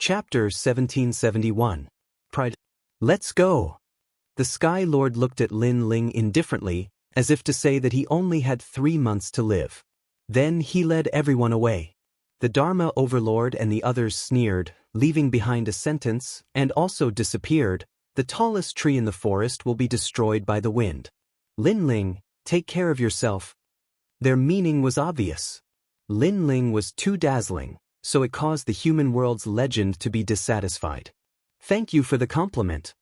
Chapter 1771. Pride. Let's go. The Sky Lord looked at Lin Ling indifferently, as if to say that he only had 3 months to live. Then he led everyone away. The Dharma Overlord and the others sneered, leaving behind a sentence, and also disappeared. The tallest tree in the forest will be destroyed by the wind. Lin Ling, take care of yourself. Their meaning was obvious. Lin Ling was too dazzling, so it caused the human world's legend to be dissatisfied. Thank you for the compliment.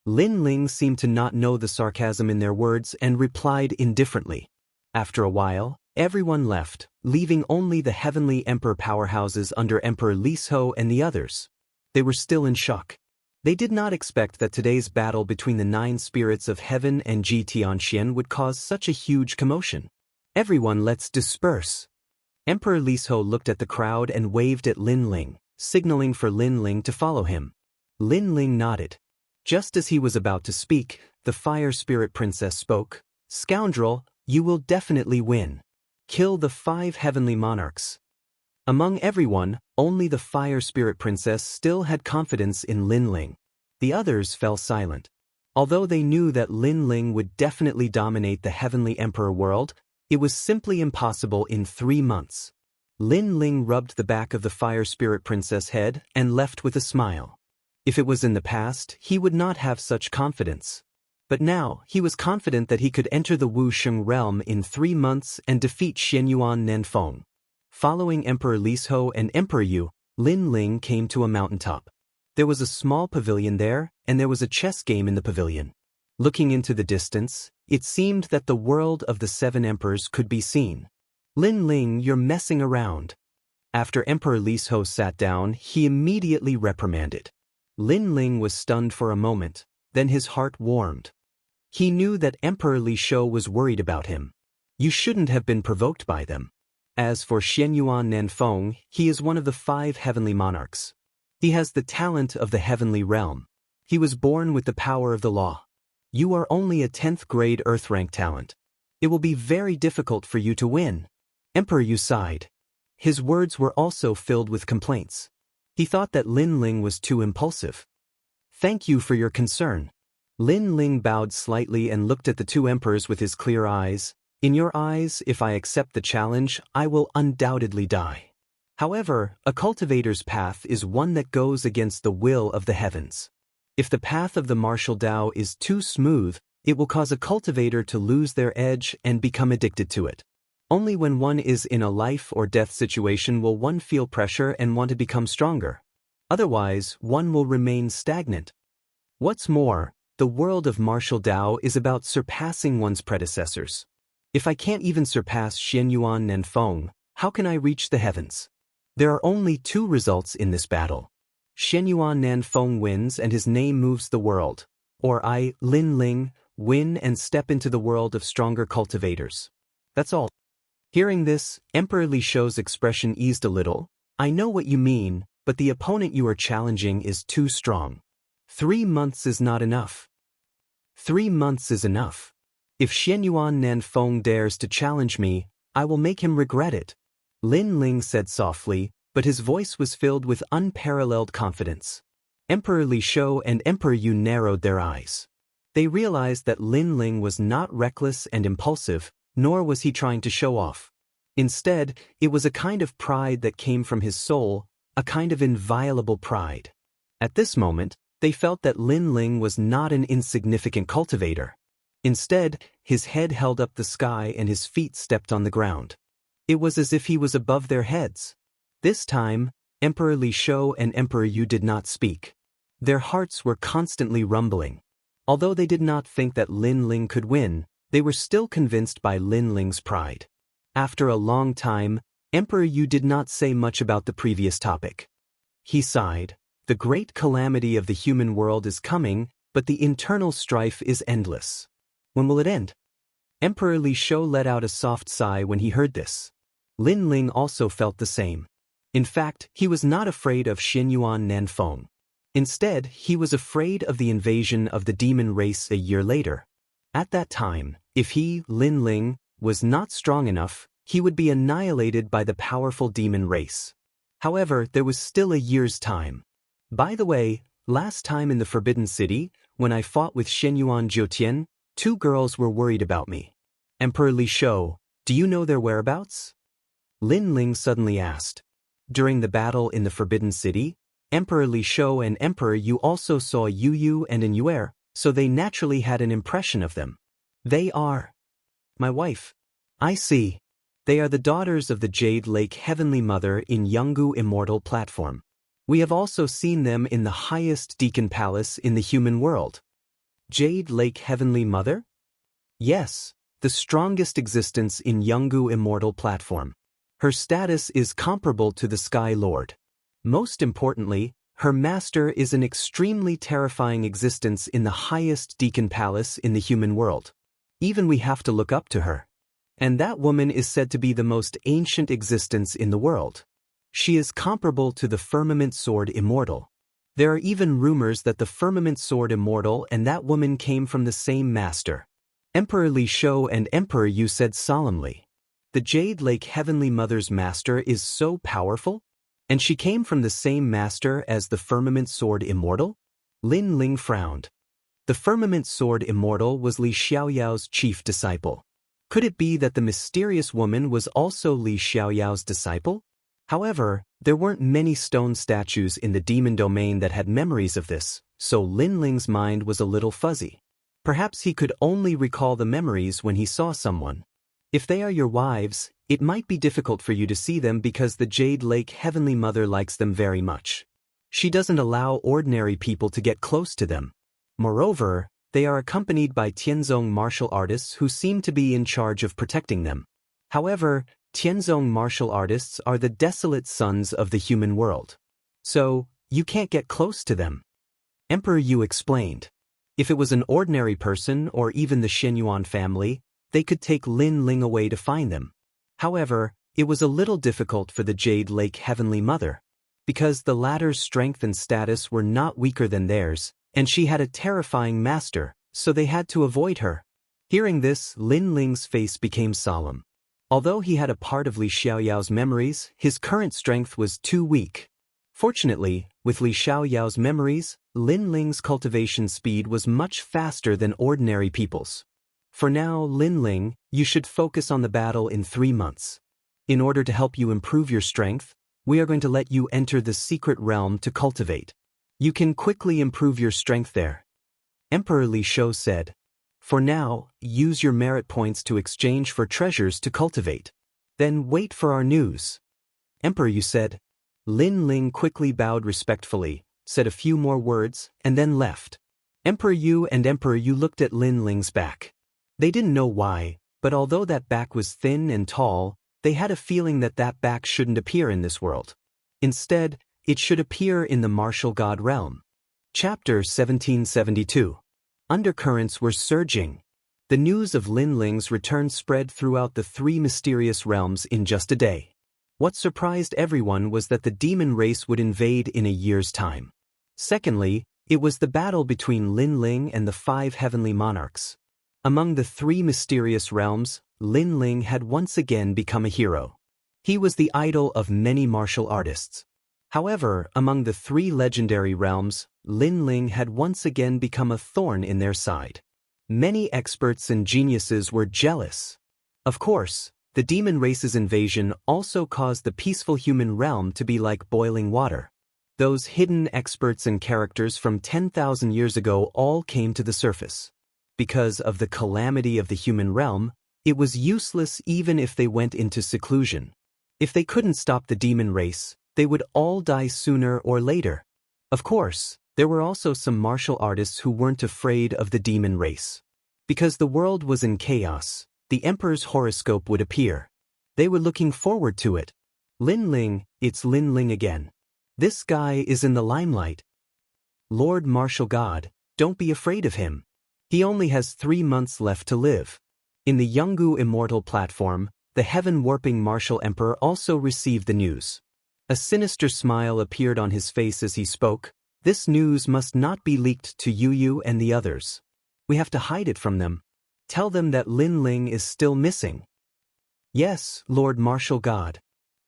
Lin Ling seemed to not know the sarcasm in their words and replied indifferently. After a while, everyone left, leaving only the heavenly emperor powerhouses under Emperor Lisho and the others. They were still in shock. They did not expect that today's battle between the 9 spirits of heaven and Ji Tianxian would cause such a huge commotion. Everyone, let's disperse. Emperor Lisho looked at the crowd and waved at Lin Ling, signaling for Lin Ling to follow him. Lin Ling nodded. Just as he was about to speak, the Fire Spirit Princess spoke. Scoundrel, you will definitely win. Kill the 5 heavenly monarchs. Among everyone, only the Fire Spirit Princess still had confidence in Lin Ling. The others fell silent. Although they knew that Lin Ling would definitely dominate the Heavenly Emperor world, it was simply impossible in 3 months. Lin Ling rubbed the back of the Fire Spirit Princess' head and left with a smile. If it was in the past, he would not have such confidence. But now, he was confident that he could enter the Wuxia realm in 3 months and defeat Xianyuan Nanfeng. Following Emperor Lisho and Emperor Yu, Lin Ling came to a mountaintop. There was a small pavilion there, and there was a chess game in the pavilion. Looking into the distance, it seemed that the world of the 7 emperors could be seen. Lin Ling, you're messing around. After Emperor Lisho sat down, he immediately reprimanded. Lin Ling was stunned for a moment, then his heart warmed. He knew that Emperor Lisho was worried about him. You shouldn't have been provoked by them. As for Xianyuan Nanfeng, he is one of the 5 heavenly monarchs. He has the talent of the heavenly realm. He was born with the power of the law. You are only a 10th grade Earth rank talent. It will be very difficult for you to win. Emperor Yu sighed. His words were also filled with complaints. He thought that Lin Ling was too impulsive. Thank you for your concern. Lin Ling bowed slightly and looked at the 2 emperors with his clear eyes. In your eyes, if I accept the challenge, I will undoubtedly die. However, a cultivator's path is one that goes against the will of the heavens. If the path of the martial Tao is too smooth, it will cause a cultivator to lose their edge and become addicted to it. Only when one is in a life or death situation will one feel pressure and want to become stronger. Otherwise, one will remain stagnant. What's more, the world of martial Tao is about surpassing one's predecessors. If I can't even surpass Xianyuan Nanfeng, how can I reach the heavens? There are only 2 results in this battle. Xianyuan Nanfeng wins and his name moves the world, or I, Lin Ling, win and step into the world of stronger cultivators. That's all. Hearing this, Emperor Lisho's expression eased a little. I know what you mean, but the opponent you are challenging is too strong. 3 months is not enough. 3 months is enough. If Xianyuan Nanfeng dares to challenge me, I will make him regret it. Lin Ling said softly, but his voice was filled with unparalleled confidence. Emperor Lisho and Emperor Yu narrowed their eyes. They realized that Lin Ling was not reckless and impulsive, nor was he trying to show off. Instead, it was a kind of pride that came from his soul, a kind of inviolable pride. At this moment, they felt that Lin Ling was not an insignificant cultivator. Instead, his head held up the sky and his feet stepped on the ground. It was as if he was above their heads. This time, Emperor Lisho and Emperor Yu did not speak. Their hearts were constantly rumbling. Although they did not think that Lin Ling could win, they were still convinced by Lin Ling's pride. After a long time, Emperor Yu did not say much about the previous topic. He sighed. The great calamity of the human world is coming, but the internal strife is endless. When will it end? Emperor Lisho let out a soft sigh when he heard this. Lin Ling also felt the same. In fact, he was not afraid of Xianyuan Nanfeng. Instead, he was afraid of the invasion of the demon race a year later. At that time, if he, Lin Ling, was not strong enough, he would be annihilated by the powerful demon race. However, there was still a year's time. By the way, last time in the Forbidden City, when I fought with Shenyuan Jiutian, 2 girls were worried about me. Emperor Li Shou, do you know their whereabouts? Lin Ling suddenly asked. During the battle in the Forbidden City, Emperor Li Shou and Emperor Yu also saw Yu Yu and An Yuer, so they naturally had an impression of them. They are my wife. I see. They are the daughters of the Jade Lake Heavenly Mother in Jianghu Immortal platform. We have also seen them in the highest Deacon Palace in the human world. Jade Lake Heavenly Mother? Yes, the strongest existence in Jianghu Immortal platform. Her status is comparable to the Sky Lord. Most importantly, her master is an extremely terrifying existence in the highest Deacon Palace in the human world. Even we have to look up to her. And that woman is said to be the most ancient existence in the world. She is comparable to the Firmament Sword Immortal. There are even rumors that the Firmament Sword Immortal and that woman came from the same master. Emperor Li Shou and Emperor Yu said solemnly. The Jade Lake Heavenly Mother's master is so powerful? And she came from the same master as the Firmament Sword Immortal? Lin Ling frowned. The Firmament Sword Immortal was Li Xiaoyao's chief disciple. Could it be that the mysterious woman was also Li Xiaoyao's disciple? However, there weren't many stone statues in the demon domain that had memories of this, so Lin Ling's mind was a little fuzzy. Perhaps he could only recall the memories when he saw someone. If they are your wives, it might be difficult for you to see them because the Jade Lake Heavenly Mother likes them very much. She doesn't allow ordinary people to get close to them. Moreover, they are accompanied by Tianzong martial artists who seem to be in charge of protecting them. However, Tianzong martial artists are the desolate sons of the human world. So, you can't get close to them. Emperor Yu explained. If it was an ordinary person or even the Shenyuan family, they could take Lin Ling away to find them. However, it was a little difficult for the Jade Lake Heavenly Mother, because the latter's strength and status were not weaker than theirs, and she had a terrifying master, so they had to avoid her. Hearing this, Lin Ling's face became solemn. Although he had a part of Li Xiaoyao's memories, his current strength was too weak. Fortunately, with Li Xiaoyao's memories, Lin Ling's cultivation speed was much faster than ordinary people's. For now, Lin Ling, you should focus on the battle in 3 months. In order to help you improve your strength, we are going to let you enter the secret realm to cultivate. You can quickly improve your strength there. Emperor Li Shou said. For now, use your merit points to exchange for treasures to cultivate. Then wait for our news. Emperor Yu said. Lin Ling quickly bowed respectfully, said a few more words, and then left. Emperor Yu and Emperor Yu looked at Lin Ling's back. They didn't know why, but although that back was thin and tall, they had a feeling that that back shouldn't appear in this world. Instead, it should appear in the martial god realm. Chapter 1772. Undercurrents were surging. The news of Lin Ling's return spread throughout the 3 mysterious realms in just a day. What surprised everyone was that the demon race would invade in a year's time. Secondly, it was the battle between Lin Ling and the 5 heavenly monarchs. Among the 3 mysterious realms, Lin Ling had once again become a hero. He was the idol of many martial artists. However, among the 3 legendary realms, Lin Ling had once again become a thorn in their side. Many experts and geniuses were jealous. Of course, the demon race's invasion also caused the peaceful human realm to be like boiling water. Those hidden experts and characters from 10,000 years ago all came to the surface. Because of the calamity of the human realm, it was useless even if they went into seclusion. If they couldn't stop the demon race, they would all die sooner or later. Of course, there were also some martial artists who weren't afraid of the demon race. Because the world was in chaos, the emperor's horoscope would appear. They were looking forward to it. Lin Ling, it's Lin Ling again. This guy is in the limelight. Lord Martial God, don't be afraid of him. He only has 3 months left to live. In the Jianghu Immortal platform, the heaven-warping martial emperor also received the news. A sinister smile appeared on his face as he spoke. This news must not be leaked to Yu Yu and the others. We have to hide it from them. Tell them that Lin Ling is still missing. Yes, Lord Martial God.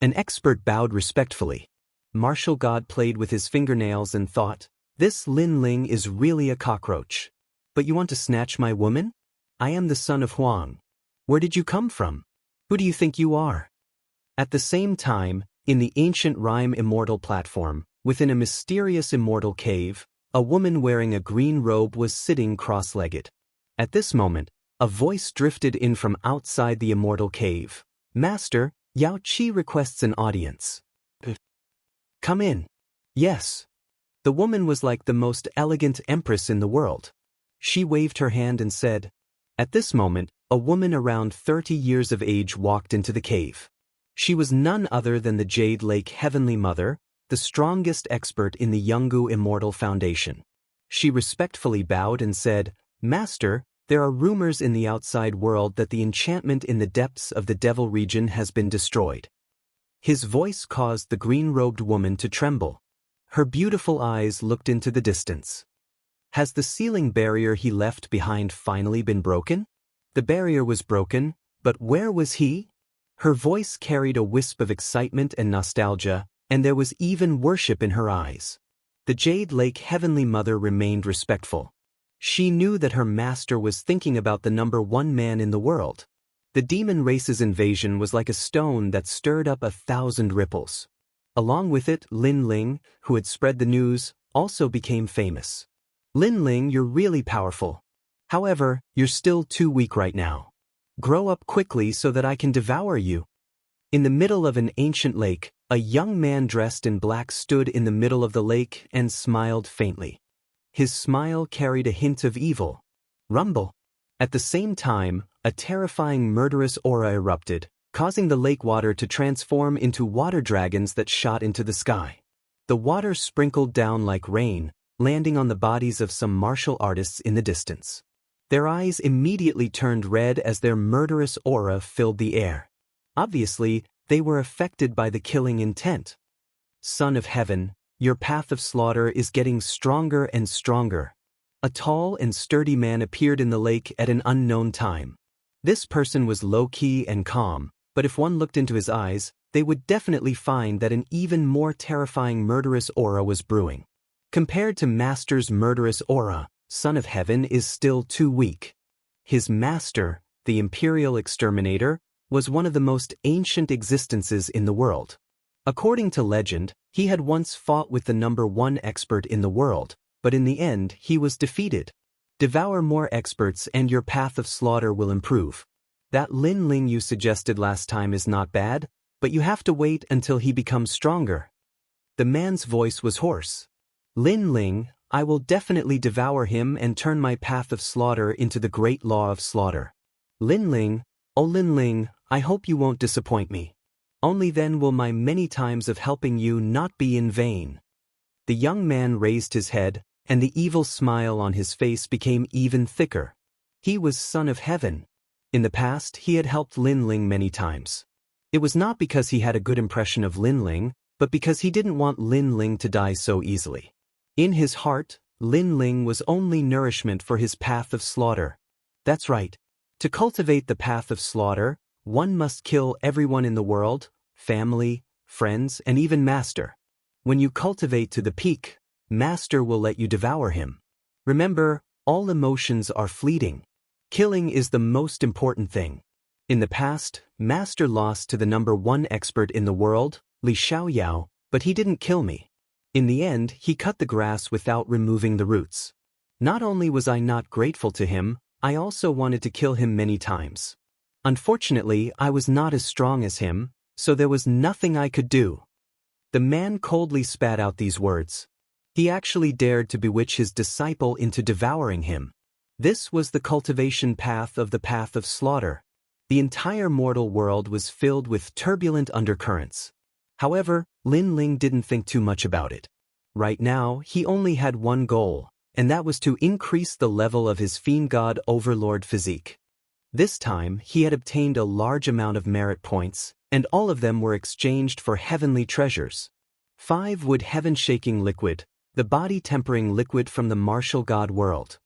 An expert bowed respectfully. Martial God played with his fingernails and thought, "This Lin Ling is really a cockroach. But you want to snatch my woman? I am the son of Huang. Where did you come from? Who do you think you are?" At the same time, in the ancient rhyme Immortal platform, within a mysterious immortal cave, a woman wearing a green robe was sitting cross-legged. At this moment, a voice drifted in from outside the immortal cave. "Master, Yao Qi requests an audience." "Come in." "Yes." The woman was like the most elegant empress in the world. She waved her hand and said. At this moment, a woman around 30 years of age walked into the cave. She was none other than the Jade Lake Heavenly Mother, the strongest expert in the Jianghu Immortal Foundation. She respectfully bowed and said, "Master, there are rumors in the outside world that the enchantment in the depths of the Devil region has been destroyed." His voice caused the green-robed woman to tremble. Her beautiful eyes looked into the distance. Has the ceiling barrier he left behind finally been broken? The barrier was broken, but where was he? Her voice carried a wisp of excitement and nostalgia, and there was even worship in her eyes. The Jade Lake Heavenly Mother remained respectful. She knew that her master was thinking about the number one man in the world. The demon race's invasion was like a stone that stirred up 1,000 ripples. Along with it, Lin Ling, who had spread the news, also became famous. "Lin Ling, you're really powerful. However, you're still too weak right now. Grow up quickly so that I can devour you." In the middle of an ancient lake, a young man dressed in black stood in the middle of the lake and smiled faintly. His smile carried a hint of evil. Rumble. At the same time, a terrifying murderous aura erupted, causing the lake water to transform into water dragons that shot into the sky. The water sprinkled down like rain, landing on the bodies of some martial artists in the distance. Their eyes immediately turned red as their murderous aura filled the air. Obviously, they were affected by the killing intent. "Son of Heaven, your path of slaughter is getting stronger and stronger." A tall and sturdy man appeared in the lake at an unknown time. This person was low-key and calm, but if one looked into his eyes, they would definitely find that an even more terrifying murderous aura was brewing. Compared to Master's murderous aura, Son of Heaven is still too weak. His master, the Imperial Exterminator, was one of the most ancient existences in the world. According to legend, he had once fought with the number one expert in the world, but in the end he was defeated. Devour more experts and your path of slaughter will improve. That Lin Ling you suggested last time is not bad, but you have to wait until he becomes stronger. The man's voice was hoarse. "Lin Ling, I will definitely devour him and turn my path of slaughter into the great law of slaughter. Lin Ling, oh Lin Ling, I hope you won't disappoint me. Only then will my many times of helping you not be in vain." The young man raised his head, and the evil smile on his face became even thicker. He was Son of Heaven. In the past, he had helped Lin Ling many times. It was not because he had a good impression of Lin Ling, but because he didn't want Lin Ling to die so easily. In his heart, Lin Ling was only nourishment for his path of slaughter. That's right. To cultivate the path of slaughter, one must kill everyone in the world, family, friends, and even Master. When you cultivate to the peak, Master will let you devour him. Remember, all emotions are fleeting. Killing is the most important thing. In the past, Master lost to the number one expert in the world, Li Xiaoyao, but he didn't kill me. In the end, he cut the grass without removing the roots. Not only was I not grateful to him, I also wanted to kill him many times. Unfortunately, I was not as strong as him, so there was nothing I could do. The man coldly spat out these words. He actually dared to bewitch his disciple into devouring him. This was the cultivation path of the path of slaughter. The entire mortal world was filled with turbulent undercurrents. However, Lin Ling didn't think too much about it. Right now, he only had one goal, and that was to increase the level of his Fiend God Overlord physique. This time, he had obtained a large amount of merit points, and all of them were exchanged for heavenly treasures. 5 wood heaven-shaking liquid, the body-tempering liquid from the martial god world.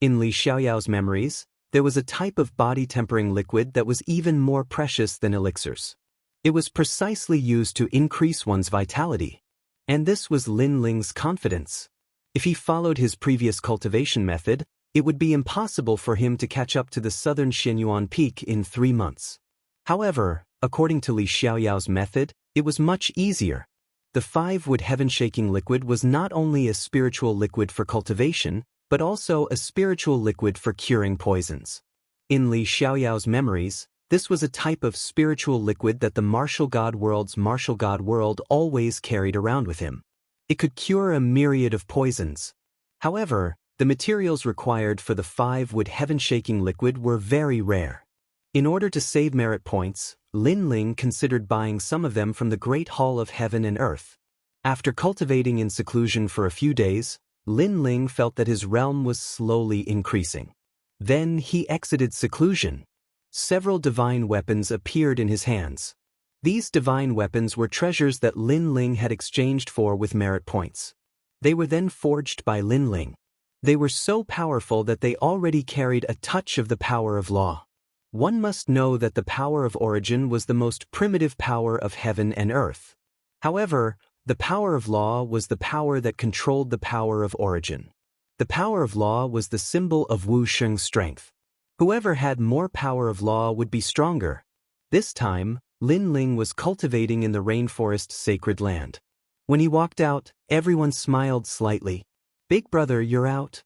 In Li Xiaoyao's memories, there was a type of body-tempering liquid that was even more precious than elixirs. It was precisely used to increase one's vitality. And this was Lin Ling's confidence. If he followed his previous cultivation method, it would be impossible for him to catch up to the southern Xianyuan peak in 3 months. However, according to Li Xiaoyao's method, it was much easier. The 5-wood heaven-shaking liquid was not only a spiritual liquid for cultivation, but also a spiritual liquid for curing poisons. In Li Xiaoyao's memories, this was a type of spiritual liquid that the martial god world always carried around with him. It could cure a myriad of poisons. However, the materials required for the 5-wood heaven-shaking liquid were very rare. In order to save merit points, Lin Ling considered buying some of them from the Great Hall of Heaven and Earth. After cultivating in seclusion for a few days, Lin Ling felt that his realm was slowly increasing. Then he exited seclusion. Several divine weapons appeared in his hands. These divine weapons were treasures that Lin Ling had exchanged for with merit points. They were then forged by Lin Ling. They were so powerful that they already carried a touch of the power of law. One must know that the power of origin was the most primitive power of heaven and earth. However, the power of law was the power that controlled the power of origin. The power of law was the symbol of Wuxia's strength. Whoever had more power of law would be stronger. This time, Lin Ling was cultivating in the rainforest's sacred land. When he walked out, everyone smiled slightly. "Big brother, you're out."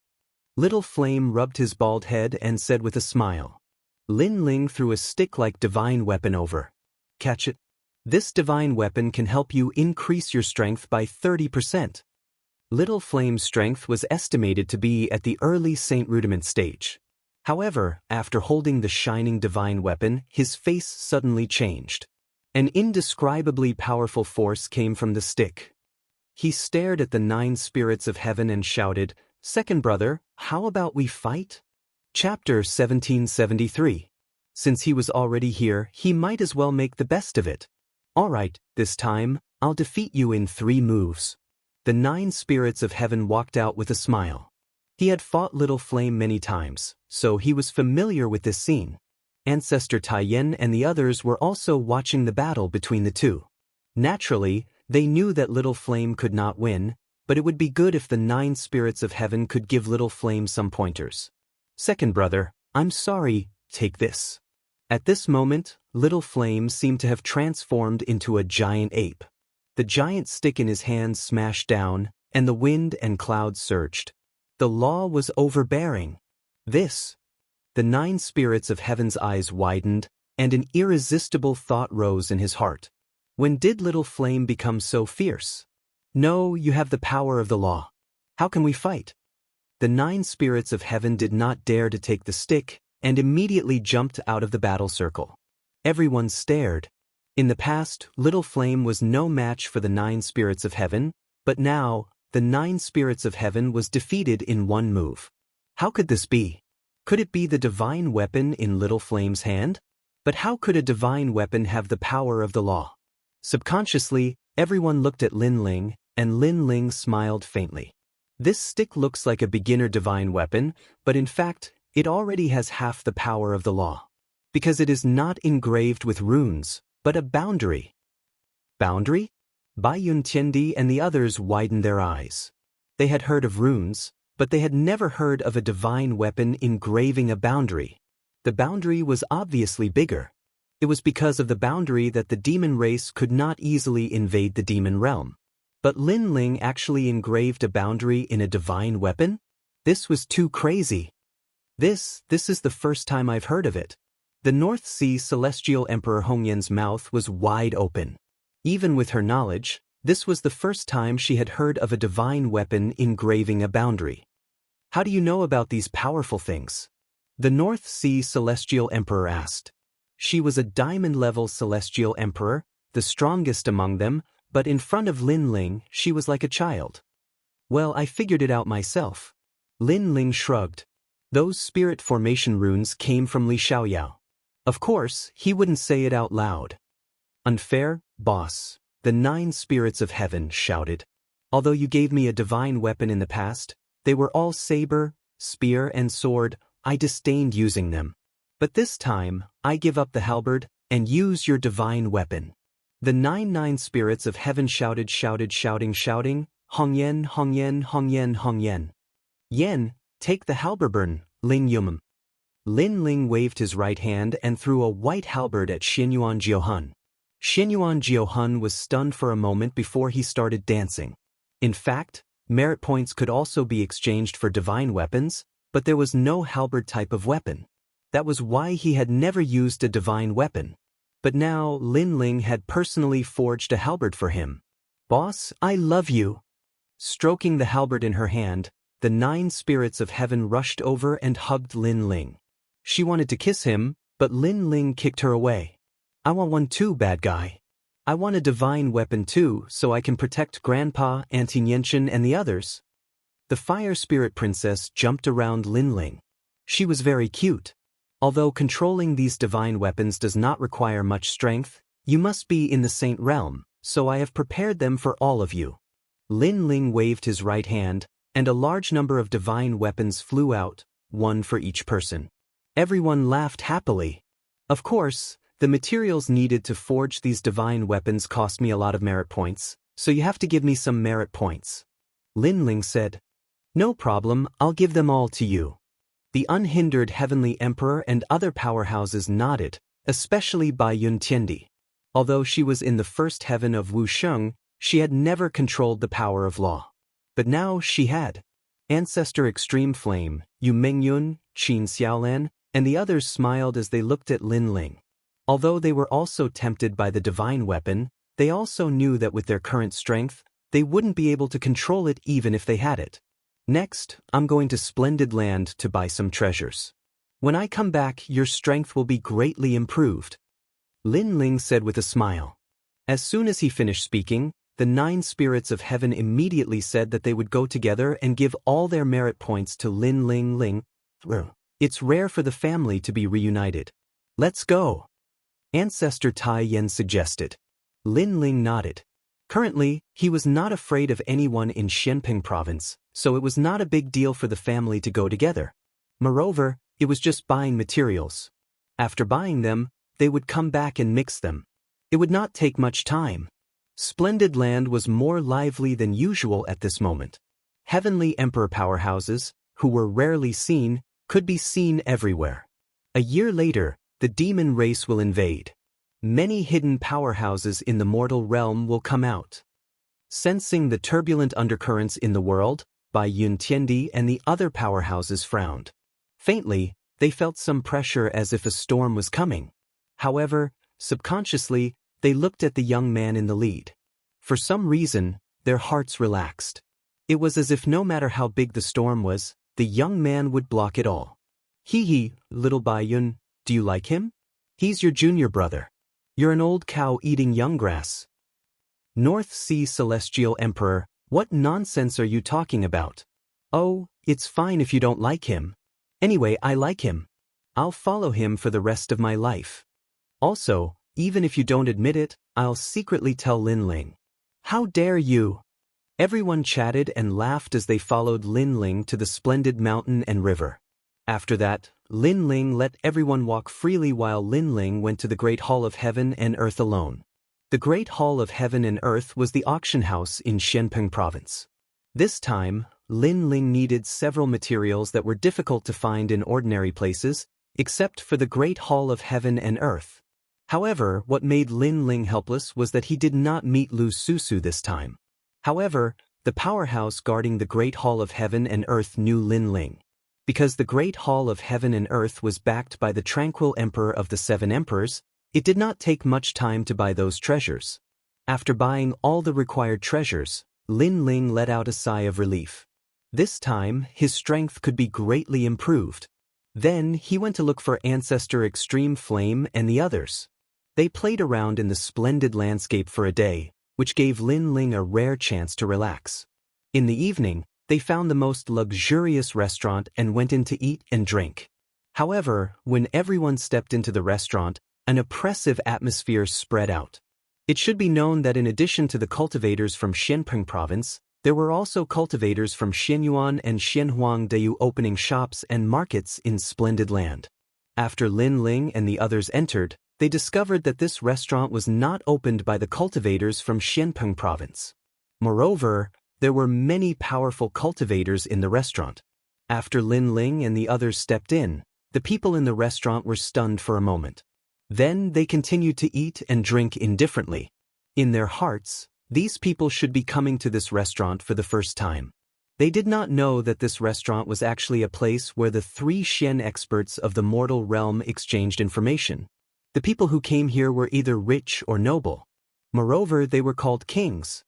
Little Flame rubbed his bald head and said with a smile. Lin Ling threw a stick-like divine weapon over. "Catch it. This divine weapon can help you increase your strength by 30%. Little Flame's strength was estimated to be at the early Saint Rudiment stage. However, after holding the shining divine weapon, his face suddenly changed. An indescribably powerful force came from the stick. He stared at the 9 spirits of heaven and shouted, "Second brother, how about we fight?" Chapter 1773. Since he was already here, he might as well make the best of it. "All right, this time, I'll defeat you in 3 moves." The 9 spirits of heaven walked out with a smile. He had fought Little Flame many times, so he was familiar with this scene. Ancestor Taiyan and the others were also watching the battle between the two. Naturally, they knew that Little Flame could not win, but it would be good if the 9 spirits of heaven could give Little Flame some pointers. "Second brother, I'm sorry, take this." At this moment, Little Flame seemed to have transformed into a giant ape. The giant stick in his hand smashed down, and the wind and clouds surged. The law was overbearing. This. The 9 spirits of heaven's eyes widened, and an irresistible thought rose in his heart. When did Little Flame become so fierce? "No, you have the power of the law. How can we fight?" The 9 spirits of heaven did not dare to take the stick, and immediately jumped out of the battle circle. Everyone stared. In the past, Little Flame was no match for the 9 spirits of heaven, but now, the 9 spirits of heaven was defeated in 1 move. How could this be? Could it be the divine weapon in Little Flame's hand? But how could a divine weapon have the power of the law? Subconsciously, everyone looked at Lin Ling, and Lin Ling smiled faintly. This stick looks like a beginner divine weapon, but in fact, it already has half the power of the law. Because it is not engraved with runes, but a boundary. Boundary? Bai Yun Tiendi and the others widened their eyes. They had heard of runes, but they had never heard of a divine weapon engraving a boundary. The boundary was obviously bigger. It was because of the boundary that the demon race could not easily invade the demon realm. But Lin Ling actually engraved a boundary in a divine weapon? This was too crazy. This is the first time I've heard of it. The North Sea Celestial Emperor Hongyan's mouth was wide open. Even with her knowledge, this was the first time she had heard of a divine weapon engraving a boundary. "How do you know about these powerful things?" the North Sea Celestial Emperor asked. She was a diamond-level Celestial Emperor, the strongest among them, but in front of Lin Ling, she was like a child. "Well, I figured it out myself." Lin Ling shrugged. Those spirit formation runes came from Li Xiaoyao. Of course, he wouldn't say it out loud. "Unfair, boss," the 9 spirits of heaven shouted. "Although you gave me a divine weapon in the past, they were all saber, spear, and sword. I disdained using them. But this time, I give up the halberd and use your divine weapon." The nine spirits of heaven shouting, Hongyan, Hongyan, Hongyan, Hongyan. Yen, take the halberburn, Ling Yumum. Lin Ling waved his right hand and threw a white halberd at Xinyuan Jiuhun. Xinyuan Jiuhun was stunned for a moment before he started dancing. In fact, merit points could also be exchanged for divine weapons, but there was no halberd type of weapon. That was why he had never used a divine weapon. But now Lin Ling had personally forged a halberd for him. "Boss, I love you." Stroking the halberd in her hand, the nine spirits of heaven rushed over and hugged Lin Ling. She wanted to kiss him, but Lin Ling kicked her away. "I want one too, bad guy. I want a divine weapon too, so I can protect Grandpa, Auntie Nianchen, and the others." The fire spirit princess jumped around Lin Ling. She was very cute. Although controlling these divine weapons does not require much strength, you must be in the saint realm, so I have prepared them for all of you. Lin Ling waved his right hand, and a large number of divine weapons flew out, one for each person. Everyone laughed happily. Of course, the materials needed to forge these divine weapons cost me a lot of merit points, so you have to give me some merit points. Lin Ling said. "No problem, I'll give them all to you." The unhindered Heavenly Emperor and other powerhouses nodded, especially Bai Yun Tiendi. Although she was in the first heaven of Wusheng, she had never controlled the power of law. But now she had. Ancestor Extreme Flame, Yu Mengyun, Qin Xiaolan, and the others smiled as they looked at Lin Ling. Although they were also tempted by the divine weapon, they also knew that with their current strength, they wouldn't be able to control it even if they had it. "Next, I'm going to Splendid Land to buy some treasures. When I come back, your strength will be greatly improved," Lin Ling said with a smile. As soon as he finished speaking, the nine spirits of heaven immediately said that they would go together and give all their merit points to Lin Ling. It's rare for the family to be reunited. "Let's go," Ancestor Tai Yen suggested. Lin Ling nodded. Currently, he was not afraid of anyone in Xianping province, so it was not a big deal for the family to go together. Moreover, it was just buying materials. After buying them, they would come back and mix them. It would not take much time. Splendid Land was more lively than usual at this moment. Heavenly Emperor powerhouses, who were rarely seen, could be seen everywhere. A year later, the demon race will invade. Many hidden powerhouses in the mortal realm will come out. Sensing the turbulent undercurrents in the world, Bai Yun Tiendi and the other powerhouses frowned. Faintly, they felt some pressure as if a storm was coming. However, subconsciously, they looked at the young man in the lead. For some reason, their hearts relaxed. It was as if no matter how big the storm was, the young man would block it all. "Hee, little Bai Yun, do you like him? He's your junior brother. You're an old cow eating young grass." "North Sea Celestial Emperor, what nonsense are you talking about?" "Oh, it's fine if you don't like him. Anyway, I like him. I'll follow him for the rest of my life. Also, even if you don't admit it, I'll secretly tell Lin Ling." "How dare you?" Everyone chatted and laughed as they followed Lin Ling to the splendid mountain and river. After that, Lin Ling let everyone walk freely while Lin Ling went to the Great Hall of Heaven and Earth alone. The Great Hall of Heaven and Earth was the auction house in Xianping province. This time, Lin Ling needed several materials that were difficult to find in ordinary places, except for the Great Hall of Heaven and Earth. However, what made Lin Ling helpless was that he did not meet Lu Susu this time. However, the powerhouse guarding the Great Hall of Heaven and Earth knew Lin Ling. Because the Great Hall of Heaven and Earth was backed by the Tranquil Emperor of the Seven Emperors, it did not take much time to buy those treasures. After buying all the required treasures, Lin Ling let out a sigh of relief. This time, his strength could be greatly improved. Then he went to look for Ancestor Extreme Flame and the others. They played around in the splendid landscape for a day, which gave Lin Ling a rare chance to relax. In the evening, they found the most luxurious restaurant and went in to eat and drink. However, when everyone stepped into the restaurant, an oppressive atmosphere spread out. It should be known that in addition to the cultivators from Xianping province, there were also cultivators from Xianyuan and Xianhuangdeu opening shops and markets in Splendid Land. After Lin Ling and the others entered, They discovered that this restaurant was not opened by the cultivators from Xianpeng province. Moreover, there were many powerful cultivators in the restaurant. After Lin Ling and the others stepped in, the people in the restaurant were stunned for a moment. Then they continued to eat and drink indifferently. In their hearts, these people should be coming to this restaurant for the first time. They did not know that this restaurant was actually a place where the 3 Xian experts of the mortal realm exchanged information. The people who came here were either rich or noble. Moreover, they were called kings.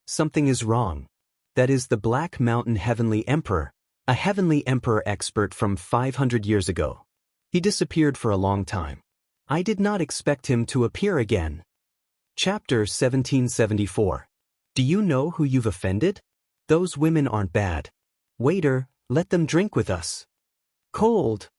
Something is wrong. That is the Black Mountain Heavenly Emperor, a Heavenly Emperor expert from 500 years ago. He disappeared for a long time. I did not expect him to appear again. Chapter 1774. Do you know who you've offended? Those women aren't bad. Waiter, let them drink with us. Cold.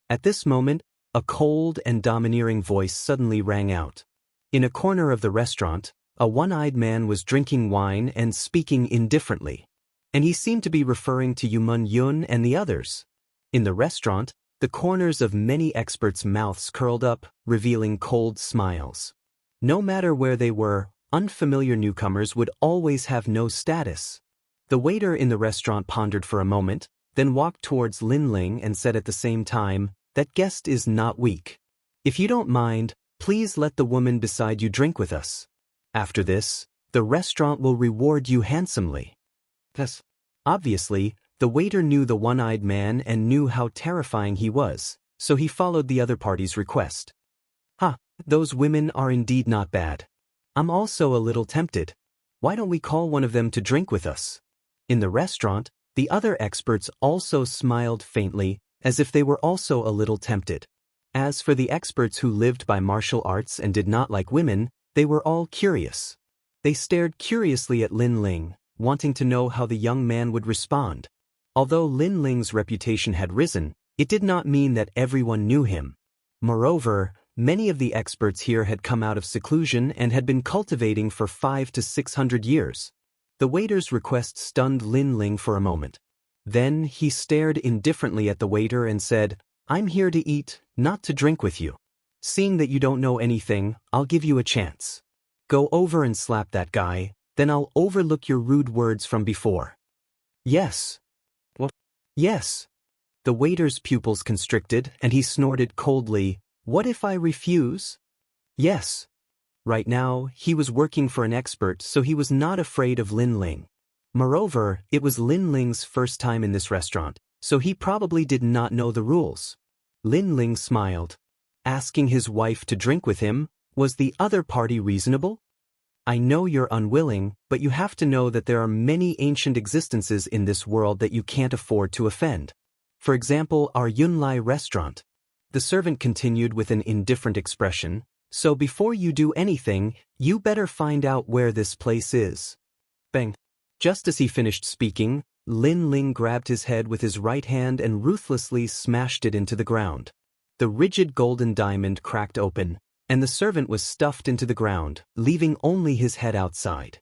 At this moment, a cold and domineering voice suddenly rang out. In a corner of the restaurant, a one-eyed man was drinking wine and speaking indifferently. And he seemed to be referring to Yumun Yun and the others. In the restaurant, the corners of many experts' mouths curled up, revealing cold smiles. No matter where they were, unfamiliar newcomers would always have no status. The waiter in the restaurant pondered for a moment, then walked towards Lin Ling and said at the same time, "That guest is not weak. If you don't mind, please let the woman beside you drink with us. After this, the restaurant will reward you handsomely." Thus, obviously, the waiter knew the one-eyed man and knew how terrifying he was, so he followed the other party's request. Those women are indeed not bad. I'm also a little tempted. Why don't we call one of them to drink with us? In the restaurant, the other experts also smiled faintly, as if they were also a little tempted. As for the experts who lived by martial arts and did not like women, they were all curious. They stared curiously at Lin Ling, wanting to know how the young man would respond. Although Lin Ling's reputation had risen, it did not mean that everyone knew him. Moreover, many of the experts here had come out of seclusion and had been cultivating for 500 to 600 years. The waiter's request stunned Lin Ling for a moment. Then he stared indifferently at the waiter and said, "I'm here to eat, not to drink with you. Seeing that you don't know anything, I'll give you a chance. Go over and slap that guy, then I'll overlook your rude words from before." "Yes." "What?" "Yes." The waiter's pupils constricted and he snorted coldly, "What if I refuse?" "Yes." Right now, he was working for an expert, so he was not afraid of Lin Ling. Moreover, it was Lin Ling's first time in this restaurant, so he probably did not know the rules. Lin Ling smiled. Asking his wife to drink with him, was the other party reasonable? "I know you're unwilling, but you have to know that there are many ancient existences in this world that you can't afford to offend. For example, our Yunlai restaurant." The servant continued with an indifferent expression, "So before you do anything, you better find out where this place is." Bang. Just as he finished speaking, Lin Ling grabbed his head with his right hand and ruthlessly smashed it into the ground. The rigid golden diamond cracked open, and the servant was stuffed into the ground, leaving only his head outside.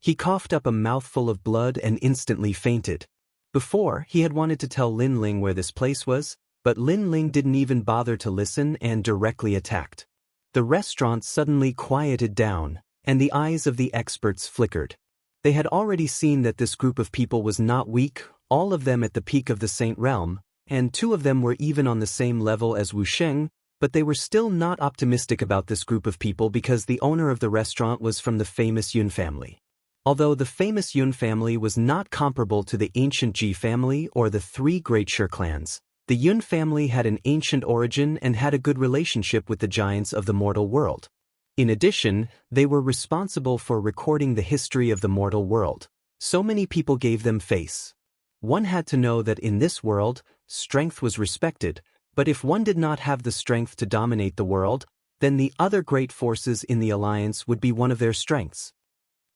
He coughed up a mouthful of blood and instantly fainted. Before, he had wanted to tell Lin Ling where this place was, but Lin Ling didn't even bother to listen and directly attacked. The restaurant suddenly quieted down, and the eyes of the experts flickered. They had already seen that this group of people was not weak, all of them at the peak of the Saint Realm, and 2 of them were even on the same level as Wuxia, but they were still not optimistic about this group of people because the owner of the restaurant was from the famous Yun family. Although the famous Yun family was not comparable to the ancient Ji family or the 3 great Shi clans, the Yun family had an ancient origin and had a good relationship with the giants of the mortal world. In addition, they were responsible for recording the history of the mortal world. So many people gave them face. One had to know that in this world, strength was respected, but if one did not have the strength to dominate the world, then the other great forces in the alliance would be one of their strengths.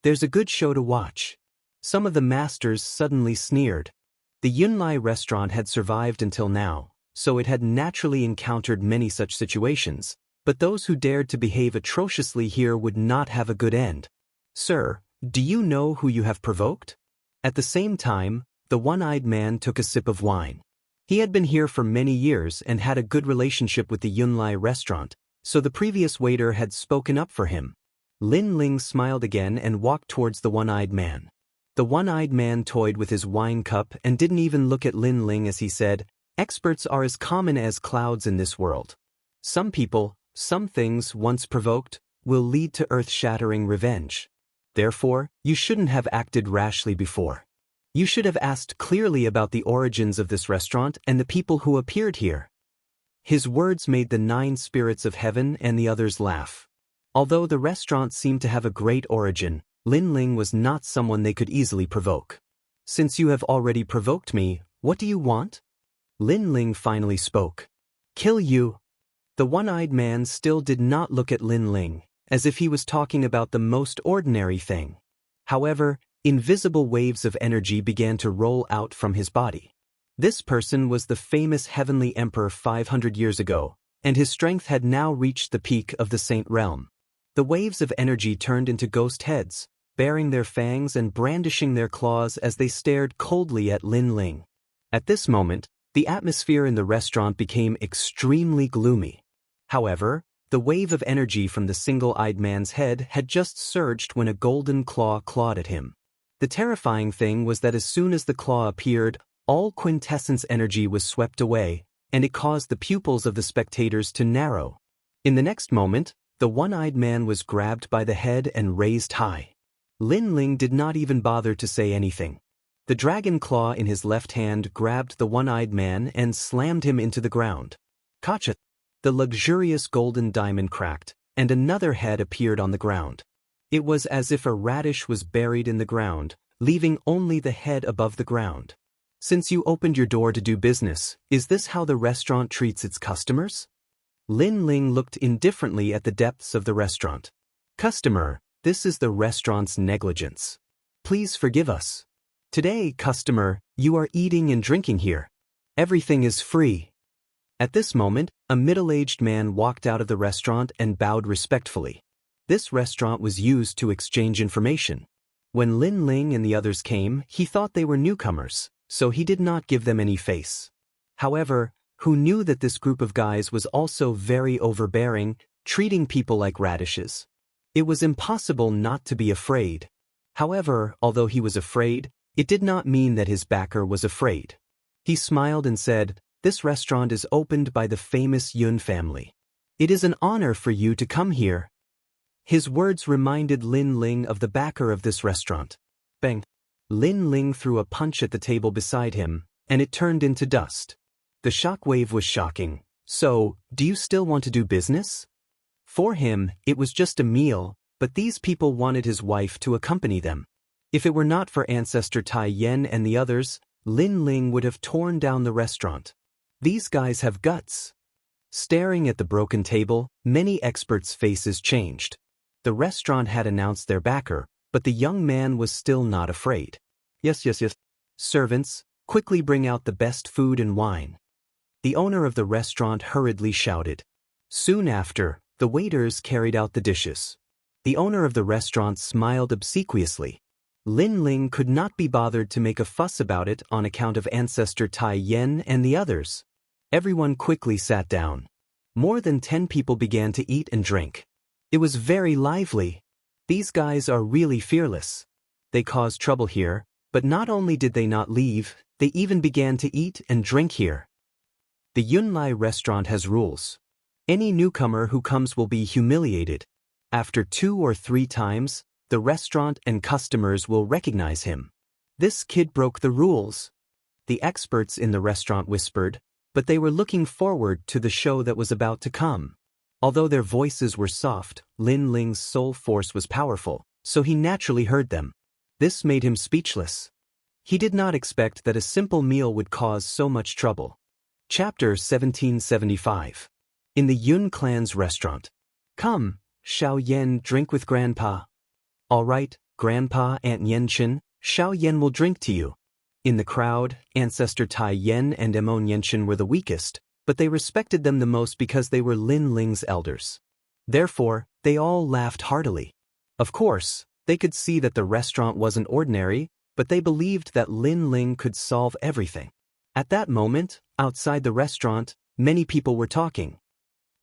There's a good show to watch. Some of the masters suddenly sneered. The Yunlai restaurant had survived until now, so it had naturally encountered many such situations, but those who dared to behave atrociously here would not have a good end. "Sir, do you know who you have provoked?" At the same time, the one-eyed man took a sip of wine. He had been here for many years and had a good relationship with the Yunlai restaurant, So the previous waiter had spoken up for him. Lin Ling smiled again and walked towards the one-eyed man. The one-eyed man toyed with his wine cup and didn't even look at Lin Ling as he said, "Experts are as common as clouds in this world. Some people, some things once provoked, will lead to earth-shattering revenge. Therefore, you shouldn't have acted rashly before. You should have asked clearly about the origins of this restaurant and the people who appeared here." His words made the 9 spirits of heaven and the others laugh. Although the restaurant seemed to have a great origin, Lin Ling was not someone they could easily provoke. "Since you have already provoked me, what do you want?" Lin Ling finally spoke. "Kill you." The one-eyed man still did not look at Lin Ling, as if he was talking about the most ordinary thing. However, invisible waves of energy began to roll out from his body. This person was the famous heavenly emperor 500 years ago, and his strength had now reached the peak of the saint realm. The waves of energy turned into ghost heads, baring their fangs and brandishing their claws as they stared coldly at Lin Ling. At this moment, the atmosphere in the restaurant became extremely gloomy. However, the wave of energy from the single-eyed man's head had just surged when a golden claw clawed at him. The terrifying thing was that as soon as the claw appeared, all quintessence energy was swept away, and it caused the pupils of the spectators to narrow. In the next moment, the one-eyed man was grabbed by the head and raised high. Lin Ling did not even bother to say anything. The dragon claw in his left hand grabbed the one-eyed man and slammed him into the ground. Kacha! The luxurious golden diamond cracked, and another head appeared on the ground. It was as if a radish was buried in the ground, leaving only the head above the ground. "Since you opened your door to do business, is this how the restaurant treats its customers?" Lin Ling looked indifferently at the depths of the restaurant. "Customer, this is the restaurant's negligence. Please forgive us. Today, customer, you are eating and drinking here. Everything is free." At this moment, a middle-aged man walked out of the restaurant and bowed respectfully. This restaurant was used to exchange information. When Lin Ling and the others came, he thought they were newcomers, so he did not give them any face. However, who knew that this group of guys was also very overbearing, treating people like radishes? It was impossible not to be afraid. However, although he was afraid, it did not mean that his backer was afraid. He smiled and said, "This restaurant is opened by the famous Yun family. It is an honor for you to come here." His words reminded Lin Ling of the backer of this restaurant. Bang! Lin Ling threw a punch at the table beside him, and it turned into dust. The shockwave was shocking. "So, do you still want to do business?" For him, it was just a meal, but these people wanted his wife to accompany them. If it were not for Ancestor Tai Yen and the others, Lin Ling would have torn down the restaurant. These guys have guts. Staring at the broken table, many experts' faces changed. The restaurant had announced their backer, but the young man was still not afraid. Yes. Servants, quickly bring out the best food and wine." The owner of the restaurant hurriedly shouted. Soon after, the waiters carried out the dishes. The owner of the restaurant smiled obsequiously. Lin Ling could not be bothered to make a fuss about it on account of Ancestor Tai Yen and the others. Everyone quickly sat down. More than 10 people began to eat and drink. It was very lively. These guys are really fearless. They caused trouble here, but not only did they not leave, they even began to eat and drink here. The Yunlai restaurant has rules. Any newcomer who comes will be humiliated. After 2 or 3 times, the restaurant and customers will recognize him. This kid broke the rules. The experts in the restaurant whispered, but they were looking forward to the show that was about to come. Although their voices were soft, Lin Ling's soul force was powerful, so he naturally heard them. This made him speechless. He did not expect that a simple meal would cause so much trouble. Chapter 1775. In the Yun clan's restaurant. "Come, Xiao Yan, drink with Grandpa." "All right, Grandpa, Aunt Yenchen, Xiao Yan will drink to you." In the crowd, Ancestor Tai Yen and Emon Yenchen were the weakest, but they respected them the most because they were Lin Ling's elders. Therefore, they all laughed heartily. Of course, they could see that the restaurant wasn't ordinary, but they believed that Lin Ling could solve everything. At that moment, outside the restaurant, many people were talking.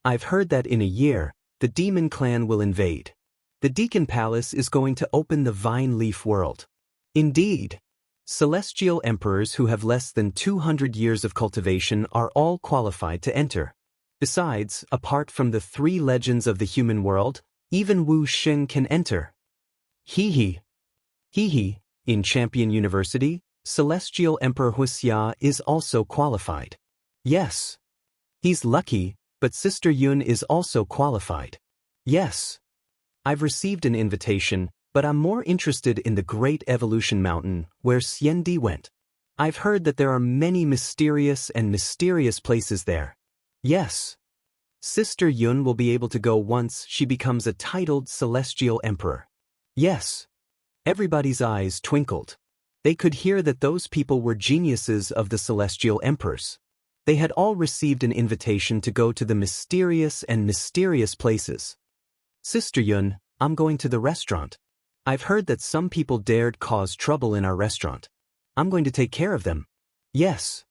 I've heard that in a year, the demon clan will invade. The Deacon Palace is going to open the Vine Leaf world. Indeed. Celestial emperors who have less than 200 years of cultivation are all qualified to enter. Besides, apart from the 3 legends of the human world, even Wu Xing can enter. Hee hee. In Champion University, Celestial Emperor Wuxia is also qualified. Yes. He's lucky, but Sister Yun is also qualified. Yes. I've received an invitation, but I'm more interested in the Great Evolution Mountain, where Xiandi went. I've heard that there are many mysterious places there. Yes. Sister Yun will be able to go once she becomes a titled Celestial Emperor. Yes. Everybody's eyes twinkled. They could hear that those people were geniuses of the Celestial Emperors. They had all received an invitation to go to the mysterious places. Sister Yun, I'm going to the restaurant. I've heard that some people dared cause trouble in our restaurant. I'm going to take care of them. Yes.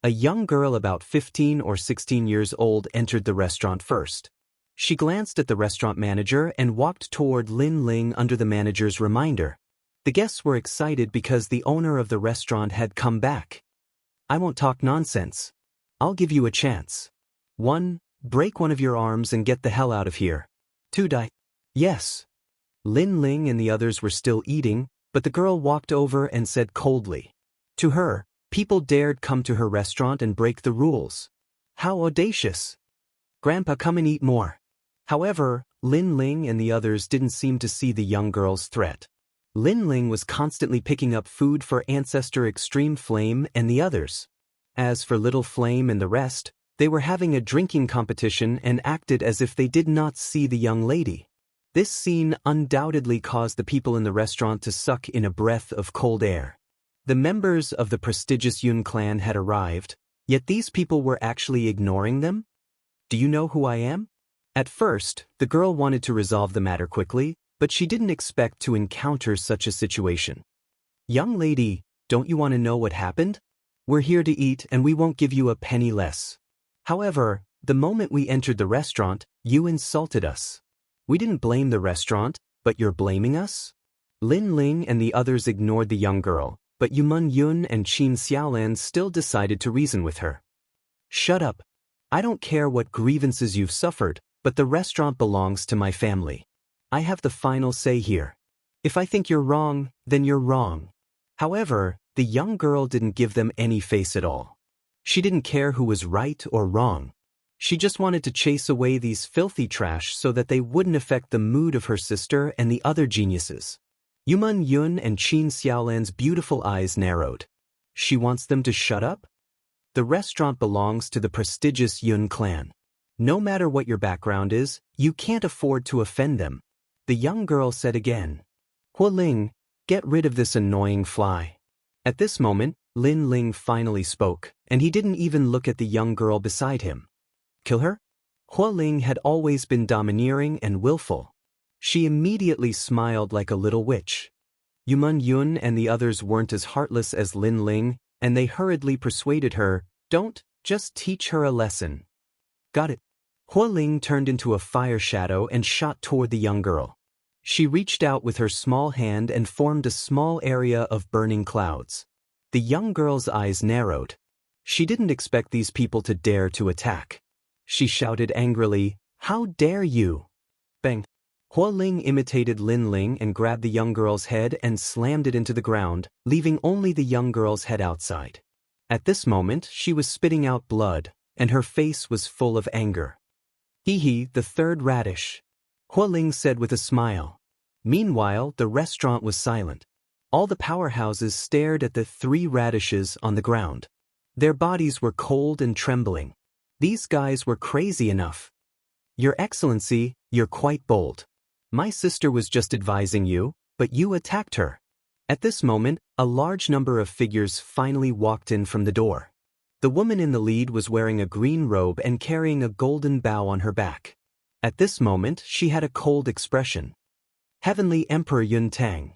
A young girl about 15 or 16 years old entered the restaurant first. She glanced at the restaurant manager and walked toward Lin Ling under the manager's reminder. The guests were excited because the owner of the restaurant had come back. I won't talk nonsense. I'll give you a chance. 1. Break one of your arms and get the hell out of here. 2. Die. Yes. Lin Ling and the others were still eating, but the girl walked over and said coldly. To her, people dared come to her restaurant and break the rules. How audacious. Grandpa, come and eat more. However, Lin Ling and the others didn't seem to see the young girl's threat. Lin Ling was constantly picking up food for Ancestor Extreme Flame and the others. As for Little Flame and the rest, they were having a drinking competition and acted as if they did not see the young lady. This scene undoubtedly caused the people in the restaurant to suck in a breath of cold air. The members of the prestigious Yun clan had arrived, yet these people were actually ignoring them? Do you know who I am? At first, the girl wanted to resolve the matter quickly, but she didn't expect to encounter such a situation. Young lady, don't you want to know what happened? We're here to eat and we won't give you a penny less. However, the moment we entered the restaurant, you insulted us. We didn't blame the restaurant, but you're blaming us? Lin Ling and the others ignored the young girl, but Yumun Yun and Qin Xiaolan still decided to reason with her. Shut up. I don't care what grievances you've suffered, but the restaurant belongs to my family. I have the final say here. If I think you're wrong, then you're wrong. However, the young girl didn't give them any face at all. She didn't care who was right or wrong. She just wanted to chase away these filthy trash so that they wouldn't affect the mood of her sister and the other geniuses. Yumun Yun and Qin Xiaolan's beautiful eyes narrowed. She wants them to shut up? The restaurant belongs to the prestigious Yun clan. No matter what your background is, you can't afford to offend them. The young girl said again. Hu Ling, get rid of this annoying fly. At this moment, Lin Ling finally spoke, and he didn't even look at the young girl beside him. Kill her? Hu Ling had always been domineering and willful. She immediately smiled like a little witch. Yumun Yun and the others weren't as heartless as Lin Ling, and they hurriedly persuaded her, don't, just teach her a lesson. Got it. Hu Ling turned into a fire shadow and shot toward the young girl. She reached out with her small hand and formed a small area of burning clouds. The young girl's eyes narrowed. She didn't expect these people to dare to attack. She shouted angrily, How dare you? Bang. Hu Ling imitated Lin Ling and grabbed the young girl's head and slammed it into the ground, leaving only the young girl's head outside. At this moment, she was spitting out blood, and her face was full of anger. Hee, the third radish. Hu Ling said with a smile. Meanwhile, the restaurant was silent. All the powerhouses stared at the 3 radishes on the ground. Their bodies were cold and trembling. These guys were crazy enough. Your Excellency, you're quite bold. My sister was just advising you, but you attacked her. At this moment, a large number of figures finally walked in from the door. The woman in the lead was wearing a green robe and carrying a golden bow on her back. At this moment, she had a cold expression. Heavenly Emperor Yun Tang.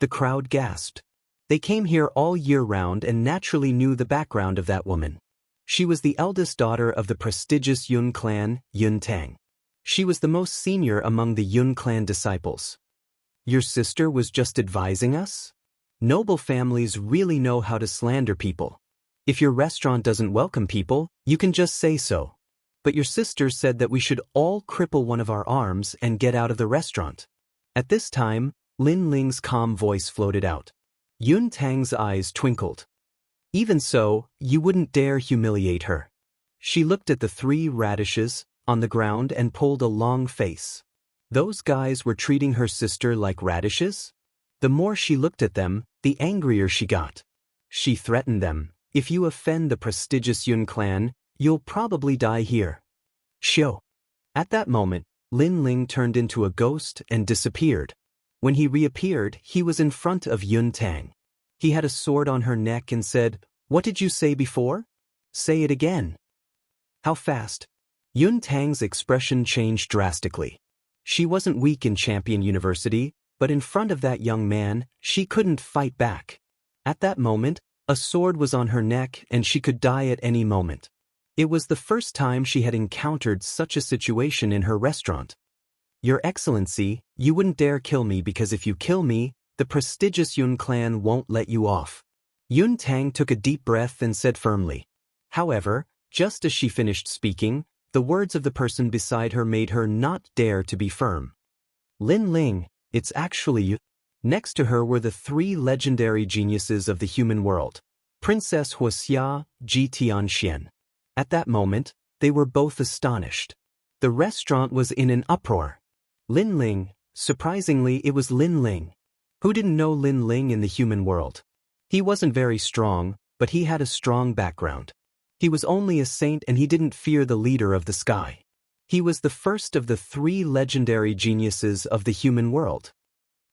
The crowd gasped. They came here all year round and naturally knew the background of that woman. She was the eldest daughter of the prestigious Yun clan, Yun Tang. She was the most senior among the Yun clan disciples. Your sister was just advising us? Noble families really know how to slander people. If your restaurant doesn't welcome people, you can just say so. But your sister said that we should all cripple one of our arms and get out of the restaurant. At this time, Lin Ling's calm voice floated out. Yun Tang's eyes twinkled. Even so, you wouldn't dare humiliate her. She looked at the 3 radishes on the ground and pulled a long face. Those guys were treating her sister like radishes? The more she looked at them, the angrier she got. She threatened them. If you offend the prestigious Yun clan, you'll probably die here. Shio. At that moment, Lin Ling turned into a ghost and disappeared. When he reappeared, he was in front of Yun Tang. He had a sword on her neck and said, "What did you say before? Say it again." How fast? Yun Tang's expression changed drastically. She wasn't weak in Champion University, but in front of that young man, she couldn't fight back. At that moment, a sword was on her neck and she could die at any moment. It was the first time she had encountered such a situation in her restaurant. Your Excellency, you wouldn't dare kill me because if you kill me, the prestigious Yun clan won't let you off. Yun Tang took a deep breath and said firmly. However, just as she finished speaking, the words of the person beside her made her not dare to be firm. Lin Ling, it's actually you. Next to her were the 3 legendary geniuses of the human world, Princess Wuxia, Ji Tianxian. At that moment, they were both astonished. The restaurant was in an uproar. Lin Ling, surprisingly it was Lin Ling. Who didn't know Lin Ling in the human world? He wasn't very strong, but he had a strong background. He was only a saint and he didn't fear the leader of the sky. He was the first of the 3 legendary geniuses of the human world.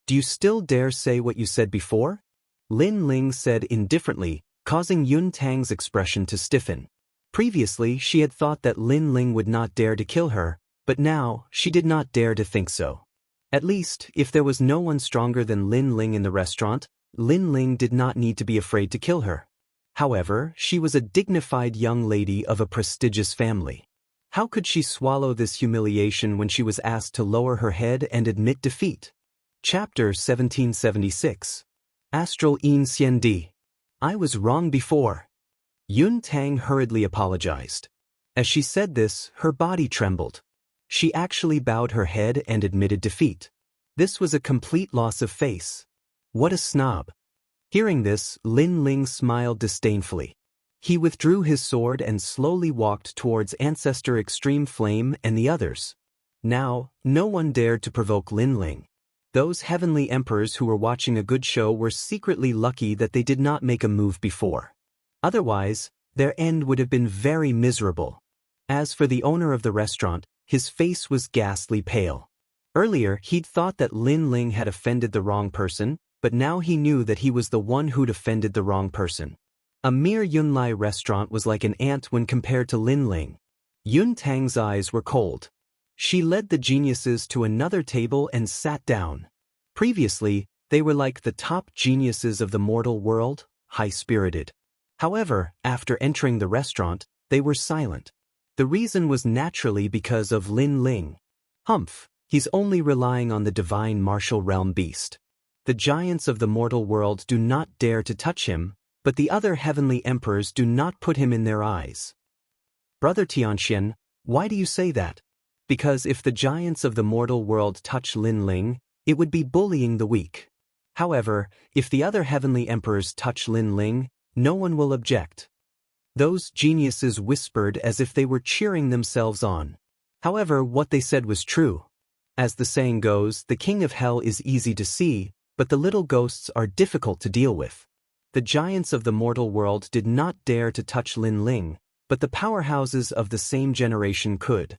Do you still dare say what you said before? Lin Ling said indifferently, causing Yun Tang's expression to stiffen. Previously, she had thought that Lin Ling would not dare to kill her, but now, she did not dare to think so. At least, if there was no one stronger than Lin Ling in the restaurant, Lin Ling did not need to be afraid to kill her. However, she was a dignified young lady of a prestigious family. How could she swallow this humiliation when she was asked to lower her head and admit defeat? Chapter 1776. Astral In Xian Di. I was wrong before. Yun Tang hurriedly apologized. As she said this, her body trembled. She actually bowed her head and admitted defeat. This was a complete loss of face. What a snob. Hearing this, Lin Ling smiled disdainfully. He withdrew his sword and slowly walked towards Ancestor Extreme Flame and the others. Now, no one dared to provoke Lin Ling. Those heavenly emperors who were watching a good show were secretly lucky that they did not make a move before. Otherwise, their end would have been very miserable. As for the owner of the restaurant, his face was ghastly pale. Earlier, he'd thought that Lin Ling had offended the wrong person, but now he knew that he was the one who'd offended the wrong person. A mere Yunlai restaurant was like an ant when compared to Lin Ling. Yun Tang's eyes were cold. She led the geniuses to another table and sat down. Previously, they were like the top geniuses of the mortal world, high-spirited. However, after entering the restaurant, they were silent. The reason was naturally because of Lin Ling. Humph, he's only relying on the divine martial realm beast. The giants of the mortal world do not dare to touch him, but the other heavenly emperors do not put him in their eyes. Brother Tianxian, why do you say that? Because if the giants of the mortal world touch Lin Ling, it would be bullying the weak. However, if the other heavenly emperors touch Lin Ling, no one will object. Those geniuses whispered as if they were cheering themselves on. However, what they said was true. As the saying goes, the king of hell is easy to see, but the little ghosts are difficult to deal with. The giants of the mortal world did not dare to touch Lin Ling, but the powerhouses of the same generation could.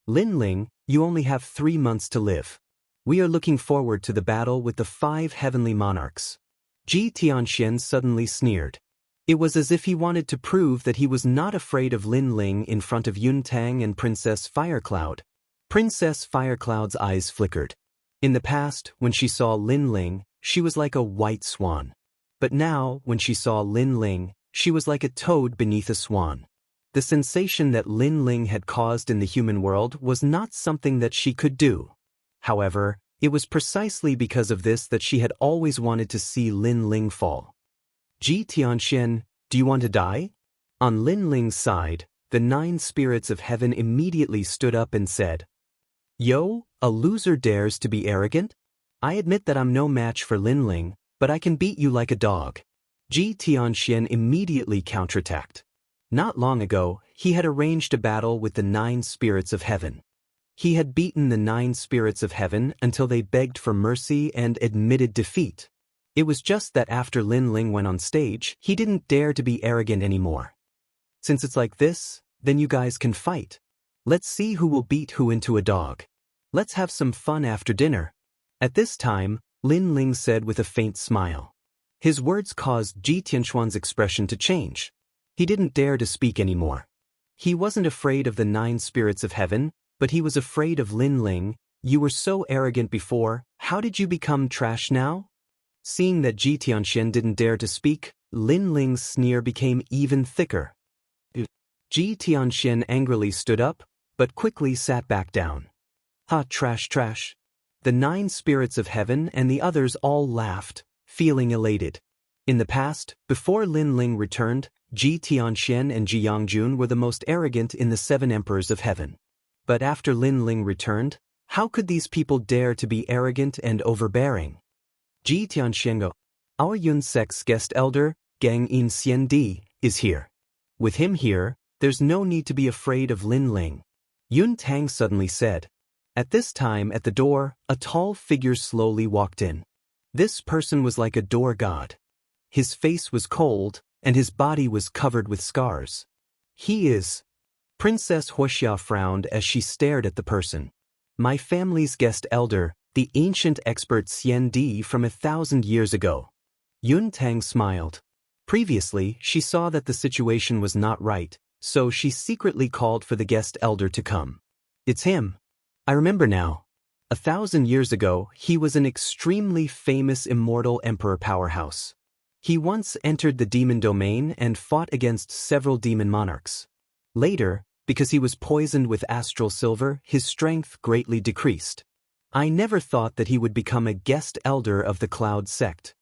Lin Ling, you only have 3 months to live. We are looking forward to the battle with the 5 heavenly monarchs. Ji Tianxian suddenly sneered. It was as if he wanted to prove that he was not afraid of Lin Ling in front of Yun Tang and Princess Firecloud. Princess Firecloud's eyes flickered. In the past, when she saw Lin Ling, she was like a white swan. But now, when she saw Lin Ling, she was like a toad beneath a swan. The sensation that Lin Ling had caused in the human world was not something that she could do. However, it was precisely because of this that she had always wanted to see Lin Ling fall. Ji Tianxian, do you want to die? On Lin Ling's side, the 9 spirits of heaven immediately stood up and said, Yo, a loser dares to be arrogant? I admit that I'm no match for Lin Ling, but I can beat you like a dog. Ji Tianxian immediately counterattacked. Not long ago, he had arranged a battle with the 9 spirits of heaven. He had beaten the 9 spirits of heaven until they begged for mercy and admitted defeat. It was just that after Lin Ling went on stage, he didn't dare to be arrogant anymore. Since it's like this, then you guys can fight. Let's see who will beat who into a dog. Let's have some fun after dinner. At this time, Lin Ling said with a faint smile. His words caused Ji Tianxuan's expression to change. He didn't dare to speak anymore. He wasn't afraid of the 9 spirits of heaven, but he was afraid of Lin Ling. You were so arrogant before, how did you become trash now? Seeing that Ji Tianxian didn't dare to speak, Lin Ling's sneer became even thicker. Ji Tianxian angrily stood up, but quickly sat back down. Ha, trash, trash. The 9 spirits of heaven and the others all laughed, feeling elated. In the past, before Lin Ling returned, Ji Tianxian and Jianghu were the most arrogant in the 7 emperors of heaven. But after Lin Ling returned, how could these people dare to be arrogant and overbearing? Ji Tianxian go, our Yun sect's guest elder, Gang In Xian Di, is here. With him here, there's no need to be afraid of Lin Ling. Yun Tang suddenly said. At this time at the door, a tall figure slowly walked in. This person was like a door god. His face was cold, and his body was covered with scars. He is... Princess Wuxia frowned as she stared at the person. My family's guest elder, the ancient expert Xian Di from 1,000 years ago. Yun Tang smiled. Previously, she saw that the situation was not right, so she secretly called for the guest elder to come. It's him. I remember now. 1,000 years ago, he was an extremely famous immortal emperor powerhouse. He once entered the demon domain and fought against several demon monarchs. Later, because he was poisoned with astral silver, his strength greatly decreased. I never thought that he would become a guest elder of the Cloud sect.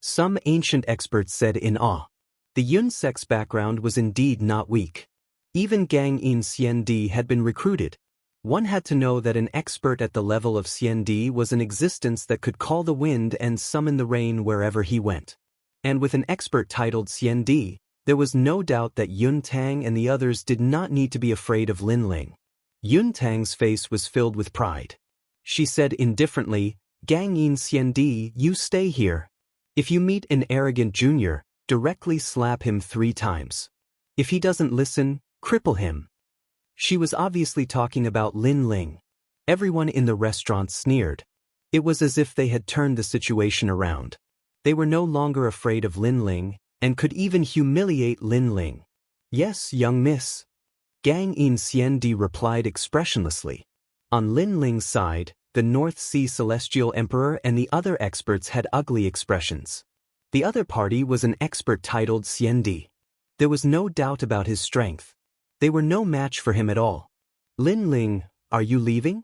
Some ancient experts said in awe. The Yun sect's background was indeed not weak. Even Gang In Xian Di had been recruited. One had to know that an expert at the level of Xian Di was an existence that could call the wind and summon the rain wherever he went. And with an expert titled Xian Di, there was no doubt that Yun Tang and the others did not need to be afraid of Lin Ling. Yun Tang's face was filled with pride. She said indifferently, Gang In Xian Di, you stay here. If you meet an arrogant junior, directly slap him 3 times. If he doesn't listen, cripple him. She was obviously talking about Lin Ling. Everyone in the restaurant sneered. It was as if they had turned the situation around. They were no longer afraid of Lin Ling, and could even humiliate Lin Ling. Yes, young miss. Gang In Xian Di replied expressionlessly. On Lin Ling's side, the North Sea Celestial Emperor and the other experts had ugly expressions. The other party was an expert titled Xian Di. There was no doubt about his strength. They were no match for him at all. Lin Ling, are you leaving?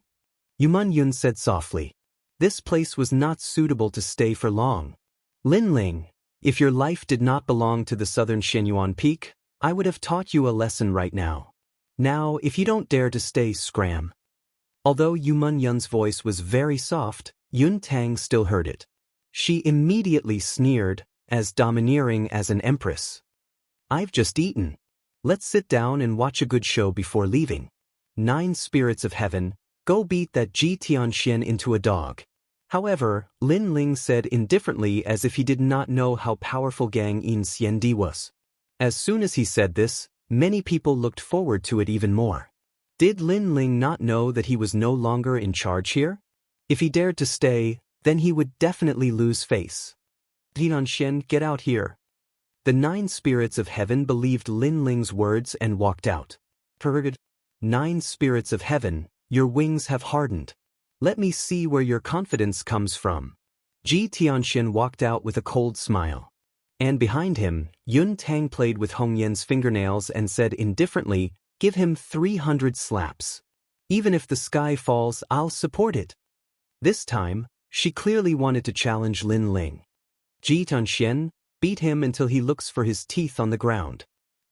Yuman Yun said softly. This place was not suitable to stay for long. Lin Ling, if your life did not belong to the southern Shenyuan Peak, I would have taught you a lesson right now. Now, if you don't dare to stay, scram. Although Yuman Yun's voice was very soft, Yun Tang still heard it. She immediately sneered, as domineering as an empress. I've just eaten. Let's sit down and watch a good show before leaving. 9 spirits of heaven, go beat that Ji Tianxian into a dog. However, Lin Ling said indifferently as if he did not know how powerful Gang In Xian Di was. As soon as he said this, many people looked forward to it even more. Did Lin Ling not know that he was no longer in charge here? If he dared to stay, then he would definitely lose face. Tianxian, get out here. The 9 spirits of heaven believed Lin Ling's words and walked out. 9 spirits of heaven, your wings have hardened. Let me see where your confidence comes from. Ji Tianxian walked out with a cold smile. And behind him, Yun Tang played with Hong Yan's fingernails and said indifferently, "Give him 300 slaps. Even if the sky falls, I'll support it." This time, she clearly wanted to challenge Lin Ling. Ji Tianxian, beat him until he looks for his teeth on the ground.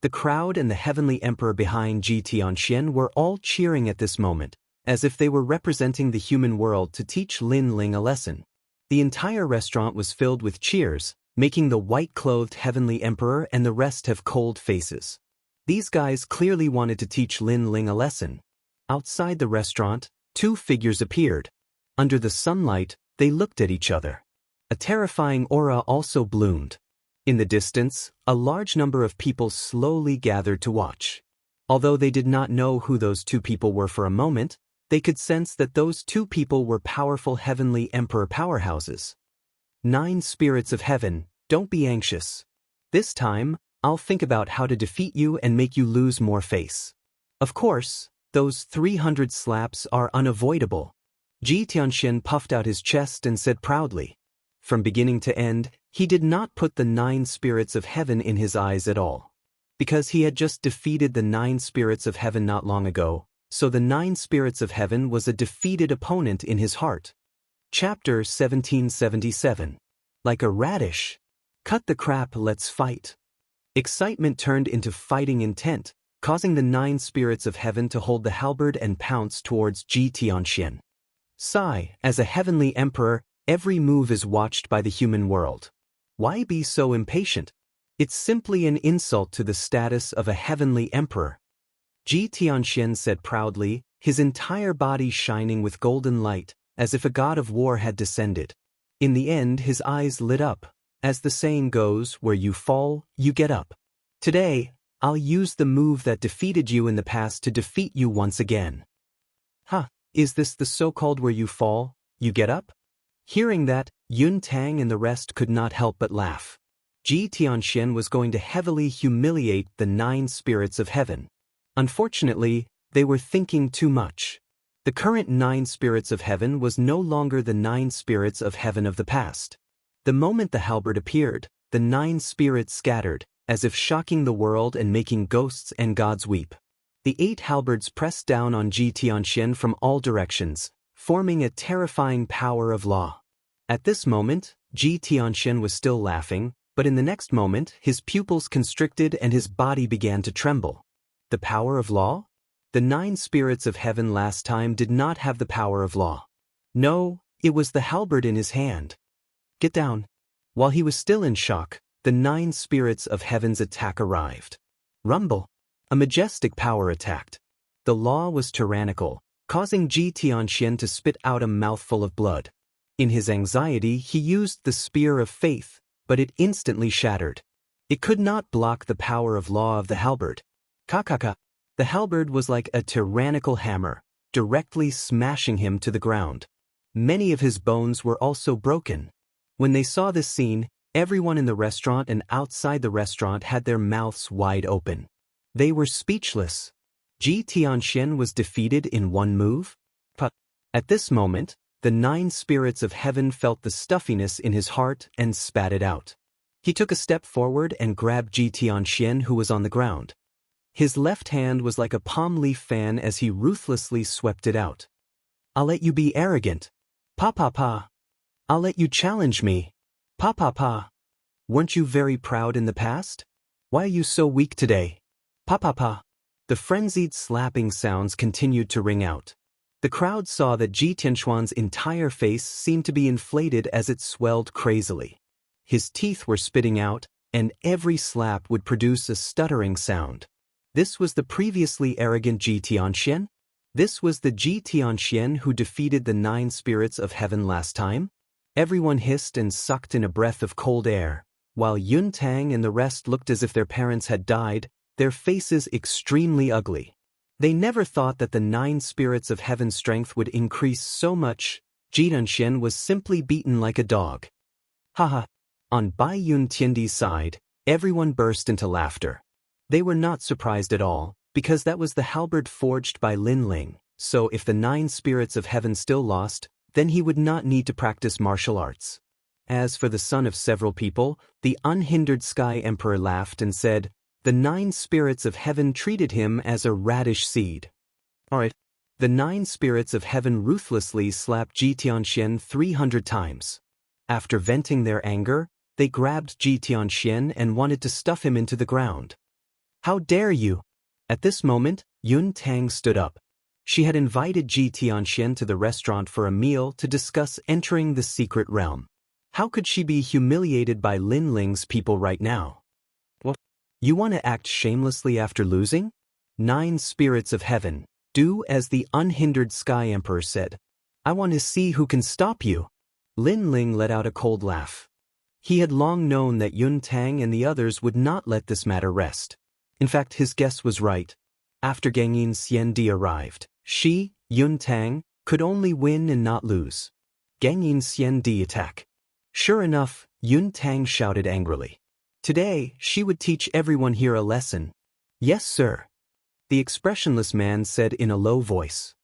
The crowd and the heavenly emperor behind Ji Tianxian were all cheering at this moment, as if they were representing the human world to teach Lin Ling a lesson. The entire restaurant was filled with cheers, making the white-clothed heavenly emperor and the rest have cold faces. These guys clearly wanted to teach Lin Ling a lesson. Outside the restaurant, two figures appeared. Under the sunlight, they looked at each other. A terrifying aura also bloomed. In the distance, a large number of people slowly gathered to watch. Although they did not know who those two people were for a moment, they could sense that those two people were powerful heavenly emperor powerhouses. 9 spirits of heaven, don't be anxious. This time, I'll think about how to defeat you and make you lose more face. Of course, those 300 slaps are unavoidable. Ji Tianxian puffed out his chest and said proudly. From beginning to end, he did not put the 9 spirits of heaven in his eyes at all. Because he had just defeated the 9 spirits of heaven not long ago, so the 9 spirits of heaven was a defeated opponent in his heart. Chapter 1777. Like a radish. Cut the crap, let's fight. Excitement turned into fighting intent, causing the 9 spirits of heaven to hold the halberd and pounce towards Ji Tianxian. Sigh, as a heavenly emperor, every move is watched by the human world. Why be so impatient? It's simply an insult to the status of a heavenly emperor. Ji Tianxian said proudly, his entire body shining with golden light, as if a god of war had descended. In the end, his eyes lit up. As the saying goes, where you fall, you get up. Today, I'll use the move that defeated you in the past to defeat you once again. Is this the so-called where you fall, you get up? Hearing that, Yun Tang and the rest could not help but laugh. Ji Tianxian was going to heavily humiliate the 9 spirits of heaven. Unfortunately, they were thinking too much. The current 9 spirits of heaven was no longer the 9 spirits of heaven of the past. The moment the halberd appeared, the 9 spirits scattered, as if shocking the world and making ghosts and gods weep. The 8 halberds pressed down on Ji Tianxian from all directions, forming a terrifying power of law. At this moment, Ji Tianxian was still laughing, but in the next moment, his pupils constricted and his body began to tremble. The power of law? The 9 spirits of heaven last time did not have the power of law. No, it was the halberd in his hand. Get down. While he was still in shock, the 9 spirits of heaven's attack arrived. Rumble. A majestic power attacked. The law was tyrannical, causing Ji Tianxian to spit out a mouthful of blood. In his anxiety, he used the spear of faith, but it instantly shattered. It could not block the power of law of the halberd. Kakaka. The halberd was like a tyrannical hammer, directly smashing him to the ground. Many of his bones were also broken. When they saw this scene, everyone in the restaurant and outside the restaurant had their mouths wide open. They were speechless. Ji Tianxian was defeated in one move? At this moment, the 9 spirits of heaven felt the stuffiness in his heart and spat it out. He took a step forward and grabbed Ji Tianxian, who was on the ground. His left hand was like a palm leaf fan as he ruthlessly swept it out. I'll let you be arrogant. Pa. I'll let you challenge me. Pa. Weren't you very proud in the past? Why are you so weak today? Pa. The frenzied slapping sounds continued to ring out. The crowd saw that Ji Tianxuan's entire face seemed to be inflated as it swelled crazily. His teeth were spitting out, and every slap would produce a stuttering sound. This was the previously arrogant Ji Tianxian? This was the Ji Tianxian who defeated the 9 spirits of heaven last time? Everyone hissed and sucked in a breath of cold air, while Yun Tang and the rest looked as if their parents had died, their faces extremely ugly. They never thought that the 9 spirits of heaven's strength would increase so much. Ji Tianxian was simply beaten like a dog. Haha. On Bai Yun Tiandi's side, everyone burst into laughter. They were not surprised at all, because that was the halberd forged by Lin Ling, so if the 9 spirits of heaven still lost, then he would not need to practice martial arts. As for the son of several people, the unhindered Sky Emperor laughed and said, "The 9 spirits of heaven treated him as a radish seed." Alright. The 9 spirits of heaven ruthlessly slapped Ji Tianxian 300 times. After venting their anger, they grabbed Ji Tianxian and wanted to stuff him into the ground. "How dare you!" At this moment, Yun Tang stood up. She had invited Ji Tianxian to the restaurant for a meal to discuss entering the secret realm. How could she be humiliated by Lin Ling's people right now? What? You want to act shamelessly after losing? 9 spirits of heaven, do as the unhindered Sky Emperor said. I want to see who can stop you. Lin Ling let out a cold laugh. He had long known that Yun Tang and the others would not let this matter rest. In fact, his guess was right. After Gangyin Xiandi arrived, she, Yun Tang, could only win and not lose. Gangyin Xiandi attack. Sure enough, Yun Tang shouted angrily. Today, she would teach everyone here a lesson. Yes, sir. The expressionless man said in a low voice.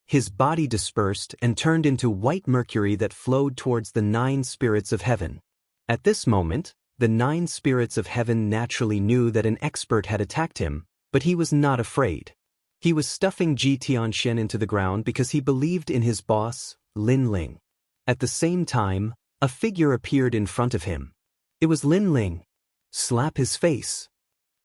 His body dispersed and turned into white mercury that flowed towards the 9 spirits of heaven. At this moment, the 9 spirits of heaven naturally knew that an expert had attacked him, but he was not afraid. He was stuffing Ji Tianxian into the ground because he believed in his boss, Lin Ling. At the same time, a figure appeared in front of him. It was Lin Ling. Slap his face.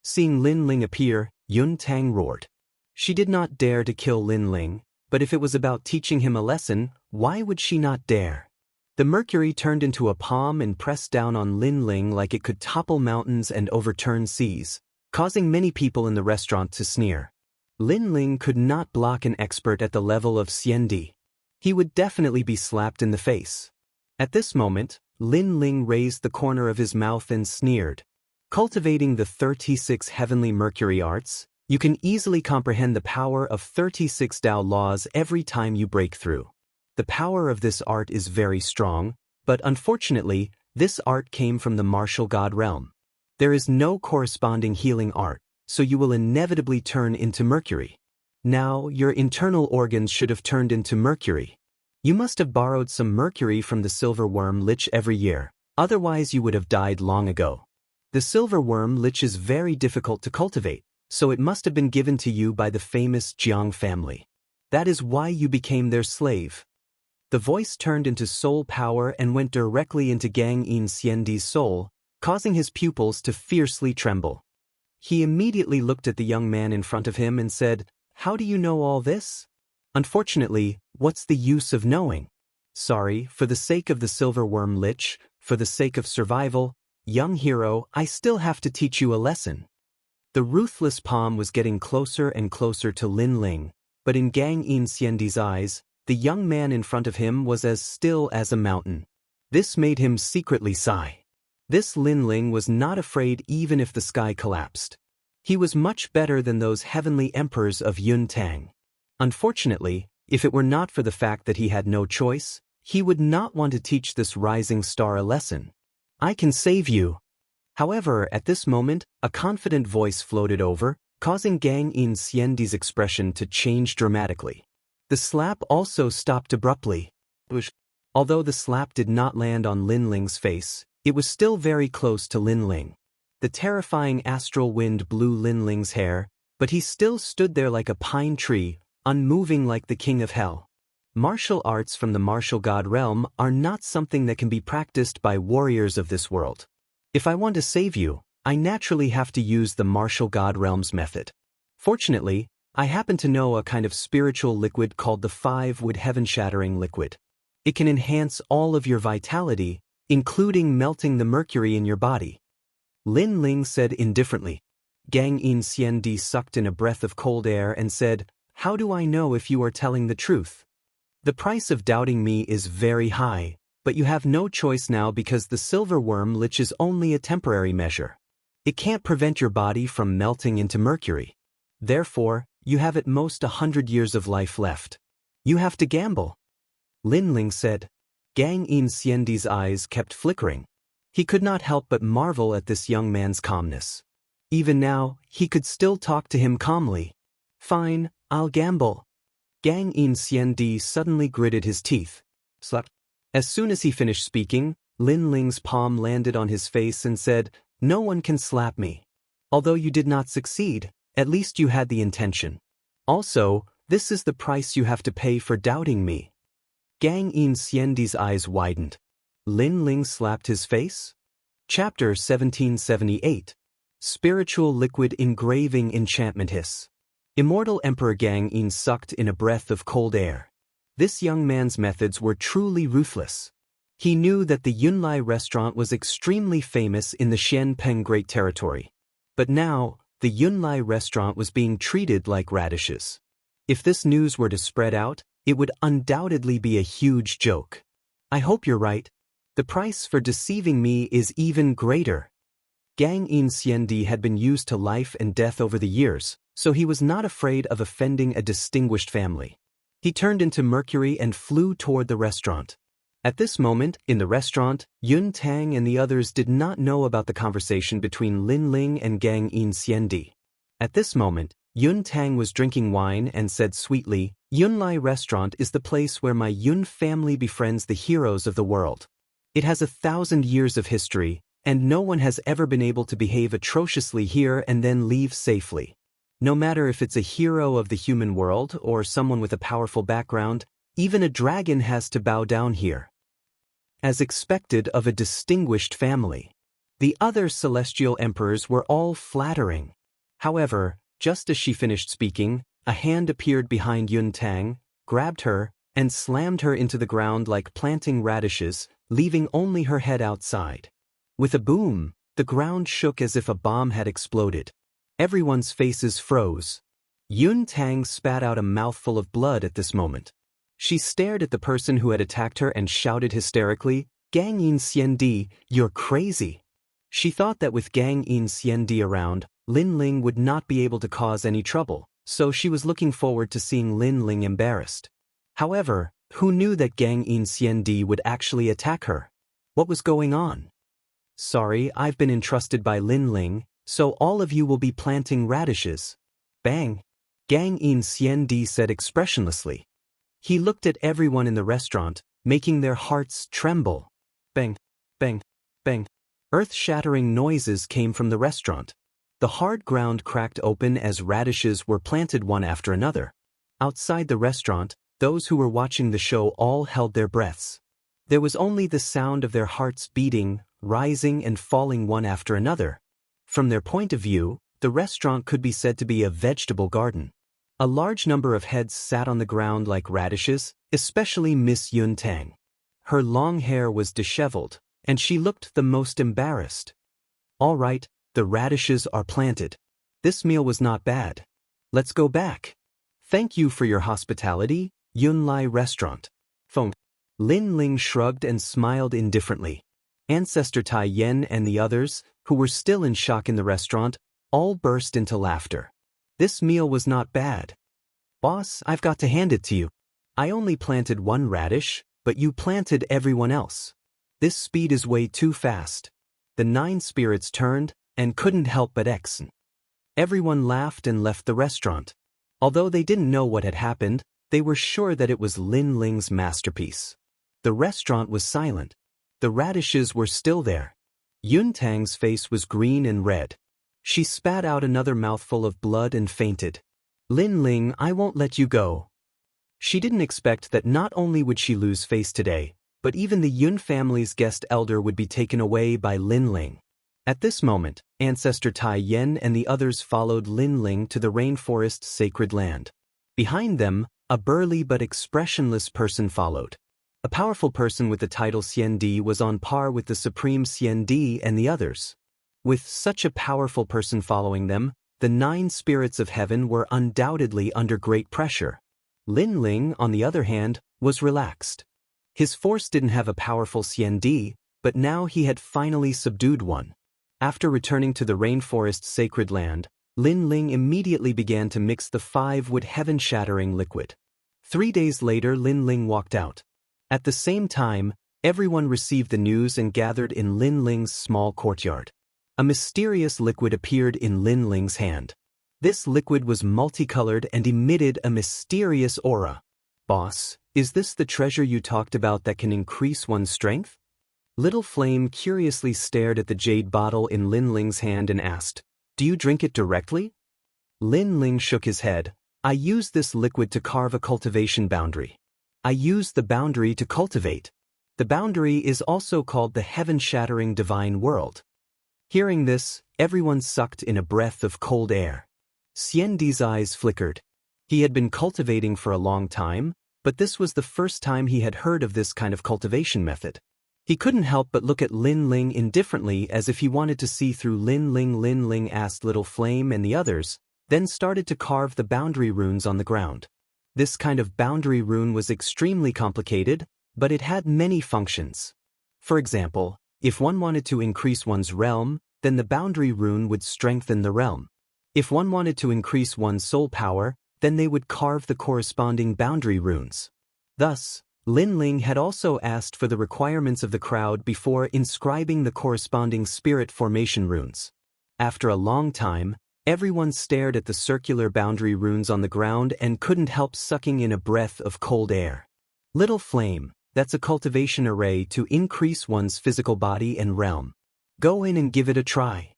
Seeing Lin Ling appear, Yun Tang roared. She did not dare to kill Lin Ling, but if it was about teaching him a lesson, why would she not dare? The mercury turned into a palm and pressed down on Lin Ling like it could topple mountains and overturn seas, causing many people in the restaurant to sneer. Lin Ling could not block an expert at the level of Xiandi. He would definitely be slapped in the face. At this moment, Lin Ling raised the corner of his mouth and sneered. Cultivating the 36 heavenly mercury arts, you can easily comprehend the power of 36 Tao laws every time you break through. The power of this art is very strong, but unfortunately, this art came from the martial god realm. There is no corresponding healing art, so you will inevitably turn into mercury. Now, your internal organs should have turned into mercury. You must have borrowed some mercury from the silverworm lich every year, otherwise you would have died long ago. The silverworm lich is very difficult to cultivate, so it must have been given to you by the famous Jianghu family. That is why you became their slave. The voice turned into soul power and went directly into Gangyin Xiandi's soul, causing his pupils to fiercely tremble. He immediately looked at the young man in front of him and said, "How do you know all this?" Unfortunately, what's the use of knowing? Sorry, for the sake of the silverworm lich, for the sake of survival, young hero, I still have to teach you a lesson. The ruthless palm was getting closer and closer to Lin Ling, but in Gangyin Xiandi's eyes, the young man in front of him was as still as a mountain. This made him secretly sigh. This Lin Ling was not afraid even if the sky collapsed. He was much better than those heavenly emperors of Yun Tang. Unfortunately, if it were not for the fact that he had no choice, he would not want to teach this rising star a lesson. I can save you. However, at this moment, a confident voice floated over, causing Gangyin Xiandi's expression to change dramatically. The slap also stopped abruptly. Although the slap did not land on Lin Ling's face, it was still very close to Lin Ling. The terrifying astral wind blew Lin Ling's hair, but he still stood there like a pine tree, unmoving like the king of hell. Martial arts from the martial god realm are not something that can be practiced by warriors of this world. If I want to save you, I naturally have to use the martial god realm's method. Fortunately, I happen to know a kind of spiritual liquid called the 5-wood heaven-shattering liquid. It can enhance all of your vitality, including melting the mercury in your body. Lin Ling said indifferently. Gangyin Xiandi sucked in a breath of cold air and said, "How do I know if you are telling the truth? The price of doubting me is very high, but you have no choice now because the silverworm lich is only a temporary measure. It can't prevent your body from melting into mercury. Therefore, you have at most 100 years of life left. You have to gamble." Lin Ling said. Gangyin Xiandi's eyes kept flickering. He could not help but marvel at this young man's calmness. Even now, he could still talk to him calmly. "Fine, I'll gamble." Gangyin Xiandi suddenly gritted his teeth. Slap. As soon as he finished speaking, Lin Ling's palm landed on his face and said, "No one can slap me. Although you did not succeed, at least you had the intention. Also, this is the price you have to pay for doubting me." Gang Xiandi's eyes widened. Lin Ling slapped his face? Chapter 1778. Spiritual Liquid Engraving Enchantment Hiss. Immortal Emperor Gang Yin sucked in a breath of cold air. This young man's methods were truly ruthless. He knew that the Yunlai restaurant was extremely famous in the Xianpeng Great Territory. But now, the Yunlai restaurant was being treated like radishes. If this news were to spread out, it would undoubtedly be a huge joke. I hope you're right. The price for deceiving me is even greater. Gang Xiandi had been used to life and death over the years, so he was not afraid of offending a distinguished family. He turned into Mercury and flew toward the restaurant. At this moment, in the restaurant, Yun Tang and the others did not know about the conversation between Lin Ling and Gang Xiandi. At this moment, Yun Tang was drinking wine and said sweetly, "Yunlai restaurant is the place where my Yun family befriends the heroes of the world. It has 1,000 years of history, and no one has ever been able to behave atrociously here and then leave safely. No matter if it's a hero of the human world or someone with a powerful background, even a dragon has to bow down here. As expected of a distinguished family." The other celestial emperors were all flattering. However, just as she finished speaking, a hand appeared behind Yun Tang, grabbed her, and slammed her into the ground like planting radishes, leaving only her head outside. With a boom, the ground shook as if a bomb had exploded. Everyone's faces froze. Yun Tang spat out a mouthful of blood at this moment. She stared at the person who had attacked her and shouted hysterically, "Gang Xiandi, you're crazy." She thought that with Gang Xiandi around, Lin Ling would not be able to cause any trouble, so she was looking forward to seeing Lin Ling embarrassed. However, who knew that Gang Xiandi would actually attack her? What was going on? "Sorry, I've been entrusted by Lin Ling, so all of you will be planting radishes." Bang! Gang Xiandi said expressionlessly. He looked at everyone in the restaurant, making their hearts tremble. Bang! Bang! Bang! Earth-shattering noises came from the restaurant. The hard ground cracked open as radishes were planted one after another. Outside the restaurant, those who were watching the show all held their breaths. There was only the sound of their hearts beating, rising and falling one after another. From their point of view, the restaurant could be said to be a vegetable garden. A large number of heads sat on the ground like radishes, especially Miss Yun Tang. Her long hair was disheveled, and she looked the most embarrassed. "All right, the radishes are planted. This meal was not bad. Let's go back. Thank you for your hospitality, Yunlai restaurant." Feng. Lin Ling shrugged and smiled indifferently. Ancestor Tai Yen and the others, who were still in shock in the restaurant, all burst into laughter. This meal was not bad. "Boss, I've got to hand it to you. I only planted one radish, but you planted everyone else. This speed is way too fast." The 9 spirits turned and couldn't help but exn. Everyone laughed and left the restaurant. Although they didn't know what had happened, they were sure that it was Lin Ling's masterpiece. The restaurant was silent. The radishes were still there. Yun Tang's face was green and red. She spat out another mouthful of blood and fainted. "Lin Ling, I won't let you go." She didn't expect that not only would she lose face today, but even the Yun family's guest elder would be taken away by Lin Ling. At this moment, Ancestor Tai Yen and the others followed Lin Ling to the rainforest's sacred land. Behind them, a burly but expressionless person followed. A powerful person with the title Xiandi was on par with the Supreme Xiandi and the others. With such a powerful person following them, the 9 spirits of heaven were undoubtedly under great pressure. Lin Ling, on the other hand, was relaxed. His force didn't have a powerful Xiandi, but now he had finally subdued one. After returning to the rainforest's sacred land, Lin Ling immediately began to mix the 5-wood heaven-shattering liquid. 3 days later, Lin Ling walked out. At the same time, everyone received the news and gathered in Lin Ling's small courtyard. A mysterious liquid appeared in Lin Ling's hand. This liquid was multicolored and emitted a mysterious aura. "Boss, is this the treasure you talked about that can increase one's strength?" Little Flame curiously stared at the jade bottle in Lin Ling's hand and asked, "Do you drink it directly?" Lin Ling shook his head. "I use this liquid to carve a cultivation boundary. I use the boundary to cultivate. The boundary is also called the heaven-shattering divine world." Hearing this, everyone sucked in a breath of cold air. Xiandi's eyes flickered. He had been cultivating for a long time, but this was the first time he had heard of this kind of cultivation method. He couldn't help but look at Lin Ling indifferently as if he wanted to see through Lin Ling. Lin Ling asked Little Flame and the others, then started to carve the boundary runes on the ground. This kind of boundary rune was extremely complicated, but it had many functions. For example, if one wanted to increase one's realm, then the boundary rune would strengthen the realm. If one wanted to increase one's soul power, then they would carve the corresponding boundary runes. Thus, Lin Ling had also asked for the requirements of the crowd before inscribing the corresponding spirit formation runes. After a long time, everyone stared at the circular boundary runes on the ground and couldn't help sucking in a breath of cold air. Little Flame, that's a cultivation array to increase one's physical body and realm. Go in and give it a try.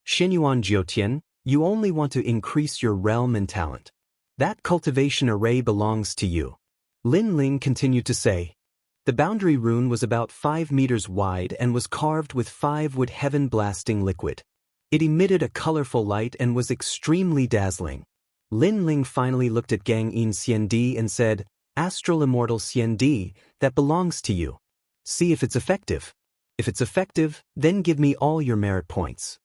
Xinyuan Jiutian, you only want to increase your realm and talent. That cultivation array belongs to you. Lin Ling continued to say. The boundary rune was about 5 meters wide and was carved with 5 wood heaven-blasting liquid. It emitted a colorful light and was extremely dazzling. Lin Ling finally looked at Gang In Xiandi and said, "Astral Immortal Xiandi, that belongs to you. See if it's effective. If it's effective, then give me all your merit points.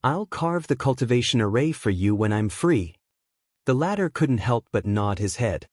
I'll carve the cultivation array for you when I'm free." The latter couldn't help but nod his head.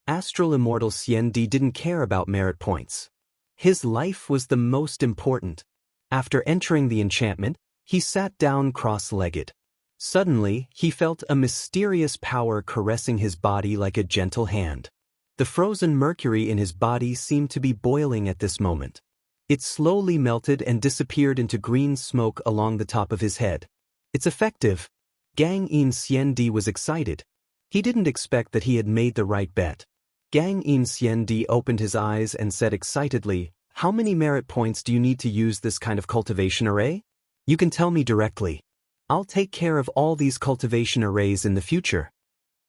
Astral Immortal Xiandi didn't care about merit points. His life was the most important. After entering the enchantment, he sat down cross-legged. Suddenly, he felt a mysterious power caressing his body like a gentle hand. The frozen mercury in his body seemed to be boiling at this moment. It slowly melted and disappeared into green smoke along the top of his head. "It's effective." Gang In Xiandi was excited. He didn't expect that he had made the right bet. Gang In Xiandi opened his eyes and said excitedly, "How many merit points do you need to use this kind of cultivation array? You can tell me directly. I'll take care of all these cultivation arrays in the future."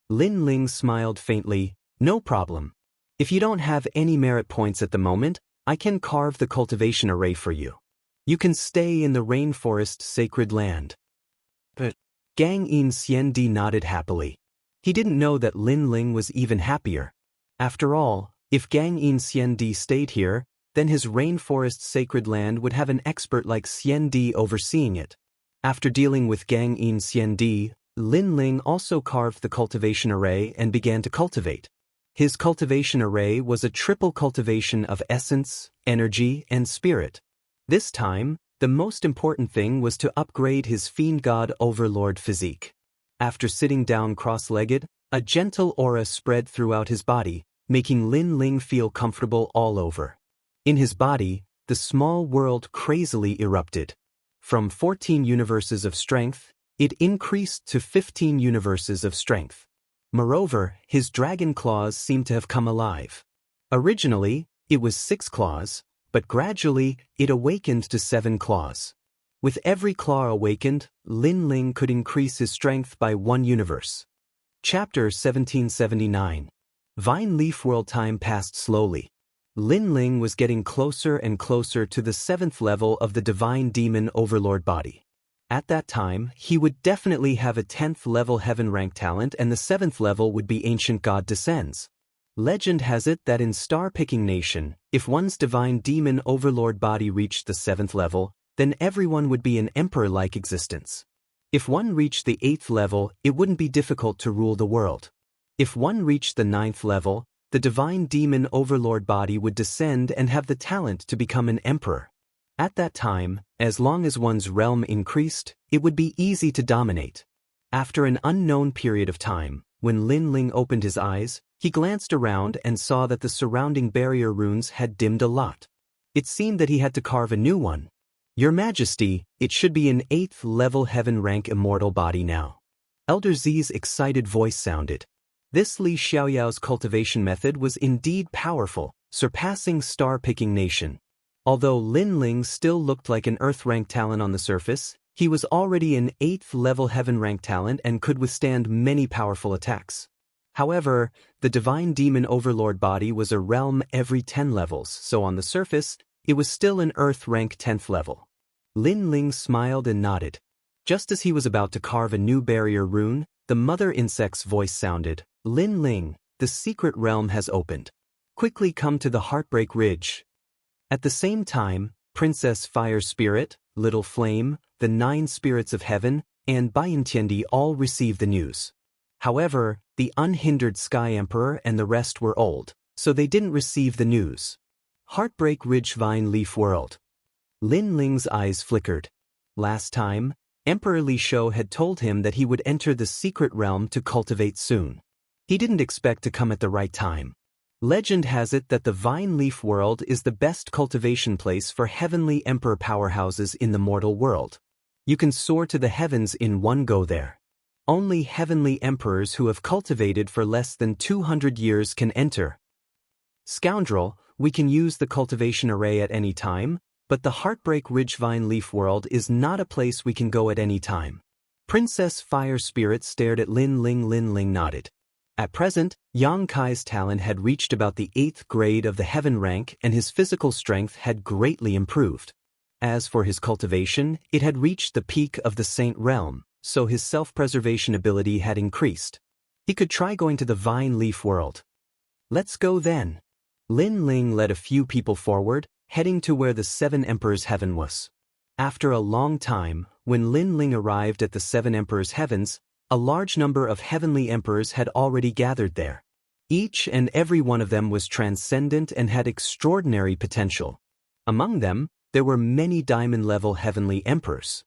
Lin Ling smiled faintly, "No problem. If you don't have any merit points at the moment, I can carve the cultivation array for you. You can stay in the rainforest sacred land." But Gang In Xiandi nodded happily. He didn't know that Lin Ling was even happier. After all, if Gang In Xiandi stayed here, then his rainforest sacred land would have an expert like Xiandi overseeing it. After dealing with Gang In Xiandi, Lin Ling also carved the cultivation array and began to cultivate. His cultivation array was a triple cultivation of essence, energy, and spirit. This time, the most important thing was to upgrade his fiend god overlord physique. After sitting down cross-legged, a gentle aura spread throughout his body, making Lin Ling feel comfortable all over. In his body, the small world crazily erupted. From 14 universes of strength, it increased to 15 universes of strength. Moreover, his dragon claws seemed to have come alive. Originally, it was 6 claws, but gradually, it awakened to 7 claws. With every claw awakened, Lin Ling could increase his strength by 1 universe. Chapter 1779. Vine Leaf World. Time passed slowly. Lin Ling was getting closer and closer to the 7th level of the Divine Demon Overlord body. At that time, he would definitely have a 10th level heaven rank talent, and the 7th level would be Ancient God Descends. Legend has it that in Star-Picking Nation, if one's Divine Demon Overlord body reached the 7th level, then everyone would be an emperor-like existence. If one reached the 8th level, it wouldn't be difficult to rule the world. If one reached the 9th level, the Divine Demon Overlord body would descend and have the talent to become an emperor. At that time, as long as one's realm increased, it would be easy to dominate. After an unknown period of time, when Lin Ling opened his eyes, he glanced around and saw that the surrounding barrier runes had dimmed a lot. It seemed that he had to carve a new one. "Your Majesty, it should be an 8th level heaven rank immortal body now." Elder Z's excited voice sounded. This Li Xiaoyao's cultivation method was indeed powerful, surpassing Star-Picking Nation. Although Lin Ling still looked like an Earth-rank talent on the surface, he was already an 8th-level Heaven-rank talent and could withstand many powerful attacks. However, the Divine Demon Overlord body was a realm every 10 levels, so on the surface, it was still an Earth-rank 10th level. Lin Ling smiled and nodded. Just as he was about to carve a new barrier rune, the mother insect's voice sounded, "Lin Ling, the secret realm has opened. Quickly come to the Heartbreak Ridge." At the same time, Princess Fire Spirit, Little Flame, the 9 spirits of heaven, and Baiyantiendi all received the news. However, the unhindered Sky Emperor and the rest were old, so they didn't receive the news. Heartbreak Ridge Vine Leaf World. Lin Ling's eyes flickered. Last time, Emperor Li Shou had told him that he would enter the secret realm to cultivate soon. He didn't expect to come at the right time. Legend has it that the Vine Leaf World is the best cultivation place for heavenly emperor powerhouses in the mortal world. You can soar to the heavens in one go there. Only heavenly emperors who have cultivated for less than 200 years can enter. Scoundrel, we can use the cultivation array at any time, but the Heartbreak Ridge Vine Leaf World is not a place we can go at any time. Princess Fire Spirit stared at Lin Ling. Lin Ling nodded. At present, Yang Kai's talent had reached about the 8th grade of the heaven rank and his physical strength had greatly improved. As for his cultivation, it had reached the peak of the Saint Realm, so his self-preservation ability had increased. He could try going to the Vine Leaf World. Let's go then. Lin Ling led a few people forward, heading to where the 7 Emperors' Heaven was. After a long time, when Lin Ling arrived at the 7 Emperors' Heavens, a large number of heavenly emperors had already gathered there. Each and every one of them was transcendent and had extraordinary potential. Among them, there were many diamond-level heavenly emperors.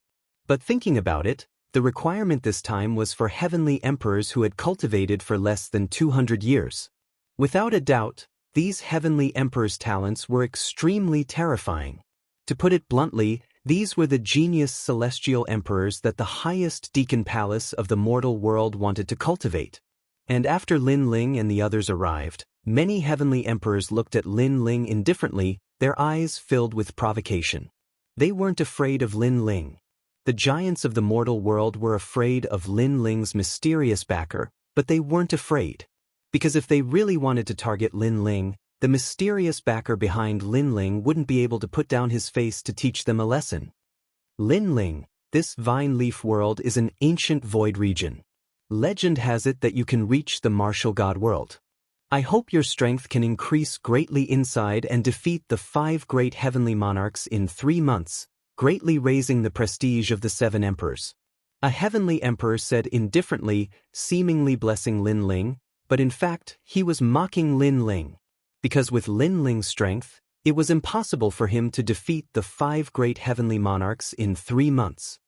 But thinking about it, the requirement this time was for heavenly emperors who had cultivated for less than 200 years. Without a doubt, these heavenly emperors' talents were extremely terrifying. To put it bluntly, these were the genius celestial emperors that the highest deacon palace of the mortal world wanted to cultivate. And after Lin Ling and the others arrived, many heavenly emperors looked at Lin Ling indifferently, their eyes filled with provocation. They weren't afraid of Lin Ling. The giants of the mortal world were afraid of Lin Ling's mysterious backer, but they weren't afraid. Because if they really wanted to target Lin Ling, the mysterious backer behind Lin Ling wouldn't be able to put down his face to teach them a lesson. Lin Ling, this Vine Leaf World is an ancient void region. Legend has it that you can reach the martial god world. I hope your strength can increase greatly inside and defeat the 5 great heavenly monarchs in 3 months, greatly raising the prestige of the 7 emperors. A heavenly emperor said indifferently, seemingly blessing Lin Ling, but in fact, he was mocking Lin Ling. Because with Lin Ling's strength, it was impossible for him to defeat the 5 great heavenly monarchs in 3 months.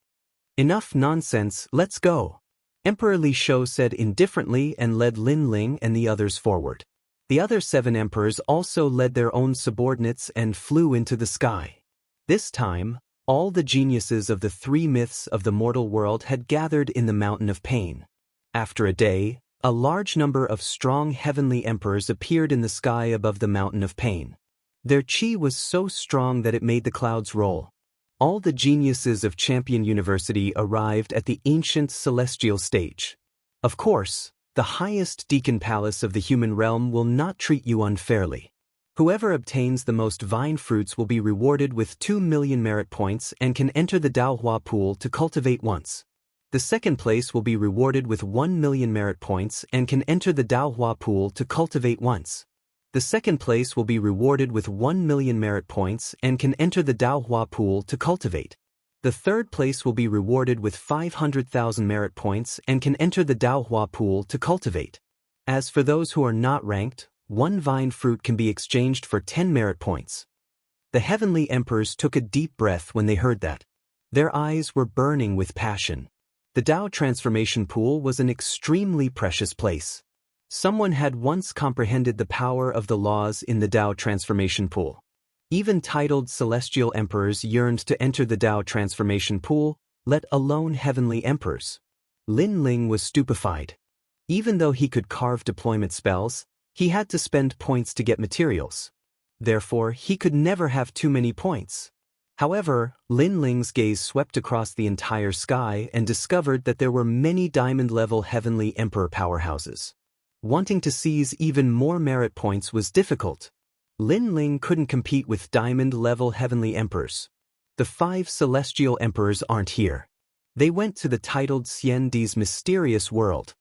Enough nonsense, let's go. Emperor Li Shou said indifferently and led Lin Ling and the others forward. The other 7 emperors also led their own subordinates and flew into the sky. This time, all the geniuses of the 3 myths of the mortal world had gathered in the Mountain of Pain. After a day, a large number of strong heavenly emperors appeared in the sky above the Mountain of Pain. Their chi was so strong that it made the clouds roll. All the geniuses of Champion University arrived at the ancient celestial stage. Of course, the highest deacon palace of the human realm will not treat you unfairly. Whoever obtains the most vine fruits will be rewarded with 2 million merit points and can enter the Daohua pool to cultivate once. The second place will be rewarded with 1 million merit points and can enter the Daohua pool to cultivate once. The second place will be rewarded with 1 million merit points and can enter the Daohua pool to cultivate. The third place will be rewarded with 500,000 merit points and can enter the Daohua pool to cultivate. As for those who are not ranked, 1 vine fruit can be exchanged for 10 merit points. The heavenly emperors took a deep breath when they heard that. Their eyes were burning with passion. The Dao transformation pool was an extremely precious place. Someone had once comprehended the power of the laws in the Dao transformation pool. Even titled celestial emperors yearned to enter the Dao transformation pool, let alone heavenly emperors. Lin Ling was stupefied. Even though he could carve deployment spells, he had to spend points to get materials. therefore he could never have too many points. However, Lin Ling's gaze swept across the entire sky and discovered that there were many diamond-level heavenly emperor powerhouses. Wanting to seize even more merit points was difficult. Lin Ling couldn't compete with diamond-level heavenly emperors. The 5 celestial emperors aren't here. They went to the titled Xiandi's mysterious world.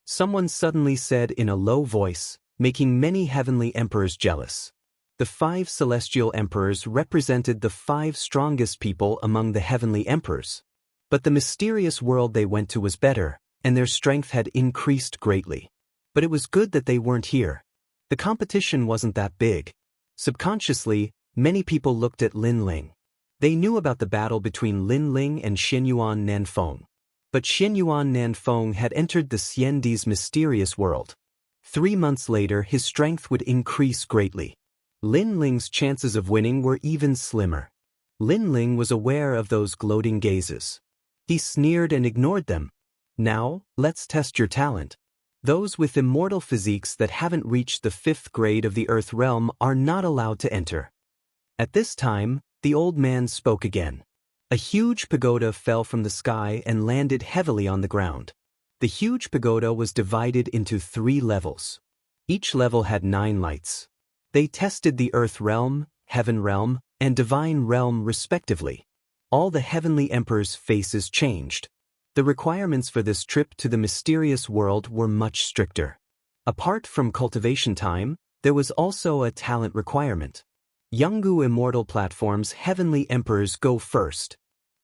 Someone suddenly said in a low voice, making many heavenly emperors jealous. The 5 celestial emperors represented the 5 strongest people among the heavenly emperors. But the mysterious world they went to was better, and their strength had increased greatly. But it was good that they weren't here. The competition wasn't that big. Subconsciously, many people looked at Lin Ling. They knew about the battle between Lin Ling and Xianyuan Nanfeng. But Xianyuan Nanfeng had entered the Xiandi's mysterious world. 3 months later, his strength would increase greatly. Lin Ling's chances of winning were even slimmer. Lin Ling was aware of those gloating gazes. He sneered and ignored them. Now, let's test your talent. Those with immortal physiques that haven't reached the 5th grade of the Earth realm are not allowed to enter. At this time, the old man spoke again. A huge pagoda fell from the sky and landed heavily on the ground. The huge pagoda was divided into 3 levels. Each level had 9 lights. They tested the Earth realm, Heaven realm, and Divine realm respectively. All the heavenly emperors' faces changed. The requirements for this trip to the mysterious world were much stricter. Apart from cultivation time, there was also a talent requirement. Jianghu Immortal platform's heavenly emperors go first.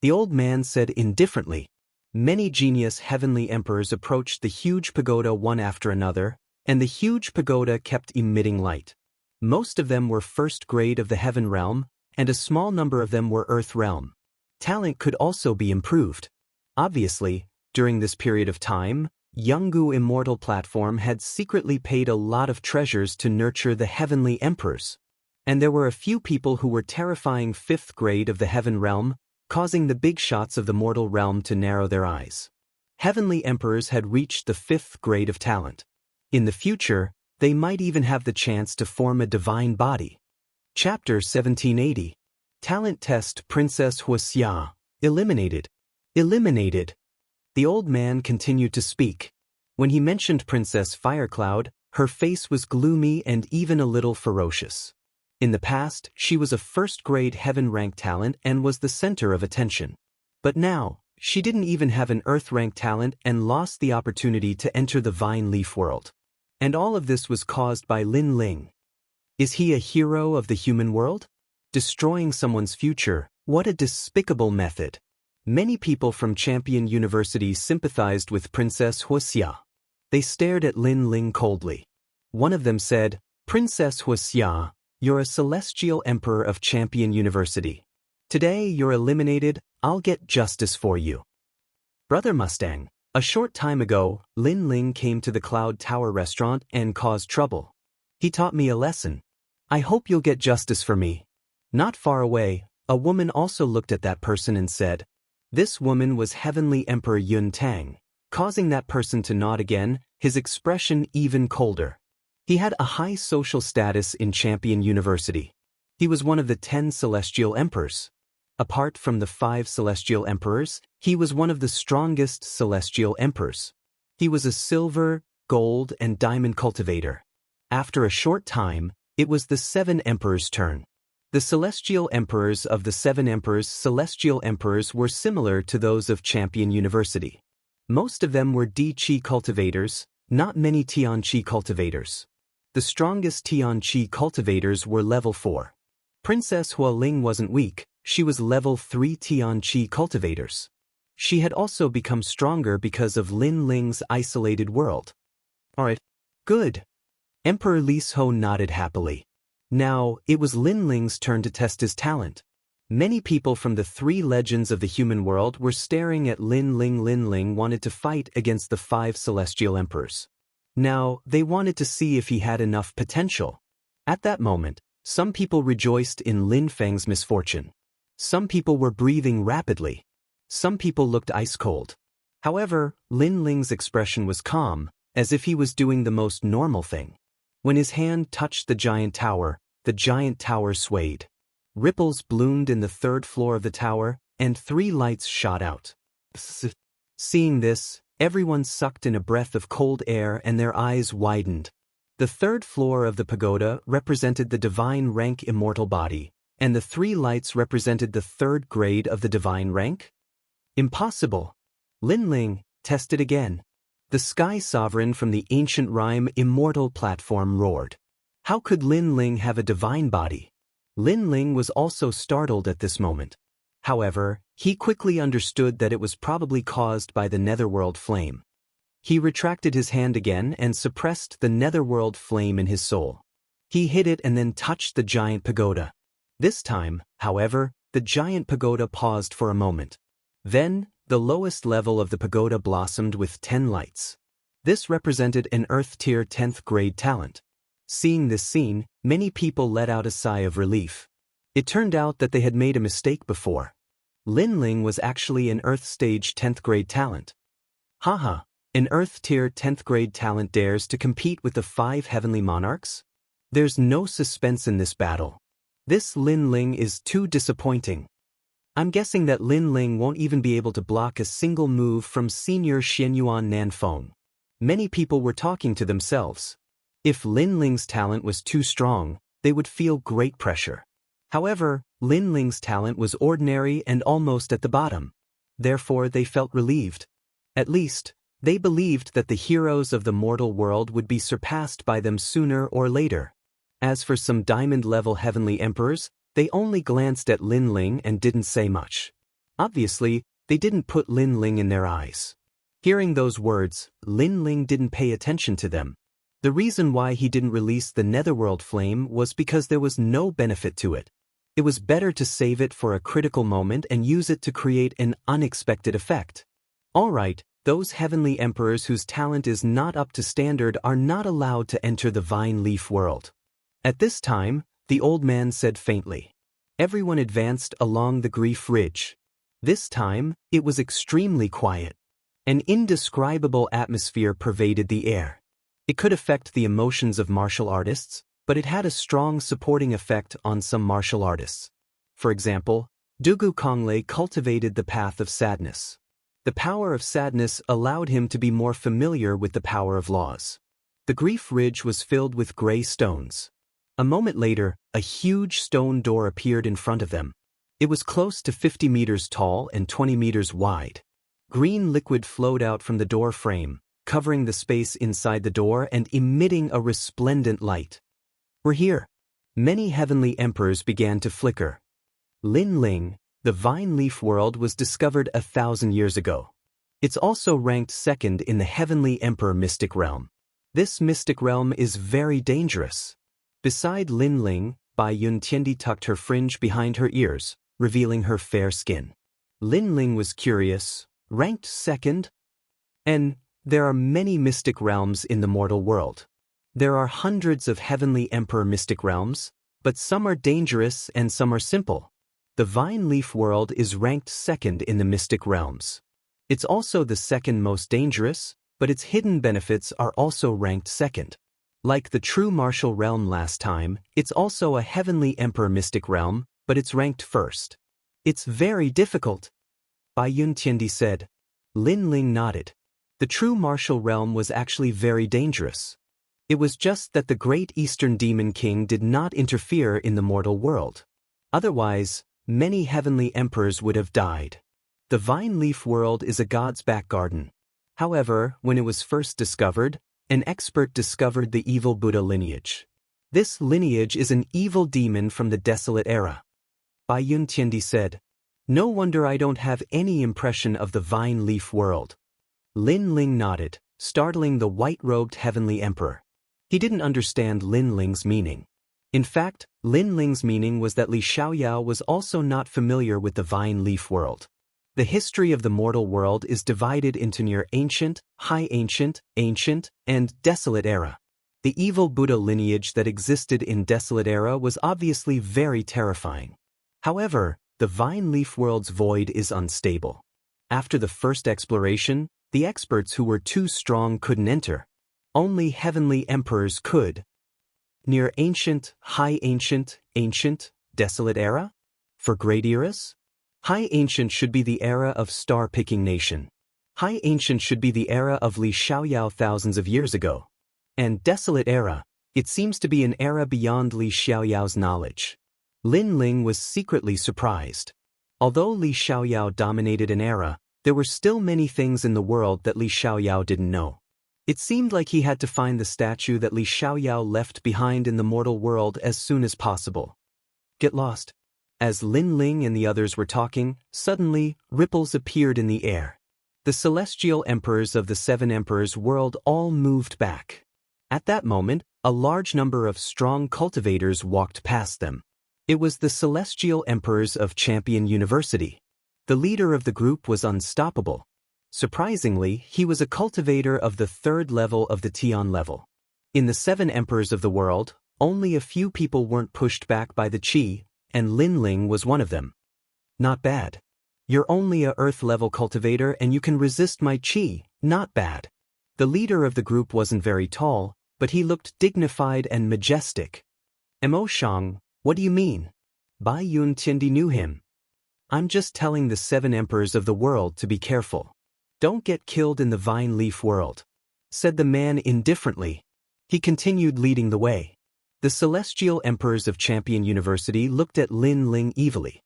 The old man said indifferently. Many genius heavenly emperors approached the huge pagoda one after another, and the huge pagoda kept emitting light. Most of them were 1st grade of the Heaven realm, and a small number of them were Earth realm. Talent could also be improved. Obviously, during this period of time, Jianghu Immortal platform had secretly paid a lot of treasures to nurture the heavenly emperors. And there were a few people who were terrifying 5th grade of the Heaven realm, causing the big shots of the mortal realm to narrow their eyes. Heavenly emperors had reached the 5th grade of talent. In the future, they might even have the chance to form a divine body. Chapter 1780. Talent Test. Princess Wuxia. Eliminated. Eliminated. The old man continued to speak. When he mentioned Princess Firecloud, her face was gloomy and even a little ferocious. In the past, she was a 1st grade heaven rank talent and was the center of attention. But now, she didn't even have an Earth rank talent and lost the opportunity to enter the Vine Leaf world. And all of this was caused by Lin Ling. Is he a hero of the human world? Destroying someone's future, what a despicable method. Many people from Champion University sympathized with Princess Wuxia. They stared at Lin Ling coldly. One of them said, "Princess Wuxia, you're a celestial emperor of Champion University. Today you're eliminated, I'll get justice for you." Brother Mustang. A short time ago, Lin Ling came to the Cloud Tower restaurant and caused trouble. He taught me a lesson. I hope you'll get justice for me. Not far away, a woman also looked at that person and said, this woman was Heavenly Emperor Yun Tang, causing that person to nod again, his expression even colder. He had a high social status in Champion University. He was one of the 10 celestial emperors. Apart from the 5 celestial emperors, he was one of the strongest celestial emperors. He was a silver, gold, and diamond cultivator. After a short time, it was the 7 emperors' turn. The celestial emperors of the 7 emperors' celestial emperors were similar to those of Champion University. Most of them were Di-Chi cultivators, not many Tian-Chi cultivators. The strongest Tian-Chi cultivators were level 4. Princess Hualing wasn't weak. She was level 3 Tian-Chi cultivators. She had also become stronger because of Lin Ling's isolated world. Alright. Good. Emperor Lis Ho nodded happily. Now, it was Lin Ling's turn to test his talent. Many people from the 3 legends of the human world were staring at Lin Ling. Lin Ling wanted to fight against the 5 celestial emperors. Now, they wanted to see if he had enough potential. At that moment, some people rejoiced in Lin Feng's misfortune. Some people were breathing rapidly. Some people looked ice-cold. However, Lin Ling's expression was calm, as if he was doing the most normal thing. When his hand touched the giant tower, the giant tower swayed. Ripples bloomed in the third floor of the tower, and 3 lights shot out. Seeing this, everyone sucked in a breath of cold air and their eyes widened. The third floor of the pagoda represented the divine rank immortal body, and the 3 lights represented the 3rd grade of the divine rank? Impossible. Lin Ling, test it again. The sky sovereign from the ancient rhyme Immortal platform roared. How could Lin Ling have a divine body? Lin Ling was also startled at this moment. However, he quickly understood that it was probably caused by the netherworld flame. He retracted his hand again and suppressed the netherworld flame in his soul. He hid it and then touched the giant pagoda. This time, however, the giant pagoda paused for a moment. Then, the lowest level of the pagoda blossomed with 10 lights. This represented an Earth Tier 10th grade talent. Seeing this scene, many people let out a sigh of relief. It turned out that they had made a mistake before. Lin Ling was actually an Earth Stage 10th grade talent. Haha, an Earth Tier 10th grade talent dares to compete with the 5 heavenly monarchs? There's no suspense in this battle. This Lin Ling is too disappointing. I'm guessing that Lin Ling won't even be able to block a single move from Senior Xianyuan Nanfeng. Many people were talking to themselves. If Lin Ling's talent was too strong, they would feel great pressure. However, Lin Ling's talent was ordinary and almost at the bottom. Therefore, they felt relieved. At least, they believed that the heroes of the mortal world would be surpassed by them sooner or later. As for some diamond-level heavenly emperors, they only glanced at Lin Ling and didn't say much. Obviously, they didn't put Lin Ling in their eyes. Hearing those words, Lin Ling didn't pay attention to them. The reason why he didn't release the netherworld flame was because there was no benefit to it. It was better to save it for a critical moment and use it to create an unexpected effect. Alright, those heavenly emperors whose talent is not up to standard are not allowed to enter the vine leaf world. At this time, the old man said faintly. Everyone advanced along the Grief Ridge. This time, it was extremely quiet. An indescribable atmosphere pervaded the air. It could affect the emotions of martial artists, but it had a strong supporting effect on some martial artists. For example, Dugu Konglei cultivated the path of sadness. The power of sadness allowed him to be more familiar with the power of laws. The Grief Ridge was filled with gray stones. A moment later, a huge stone door appeared in front of them. It was close to 50 meters tall and 20 meters wide. Green liquid flowed out from the door frame, covering the space inside the door and emitting a resplendent light. We're here. Many heavenly emperors began to flicker. Lin Ling, the vine leaf world was discovered 1,000 years ago. It's also ranked 2nd in the heavenly emperor mystic realm. This mystic realm is very dangerous. Beside Lin Ling, Bai Yun Tiandi tucked her fringe behind her ears, revealing her fair skin. Lin Ling was curious, ranked 2nd? And there are many mystic realms in the mortal world. There are hundreds of heavenly emperor mystic realms, but some are dangerous and some are simple. The vine leaf world is ranked 2nd in the mystic realms. It's also the 2nd most dangerous, but its hidden benefits are also ranked 2nd. Like the true martial realm last time, it's also a heavenly emperor mystic realm, but it's ranked 1st. It's very difficult. Bai Yun Tiandi said. Lin Ling nodded. The true martial realm was actually very dangerous. It was just that the great Eastern Demon King did not interfere in the mortal world. Otherwise, many heavenly emperors would have died. The vine leaf world is a god's back garden. However, when it was first discovered, an expert discovered the evil Buddha lineage. This lineage is an evil demon from the desolate era. Bai Yun Tiandi said, No wonder I don't have any impression of the vine leaf world. Lin Ling nodded, startling the white-robed heavenly emperor. He didn't understand Lin Ling's meaning. In fact, Lin Ling's meaning was that Li Xiaoyao was also not familiar with the vine leaf world. The history of the mortal world is divided into near ancient, high ancient, ancient, and desolate era. The evil Buddha lineage that existed in desolate era was obviously very terrifying. However, the vine leaf world's void is unstable. After the first exploration, the experts who were too strong couldn't enter. Only heavenly emperors could. near ancient, high ancient, ancient, desolate era? For great eras? High ancient should be the era of star-picking nation. High ancient should be the era of Li Xiaoyao thousands of years ago. And desolate era, it seems to be an era beyond Li Xiaoyao's knowledge. Lin Ling was secretly surprised. Although Li Xiaoyao dominated an era, there were still many things in the world that Li Xiaoyao didn't know. It seemed like he had to find the statue that Li Xiaoyao left behind in the mortal world as soon as possible. Get lost. As Lin Ling and the others were talking, suddenly, ripples appeared in the air. The celestial emperors of the seven emperors' world all moved back. At that moment, a large number of strong cultivators walked past them. It was the celestial emperors of Champion University. The leader of the group was unstoppable. Surprisingly, he was a cultivator of the third level of the Tian level. In the seven emperors of the world, only a few people weren't pushed back by the Qi, and Lin Ling was one of them. Not bad. You're only a earth-level cultivator and you can resist my Qi, not bad. The leader of the group wasn't very tall, but he looked dignified and majestic. Mo Shang, what do you mean? Bai Yun Tiandi knew him. I'm just telling the seven emperors of the world to be careful. Don't get killed in the vine leaf world, said the man indifferently. He continued leading the way. The celestial emperors of Champion University looked at Lin Ling evilly.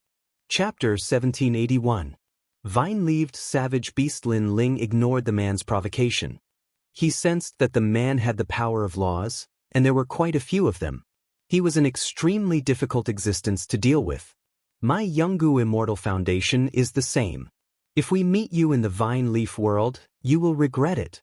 Chapter 1781. Vine-leaved savage beast. Lin Ling ignored the man's provocation. He sensed that the man had the power of laws, and there were quite a few of them. He was an extremely difficult existence to deal with. My Jianghu Immortal Foundation is the same. If we meet you in the vine leaf world, you will regret it.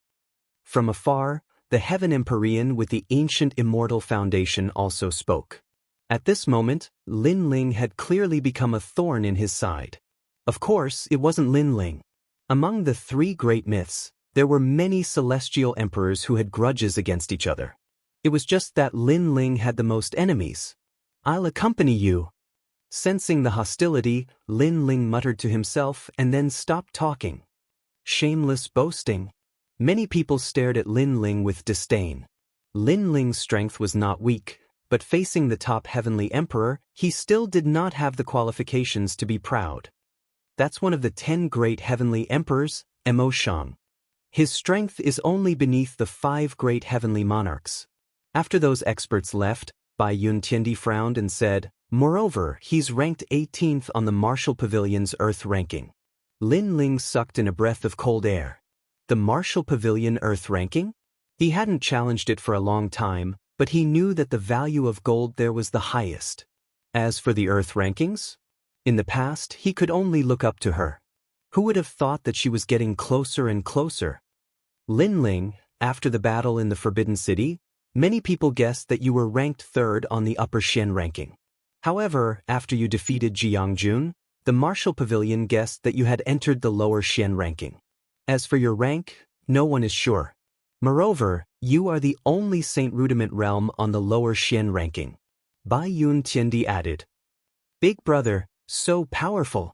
From afar, the Heaven Empyrean with the ancient Immortal Foundation also spoke. At this moment, Lin Ling had clearly become a thorn in his side. Of course, it wasn't Lin Ling. Among the three great myths, there were many celestial emperors who had grudges against each other. It was just that Lin Ling had the most enemies. I'll accompany you. Sensing the hostility, Lin Ling muttered to himself and then stopped talking. Shameless boasting. Many people stared at Lin Ling with disdain. Lin Ling's strength was not weak, but facing the top heavenly emperor, he still did not have the qualifications to be proud. That's one of the 10 great heavenly emperors, Mo Shang. His strength is only beneath the 5 great heavenly monarchs. After those experts left, Bai Yun Tiandi frowned and said, moreover, he's ranked 18th on the Martial Pavilion's Earth ranking. Lin Ling sucked in a breath of cold air. The Martial Pavilion Earth ranking? He hadn't challenged it for a long time, but he knew that the value of gold there was the highest. As for the Earth rankings? In the past, he could only look up to her. Who would have thought that she was getting closer and closer? Lin Ling, after the battle in the Forbidden City, many people guessed that you were ranked 3rd on the Upper Xian ranking. However, after you defeated Jianghu, the Martial Pavilion guessed that you had entered the Lower Xian ranking. As for your rank, no one is sure. Moreover, you are the only Saint Rudiment realm on the Lower Xian ranking. Bai Yun Tiandi added. Big brother, so powerful.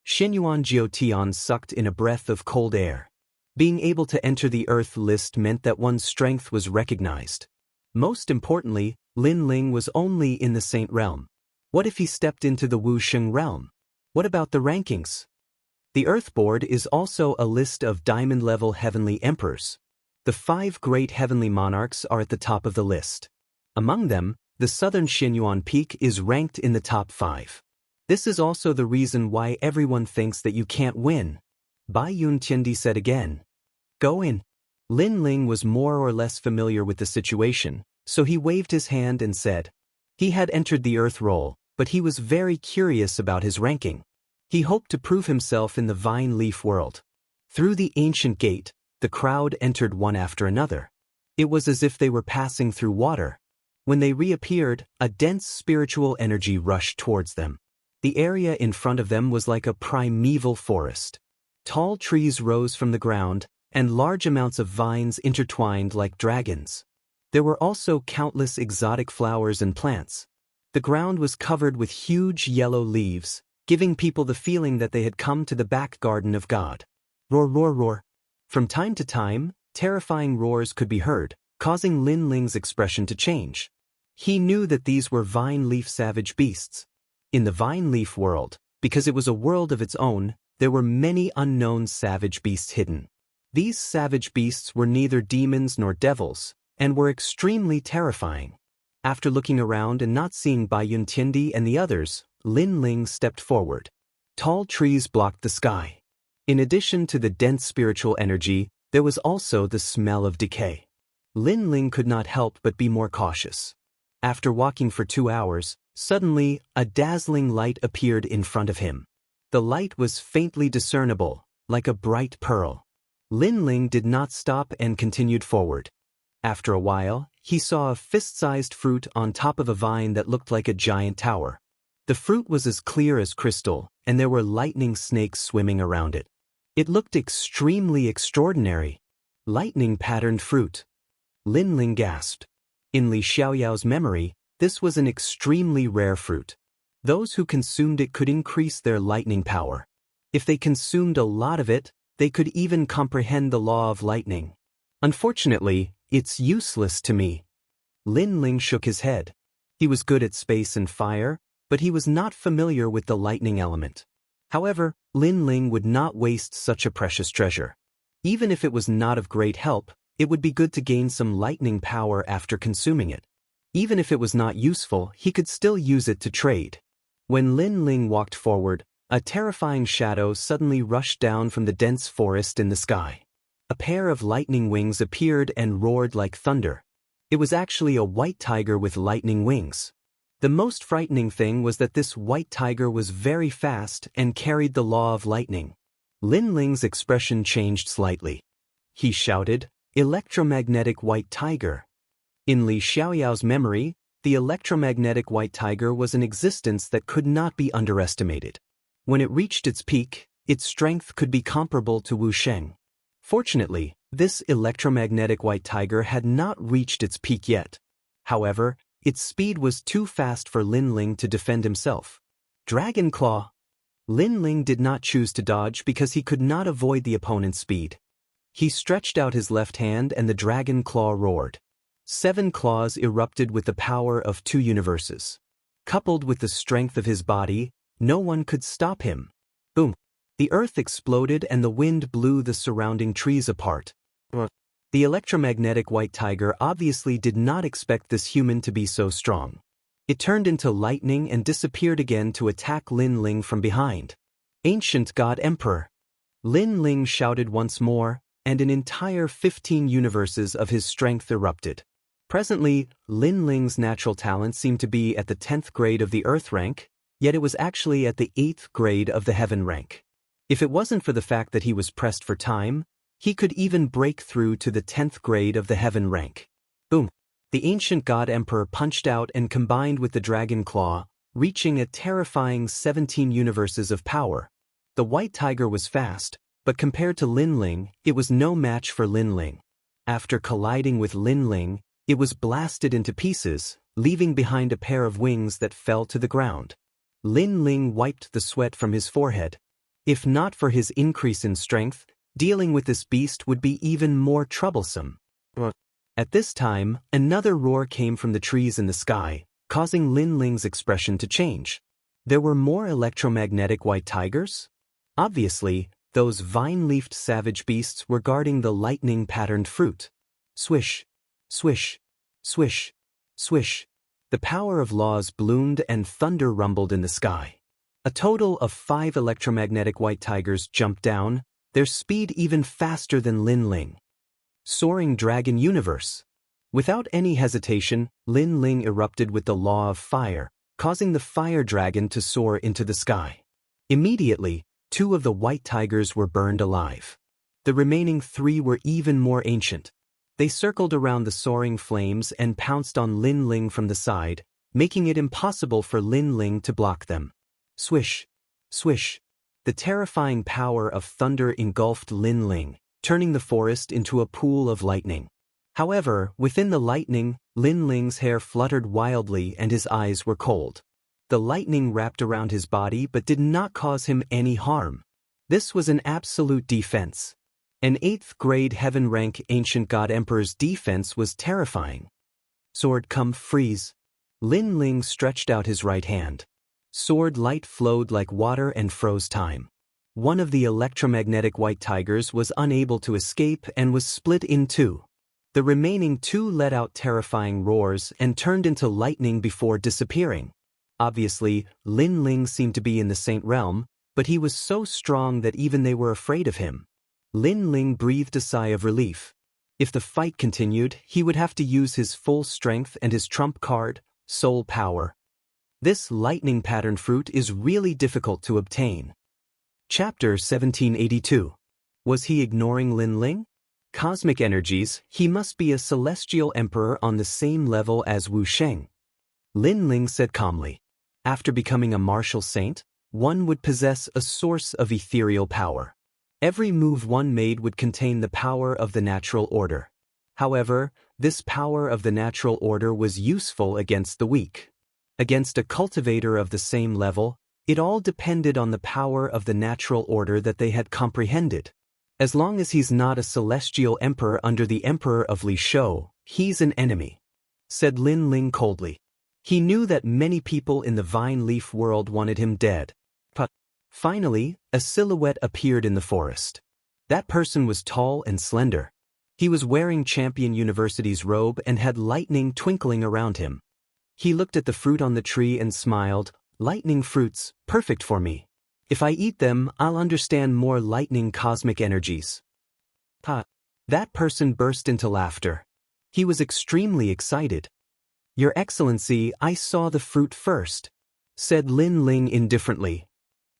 Xinyuan Jiutian sucked in a breath of cold air. Being able to enter the Earth list meant that one's strength was recognized. Most importantly, Lin Ling was only in the Saint realm. What if he stepped into the Wuxia realm? What about the rankings? The Earth Board is also a list of diamond-level heavenly emperors. The 5 great heavenly monarchs are at the top of the list. Among them, the southern Xinyuan Peak is ranked in the top 5. This is also the reason why everyone thinks that you can't win. Bai Yun Tiandi said again. Go in. Lin Ling was more or less familiar with the situation, so he waved his hand and said. He had entered the Earth role, but he was very curious about his ranking. He hoped to prove himself in the vine leaf world. Through the ancient gate, the crowd entered one after another. It was as if they were passing through water. When they reappeared, a dense spiritual energy rushed towards them. The area in front of them was like a primeval forest. Tall trees rose from the ground, and large amounts of vines intertwined like dragons. There were also countless exotic flowers and plants. The ground was covered with huge yellow leaves, giving people the feeling that they had come to the back garden of God. Roar, roar, roar. From time to time, terrifying roars could be heard, causing Lin Ling's expression to change. He knew that these were vine-leaf savage beasts. In the vine-leaf world, because it was a world of its own, there were many unknown savage beasts hidden. These savage beasts were neither demons nor devils, and were extremely terrifying. After looking around and not seeing Bai Yuntiendi and the others, Lin Ling stepped forward. Tall trees blocked the sky. In addition to the dense spiritual energy, there was also the smell of decay. Lin Ling could not help but be more cautious. After walking for 2 hours, suddenly, a dazzling light appeared in front of him. The light was faintly discernible, like a bright pearl. Lin Ling did not stop and continued forward. After a while, he saw a fist-sized fruit on top of a vine that looked like a giant tower. The fruit was as clear as crystal, and there were lightning snakes swimming around it. It looked extremely extraordinary. Lightning-patterned fruit. Lin Ling gasped. In Li Xiaoyao's memory, this was an extremely rare fruit. Those who consumed it could increase their lightning power. If they consumed a lot of it, they could even comprehend the law of lightning. Unfortunately, it's useless to me. Lin Ling shook his head. He was good at space and fire, but he was not familiar with the lightning element. However, Lin Ling would not waste such a precious treasure. Even if it was not of great help, it would be good to gain some lightning power after consuming it. Even if it was not useful, he could still use it to trade. When Lin Ling walked forward, a terrifying shadow suddenly rushed down from the dense forest in the sky. A pair of lightning wings appeared and roared like thunder. It was actually a white tiger with lightning wings. The most frightening thing was that this white tiger was very fast and carried the law of lightning. Lin Ling's expression changed slightly. He shouted, "Electromagnetic white tiger." In Li Xiaoyao's memory, the electromagnetic white tiger was an existence that could not be underestimated. When it reached its peak, its strength could be comparable to Wuxia. Fortunately, this electromagnetic white tiger had not reached its peak yet. However, its speed was too fast for Lin Ling to defend himself. Dragon Claw! Lin Ling did not choose to dodge because he could not avoid the opponent's speed. He stretched out his left hand and the dragon claw roared. 7 claws erupted with the power of 2 universes. Coupled with the strength of his body, no one could stop him. Boom! The earth exploded and the wind blew the surrounding trees apart. The electromagnetic white tiger obviously did not expect this human to be so strong. It turned into lightning and disappeared again to attack Lin Ling from behind. Ancient God Emperor! Lin Ling shouted once more, and an entire 15 universes of his strength erupted. Presently, Lin Ling's natural talent seemed to be at the 10th grade of the Earth rank, yet it was actually at the 8th grade of the Heaven rank. If it wasn't for the fact that he was pressed for time, he could even break through to the 10th grade of the Heaven rank. Boom! The ancient God Emperor punched out and combined with the Dragon Claw, reaching a terrifying 17 universes of power. The white tiger was fast, but compared to Lin Ling, it was no match for Lin Ling. After colliding with Lin Ling, it was blasted into pieces, leaving behind a pair of wings that fell to the ground. Lin Ling wiped the sweat from his forehead. If not for his increase in strength, dealing with this beast would be even more troublesome. At this time, another roar came from the trees in the sky, causing Lin Ling's expression to change. There were more electromagnetic white tigers? Obviously, those vine-leafed savage beasts were guarding the lightning-patterned fruit. Swish, swish, swish, swish. The power of laws bloomed and thunder rumbled in the sky. A total of 5 electromagnetic white tigers jumped down, their speed even faster than Lin Ling. Soaring Dragon Universe! Without any hesitation, Lin Ling erupted with the law of fire, causing the fire dragon to soar into the sky. Immediately, 2 of the white tigers were burned alive. The remaining 3 were even more ancient. They circled around the soaring flames and pounced on Lin Ling from the side, making it impossible for Lin Ling to block them. Swish, swish. The terrifying power of thunder engulfed Lin Ling, turning the forest into a pool of lightning. However, within the lightning, Lin Ling's hair fluttered wildly and his eyes were cold. The lightning wrapped around his body but did not cause him any harm. This was an absolute defense. An 8th grade Heaven rank Ancient God Emperor's defense was terrifying. Sword come freeze. Lin Ling stretched out his right hand. Sword light flowed like water and froze time. One of the electromagnetic white tigers was unable to escape and was split in two. The remaining two let out terrifying roars and turned into lightning before disappearing. Obviously, Lin Ling seemed to be in the Saint realm, but he was so strong that even they were afraid of him. Lin Ling breathed a sigh of relief. If the fight continued, he would have to use his full strength and his trump card, soul power. This lightning pattern fruit is really difficult to obtain. Chapter 1782. Was he ignoring Lin Ling? Cosmic energies, he must be a celestial emperor on the same level as Wu Sheng. Lin Ling said calmly. After becoming a martial saint, one would possess a source of ethereal power. Every move one made would contain the power of the natural order. However, this power of the natural order was useful against the weak. Against a cultivator of the same level, it all depended on the power of the natural order that they had comprehended. As long as he's not a celestial emperor under the emperor of Li Shou, he's an enemy, said Lin Ling coldly. He knew that many people in the vine leaf world wanted him dead. But finally, a silhouette appeared in the forest. That person was tall and slender. He was wearing Champion University's robe and had lightning twinkling around him. He looked at the fruit on the tree and smiled. Lightning fruits, perfect for me. If I eat them, I'll understand more lightning cosmic energies. That person burst into laughter. He was extremely excited. Your Excellency, I saw the fruit first, said Lin Ling indifferently.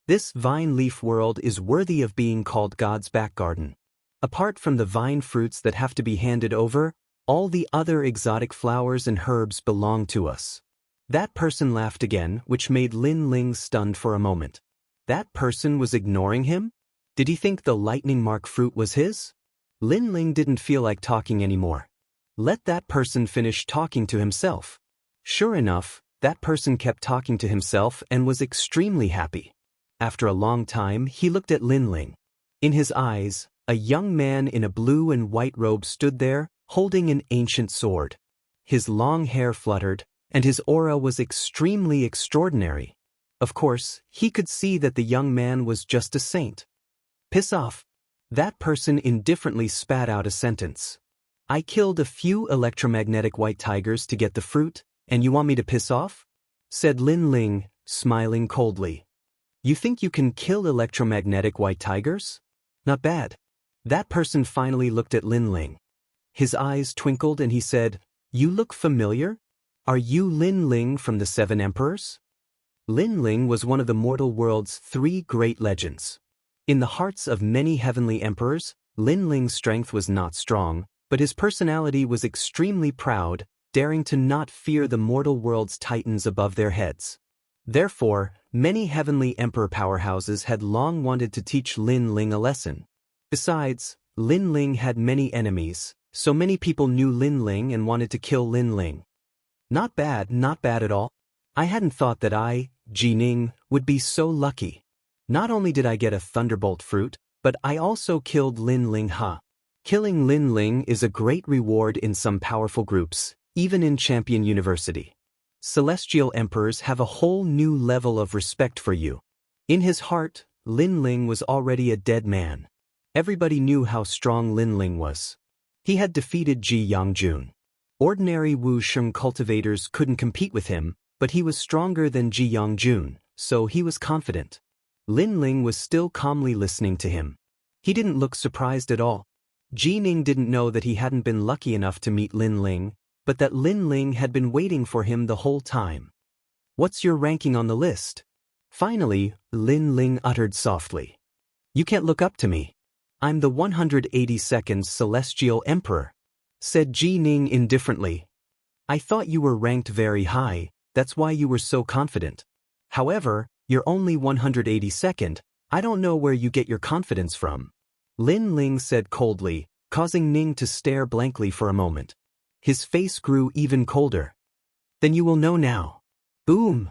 This vine leaf world is worthy of being called God's back garden. Apart from the vine fruits that have to be handed over, all the other exotic flowers and herbs belong to us. That person laughed again, which made Lin Ling stunned for a moment. That person was ignoring him? Did he think the lightning mark fruit was his? Lin Ling didn't feel like talking anymore. Let that person finish talking to himself. Sure enough, that person kept talking to himself and was extremely happy. After a long time, he looked at Lin Ling. In his eyes, a young man in a blue and white robe stood there, holding an ancient sword. His long hair fluttered, and his aura was extremely extraordinary. Of course, he could see that the young man was just a saint. Piss off. That person indifferently spat out a sentence. I killed a few electromagnetic white tigers to get the fruit, and you want me to piss off? Said Lin Ling, smiling coldly. You think you can kill electromagnetic white tigers? Not bad. That person finally looked at Lin Ling. His eyes twinkled and he said, You look familiar? Are you Lin Ling from the Seven Emperors? Lin Ling was one of the mortal world's 3 great legends. In the hearts of many heavenly emperors, Lin Ling's strength was not strong, but his personality was extremely proud, daring to not fear the mortal world's titans above their heads. Therefore, many heavenly emperor powerhouses had long wanted to teach Lin Ling a lesson. Besides, Lin Ling had many enemies, so many people knew Lin Ling and wanted to kill Lin Ling. Not bad at all. I hadn't thought that I, Jining, would be so lucky. Not only did I get a thunderbolt fruit, but I also killed Lin Ling. Killing Lin Ling is a great reward in some powerful groups, even in Champion University. Celestial emperors have a whole new level of respect for you. In his heart, Lin Ling was already a dead man. Everybody knew how strong Lin Ling was. He had defeated Jianghu. Ordinary Wu Sheng cultivators couldn't compete with him, but he was stronger than Jianghu, so he was confident. Lin Ling was still calmly listening to him. He didn't look surprised at all. Jining didn't know that he hadn't been lucky enough to meet Lin Ling, but that Lin Ling had been waiting for him the whole time. What's your ranking on the list? Finally, Lin Ling uttered softly. You can't look up to me. I'm the 182nd Celestial Emperor, said Jining indifferently. I thought you were ranked very high, that's why you were so confident. However, you're only 182nd, I don't know where you get your confidence from. Lin Ling said coldly, causing Ning to stare blankly for a moment. His face grew even colder. Then you will know now. Boom!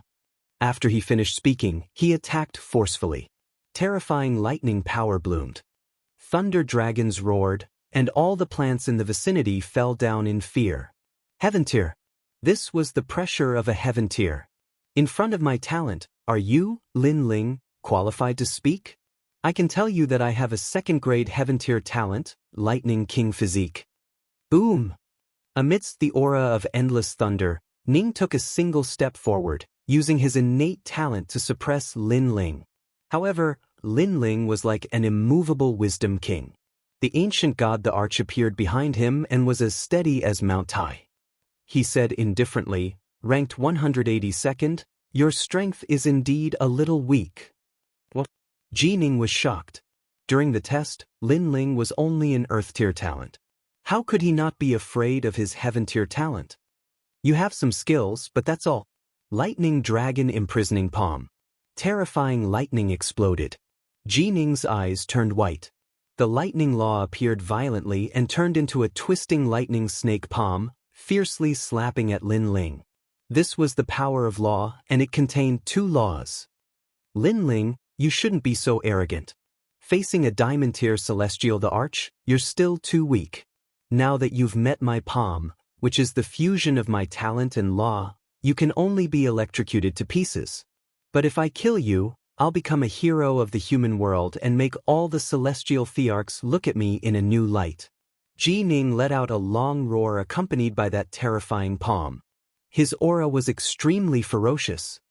After he finished speaking, he attacked forcefully. Terrifying lightning power bloomed. Thunder dragons roared, and all the plants in the vicinity fell down in fear. Heaventeer! This was the pressure of a heaven tier. In front of my talent, are you, Lin Ling, qualified to speak? I can tell you that I have a second-grade heaven tier talent, Lightning King physique. Boom! Amidst the aura of endless thunder, Ning took a single step forward, using his innate talent to suppress Lin Ling. However, Lin Ling was like an immovable wisdom king. The ancient god the arch appeared behind him and was as steady as Mount Tai. He said indifferently, ranked 182nd, your strength is indeed a little weak. What? Jining was shocked. During the test, Lin Ling was only an earth-tier talent. How could he not be afraid of his heaven-tier talent? You have some skills, but that's all. Lightning Dragon Imprisoning Palm. Terrifying lightning exploded. Jining's eyes turned white. The lightning law appeared violently and turned into a twisting lightning snake palm, fiercely slapping at Lin Ling. This was the power of law, and it contained 2 laws. Lin Ling, you shouldn't be so arrogant. Facing a diamond-tier celestial the arch, you're still too weak. Now that you've met my palm, which is the fusion of my talent and law, you can only be electrocuted to pieces. But if I kill you, I'll become a hero of the human world and make all the celestial thearchs look at me in a new light. Jining let out a long roar accompanied by that terrifying palm. His aura was extremely ferocious.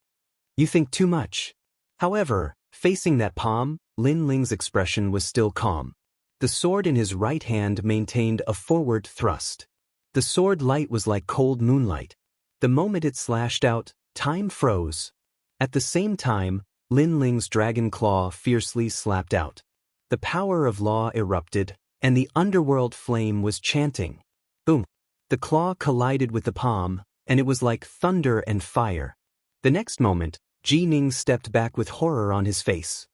You think too much. However, facing that palm, Lin Ling's expression was still calm. The sword in his right hand maintained a forward thrust. The sword light was like cold moonlight. The moment it slashed out, time froze. At the same time, Lin Ling's dragon claw fiercely slapped out. The power of law erupted, and the underworld flame was chanting. Boom! The claw collided with the palm, and it was like thunder and fire. The next moment, Jining stepped back with horror on his face.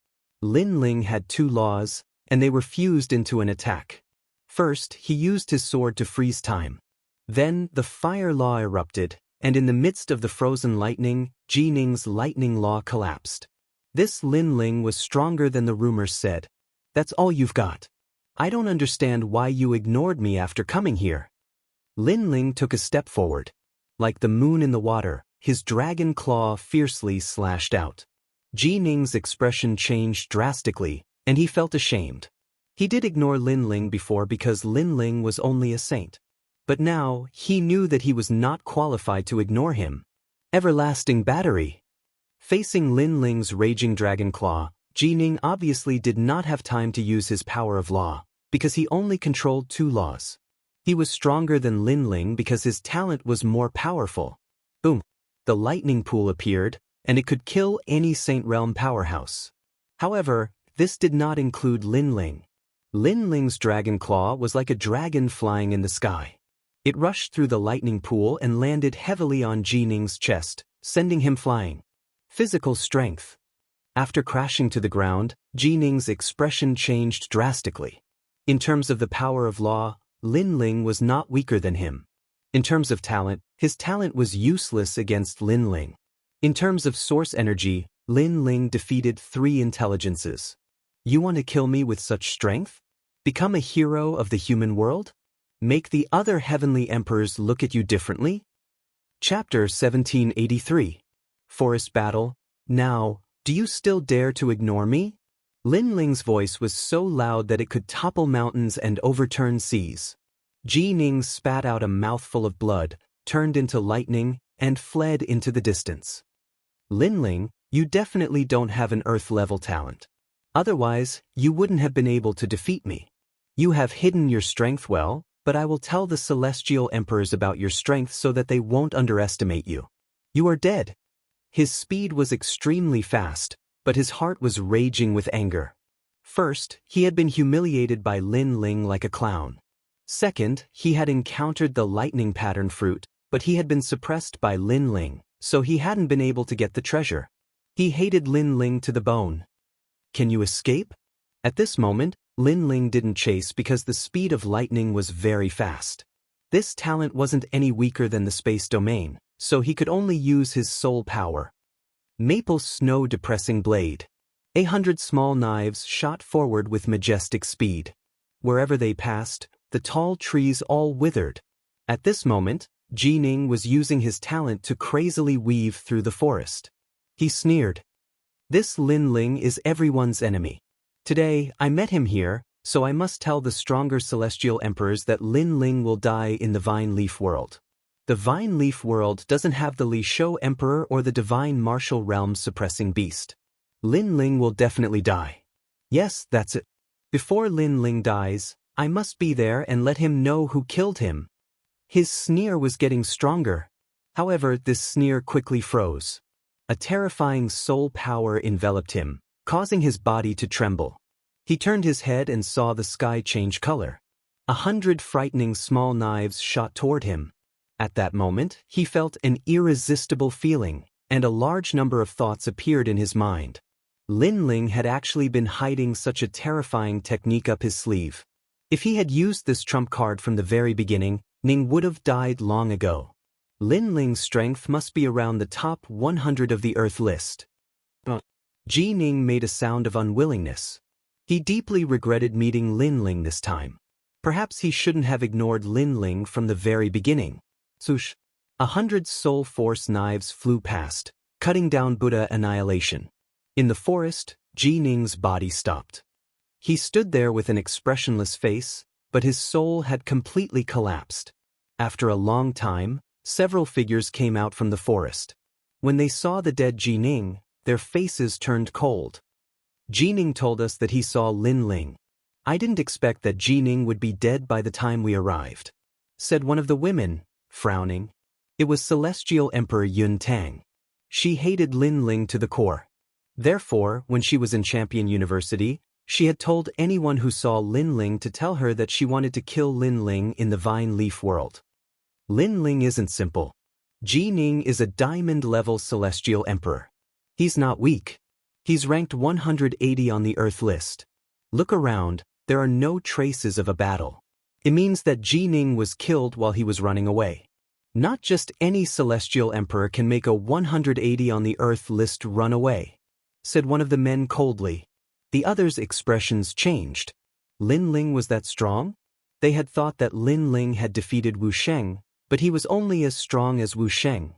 Lin Ling had 2 laws, and they were fused into an attack. First, he used his sword to freeze time. Then, the fire law erupted, and in the midst of the frozen lightning, Jining's lightning law collapsed. This Lin Ling was stronger than the rumors said. That's all you've got. I don't understand why you ignored me after coming here. Lin Ling took a step forward. Like the moon in the water, his dragon claw fiercely slashed out. Jining's expression changed drastically, and he felt ashamed. He did ignore Lin Ling before because Lin Ling was only a saint. But now, he knew that he was not qualified to ignore him. Everlasting battery. Facing Lin Ling's raging dragon claw, Jining obviously did not have time to use his power of law, because he only controlled 2 laws. He was stronger than Lin Ling because his talent was more powerful. Boom! The lightning pool appeared, and it could kill any Saint Realm powerhouse. However, this did not include Lin Ling. Lin Ling's dragon claw was like a dragon flying in the sky. It rushed through the lightning pool and landed heavily on Jining's chest, sending him flying. Physical strength. After crashing to the ground, Jining's expression changed drastically. In terms of the power of law, Lin Ling was not weaker than him. In terms of talent, his talent was useless against Lin Ling. In terms of source energy, Lin Ling defeated 3 intelligences. You want to kill me with such strength? Become a hero of the human world? Make the other heavenly emperors look at you differently? Chapter 1783. Forest Battle. Now, do you still dare to ignore me? Lin Ling's voice was so loud that it could topple mountains and overturn seas. Jining spat out a mouthful of blood, turned into lightning, and fled into the distance. Lin Ling, you definitely don't have an Earth-level talent. Otherwise, you wouldn't have been able to defeat me. You have hidden your strength well, but I will tell the celestial emperors about your strength so that they won't underestimate you. You are dead. His speed was extremely fast, but his heart was raging with anger. First, he had been humiliated by Lin Ling like a clown. Second, he had encountered the lightning pattern fruit, but he had been suppressed by Lin Ling, so he hadn't been able to get the treasure. He hated Lin Ling to the bone. Can you escape? At this moment, Lin Ling didn't chase because the speed of lightning was very fast. This talent wasn't any weaker than the space domain, so he could only use his soul power. Maple Snow Depressing Blade. 100 small knives shot forward with majestic speed. Wherever they passed, the tall trees all withered. At this moment, Jining was using his talent to crazily weave through the forest. He sneered. This Lin Ling is everyone's enemy. Today, I met him here, so I must tell the stronger celestial emperors that Lin Ling will die in the Vine Leaf world. The Vine Leaf world doesn't have the Li Shou Emperor or the Divine Martial Realm suppressing beast. Lin Ling will definitely die. Yes, that's it. Before Lin Ling dies, I must be there and let him know who killed him. His sneer was getting stronger. However, this sneer quickly froze. A terrifying soul power enveloped him, causing his body to tremble. He turned his head and saw the sky change color. 100 frightening small knives shot toward him. At that moment, he felt an irresistible feeling, and a large number of thoughts appeared in his mind. Lin Ling had actually been hiding such a terrifying technique up his sleeve. If he had used this trump card from the very beginning, Ning would have died long ago. Lin Ling's strength must be around the top 100 of the Earth list. Ji Ning made a sound of unwillingness. He deeply regretted meeting Lin Ling this time. Perhaps he shouldn't have ignored Lin Ling from the very beginning. Swoosh! 100 soul force knives flew past, cutting down Buddha annihilation. In the forest, Ji Ning's body stopped. He stood there with an expressionless face, but his soul had completely collapsed. After a long time, several figures came out from the forest. When they saw the dead Ji Ning, their faces turned cold. Ji Ning told us that he saw Lin Ling. I didn't expect that Ji Ning would be dead by the time we arrived, said one of the women, frowning. It was Celestial Emperor Yun Tang. She hated Lin Ling to the core. Therefore, when she was in Champion University, she had told anyone who saw Lin Ling to tell her that she wanted to kill Lin Ling in the Vine Leaf world. Lin Ling isn't simple. Ji Ning is a diamond-level Celestial Emperor. He's not weak. He's ranked 180 on the Earth list. Look around, there are no traces of a battle. It means that Ji Ning was killed while he was running away. Not just any Celestial Emperor can make a 180 on the Earth list run away, said one of the men coldly. The others' expressions changed. Lin Ling was that strong? They had thought that Lin Ling had defeated Wu Sheng, but he was only as strong as Wu Sheng.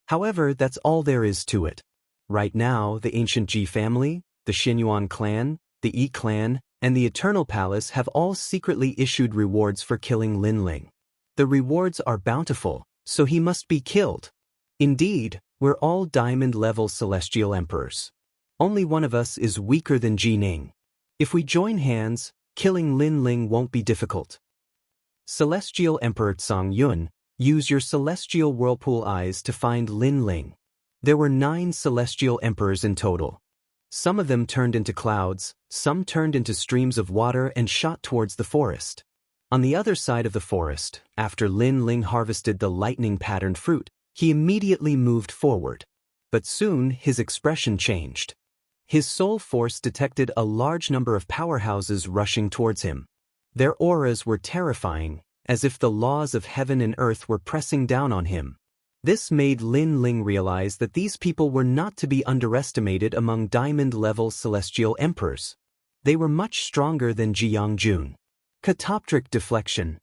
However, that's all there is to it. Right now, the ancient Ji family, the Xinyuan clan, the Yi clan, and the Eternal Palace have all secretly issued rewards for killing Lin Ling. The rewards are bountiful, so he must be killed. Indeed, we're all diamond-level Celestial Emperors. Only one of us is weaker than Ji Ning. If we join hands, killing Lin Ling won't be difficult. Celestial Emperor Tsang Yun, use your celestial whirlpool eyes to find Lin Ling. There were 9 celestial emperors in total. Some of them turned into clouds, some turned into streams of water and shot towards the forest. On the other side of the forest, after Lin Ling harvested the lightning-patterned fruit, he immediately moved forward. But soon his expression changed. His soul force detected a large number of powerhouses rushing towards him. Their auras were terrifying, as if the laws of heaven and earth were pressing down on him. This made Lin Ling realize that these people were not to be underestimated among diamond-level celestial emperors. They were much stronger than Jianghu. Catoptric deflection.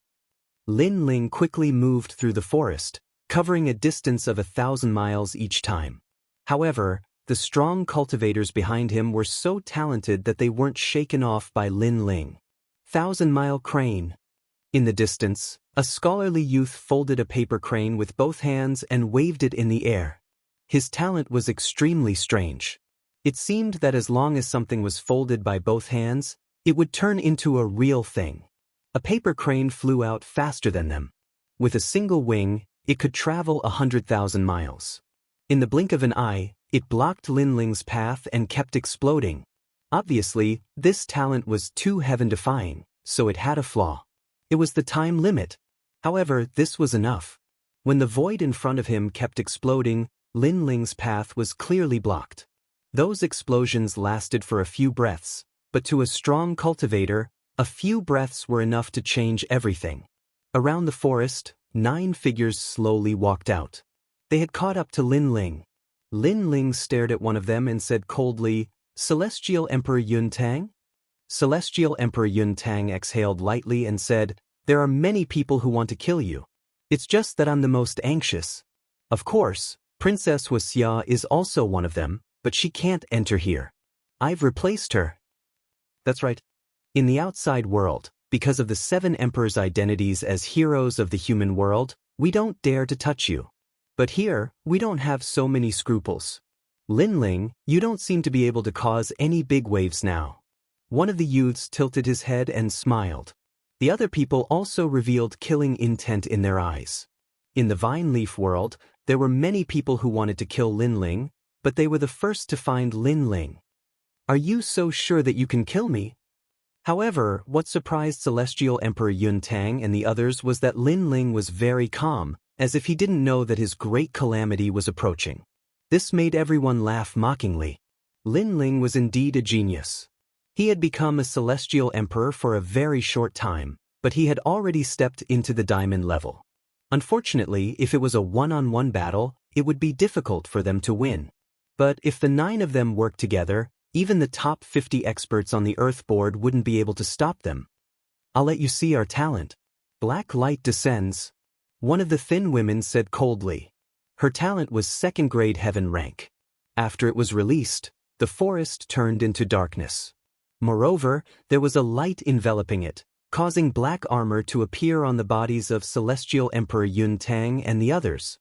Lin Ling quickly moved through the forest, covering a distance of 1,000 miles each time. However, the strong cultivators behind him were so talented that they weren't shaken off by Lin Ling. 1,000-mile crane. In the distance, a scholarly youth folded a paper crane with both hands and waved it in the air. His talent was extremely strange. It seemed that as long as something was folded by both hands, it would turn into a real thing. A paper crane flew out faster than them. With a single wing, it could travel 100,000 miles. In the blink of an eye, it blocked Lin Ling's path and kept exploding. Obviously, this talent was too heaven-defying, so it had a flaw. It was the time limit. However, this was enough. When the void in front of him kept exploding, Lin Ling's path was clearly blocked. Those explosions lasted for a few breaths, but to a strong cultivator, a few breaths were enough to change everything. Around the forest, 9 figures slowly walked out. They had caught up to Lin Ling. Lin Ling stared at one of them and said coldly, "Celestial Emperor Yun Tang?" Celestial Emperor Yun Tang exhaled lightly and said, "There are many people who want to kill you. It's just that I'm the most anxious. Of course, Princess Wuxia is also one of them, but she can't enter here. I've replaced her. That's right. In the outside world, because of the 7 emperors' identities as heroes of the human world, we don't dare to touch you. But here, we don't have so many scruples. Lin Ling, you don't seem to be able to cause any big waves now. One of the youths tilted his head and smiled. The other people also revealed killing intent in their eyes. In the vine leaf world, there were many people who wanted to kill Lin Ling, but they were the first to find Lin Ling. Are you so sure that you can kill me? However, what surprised Celestial Emperor Yun Tang and the others was that Lin Ling was very calm, as if he didn't know that his great calamity was approaching. This made everyone laugh mockingly. Lin Ling was indeed a genius. He had become a Celestial Emperor for a very short time, but he had already stepped into the diamond level. Unfortunately, if it was a one-on-one battle, it would be difficult for them to win. But if the 9 of them worked together, even the top 50 experts on the Earth board wouldn't be able to stop them. I'll let you see our talent. Black light descends. One of the thin women said coldly. Her talent was 2nd grade heaven rank. After it was released, the forest turned into darkness. Moreover, there was a light enveloping it, causing black armor to appear on the bodies of Celestial Emperor Yun Tang and the others.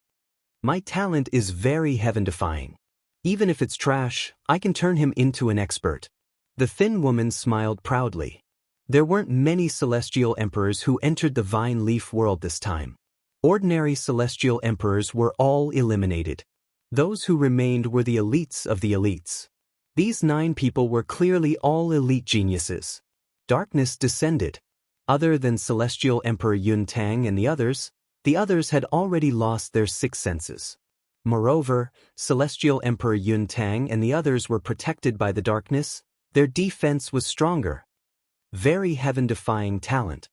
My talent is very heaven-defying. Even if it's trash, I can turn him into an expert. The thin woman smiled proudly. There weren't many Celestial Emperors who entered the vine leaf world this time. Ordinary Celestial Emperors were all eliminated. Those who remained were the elites of the elites. These 9 people were clearly all elite geniuses. Darkness descended. Other than Celestial Emperor Yun Tang and the others had already lost their 6 senses. Moreover, Celestial Emperor Yun Tang and the others were protected by the darkness. Their defense was stronger. Very heaven-defying talent.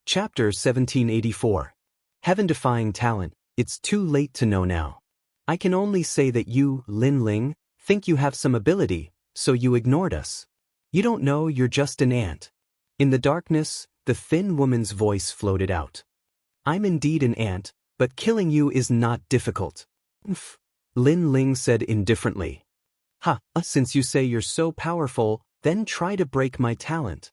Chapter 1784. Heaven-defying talent, it's too late to know now. I can only say that you, Lin Ling, think you have some ability, so you ignored us. You don't know you're just an ant. In the darkness, the thin woman's voice floated out. I'm indeed an ant, but killing you is not difficult. Lin Ling said indifferently. Since you say you're so powerful, then try to break my talent.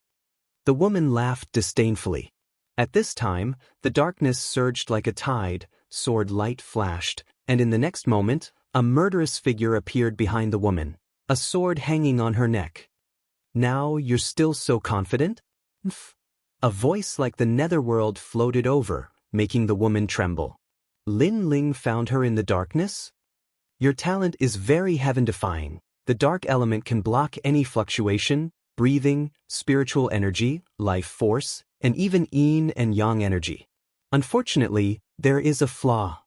The woman laughed disdainfully. At this time, the darkness surged like a tide, sword light flashed, and in the next moment, a murderous figure appeared behind the woman, a sword hanging on her neck. Now you're still so confident? A voice like the netherworld floated over, making the woman tremble. Lin Ling found her in the darkness? Your talent is very heaven-defying. The dark element can block any fluctuation, breathing, spiritual energy, life force, and even yin and yang energy. Unfortunately, there is a flaw.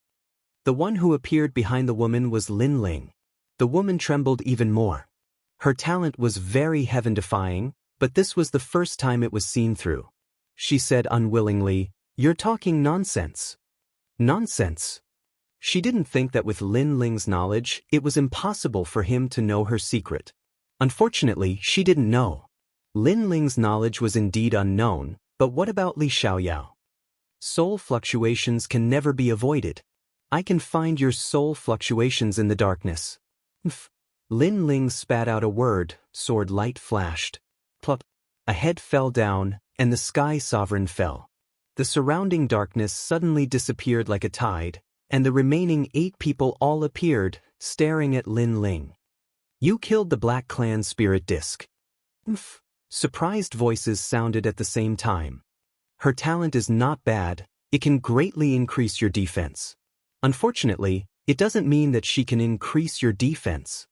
The one who appeared behind the woman was Lin Ling. The woman trembled even more. Her talent was very heaven-defying, but this was the first time it was seen through. She said unwillingly, "You're talking nonsense." Nonsense. She didn't think that with Lin Ling's knowledge, it was impossible for him to know her secret. Unfortunately, she didn't know. Lin Ling's knowledge was indeed unknown, but what about Li Xiaoyao? Soul fluctuations can never be avoided. I can find your soul fluctuations in the darkness. Lin Ling spat out a word, sword light flashed. Plop. A head fell down, and the sky sovereign fell. The surrounding darkness suddenly disappeared like a tide, and the remaining 8 people all appeared, staring at Lin Ling. You killed the Black Clan spirit disc. Surprised voices sounded at the same time. Her talent is not bad, it can greatly increase your defense. Unfortunately, it doesn't mean that she can increase your defense.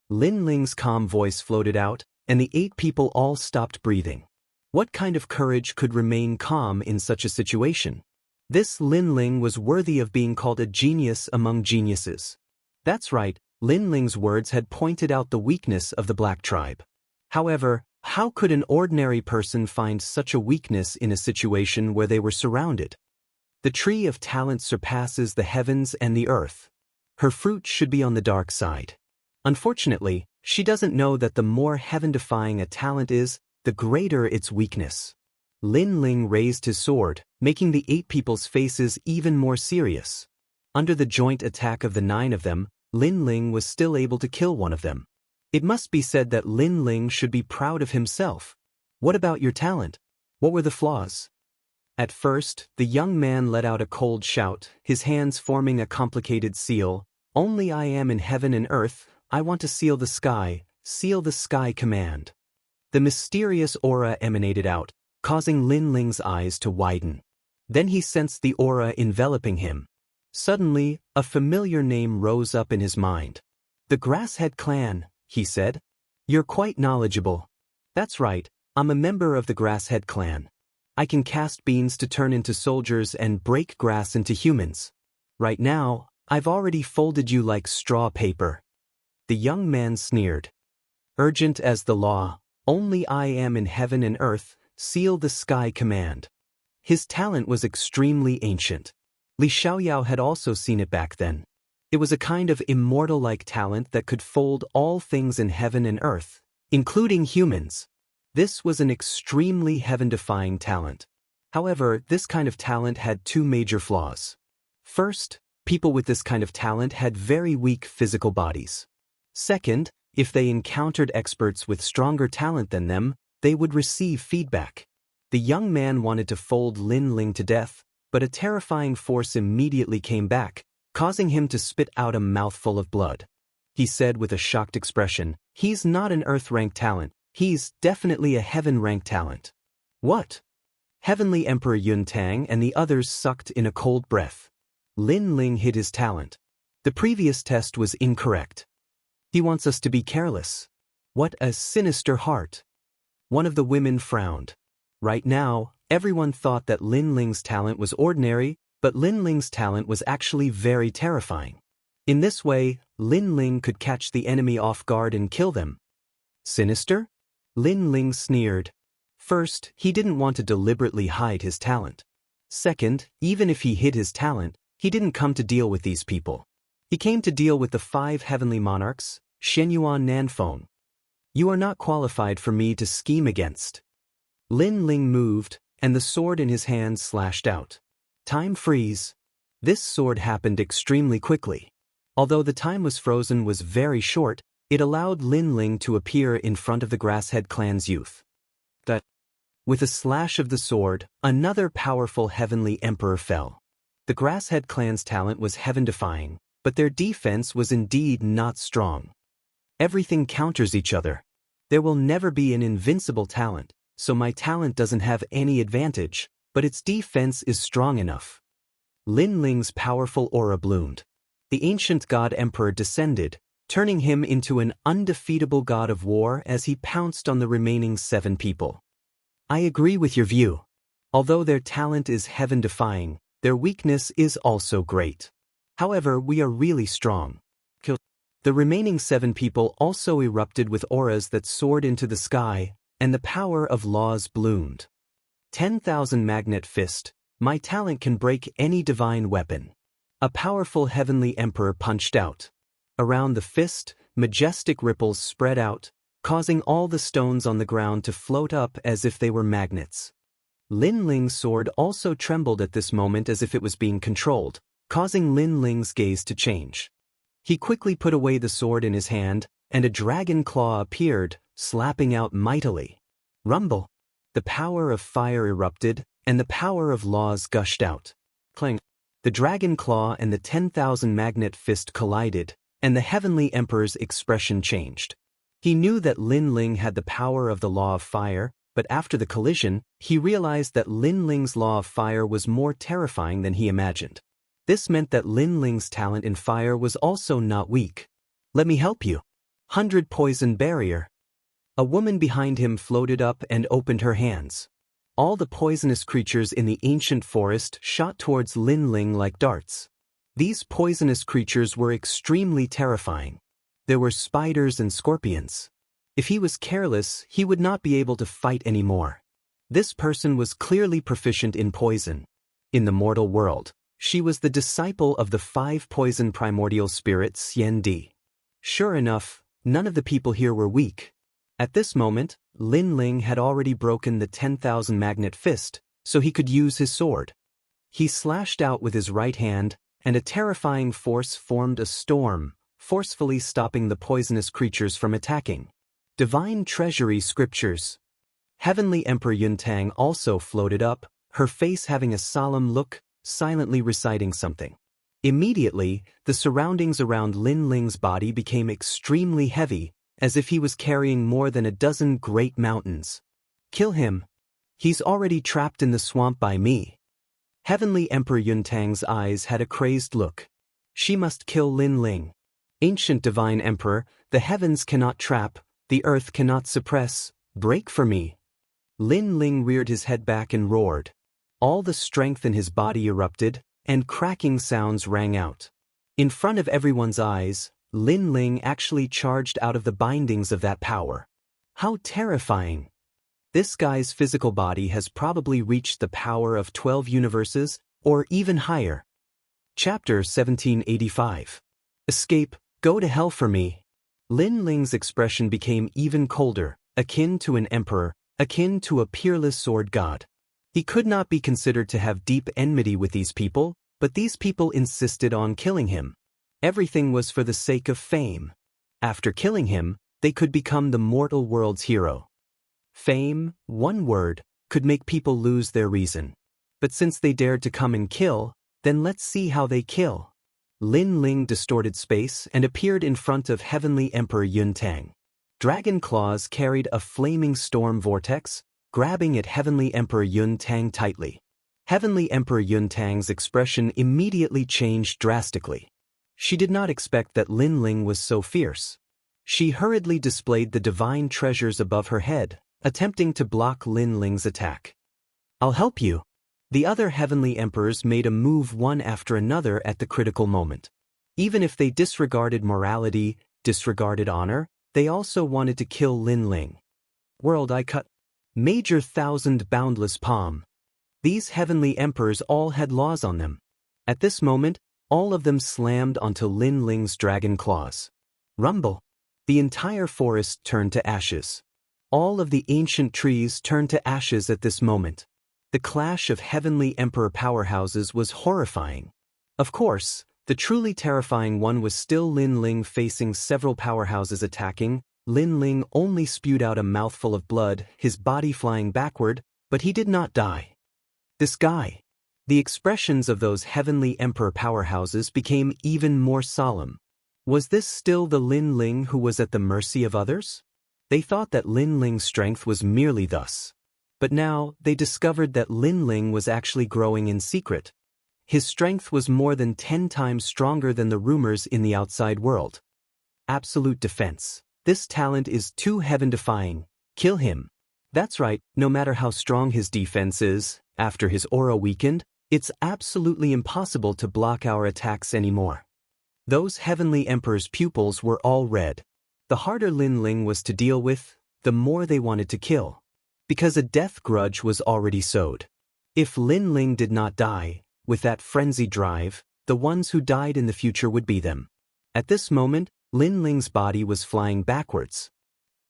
Lin Ling's calm voice floated out, and the 8 people all stopped breathing. What kind of courage could remain calm in such a situation? This Lin Ling was worthy of being called a genius among geniuses. That's right, Lin Ling's words had pointed out the weakness of the Black tribe. However, how could an ordinary person find such a weakness in a situation where they were surrounded? The tree of talent surpasses the heavens and the earth. Her fruit should be on the dark side. Unfortunately, she doesn't know that the more heaven-defying a talent is, the greater its weakness. Lin Ling raised his sword, making the 8 people's faces even more serious. Under the joint attack of the 9 of them, Lin Ling was still able to kill one of them. It must be said that Lin Ling should be proud of himself. What about your talent? What were the flaws? At first, the young man let out a cold shout, his hands forming a complicated seal. Only I am in heaven and earth, I want to seal the sky command. The mysterious aura emanated out, causing Lin Ling's eyes to widen. Then he sensed the aura enveloping him. Suddenly, a familiar name rose up in his mind. The Grasshead Clan, he said. You're quite knowledgeable. That's right, I'm a member of the Grasshead Clan. I can cast beans to turn into soldiers and break grass into humans. Right now, I've already folded you like straw paper. The young man sneered. Urgent as the law, only I am in heaven and earth, seal the sky command. His talent was extremely ancient. Li Xiaoyao had also seen it back then. It was a kind of immortal-like talent that could fold all things in heaven and earth, including humans. This was an extremely heaven-defying talent. However, this kind of talent had 2 major flaws. First, people with this kind of talent had very weak physical bodies. Second, if they encountered experts with stronger talent than them, they would receive feedback. The young man wanted to fold Lin Ling to death, but a terrifying force immediately came back, causing him to spit out a mouthful of blood. He said with a shocked expression, "He's not an Earth-rank talent, he's definitely a Heaven-rank talent." What? Heavenly Emperor Yun Tang and the others sucked in a cold breath. Lin Ling hid his talent. The previous test was incorrect. He wants us to be careless. What a sinister heart. One of the women frowned. Right now, everyone thought that Lin Ling's talent was ordinary, but Lin Ling's talent was actually very terrifying. In this way, Lin Ling could catch the enemy off guard and kill them. Sinister? Lin Ling sneered. First, he didn't want to deliberately hide his talent. Second, even if he hid his talent, he didn't come to deal with these people. He came to deal with the 5 heavenly monarchs, Shenyuan Nanfeng. You are not qualified for me to scheme against. Lin Ling moved, and the sword in his hand slashed out. Time freeze. This sword happened extremely quickly. Although the time was frozen was very short, it allowed Lin Ling to appear in front of the Grasshead Clan's youth. With a slash of the sword, another powerful heavenly emperor fell. The Grasshead Clan's talent was heaven-defying, but their defense was indeed not strong. Everything counters each other. There will never be an invincible talent, so my talent doesn't have any advantage, but its defense is strong enough. Lin Ling's powerful aura bloomed. The ancient god emperor descended, turning him into an undefeatable god of war as he pounced on the remaining 7 people. I agree with your view. Although their talent is heaven-defying, their weakness is also great. However, we are really strong. The remaining 7 people also erupted with auras that soared into the sky, and the power of laws bloomed. 10,000 Magnet Fist, my talent can break any divine weapon. A powerful heavenly emperor punched out. Around the fist, majestic ripples spread out, causing all the stones on the ground to float up as if they were magnets. Lin Ling's sword also trembled at this moment as if it was being controlled, causing Lin Ling's gaze to change. He quickly put away the sword in his hand, and a dragon claw appeared, slapping out mightily. Rumble! The power of fire erupted, and the power of laws gushed out. Clang! The dragon claw and the 10,000 Magnet Fist collided, and the heavenly emperor's expression changed. He knew that Lin Ling had the power of the law of fire, but after the collision, he realized that Lin Ling's law of fire was more terrifying than he imagined. This meant that Lin Ling's talent in fire was also not weak. Let me help you. 100 Poison Barrier. A woman behind him floated up and opened her hands. All the poisonous creatures in the ancient forest shot towards Lin Ling like darts. These poisonous creatures were extremely terrifying. There were spiders and scorpions. If he was careless, he would not be able to fight anymore. This person was clearly proficient in poison. In the mortal world, she was the disciple of the 5 poison primordial spirits Xian Di. Sure enough, none of the people here were weak. At this moment, Lin Ling had already broken the 10,000 magnet fist, so he could use his sword. He slashed out with his right hand, and a terrifying force formed a storm, forcefully stopping the poisonous creatures from attacking. Divine Treasury Scriptures. Heavenly Emperor Yuntang also floated up, her face having a solemn look, silently reciting something. Immediately, the surroundings around Lin Ling's body became extremely heavy, as if he was carrying more than a dozen great mountains. Kill him. He's already trapped in the swamp by me. Heavenly Emperor Yuntang's eyes had a crazed look. She must kill Lin Ling. Ancient Divine Emperor, the heavens cannot trap, the earth cannot suppress, break for me. Lin Ling reared his head back and roared. All the strength in his body erupted, and cracking sounds rang out. In front of everyone's eyes, Lin Ling actually charged out of the bindings of that power. How terrifying! This guy's physical body has probably reached the power of 12 universes, or even higher. Chapter 1785. Escape, go to hell for me. Lin Ling's expression became even colder, akin to an emperor, akin to a peerless sword god. He could not be considered to have deep enmity with these people, but these people insisted on killing him. Everything was for the sake of fame. After killing him, they could become the mortal world's hero. Fame, one word, could make people lose their reason. But since they dared to come and kill, then let's see how they kill. Lin Ling distorted space and appeared in front of Heavenly Emperor Yuntang. Dragon claws carried a flaming storm vortex, grabbing at Heavenly Emperor Yuntang tightly. Heavenly Emperor Yuntang's expression immediately changed drastically. She did not expect that Lin Ling was so fierce. She hurriedly displayed the divine treasures above her head, attempting to block Lin Ling's attack. I'll help you. The other heavenly emperors made a move one after another at the critical moment. Even if they disregarded morality, disregarded honor, they also wanted to kill Lin Ling. World I cut. Major thousand boundless palm. These heavenly emperors all had laws on them. At this moment, all of them slammed onto Lin Ling's dragon claws. Rumble. The entire forest turned to ashes. All of the ancient trees turned to ashes at this moment. The clash of heavenly emperor powerhouses was horrifying. Of course, the truly terrifying one was still Lin Ling facing several powerhouses attacking. Lin Ling only spewed out a mouthful of blood, his body flying backward, but he did not die. This guy. The expressions of those heavenly emperor powerhouses became even more solemn. Was this still the Lin Ling who was at the mercy of others? They thought that Lin Ling's strength was merely thus. But now, they discovered that Lin Ling was actually growing in secret. His strength was more than 10 times stronger than the rumors in the outside world. Absolute defense. This talent is too heaven-defying. Kill him. That's right, no matter how strong his defense is, after his aura weakened, it's absolutely impossible to block our attacks anymore. Those heavenly emperor's pupils were all red. The harder Lin Ling was to deal with, the more they wanted to kill. Because a death grudge was already sowed. If Lin Ling did not die, with that frenzied drive, the ones who died in the future would be them. At this moment, Lin Ling's body was flying backwards.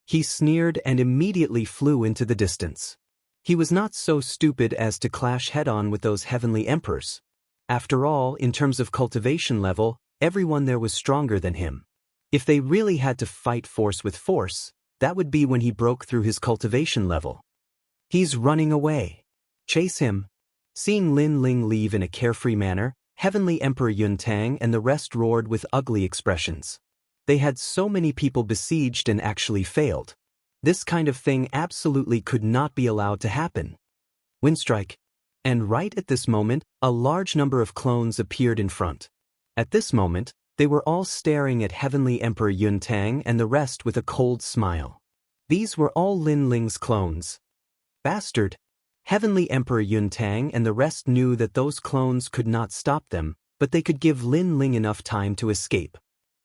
He sneered and immediately flew into the distance. He was not so stupid as to clash head-on with those heavenly emperors. After all, in terms of cultivation level, everyone there was stronger than him. If they really had to fight force with force, that would be when he broke through his cultivation level. He's running away. Chase him. Seeing Lin Ling leave in a carefree manner, Heavenly Emperor Yuntang and the rest roared with ugly expressions. They had so many people besieged and actually failed. This kind of thing absolutely could not be allowed to happen. Windstrike. And right at this moment, a large number of clones appeared in front. At this moment, they were all staring at Heavenly Emperor Yuntang and the rest with a cold smile. These were all Lin Ling's clones. Bastard! Heavenly Emperor Yuntang and the rest knew that those clones could not stop them, but they could give Lin Ling enough time to escape.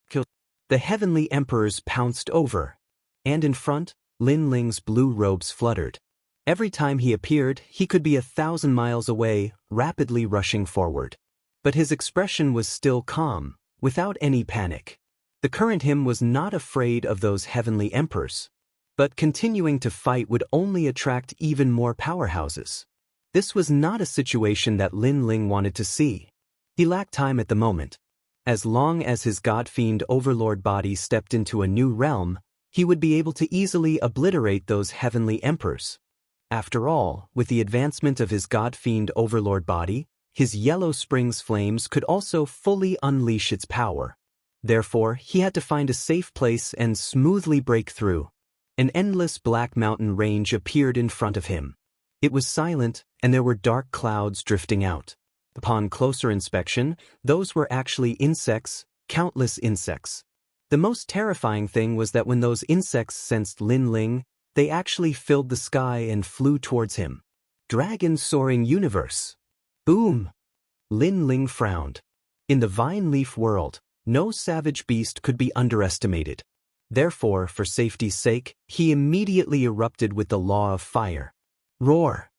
Kill. The heavenly emperors pounced over. And in front, Lin Ling's blue robes fluttered. Every time he appeared, he could be 1,000 miles away, rapidly rushing forward. But his expression was still calm, without any panic. The current him was not afraid of those heavenly emperors. But continuing to fight would only attract even more powerhouses. This was not a situation that Lin Ling wanted to see. He lacked time at the moment. As long as his God-fiend overlord body stepped into a new realm, he would be able to easily obliterate those heavenly emperors. After all, with the advancement of his God-fiend overlord body, his Yellow Springs flames could also fully unleash its power. Therefore, he had to find a safe place and smoothly break through. An endless black mountain range appeared in front of him. It was silent, and there were dark clouds drifting out. Upon closer inspection, those were actually insects, countless insects. The most terrifying thing was that when those insects sensed Lin Ling, they actually filled the sky and flew towards him. Dragon soaring universe. Boom! Lin Ling frowned. In the vine leaf world, no savage beast could be underestimated. Therefore, for safety's sake, he immediately erupted with the law of fire. Roar!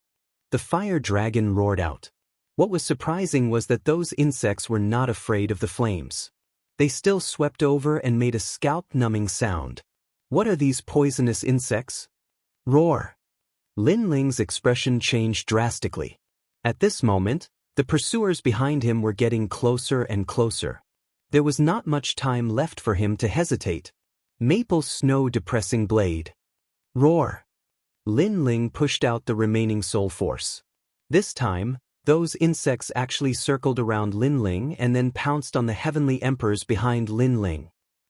The fire dragon roared out. What was surprising was that those insects were not afraid of the flames. They still swept over and made a scalp-numbing sound. What are these poisonous insects? Roar! Lin Ling's expression changed drastically. At this moment, the pursuers behind him were getting closer and closer. There was not much time left for him to hesitate. Maple snow-depressing blade. Roar! Lin Ling pushed out the remaining soul force. This time, those insects actually circled around Lin Ling and then pounced on the heavenly emperors behind Lin Ling.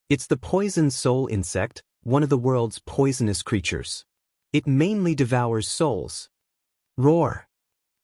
It's the poison soul insect, one of the world's poisonous creatures. It mainly devours souls. Roar!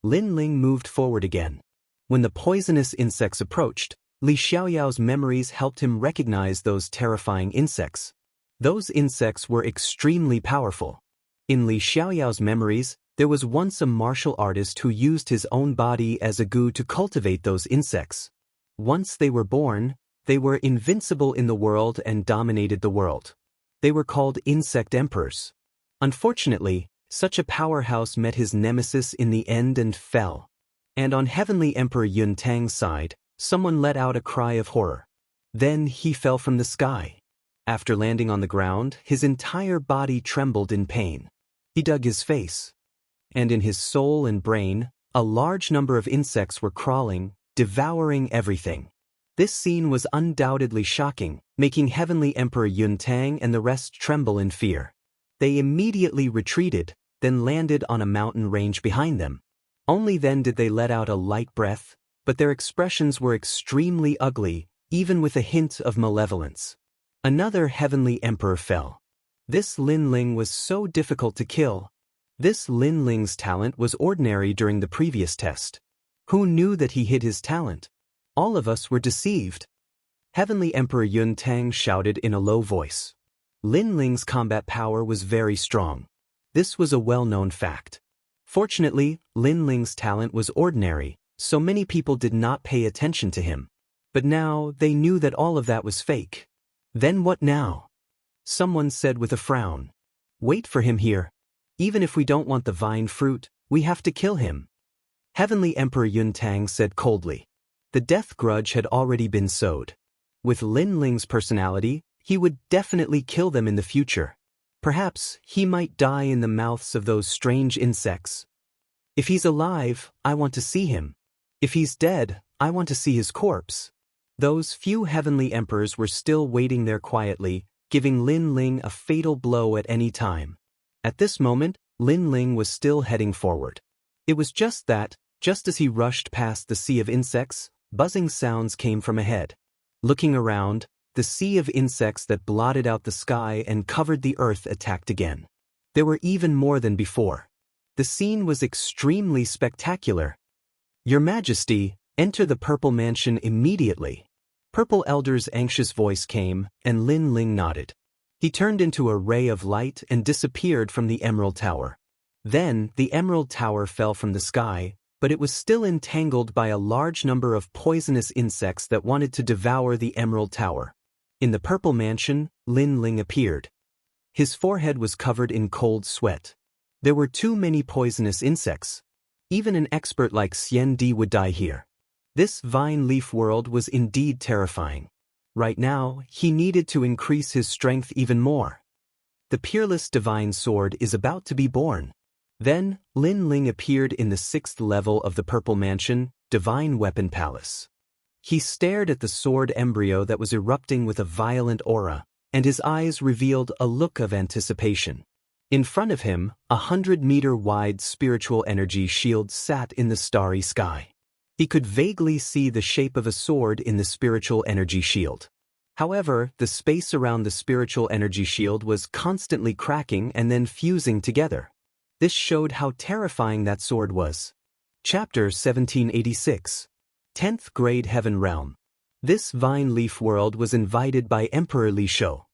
Lin Ling moved forward again. When the poisonous insects approached, Li Xiaoyao's memories helped him recognize those terrifying insects. Those insects were extremely powerful. In Li Xiaoyao's memories, there was once a martial artist who used his own body as a goo to cultivate those insects. Once they were born, they were invincible in the world and dominated the world. They were called insect emperors. Unfortunately, such a powerhouse met his nemesis in the end and fell. And on Heavenly Emperor Yun Tang's side, someone let out a cry of horror. Then he fell from the sky. After landing on the ground, his entire body trembled in pain. He dug his face. And in his soul and brain, a large number of insects were crawling, devouring everything. This scene was undoubtedly shocking, making Heavenly Emperor Yun Tang and the rest tremble in fear. They immediately retreated, then landed on a mountain range behind them. Only then did they let out a light breath, but their expressions were extremely ugly, even with a hint of malevolence. Another Heavenly Emperor fell. This Lin Ling was so difficult to kill. This Lin Ling's talent was ordinary during the previous test. Who knew that he hid his talent? All of us were deceived. Heavenly Emperor Yun Tang shouted in a low voice. Lin Ling's combat power was very strong. This was a well-known fact. Fortunately, Lin Ling's talent was ordinary, so many people did not pay attention to him. But now they knew that all of that was fake. Then what now? Someone said with a frown. Wait for him here. Even if we don't want the vine fruit, we have to kill him. Heavenly Emperor Yun Tang said coldly. The death grudge had already been sowed. With Lin Ling's personality, he would definitely kill them in the future. Perhaps he might die in the mouths of those strange insects. If he's alive, I want to see him. If he's dead, I want to see his corpse. Those few heavenly emperors were still waiting there quietly, giving Lin Ling a fatal blow at any time. At this moment, Lin Ling was still heading forward. It was just that, just as he rushed past the sea of insects, buzzing sounds came from ahead. Looking around, the sea of insects that blotted out the sky and covered the earth attacked again. There were even more than before. The scene was extremely spectacular. Your Majesty, enter the Purple Mansion immediately. Purple Elder's anxious voice came, and Lin Ling nodded. He turned into a ray of light and disappeared from the Emerald Tower. Then, the Emerald Tower fell from the sky, but it was still entangled by a large number of poisonous insects that wanted to devour the Emerald Tower. In the Purple Mansion, Lin Ling appeared. His forehead was covered in cold sweat. There were too many poisonous insects. Even an expert like Xian Di would die here. This vine leaf world was indeed terrifying. Right now, he needed to increase his strength even more. The peerless divine sword is about to be born. Then, Lin Ling appeared in the 6th level of the Purple Mansion, Divine Weapon Palace. He stared at the sword embryo that was erupting with a violent aura, and his eyes revealed a look of anticipation. In front of him, 100-meter-wide spiritual energy shield sat in the starry sky. He could vaguely see the shape of a sword in the spiritual energy shield. However, the space around the spiritual energy shield was constantly cracking and then fusing together. This showed how terrifying that sword was. Chapter 1786. 10th Grade Heaven Realm. This vine leaf world was invited by Emperor Li Shou.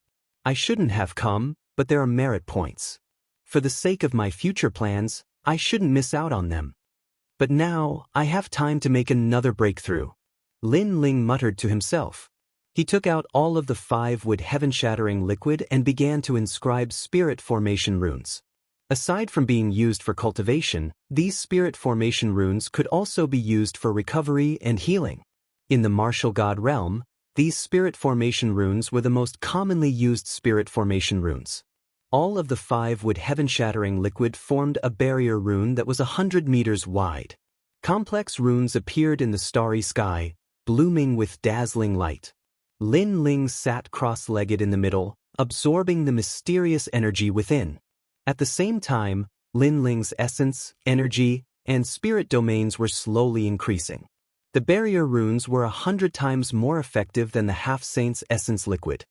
I shouldn't have come, but there are merit points. For the sake of my future plans, I shouldn't miss out on them. But now, I have time to make another breakthrough. Lin Ling muttered to himself. He took out all of the 5-wood heaven-shattering liquid and began to inscribe spirit formation runes. Aside from being used for cultivation, these spirit formation runes could also be used for recovery and healing. In the martial god realm, these spirit formation runes were the most commonly used spirit formation runes. All of the 5-wood heaven-shattering liquid formed a barrier rune that was 100 meters wide. Complex runes appeared in the starry sky, blooming with dazzling light. Lin Ling sat cross-legged in the middle, absorbing the mysterious energy within. At the same time, Lin Ling's essence, energy, and spirit domains were slowly increasing. The barrier runes were 100 times more effective than the half-saint's essence liquid.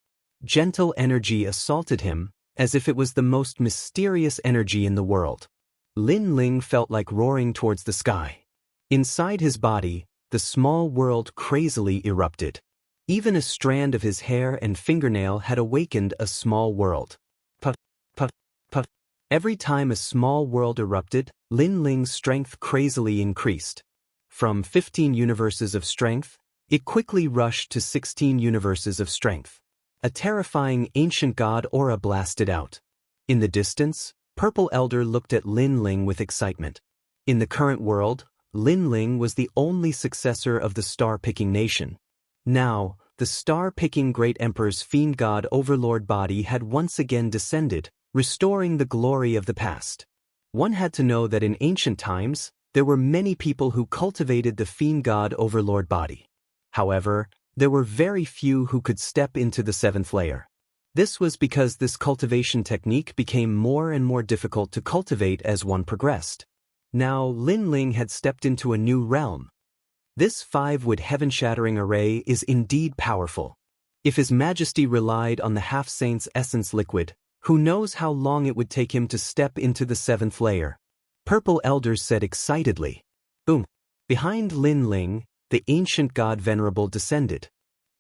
Gentle energy assaulted him, as if it was the most mysterious energy in the world. Lin Ling felt like roaring towards the sky. Inside his body, the small world crazily erupted. Even a strand of his hair and fingernail had awakened a small world. Puff, puff, puff. Every time a small world erupted, Lin Ling's strength crazily increased. From 15 universes of strength, it quickly rushed to 16 universes of strength. A terrifying ancient god aura blasted out. In the distance, Purple Elder looked at Lin Ling with excitement. In the current world, Lin Ling was the only successor of the star-picking nation. Now, the star-picking Great Emperor's fiend god overlord body had once again descended, restoring the glory of the past. One had to know that in ancient times, there were many people who cultivated the fiend god overlord body. However, there were very few who could step into the 7th layer. This was because this cultivation technique became more and more difficult to cultivate as one progressed. Now Lin Ling had stepped into a new realm. This 5-wood heaven-shattering array is indeed powerful. If His Majesty relied on the half-saint's essence liquid, who knows how long it would take him to step into the 7th layer? Purple Elder said excitedly. Boom! Behind Lin Ling, the ancient god Venerable descended.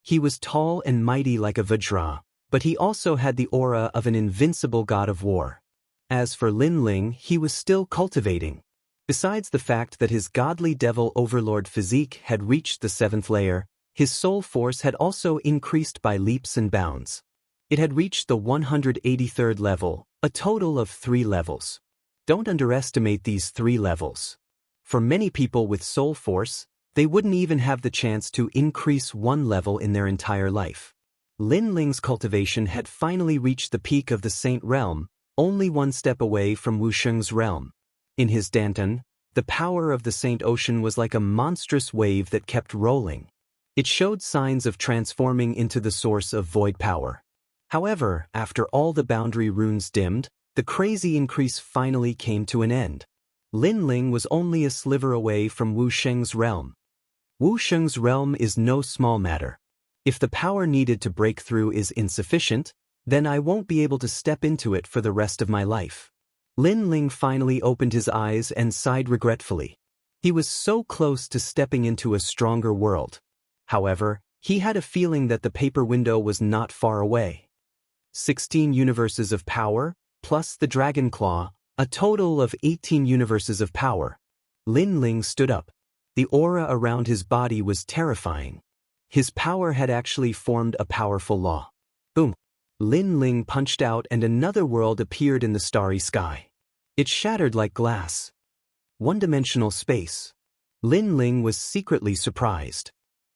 He was tall and mighty like a Vajra, but he also had the aura of an invincible god of war. As for Lin Ling, he was still cultivating. Besides the fact that his godly devil overlord physique had reached the 7th layer, his soul force had also increased by leaps and bounds. It had reached the 183rd level, a total of 3 levels. Don't underestimate these 3 levels. For many people with soul force, they wouldn't even have the chance to increase 1 level in their entire life. Lin Ling's cultivation had finally reached the peak of the Saint Realm, only 1 step away from Wuxia's realm. In his Danton, the power of the Saint Ocean was like a monstrous wave that kept rolling. It showed signs of transforming into the source of void power. However, after all the boundary runes dimmed, the crazy increase finally came to an end. Lin Ling was only a sliver away from Wuxia's realm. Wuxia's realm is no small matter. If the power needed to break through is insufficient, then I won't be able to step into it for the rest of my life. Lin Ling finally opened his eyes and sighed regretfully. He was so close to stepping into a stronger world. However, he had a feeling that the paper window was not far away. 16 universes of power, plus the Dragon Claw, a total of 18 universes of power. Lin Ling stood up. The aura around his body was terrifying. His power had actually formed a powerful law. Boom! Lin Ling punched out and another world appeared in the starry sky. It shattered like glass. One-dimensional space. Lin Ling was secretly surprised.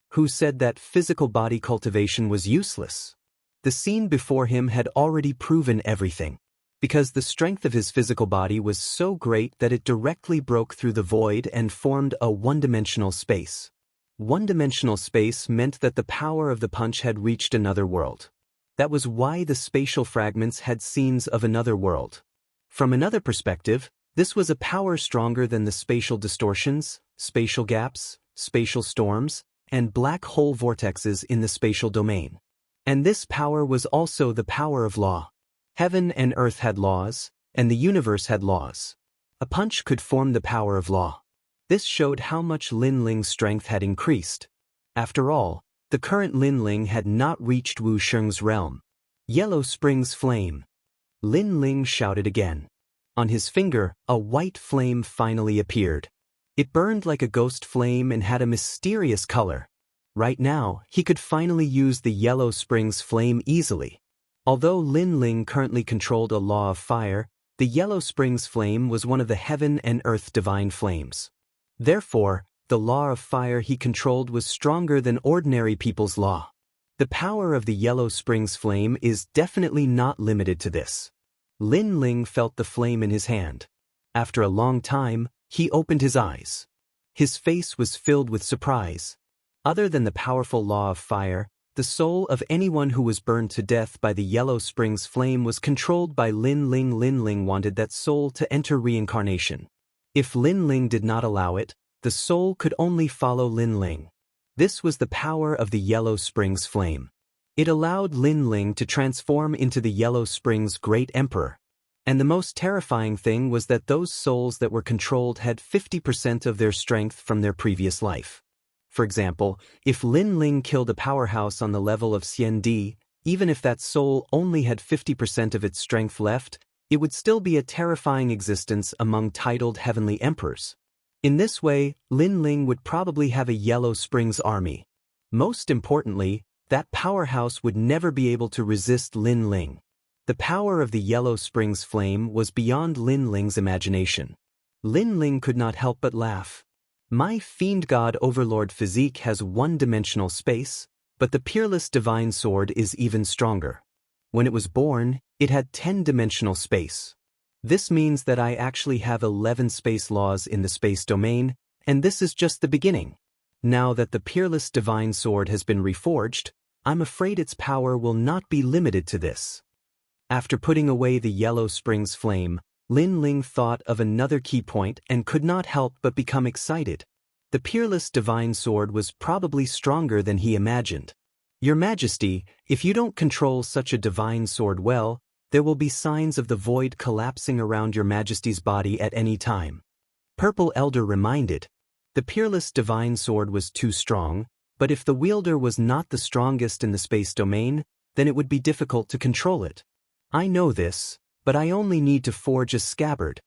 Who said that physical body cultivation was useless? The scene before him had already proven everything. Because the strength of his physical body was so great that it directly broke through the void and formed a one-dimensional space. One-dimensional space meant that the power of the punch had reached another world. That was why the spatial fragments had scenes of another world. From another perspective, this was a power stronger than the spatial distortions, spatial gaps, spatial storms, and black hole vortexes in the spatial domain. And this power was also the power of law. Heaven and earth had laws, and the universe had laws. A punch could form the power of law. This showed how much Lin Ling's strength had increased. After all, the current Lin Ling had not reached Wu Sheng's realm. Yellow Spring's flame. Lin Ling shouted again. On his finger, a white flame finally appeared. It burned like a ghost flame and had a mysterious color. Right now, he could finally use the Yellow Spring's flame easily. Although Lin Ling currently controlled a law of fire, the Yellow Spring's flame was one of the heaven and earth divine flames. Therefore, the law of fire he controlled was stronger than ordinary people's law. The power of the Yellow Spring's flame is definitely not limited to this. Lin Ling felt the flame in his hand. After a long time, he opened his eyes. His face was filled with surprise. Other than the powerful law of fire, the soul of anyone who was burned to death by the Yellow Spring's flame was controlled by Lin Ling. Lin Ling wanted that soul to enter reincarnation. If Lin Ling did not allow it, the soul could only follow Lin Ling. This was the power of the Yellow Spring's flame. It allowed Lin Ling to transform into the Yellow Spring's great emperor. And the most terrifying thing was that those souls that were controlled had 50% of their strength from their previous life. For example, if Lin Ling killed a powerhouse on the level of Xian Di, even if that soul only had 50% of its strength left, it would still be a terrifying existence among titled heavenly emperors. In this way, Lin Ling would probably have a Yellow Springs army. Most importantly, that powerhouse would never be able to resist Lin Ling. The power of the Yellow Springs flame was beyond Lin Ling's imagination. Lin Ling could not help but laugh. My fiend god overlord physique has one-dimensional space, but the peerless divine sword is even stronger. When it was born, it had 10-dimensional space. This means that I actually have 11 space laws in the space domain, and this is just the beginning. Now that the peerless divine sword has been reforged, I'm afraid its power will not be limited to this. After putting away the Yellow Springs flame, Lin Ling thought of another key point and could not help but become excited. The peerless divine sword was probably stronger than he imagined. Your Majesty, if you don't control such a divine sword well, there will be signs of the void collapsing around your Majesty's body at any time. Purple Elder reminded. The peerless divine sword was too strong, but if the wielder was not the strongest in the space domain, then it would be difficult to control it. I know this, but I only need to forge a scabbard.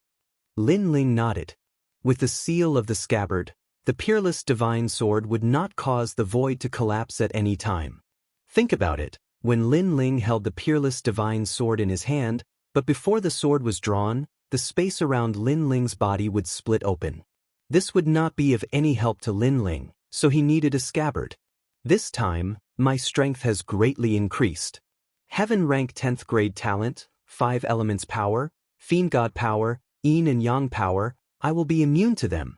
Lin Ling nodded. With the seal of the scabbard, the peerless divine sword would not cause the void to collapse at any time. Think about it, when Lin Ling held the peerless divine sword in his hand, but before the sword was drawn, the space around Lin Ling's body would split open. This would not be of any help to Lin Ling, so he needed a scabbard. This time, my strength has greatly increased. Heaven rank 10th grade talent, 5 elements power, fiend god power, yin and yang power, I will be immune to them.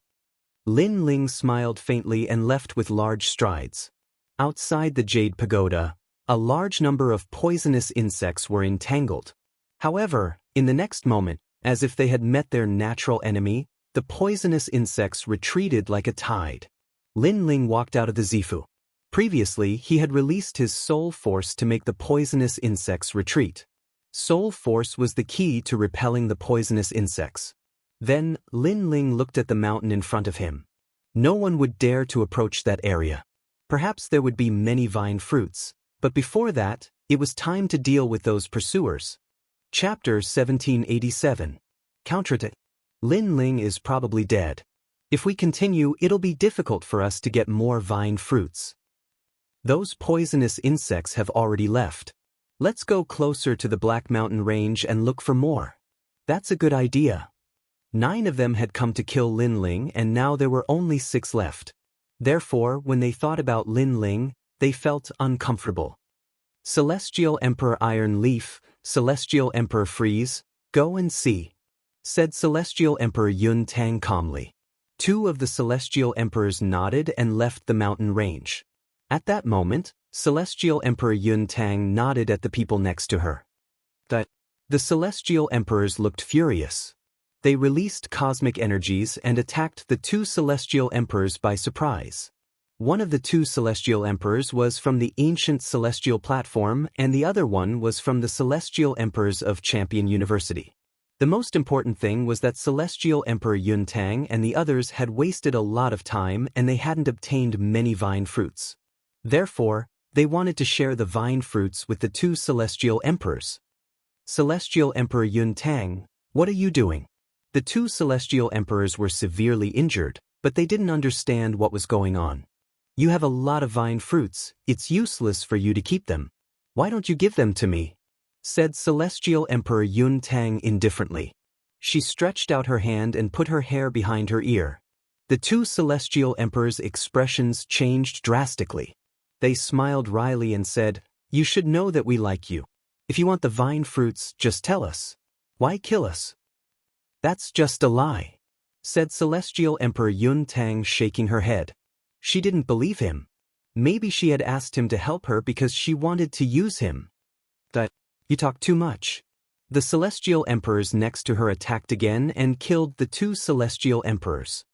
Lin Ling smiled faintly and left with large strides. Outside the Jade Pagoda, a large number of poisonous insects were entangled. However, in the next moment, as if they had met their natural enemy, the poisonous insects retreated like a tide. Lin Ling walked out of the Zifu. Previously, he had released his soul force to make the poisonous insects retreat. Soul force was the key to repelling the poisonous insects. Then, Lin Ling looked at the mountain in front of him. No one would dare to approach that area. Perhaps there would be many vine fruits, but before that, it was time to deal with those pursuers. Chapter 1787. Counterattack. Lin Ling is probably dead. If we continue, it'll be difficult for us to get more vine fruits. Those poisonous insects have already left. Let's go closer to the Black Mountain Range and look for more. That's a good idea. 9 of them had come to kill Lin Ling, and now there were only 6 left. Therefore, when they thought about Lin Ling, they felt uncomfortable. Celestial Emperor Iron Leaf, Celestial Emperor Freeze, go and see, said Celestial Emperor Yun Tang calmly. Two of the Celestial Emperors nodded and left the mountain range. At that moment, Celestial Emperor Yun Tang nodded at the people next to her. The Celestial Emperors looked furious. They released cosmic energies and attacked the two Celestial Emperors by surprise. One of the two Celestial Emperors was from the ancient Celestial Platform and the other one was from the Celestial Emperors of Champion University. The most important thing was that Celestial Emperor Yun Tang and the others had wasted a lot of time and they hadn't obtained many vine fruits. Therefore, they wanted to share the vine fruits with the two Celestial Emperors. Celestial Emperor Yun Tang, what are you doing? The two Celestial Emperors were severely injured, but they didn't understand what was going on. You have a lot of vine fruits, it's useless for you to keep them. Why don't you give them to me? Said Celestial Emperor Yun Tang indifferently. She stretched out her hand and put her hair behind her ear. The two Celestial Emperors' expressions changed drastically. They smiled wryly and said, "You should know that we like you. If you want the vine fruits, just tell us. Why kill us?" "That's just a lie," said Celestial Emperor Yun Tang, shaking her head. She didn't believe him. Maybe she had asked him to help her because she wanted to use him. You talk too much." The Celestial Emperors next to her attacked again and killed the two Celestial Emperors.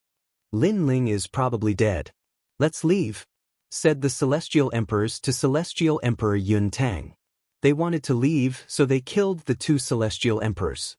"Lin Ling is probably dead. Let's leave," said the Celestial Emperors to Celestial Emperor Yun Tang. They wanted to leave, so they killed the two Celestial Emperors.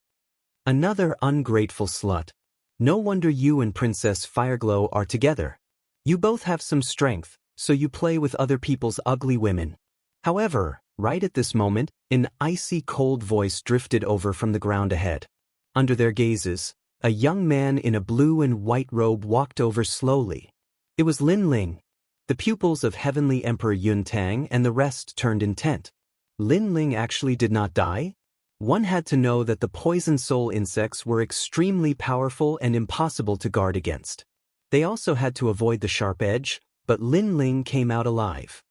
"Another ungrateful slut. No wonder you and Princess Fireglow are together. You both have some strength, so you play with other people's ugly women." However, right at this moment, an icy cold voice drifted over from the ground ahead. Under their gazes, a young man in a blue and white robe walked over slowly. It was Lin Ling. The pupils of Heavenly Emperor Yun Tang and the rest turned intent. Lin Ling actually did not die? One had to know that the poison soul insects were extremely powerful and impossible to guard against. They also had to avoid the sharp edge, but Lin Ling came out alive.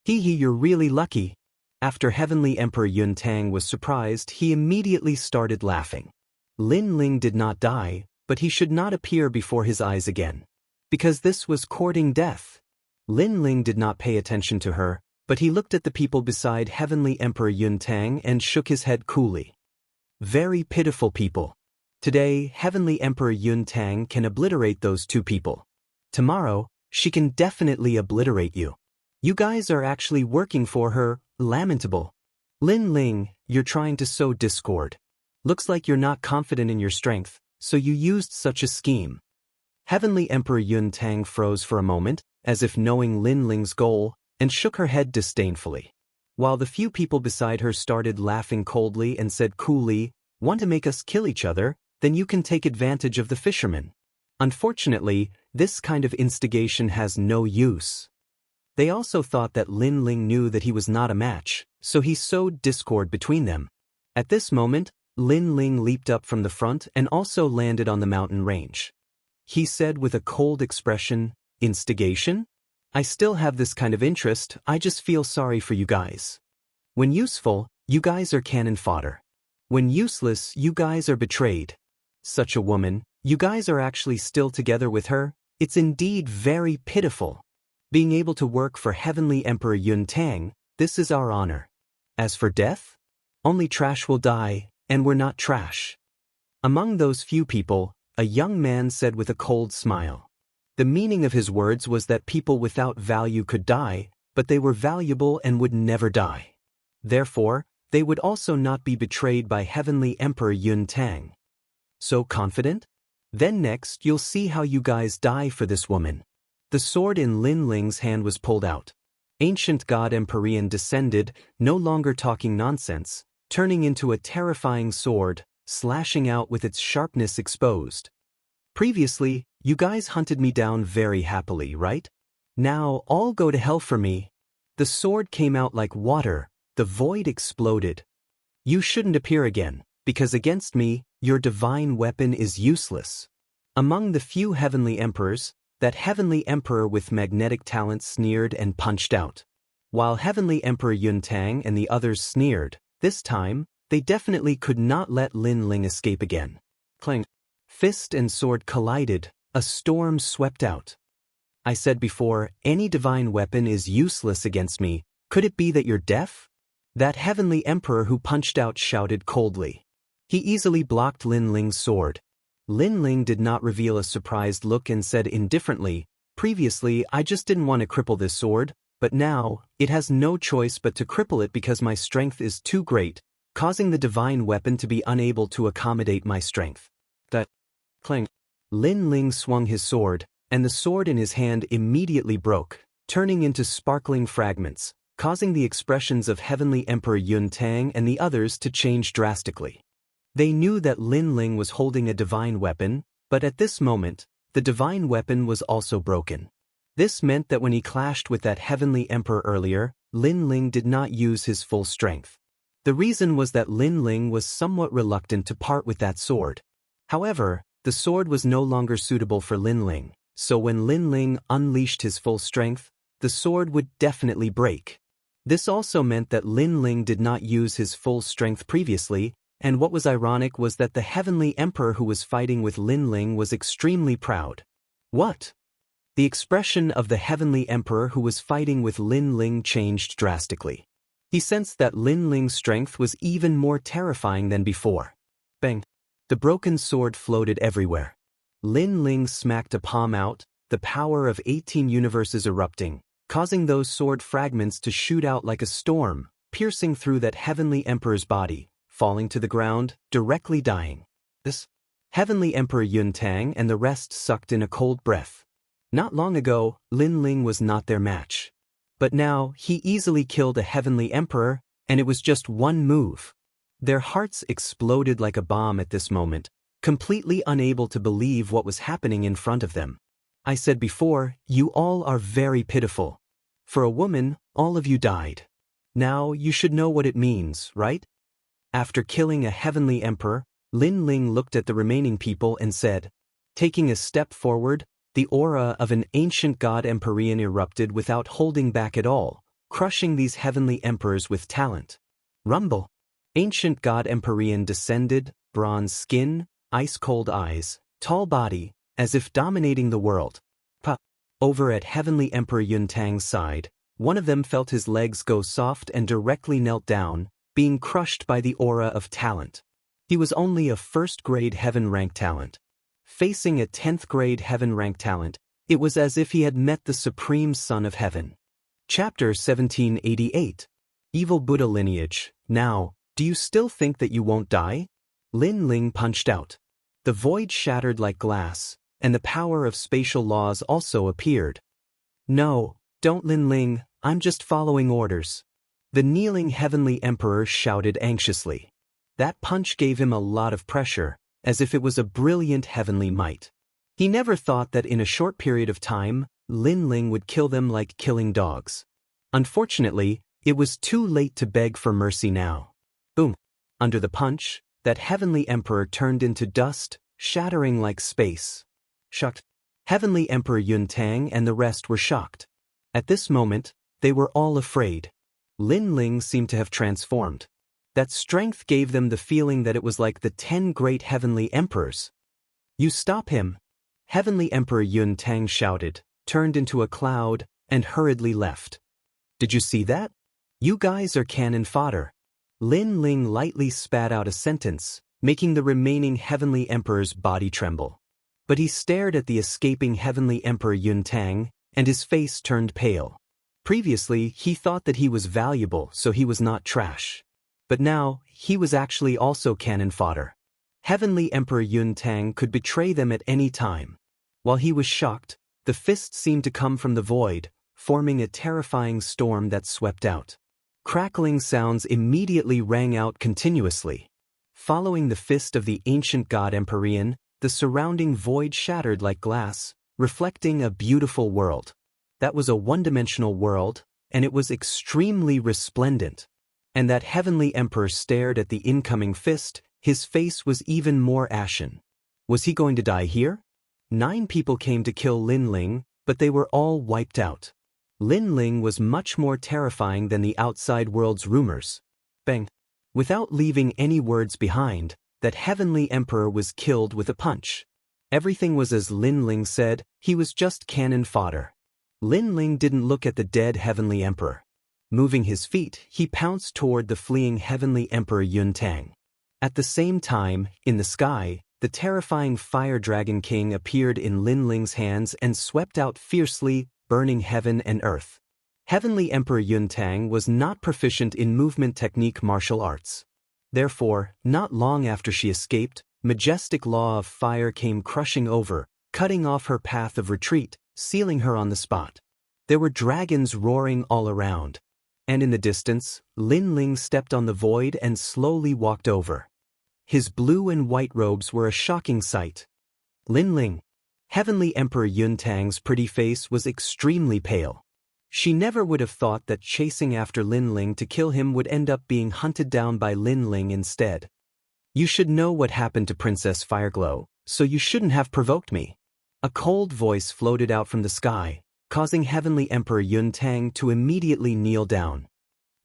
"Hee, you're really lucky." After Heavenly Emperor Yun Tang was surprised, he immediately started laughing. Lin Ling did not die, but he should not appear before his eyes again. Because this was courting death. Lin Ling did not pay attention to her, but he looked at the people beside Heavenly Emperor Yun Tang and shook his head coolly. Very pitiful people. Today, Heavenly Emperor Yun Tang can obliterate those two people. Tomorrow, she can definitely obliterate you. You guys are actually working for her, lamentable. Lin Ling, you're trying to sow discord. Looks like you're not confident in your strength, so you used such a scheme. Heavenly Emperor Yun Tang froze for a moment, as if knowing Lin Ling's goal, and shook her head disdainfully. While the few people beside her started laughing coldly and said coolly, "Want to make us kill each other? Then you can take advantage of the fishermen." Unfortunately, this kind of instigation has no use. They also thought that Lin Ling knew that he was not a match, so he sowed discord between them. At this moment, Lin Ling leaped up from the front and also landed on the mountain range. He said with a cold expression, "Instigation? I still have this kind of interest, I just feel sorry for you guys. When useful, you guys are cannon fodder. When useless, you guys are betrayed. Such a woman, you guys are actually still together with her? It's indeed very pitiful. Being able to work for Heavenly Emperor Yun Tang, this is our honor. As for death? Only trash will die, and we're not trash." Among those few people, a young man said with a cold smile. The meaning of his words was that people without value could die, but they were valuable and would never die. Therefore, they would also not be betrayed by Heavenly Emperor Yun Tang. So confident? Then next you'll see how you guys die for this woman. The sword in Lin Ling's hand was pulled out. Ancient God Empyrean descended, no longer talking nonsense, turning into a terrifying sword, slashing out with its sharpness exposed. Previously, you guys hunted me down very happily, right? Now, all go to hell for me. The sword came out like water, the void exploded. You shouldn't appear again, because against me, your divine weapon is useless. Among the few heavenly emperors, that heavenly emperor with magnetic talent sneered and punched out. While Heavenly Emperor Yuntang and the others sneered, this time, they definitely could not let Lin Ling escape again. Clang. Fist and sword collided, a storm swept out. I said before, any divine weapon is useless against me. Could it be that you're deaf? That Heavenly Emperor who punched out shouted coldly. He easily blocked Lin Ling's sword. Lin Ling did not reveal a surprised look and said indifferently, previously I just didn't want to cripple this sword, but now, it has no choice but to cripple it because my strength is too great, causing the divine weapon to be unable to accommodate my strength. That clang. Lin Ling swung his sword, and the sword in his hand immediately broke, turning into sparkling fragments, causing the expressions of Heavenly Emperor Yuntang and the others to change drastically. They knew that Lin Ling was holding a divine weapon, but at this moment, the divine weapon was also broken. This meant that when he clashed with that Heavenly Emperor earlier, Lin Ling did not use his full strength. The reason was that Lin Ling was somewhat reluctant to part with that sword. However, the sword was no longer suitable for Lin Ling, so when Lin Ling unleashed his full strength, the sword would definitely break. This also meant that Lin Ling did not use his full strength previously, and what was ironic was that the Heavenly Emperor who was fighting with Lin Ling was extremely proud. What? The expression of the Heavenly Emperor who was fighting with Lin Ling changed drastically. He sensed that Lin Ling's strength was even more terrifying than before. Bang! The broken sword floated everywhere. Lin Ling smacked a palm out, the power of 18 universes erupting, causing those sword fragments to shoot out like a storm, piercing through that Heavenly Emperor's body, falling to the ground, directly dying. This Heavenly Emperor Yuntang and the rest sucked in a cold breath. Not long ago, Lin Ling was not their match. But now, he easily killed a Heavenly Emperor, and it was just one move. Their hearts exploded like a bomb at this moment, completely unable to believe what was happening in front of them. I said before, you all are very pitiful. For a woman, all of you died. Now, you should know what it means, right? After killing a Heavenly Emperor, Lin Ling looked at the remaining people and said, taking a step forward, the aura of an ancient god Empyrean erupted without holding back at all, crushing these Heavenly Emperors with talent. Rumble. Ancient god Empyrean descended, bronze skin, ice-cold eyes, tall body, as if dominating the world. Over at Heavenly Emperor Yuntang's side, one of them felt his legs go soft and directly knelt down, being crushed by the aura of talent. He was only a first-grade heaven-rank talent. Facing a 10th-grade heaven-rank talent, it was as if he had met the Supreme Son of Heaven. Chapter 1788. Evil Buddha Lineage. Now, do you still think that you won't die? Lin Ling punched out. The void shattered like glass, and the power of spatial laws also appeared. No, don't Lin Ling, I'm just following orders. The kneeling Heavenly Emperor shouted anxiously. That punch gave him a lot of pressure, as if it was a brilliant heavenly might. He never thought that in a short period of time, Lin Ling would kill them like killing dogs. Unfortunately, it was too late to beg for mercy now. Boom! Under the punch, that Heavenly Emperor turned into dust, shattering like space. Shocked. Heavenly Emperor Yuntang and the rest were shocked. At this moment, they were all afraid. Lin Ling seemed to have transformed. That strength gave them the feeling that it was like the 10 great Heavenly Emperors. You stop him! Heavenly Emperor Yuntang shouted, turned into a cloud, and hurriedly left. Did you see that? You guys are cannon fodder. Lin Ling lightly spat out a sentence, making the remaining Heavenly Emperor's body tremble. But he stared at the escaping Heavenly Emperor Yuntang, and his face turned pale. Previously, he thought that he was valuable, so he was not trash. But now, he was actually also cannon fodder. Heavenly Emperor Yuntang could betray them at any time. While he was shocked, the fist seemed to come from the void, forming a terrifying storm that swept out. Crackling sounds immediately rang out continuously. Following the fist of the ancient god Empyrean, the surrounding void shattered like glass, reflecting a beautiful world. That was a one-dimensional world, and it was extremely resplendent. And that Heavenly Emperor stared at the incoming fist, his face was even more ashen. Was he going to die here? 9 people came to kill Lin Ling, but they were all wiped out. Lin Ling was much more terrifying than the outside world's rumors. Bang! Without leaving any words behind, that heavenly emperor was killed with a punch. Everything was as Lin Ling said, he was just cannon fodder. Lin Ling didn't look at the dead heavenly emperor. Moving his feet, he pounced toward the fleeing heavenly emperor Yun Tang. At the same time, in the sky, the terrifying fire dragon king appeared in Lin Ling's hands and swept out fiercely, burning heaven and earth. Heavenly Emperor Yun Tang was not proficient in movement technique martial arts. Therefore, not long after she escaped, majestic law of fire came crushing over, cutting off her path of retreat, sealing her on the spot. There were dragons roaring all around. And in the distance, Lin Ling stepped on the void and slowly walked over. His blue and white robes were a shocking sight. Lin Ling. Heavenly Emperor Yun Tang's pretty face was extremely pale. She never would have thought that chasing after Lin Ling to kill him would end up being hunted down by Lin Ling instead. You should know what happened to Princess Fireglow, so you shouldn't have provoked me. A cold voice floated out from the sky, causing Heavenly Emperor Yun Tang to immediately kneel down.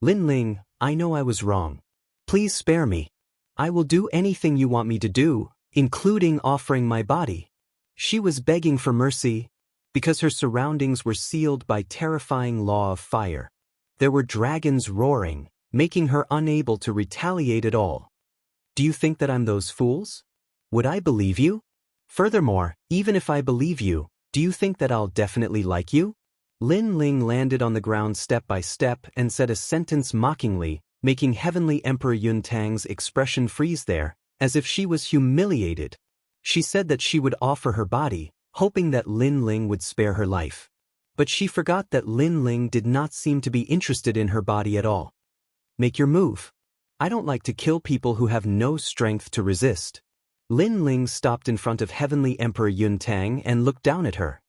Lin Ling, I know I was wrong. Please spare me. I will do anything you want me to do, including offering my body. She was begging for mercy, because her surroundings were sealed by terrifying law of fire. There were dragons roaring, making her unable to retaliate at all. Do you think that I'm those fools? Would I believe you? Furthermore, even if I believe you, do you think that I'll definitely like you? Lin Ling landed on the ground step by step and said a sentence mockingly, making Heavenly Emperor Yun Tang's expression freeze there, as if she was humiliated. She said that she would offer her body, hoping that Lin Ling would spare her life. But she forgot that Lin Ling did not seem to be interested in her body at all. Make your move. I don't like to kill people who have no strength to resist. Lin Ling stopped in front of Heavenly Emperor Yun Tang and looked down at her.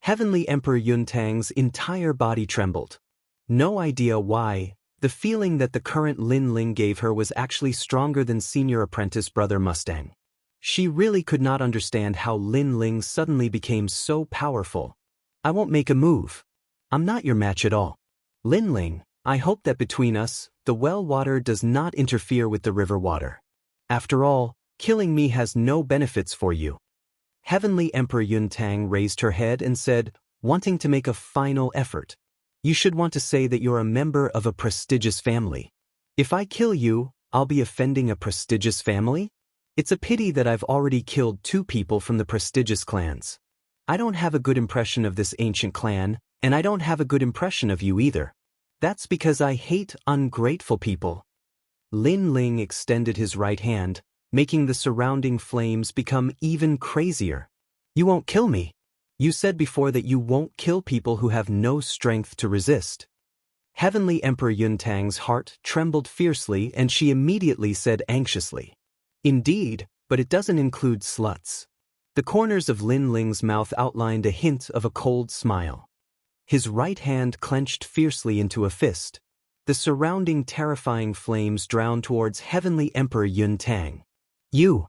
Heavenly Emperor Yun Tang's entire body trembled. No idea why, the feeling that the current Lin Ling gave her was actually stronger than senior apprentice brother Mustang. She really could not understand how Lin Ling suddenly became so powerful. I won't make a move. I'm not your match at all. Lin Ling, I hope that between us, the well water does not interfere with the river water. After all, killing me has no benefits for you. Heavenly Emperor Yun Tang raised her head and said, wanting to make a final effort. You should want to say that you're a member of a prestigious family. If I kill you, I'll be offending a prestigious family? It's a pity that I've already killed 2 people from the prestigious clans. I don't have a good impression of this ancient clan, and I don't have a good impression of you either. That's because I hate ungrateful people. Lin Ling extended his right hand, making the surrounding flames become even crazier. You won't kill me. You said before that you won't kill people who have no strength to resist. Heavenly Emperor Yun Tang's heart trembled fiercely and she immediately said anxiously, Indeed, but it doesn't include sluts. The corners of Lin Ling's mouth outlined a hint of a cold smile. His right hand clenched fiercely into a fist. The surrounding terrifying flames drowned towards Heavenly Emperor Yun Tang. You!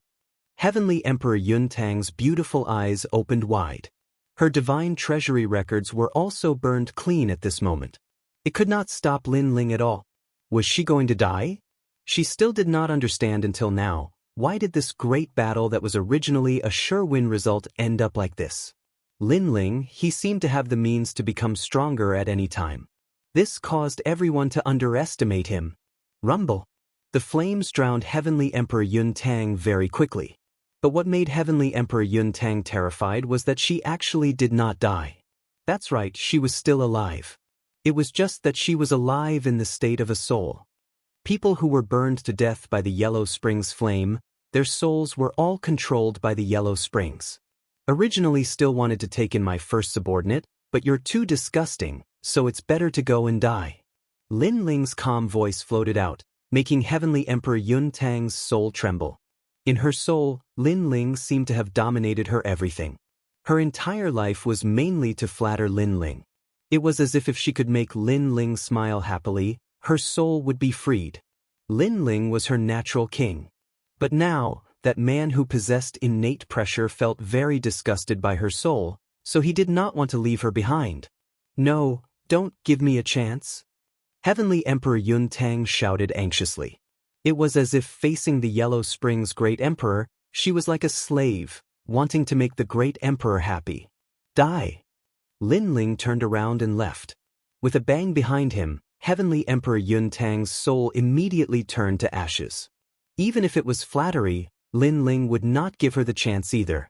Heavenly Emperor Yun Tang's beautiful eyes opened wide. Her divine treasury records were also burned clean at this moment. It could not stop Lin Ling at all. Was she going to die? She still did not understand until now, why did this great battle that was originally a sure win result end up like this? Lin Ling, he seemed to have the means to become stronger at any time. This caused everyone to underestimate him. Rumble. The flames drowned Heavenly Emperor Yun Tang very quickly. But what made Heavenly Emperor Yun Tang terrified was that she actually did not die. That's right, she was still alive. It was just that she was alive in the state of a soul. People who were burned to death by the Yellow Springs flame, their souls were all controlled by the Yellow Springs. Originally still wanted to take in my first subordinate, but you're too disgusting, so it's better to go and die. Lin Ling's calm voice floated out, making Heavenly Emperor Yun Tang's soul tremble. In her soul, Lin Ling seemed to have dominated her everything. Her entire life was mainly to flatter Lin Ling. It was as if she could make Lin Ling smile happily, her soul would be freed. Lin Ling was her natural king. But now, that man who possessed innate pressure felt very disgusted by her soul, so he did not want to leave her behind. No, Don't give me a chance? Heavenly Emperor Yun Tang shouted anxiously. It was as if facing the Yellow Spring's great emperor, she was like a slave, wanting to make the great emperor happy. Die! Lin Ling turned around and left. With a bang behind him, Heavenly Emperor Yun Tang's soul immediately turned to ashes. Even if it was flattery, Lin Ling would not give her the chance either.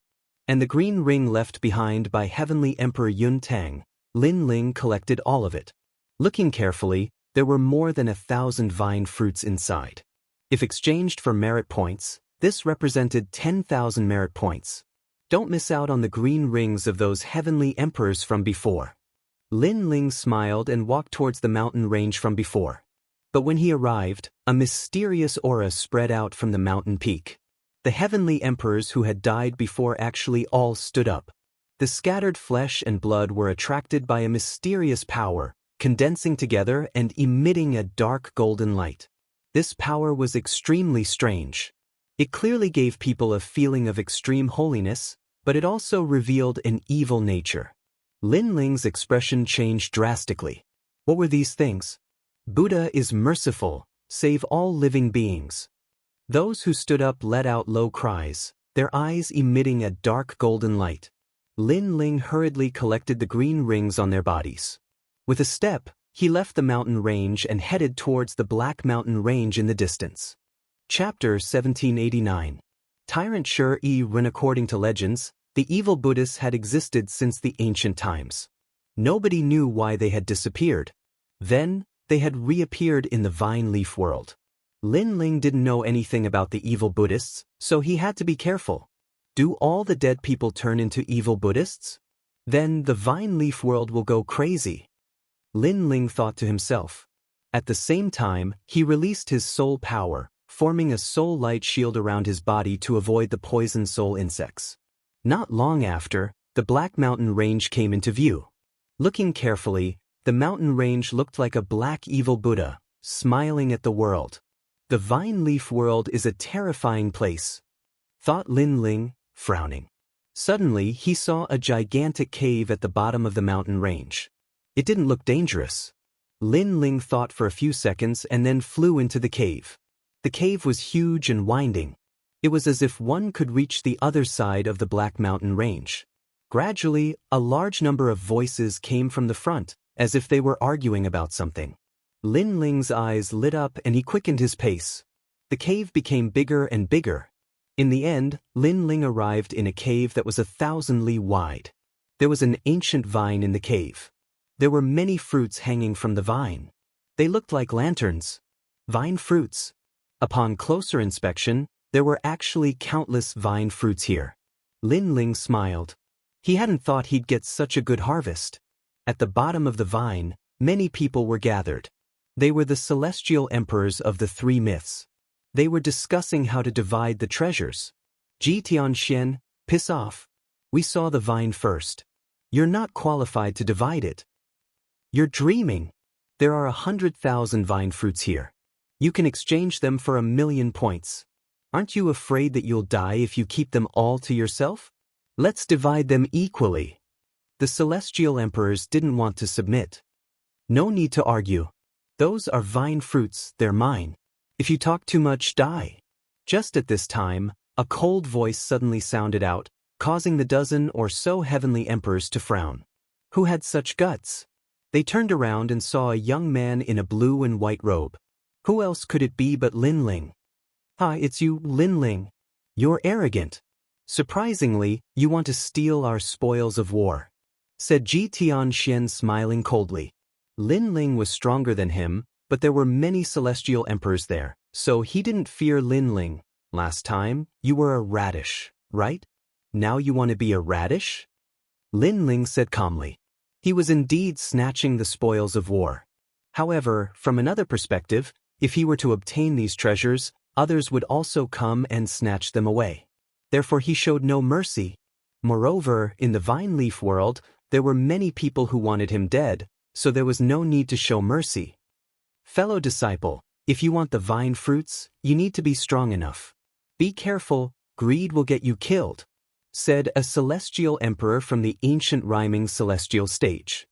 And the green ring left behind by Heavenly Emperor Yun Tang, Lin Ling collected all of it. Looking carefully, there were more than 1,000 vine fruits inside. If exchanged for merit points, this represented 10,000 merit points. Don't miss out on the green rings of those heavenly emperors from before. Lin Ling smiled and walked towards the mountain range from before. But when he arrived, a mysterious aura spread out from the mountain peak. The heavenly emperors who had died before actually all stood up. The scattered flesh and blood were attracted by a mysterious power, condensing together and emitting a dark golden light. This power was extremely strange. It clearly gave people a feeling of extreme holiness, but it also revealed an evil nature. Lin Ling's expression changed drastically. What were these things? Buddha is merciful, save all living beings. Those who stood up let out low cries, their eyes emitting a dark golden light. Lin Ling hurriedly collected the green rings on their bodies. With a step, he left the mountain range and headed towards the Black Mountain Range in the distance. Chapter 1789. Tyrant Shi-Ren. According to legends, the evil Buddhists had existed since the ancient times. Nobody knew why they had disappeared. Then, they had reappeared in the vine leaf world. Lin Ling didn't know anything about the evil Buddhists, so he had to be careful. Do all the dead people turn into evil Buddhists? Then the vine leaf world will go crazy. Lin Ling thought to himself. At the same time, he released his soul power, forming a soul light shield around his body to avoid the poison soul insects. Not long after, the Black Mountain Range came into view. Looking carefully, the mountain range looked like a black evil Buddha, smiling at the world. The vine leaf world is a terrifying place, thought Lin Ling, frowning. Suddenly, he saw a gigantic cave at the bottom of the mountain range. It didn't look dangerous. Lin Ling thought for a few seconds and then flew into the cave. The cave was huge and winding. It was as if one could reach the other side of the Black Mountain Range. Gradually, a large number of voices came from the front, as if they were arguing about something. Lin Ling's eyes lit up and he quickened his pace. The cave became bigger and bigger. In the end, Lin Ling arrived in a cave that was 1,000 li wide. There was an ancient vine in the cave. There were many fruits hanging from the vine. They looked like lanterns. Vine fruits. Upon closer inspection, there were actually countless vine fruits here. Lin Ling smiled. He hadn't thought he'd get such a good harvest. At the bottom of the vine, many people were gathered. They were the celestial emperors of the three myths. They were discussing how to divide the treasures. Ji Tianxian, piss off. We saw the vine first. You're not qualified to divide it. You're dreaming. There are 100,000 vine fruits here. You can exchange them for 1,000,000 points. Aren't you afraid that you'll die if you keep them all to yourself? Let's divide them equally. The celestial emperors didn't want to submit. No need to argue. Those are vine fruits, they're mine. If you talk too much, die. Just at this time, a cold voice suddenly sounded out, causing the dozen or so heavenly emperors to frown. Who had such guts? They turned around and saw a young man in a blue and white robe. Who else could it be but Lin Ling? Hi, it's you, Lin Ling. You're arrogant. Surprisingly, you want to steal our spoils of war, said Ji Tianxian, smiling coldly. Lin Ling was stronger than him, but there were many celestial emperors there, so he didn't fear Lin Ling. Last time, you were a radish, right? Now you want to be a radish? Lin Ling said calmly. He was indeed snatching the spoils of war. However, from another perspective, if he were to obtain these treasures, others would also come and snatch them away. Therefore he showed no mercy. Moreover, in the vine leaf world, there were many people who wanted him dead, so there was no need to show mercy. Fellow disciple, if you want the vine fruits, you need to be strong enough. Be careful, greed will get you killed, said a celestial emperor from the ancient rhyming celestial stage.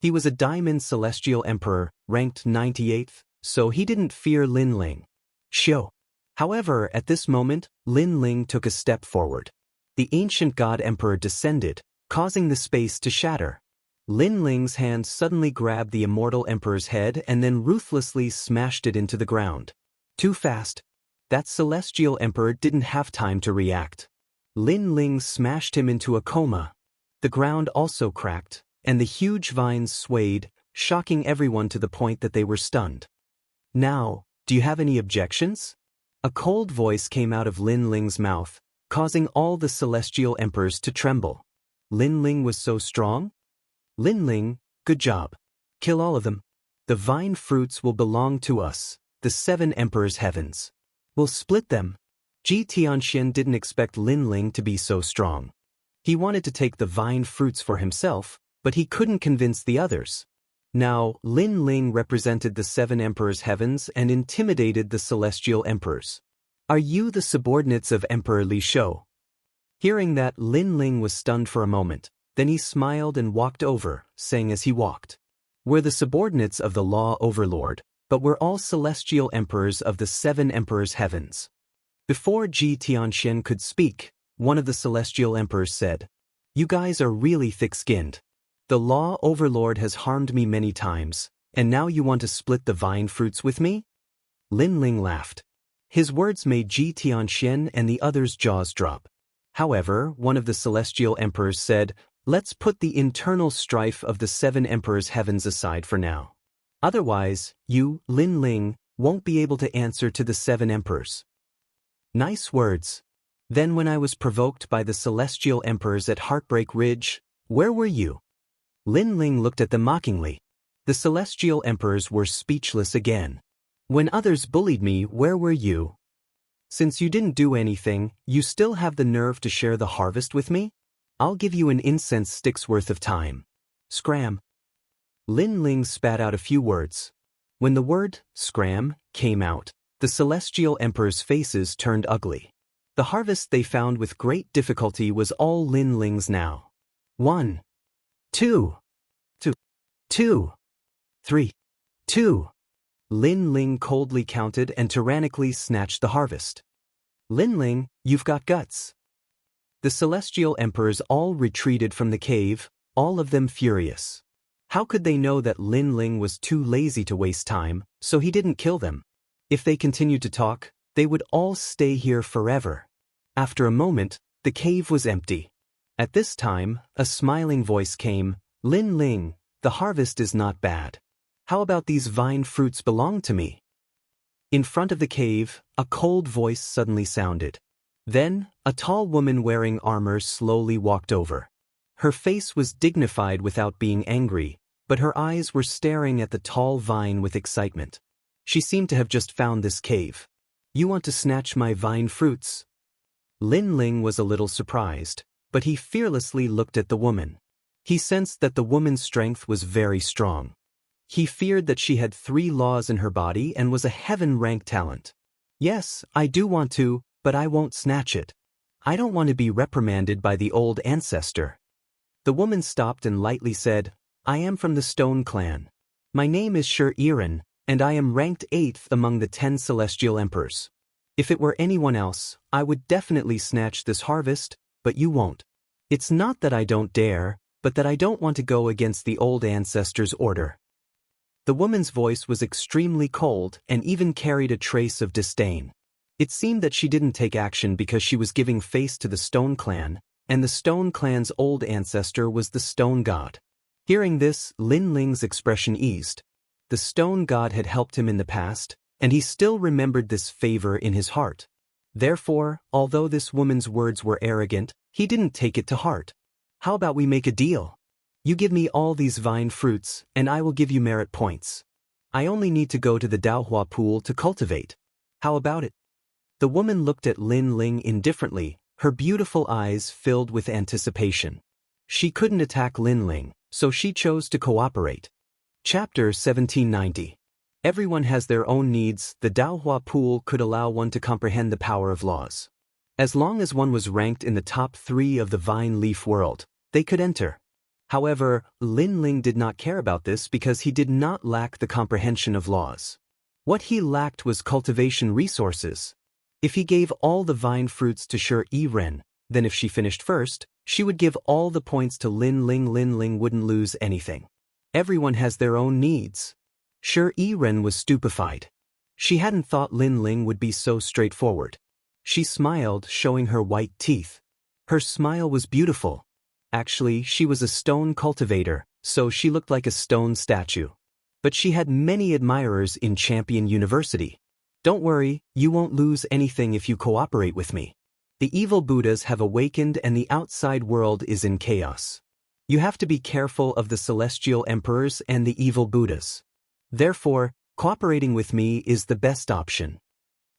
He was a Diamond Celestial Emperor, ranked 98th, so he didn't fear Lin Ling. Xiu. However, at this moment, Lin Ling took a step forward. The ancient god emperor descended, causing the space to shatter. Lin Ling's hand suddenly grabbed the immortal emperor's head and then ruthlessly smashed it into the ground. Too fast. That celestial emperor didn't have time to react. Lin Ling smashed him into a coma. The ground also cracked, and the huge vines swayed, shocking everyone to the point that they were stunned. Now, do you have any objections? A cold voice came out of Lin Ling's mouth, causing all the celestial emperors to tremble. Lin Ling was so strong? Lin Ling, good job. Kill all of them. The vine fruits will belong to us, the 7 emperors' heavens. We'll split them. Ji Tianxian didn't expect Lin Ling to be so strong. He wanted to take the vine fruits for himself, but he couldn't convince the others. Now, Lin Ling represented the 7 emperors' heavens and intimidated the celestial emperors. Are you the subordinates of Emperor Li Shou? Hearing that, Lin Ling was stunned for a moment. Then he smiled and walked over, saying as he walked, "We're the subordinates of the Law Overlord, but we're all celestial emperors of the 7 emperors' heavens." Before Ji Tianxian could speak, one of the celestial emperors said, "You guys are really thick-skinned. The Law Overlord has harmed me many times, and now you want to split the vine fruits with me?" Lin Ling laughed. His words made Ji Tianxian and the others' jaws drop. However, one of the celestial emperors said, "Let's put the internal strife of the 7 emperors' heavens aside for now. Otherwise, you, Lin Ling, won't be able to answer to the 7 emperors." Nice words. Then when I was provoked by the celestial emperors at Heartbreak Ridge, where were you? Lin Ling looked at them mockingly. The celestial emperors were speechless again. When others bullied me, where were you? Since you didn't do anything, you still have the nerve to share the harvest with me? I'll give you an incense stick's worth of time. Scram. Lin Ling spat out a few words. When the word, scram, came out, the celestial emperors' faces turned ugly. The harvest they found with great difficulty was all Lin Ling's now. 1, 2, 2, 3, 2. Lin Ling coldly counted and tyrannically snatched the harvest. Lin Ling, you've got guts. The celestial emperors all retreated from the cave, all of them furious. How could they know that Lin Ling was too lazy to waste time, so he didn't kill them? If they continued to talk, they would all stay here forever. After a moment, the cave was empty. At this time, a smiling voice came, "Lin Ling, the harvest is not bad. How about these vine fruits belong to me?" In front of the cave, a cold voice suddenly sounded. Then, a tall woman wearing armor slowly walked over. Her face was dignified without being angry, but her eyes were staring at the tall vine with excitement. She seemed to have just found this cave. "You want to snatch my vine fruits?" Lin Ling was a little surprised, but he fearlessly looked at the woman. He sensed that the woman's strength was very strong. He feared that she had 3 laws in her body and was a heaven-ranked talent. "Yes, I do want to, but I won't snatch it. I don't want to be reprimanded by the old ancestor." The woman stopped and lightly said, "I am from the Stone Clan. My name is Shi Iren, and I am ranked 8th among the 10 celestial emperors. If it were anyone else, I would definitely snatch this harvest, but you won't. It's not that I don't dare, but that I don't want to go against the old ancestor's order." The woman's voice was extremely cold and even carried a trace of disdain. It seemed that she didn't take action because she was giving face to the Stone Clan, and the Stone Clan's old ancestor was the Stone God. Hearing this, Lin Ling's expression eased. The Stone God had helped him in the past, and he still remembered this favor in his heart. Therefore, although this woman's words were arrogant, he didn't take it to heart. "How about we make a deal? You give me all these vine fruits, and I will give you merit points. I only need to go to the Daohua pool to cultivate. How about it?" The woman looked at Lin Ling indifferently, her beautiful eyes filled with anticipation. She couldn't attack Lin Ling, so she chose to cooperate. Chapter 1790. Everyone has their own needs. The Daohua pool could allow one to comprehend the power of laws. As long as one was ranked in the top 3 of the vine leaf world, they could enter. However, Lin Ling did not care about this because he did not lack the comprehension of laws. What he lacked was cultivation resources. If he gave all the vine fruits to Shi Ren, then if she finished first, she would give all the points to Lin Ling. Lin Ling wouldn't lose anything. Everyone has their own needs. Shi Ren was stupefied. She hadn't thought Lin Ling would be so straightforward. She smiled, showing her white teeth. Her smile was beautiful. Actually, she was a stone cultivator, so she looked like a stone statue. But she had many admirers in Champion University. Don't worry, you won't lose anything if you cooperate with me. The evil Buddhas have awakened and the outside world is in chaos. You have to be careful of the celestial emperors and the evil Buddhas. Therefore, cooperating with me is the best option,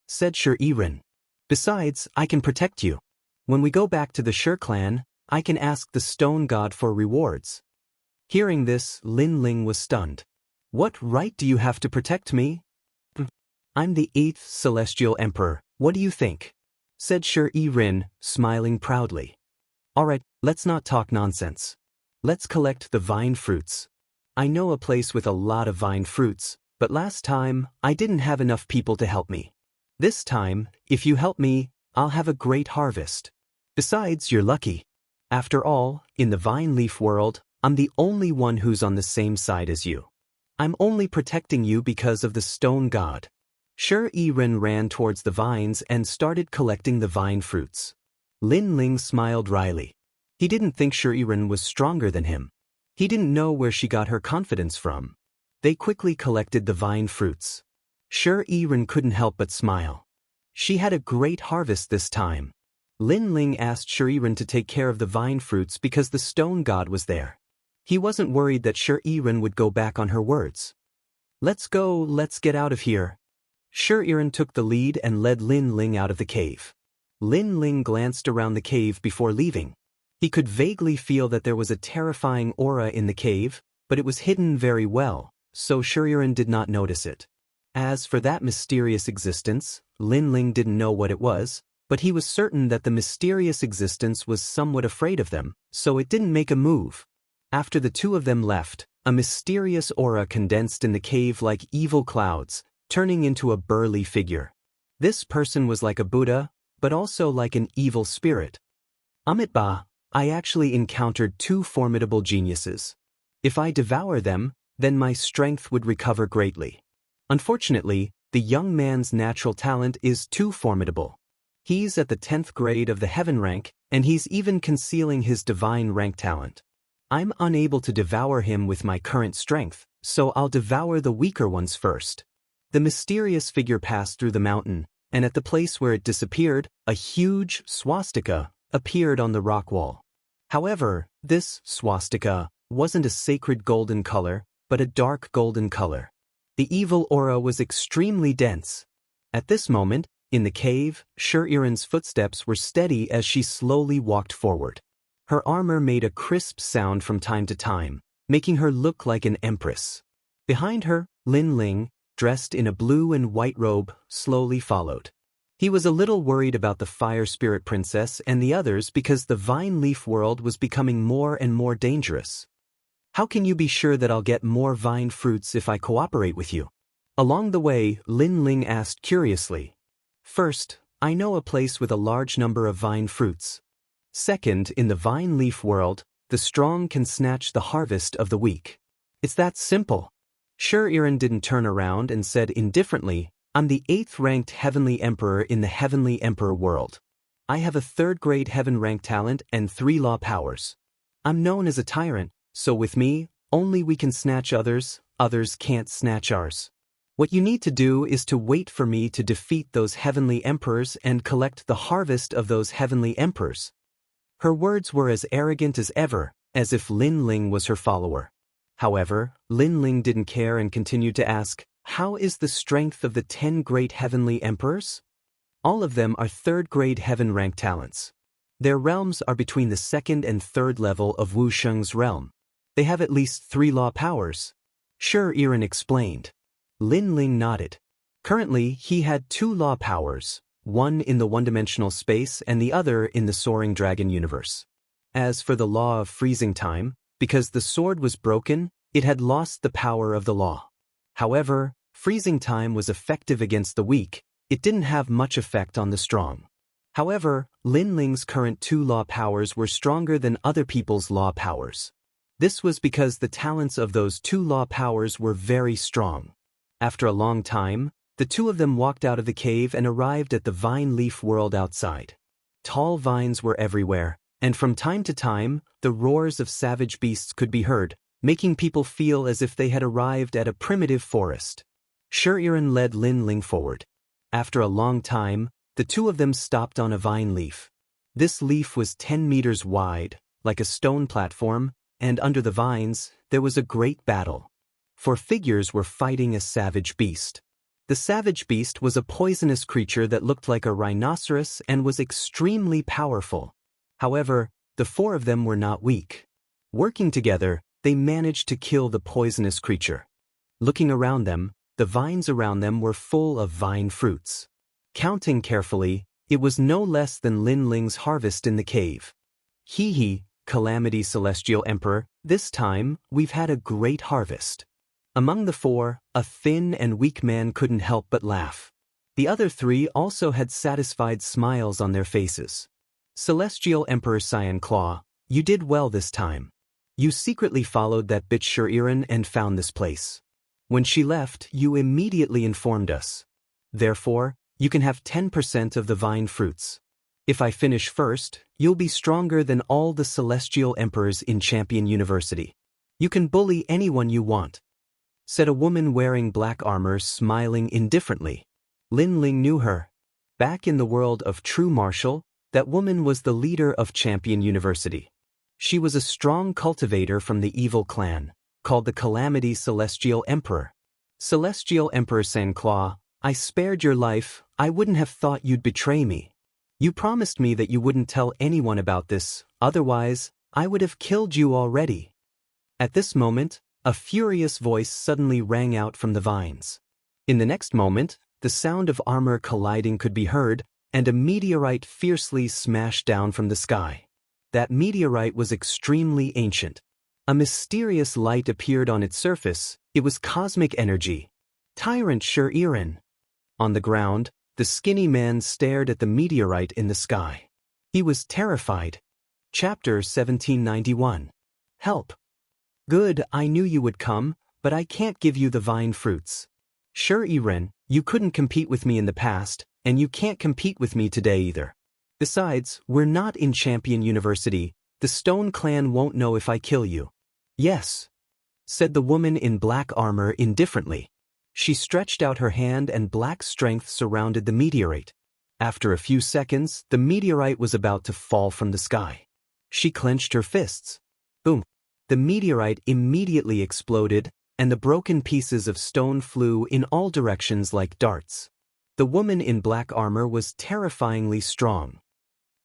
said Shi Ren. Besides, I can protect you. When we go back to the Shi clan, I can ask the stone god for rewards. Hearing this, Lin Ling was stunned. What right do you have to protect me? I'm the 8th celestial emperor, what do you think? Said Shi Ren, smiling proudly. Alright, let's not talk nonsense. Let's collect the vine fruits. I know a place with a lot of vine fruits, but last time, I didn't have enough people to help me. This time, if you help me, I'll have a great harvest. Besides, you're lucky. After all, in the vine leaf world, I'm the only one who's on the same side as you. I'm only protecting you because of the stone god. Shi Ren ran towards the vines and started collecting the vine fruits. Lin Ling smiled wryly. He didn't think Shi Ren was stronger than him. He didn't know where she got her confidence from. They quickly collected the vine fruits. Shi Ren couldn't help but smile. She had a great harvest this time. Lin Ling asked Shi Ren to take care of the vine fruits because the stone god was there. He wasn't worried that Shi Ren would go back on her words. Let's go, let's get out of here. Shi Ren took the lead and led Lin Ling out of the cave. Lin Ling glanced around the cave before leaving. He could vaguely feel that there was a terrifying aura in the cave, but it was hidden very well, so Shi Ren did not notice it. As for that mysterious existence, Lin Ling didn't know what it was, but he was certain that the mysterious existence was somewhat afraid of them, so it didn't make a move. After the two of them left, a mysterious aura condensed in the cave like evil clouds, turning into a burly figure. This person was like a Buddha, but also like an evil spirit. Amitabha, I actually encountered 2 formidable geniuses. If I devour them, then my strength would recover greatly. Unfortunately, the young man's natural talent is too formidable. He's at the 10th grade of the heaven rank, and he's even concealing his divine rank talent. I'm unable to devour him with my current strength, so I'll devour the weaker ones first. The mysterious figure passed through the mountain, and at the place where it disappeared, a huge swastika appeared on the rock wall. However, this swastika wasn't a sacred golden color, but a dark golden color. The evil aura was extremely dense. At this moment, in the cave, Shi Ren's footsteps were steady as she slowly walked forward. Her armor made a crisp sound from time to time, making her look like an empress. Behind her, Lin Ling, dressed in a blue and white robe, slowly followed. He was a little worried about the Fire Spirit Princess and the others because the vine leaf world was becoming more and more dangerous. How can you be sure that I'll get more vine fruits if I cooperate with you? Along the way, Lin Ling asked curiously. First, I know a place with a large number of vine fruits. Second, in the vine leaf world, the strong can snatch the harvest of the weak. It's that simple. Shi Ren didn't turn around and said indifferently, I'm the 8th ranked heavenly emperor in the heavenly emperor world. I have a 3rd grade heaven rank talent and 3 law powers. I'm known as a tyrant, so with me, only we can snatch others, others can't snatch ours. What you need to do is to wait for me to defeat those heavenly emperors and collect the harvest of those heavenly emperors. Her words were as arrogant as ever, as if Lin Ling was her follower. However, Lin Ling didn't care and continued to ask, how is the strength of the 10 great heavenly emperors? All of them are 3rd grade heaven rank talents. Their realms are between the 2nd and 3rd level of Wu Sheng's realm. They have at least 3 law powers. Shi Ren explained. Lin Ling nodded. Currently, he had 2 law powers, one in the one-dimensional space and the other in the soaring dragon universe. As for the law of freezing time, Because the sword was broken, it had lost the power of the law. However, freezing time was effective against the weak. It didn't have much effect on the strong. However, Lin Ling's current two law powers were stronger than other people's law powers. This was because the talents of those two law powers were very strong. After a long time, the two of them walked out of the cave and arrived at the vine leaf world outside. Tall vines were everywhere, and from time to time, the roars of savage beasts could be heard, making people feel as if they had arrived at a primitive forest. Shiren led Lin Ling forward. After a long time, the two of them stopped on a vine leaf. This leaf was 10 meters wide, like a stone platform, and under the vines, there was a great battle. Four figures were fighting a savage beast. The savage beast was a poisonous creature that looked like a rhinoceros and was extremely powerful. However, the four of them were not weak. Working together, they managed to kill the poisonous creature. Looking around them, the vines around them were full of vine fruits. Counting carefully, it was no less than Lin Ling's harvest in the cave. Hee, Calamity Celestial Emperor, this time, we've had a great harvest. Among the four, a thin and weak man couldn't help but laugh. The other three also had satisfied smiles on their faces. Celestial Emperor Cyan Claw, you did well this time. You secretly followed that bitch Shiren and found this place. When she left, you immediately informed us. Therefore, you can have 10% of the vine fruits. If I finish first, you'll be stronger than all the Celestial Emperors in Champion University. You can bully anyone you want, said a woman wearing black armor, smiling indifferently. Lin Ling knew her. Back in the world of true martial, that woman was the leader of Champion University. She was a strong cultivator from the evil clan, called the Calamity Celestial Emperor. Celestial Emperor Sanclaw, I spared your life. I wouldn't have thought you'd betray me. You promised me that you wouldn't tell anyone about this, otherwise, I would have killed you already. At this moment, a furious voice suddenly rang out from the vines. In the next moment, the sound of armor colliding could be heard, and a meteorite fiercely smashed down from the sky. That meteorite was extremely ancient. A mysterious light appeared on its surface. It was cosmic energy. Tyrant Shiren. On the ground, the skinny man stared at the meteorite in the sky. He was terrified. Chapter 1791. Help. Good, I knew you would come, but I can't give you the vine fruits. Shiren, you couldn't compete with me in the past, and you can't compete with me today either. Besides, we're not in Champion University. The Stone Clan won't know if I kill you. Yes, said the woman in black armor indifferently. She stretched out her hand and black strength surrounded the meteorite. After a few seconds, the meteorite was about to fall from the sky. She clenched her fists. Boom. The meteorite immediately exploded, and the broken pieces of stone flew in all directions like darts. The woman in black armor was terrifyingly strong.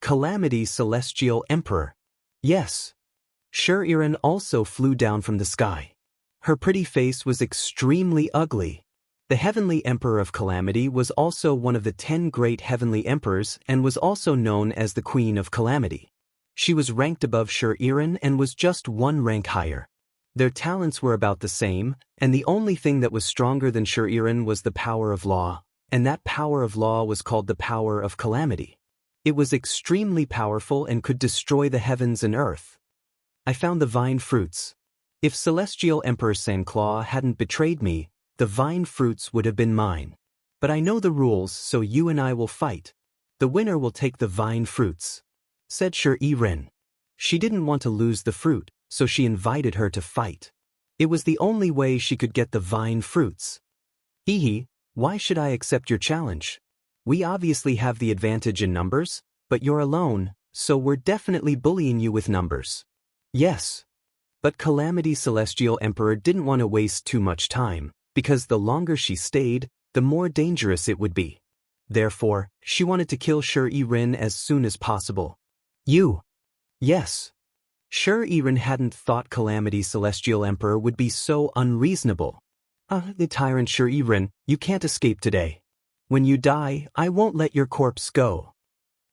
Calamity Celestial Emperor. Yes. Shiren also flew down from the sky. Her pretty face was extremely ugly. The Heavenly Emperor of Calamity was also one of the 10 great Heavenly Emperors and was also known as the Queen of Calamity. She was ranked above Shiren and was just one rank higher. Their talents were about the same, and the only thing that was stronger than Shiren was the power of law, and that power of law was called the power of Calamity. It was extremely powerful and could destroy the heavens and earth. I found the vine fruits. If Celestial Emperor Sanclaw hadn't betrayed me, the vine fruits would have been mine. But I know the rules, so you and I will fight. The winner will take the vine fruits, said Shiren. She didn't want to lose the fruit, so she invited her to fight. It was the only way she could get the vine fruits. Hee, why should I accept your challenge? We obviously have the advantage in numbers, but you're alone, so we're definitely bullying you with numbers. Yes. But Calamity Celestial Emperor didn't want to waste too much time, because the longer she stayed, the more dangerous it would be. Therefore, she wanted to kill Shiren as soon as possible. You. Yes. Shiren hadn't thought Calamity Celestial Emperor would be so unreasonable. The tyrant Shiren, you can't escape today. When you die, I won't let your corpse go,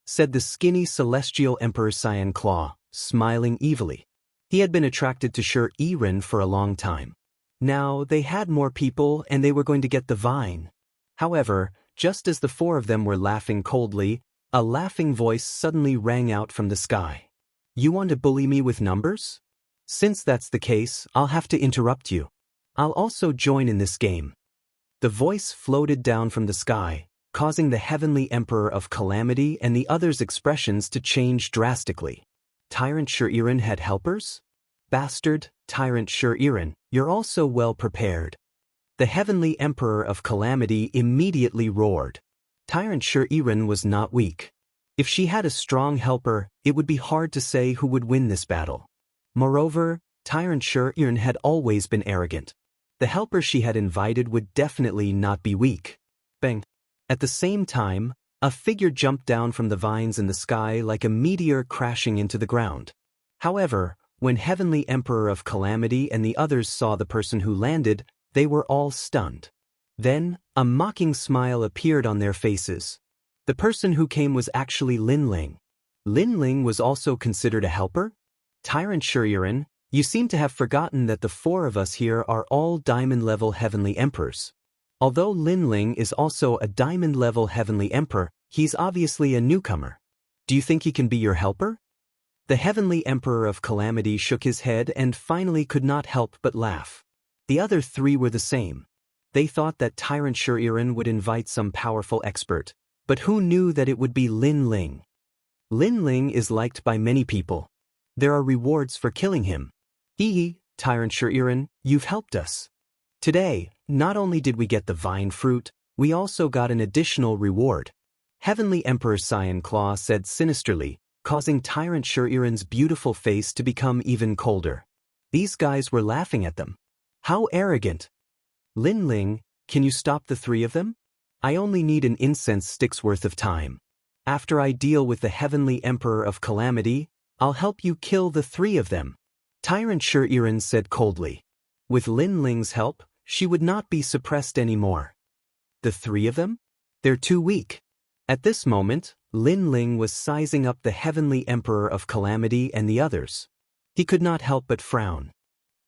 said the skinny Celestial Emperor Cyan Claw, smiling evilly. He had been attracted to Sher Iren for a long time. Now they had more people and they were going to get the vine. However, just as the four of them were laughing coldly, a laughing voice suddenly rang out from the sky. You want to bully me with numbers? Since that's the case, I'll have to interrupt you. I'll also join in this game. The voice floated down from the sky, causing the Heavenly Emperor of Calamity and the others' expressions to change drastically. Tyrant Sher Iren had helpers? Bastard, Tyrant Sher Iren, you're also well prepared. The Heavenly Emperor of Calamity immediately roared. Tyrant Sher Iren was not weak. If she had a strong helper, it would be hard to say who would win this battle. Moreover, Tyrant Sher Iren had always been arrogant. The helper she had invited would definitely not be weak. Bang! At the same time, a figure jumped down from the vines in the sky like a meteor crashing into the ground. However, when Heavenly Emperor of Calamity and the others saw the person who landed, they were all stunned. Then, a mocking smile appeared on their faces. The person who came was actually Lin Ling. Lin Ling was also considered a helper? Tyrant Sher Iren, you seem to have forgotten that the four of us here are all diamond-level Heavenly Emperors. Although Lin Ling is also a diamond-level Heavenly Emperor, he's obviously a newcomer. Do you think he can be your helper? The Heavenly Emperor of Calamity shook his head and finally could not help but laugh. The other three were the same. They thought that Tyrant Sher Iren would invite some powerful expert, but who knew that it would be Lin Ling? Lin Ling is liked by many people. There are rewards for killing him. Tyrant Sher Iren, you've helped us. Today, not only did we get the vine fruit, we also got an additional reward. Heavenly Emperor Cyan Claw said sinisterly, causing Tyrant Sher Iren's beautiful face to become even colder. These guys were laughing at them. How arrogant! Lin Ling, can you stop the three of them? I only need an incense stick's worth of time. After I deal with the Heavenly Emperor of Calamity, I'll help you kill the three of them. Tyrant Sher Iren said coldly. With Lin Ling's help, she would not be suppressed anymore. The three of them? They're too weak. At this moment, Lin Ling was sizing up the Heavenly Emperor of Calamity and the others. He could not help but frown.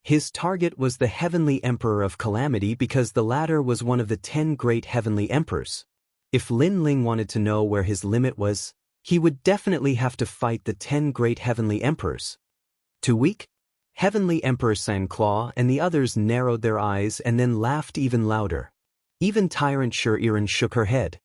His target was the Heavenly Emperor of Calamity because the latter was one of the 10 great Heavenly Emperors. If Lin Ling wanted to know where his limit was, he would definitely have to fight the 10 great Heavenly Emperors. Too weak? Heavenly Emperor Cyan Claw and the others narrowed their eyes and then laughed even louder. Even Tyrant Sher Iren shook her head.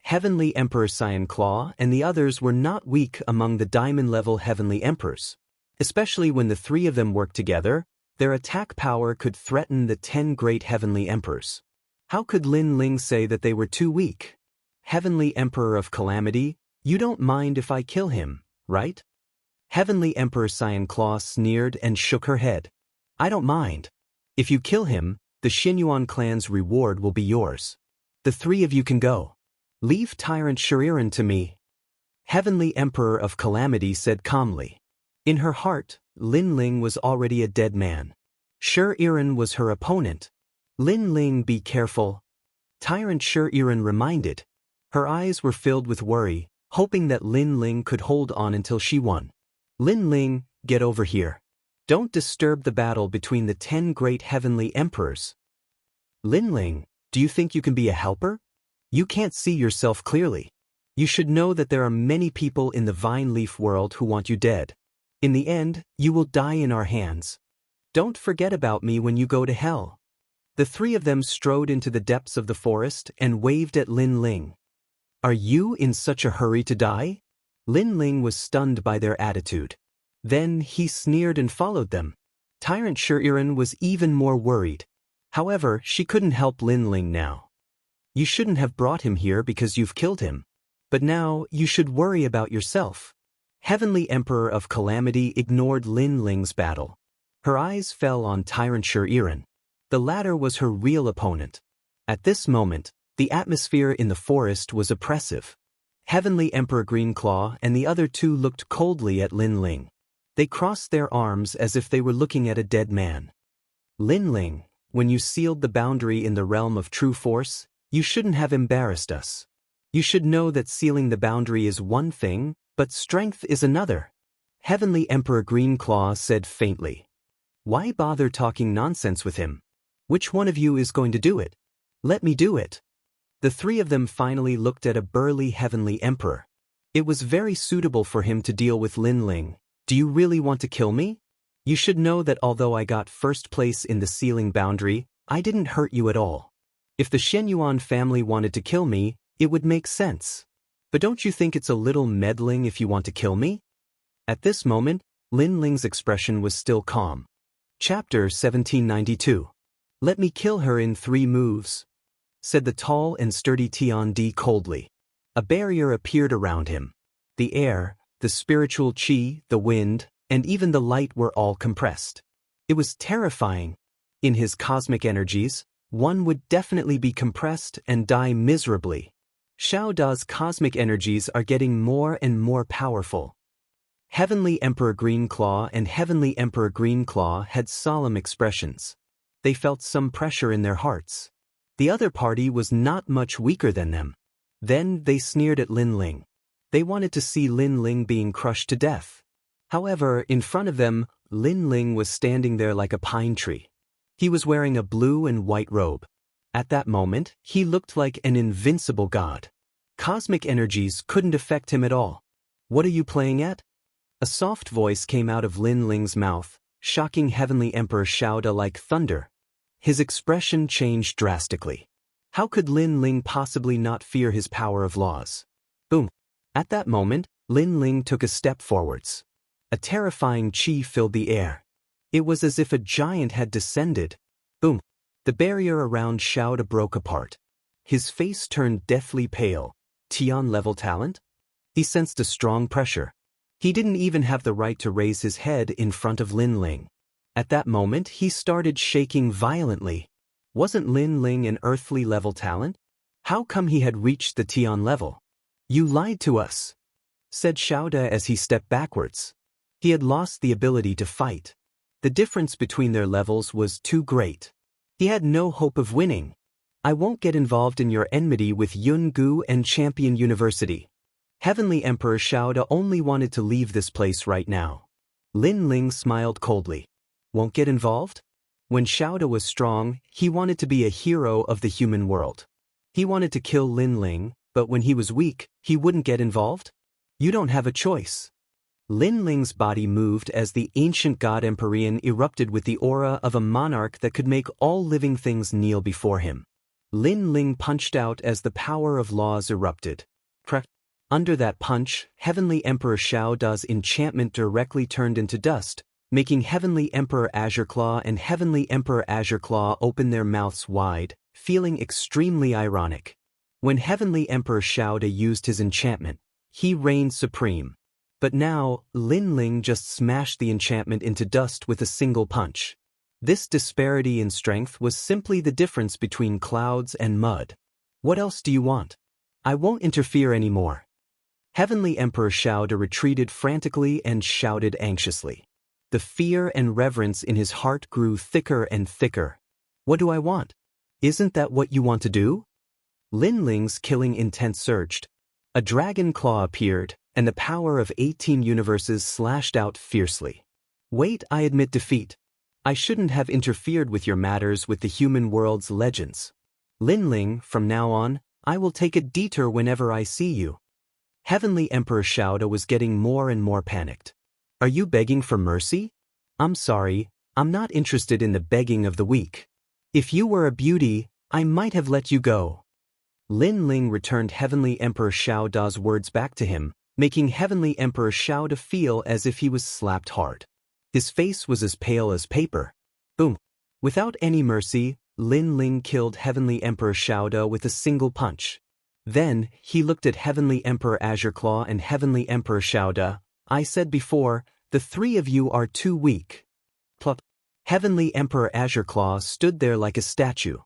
Heavenly Emperor Cyan Claw and the others were not weak among the diamond-level Heavenly Emperors. Especially when the three of them worked together, their attack power could threaten the 10 great Heavenly Emperors. How could Lin Ling say that they were too weak? Heavenly Emperor of Calamity, you don't mind if I kill him, right? Heavenly Emperor Cyan Claw sneered and shook her head. I don't mind. If you kill him, the Xinyuan clan's reward will be yours. The three of you can go. Leave Tyrant Sher Iren to me. Heavenly Emperor of Calamity said calmly. In her heart, Lin Ling was already a dead man. Sher Iren was her opponent. Lin Ling, be careful. Tyrant Sher Iren reminded. Her eyes were filled with worry, hoping that Lin Ling could hold on until she won. Lin Ling, get over here. Don't disturb the battle between the 10 great Heavenly Emperors. Lin Ling, do you think you can be a helper? You can't see yourself clearly. You should know that there are many people in the vine leaf world who want you dead. In the end, you will die in our hands. Don't forget about me when you go to hell. The three of them strode into the depths of the forest and waved at Lin Ling. Are you in such a hurry to die? Lin Ling was stunned by their attitude. Then he sneered and followed them. Tyrant Sher Iren was even more worried. However, she couldn't help Lin Ling now. You shouldn't have brought him here because you've killed him. But now you should worry about yourself. Heavenly Emperor of Calamity ignored Lin Ling's battle. Her eyes fell on Tyrant Sher Iren. The latter was her real opponent. At this moment, the atmosphere in the forest was oppressive. Heavenly Emperor Green Claw and the other two looked coldly at Lin Ling. They crossed their arms as if they were looking at a dead man. Lin Ling, when you sealed the boundary in the realm of true force, you shouldn't have embarrassed us. You should know that sealing the boundary is one thing, but strength is another. Heavenly Emperor Greenclaw said faintly. Why bother talking nonsense with him? Which one of you is going to do it? Let me do it. The three of them finally looked at a burly Heavenly Emperor. It was very suitable for him to deal with Lin Ling. Do you really want to kill me? You should know that although I got first place in the ceiling boundary, I didn't hurt you at all. If the Shenyuan family wanted to kill me, it would make sense. But don't you think it's a little meddling if you want to kill me? At this moment, Lin Ling's expression was still calm. Chapter 1792. Let me kill her in 3 moves, said the tall and sturdy Tian Di coldly. A barrier appeared around him. The air, the spiritual qi, the wind, and even the light were all compressed. It was terrifying. In his cosmic energies, one would definitely be compressed and die miserably. Xiao Da's cosmic energies are getting more and more powerful. Heavenly Emperor Greenclaw and Heavenly Emperor Greenclaw had solemn expressions. They felt some pressure in their hearts. The other party was not much weaker than them. Then they sneered at Lin Ling. They wanted to see Lin Ling being crushed to death. However, in front of them, Lin Ling was standing there like a pine tree. He was wearing a blue and white robe. At that moment, he looked like an invincible god. Cosmic energies couldn't affect him at all. What are you playing at? A soft voice came out of Lin Ling's mouth, shocking Heavenly Emperor Xiao Da like thunder. His expression changed drastically. How could Lin Ling possibly not fear his power of laws? Boom. At that moment, Lin Ling took a step forwards. A terrifying qi filled the air. It was as if a giant had descended. Boom. The barrier around Xiao Da broke apart. His face turned deathly pale. Tian-level talent? He sensed a strong pressure. He didn't even have the right to raise his head in front of Lin Ling. At that moment, he started shaking violently. Wasn't Lin Ling an earthly level talent? How come he had reached the Tian level? You lied to us, said Xiao Da as he stepped backwards. He had lost the ability to fight. The difference between their levels was too great. He had no hope of winning. I won't get involved in your enmity with Yungu and Champion University. Heavenly Emperor Xiao Da only wanted to leave this place right now. Lin Ling smiled coldly. Won't get involved? When Xiao Da was strong, he wanted to be a hero of the human world. He wanted to kill Lin Ling, but when he was weak, he wouldn't get involved? You don't have a choice. Lin Ling's body moved as the ancient god Empyrean erupted with the aura of a monarch that could make all living things kneel before him. Lin Ling punched out as the power of laws erupted. Under that punch, Heavenly Emperor Xiao Da's enchantment directly turned into dust, making Heavenly Emperor Azureclaw and Heavenly Emperor Azureclaw open their mouths wide, feeling extremely ironic. When Heavenly Emperor Xiao Da used his enchantment, he reigned supreme. But now, Lin Ling just smashed the enchantment into dust with a single punch. This disparity in strength was simply the difference between clouds and mud. What else do you want? I won't interfere anymore. Heavenly Emperor Xiao Da retreated frantically and shouted anxiously. The fear and reverence in his heart grew thicker and thicker. What do I want? Isn't that what you want to do? Lin Ling's killing intent surged. A dragon claw appeared, and the power of 18 universes slashed out fiercely. Wait, I admit defeat. I shouldn't have interfered with your matters with the human world's legends. Lin Ling, from now on, I will take a detour whenever I see you. Heavenly Emperor Xiao Da was getting more and more panicked. Are you begging for mercy? I'm sorry, I'm not interested in the begging of the weak. If you were a beauty, I might have let you go. Lin Ling returned Heavenly Emperor Xiao Da's words back to him, making Heavenly Emperor Xiao Da feel as if he was slapped hard. His face was as pale as paper. Boom. Without any mercy, Lin Ling killed Heavenly Emperor Xiao Da with a single punch. Then, he looked at Heavenly Emperor Azureclaw and Heavenly Emperor Xiao Da. I said before, the three of you are too weak. Plop. Heavenly Emperor Azureclaw stood there like a statue.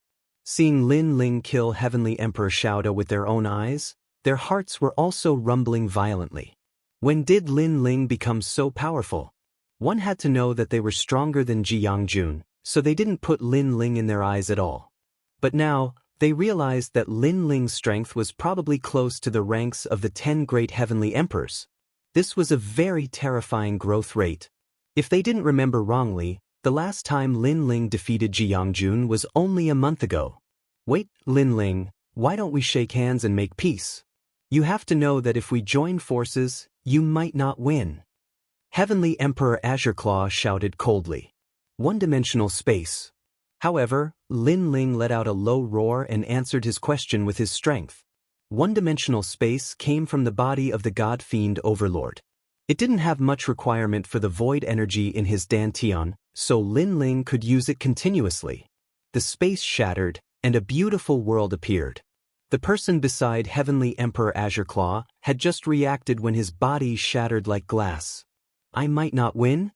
Seeing Lin Ling kill Heavenly Emperor Xiao Da with their own eyes, their hearts were also rumbling violently. When did Lin Ling become so powerful? One had to know that they were stronger than Jianghu, so they didn't put Lin Ling in their eyes at all. But now, they realized that Lin Ling's strength was probably close to the ranks of the 10 great heavenly emperors. This was a very terrifying growth rate. If they didn't remember wrongly, the last time Lin Ling defeated Jianghu was only a month ago. Wait, Lin Ling, why don't we shake hands and make peace? You have to know that if we join forces, you might not win. Heavenly Emperor Azureclaw shouted coldly. One-dimensional space. However, Lin Ling let out a low roar and answered his question with his strength. One-dimensional space came from the body of the God-fiend Overlord. It didn't have much requirement for the void energy in his dantian, so Lin Ling could use it continuously. The space shattered, and a beautiful world appeared. The person beside Heavenly Emperor Azureclaw had just reacted when his body shattered like glass. I might not win?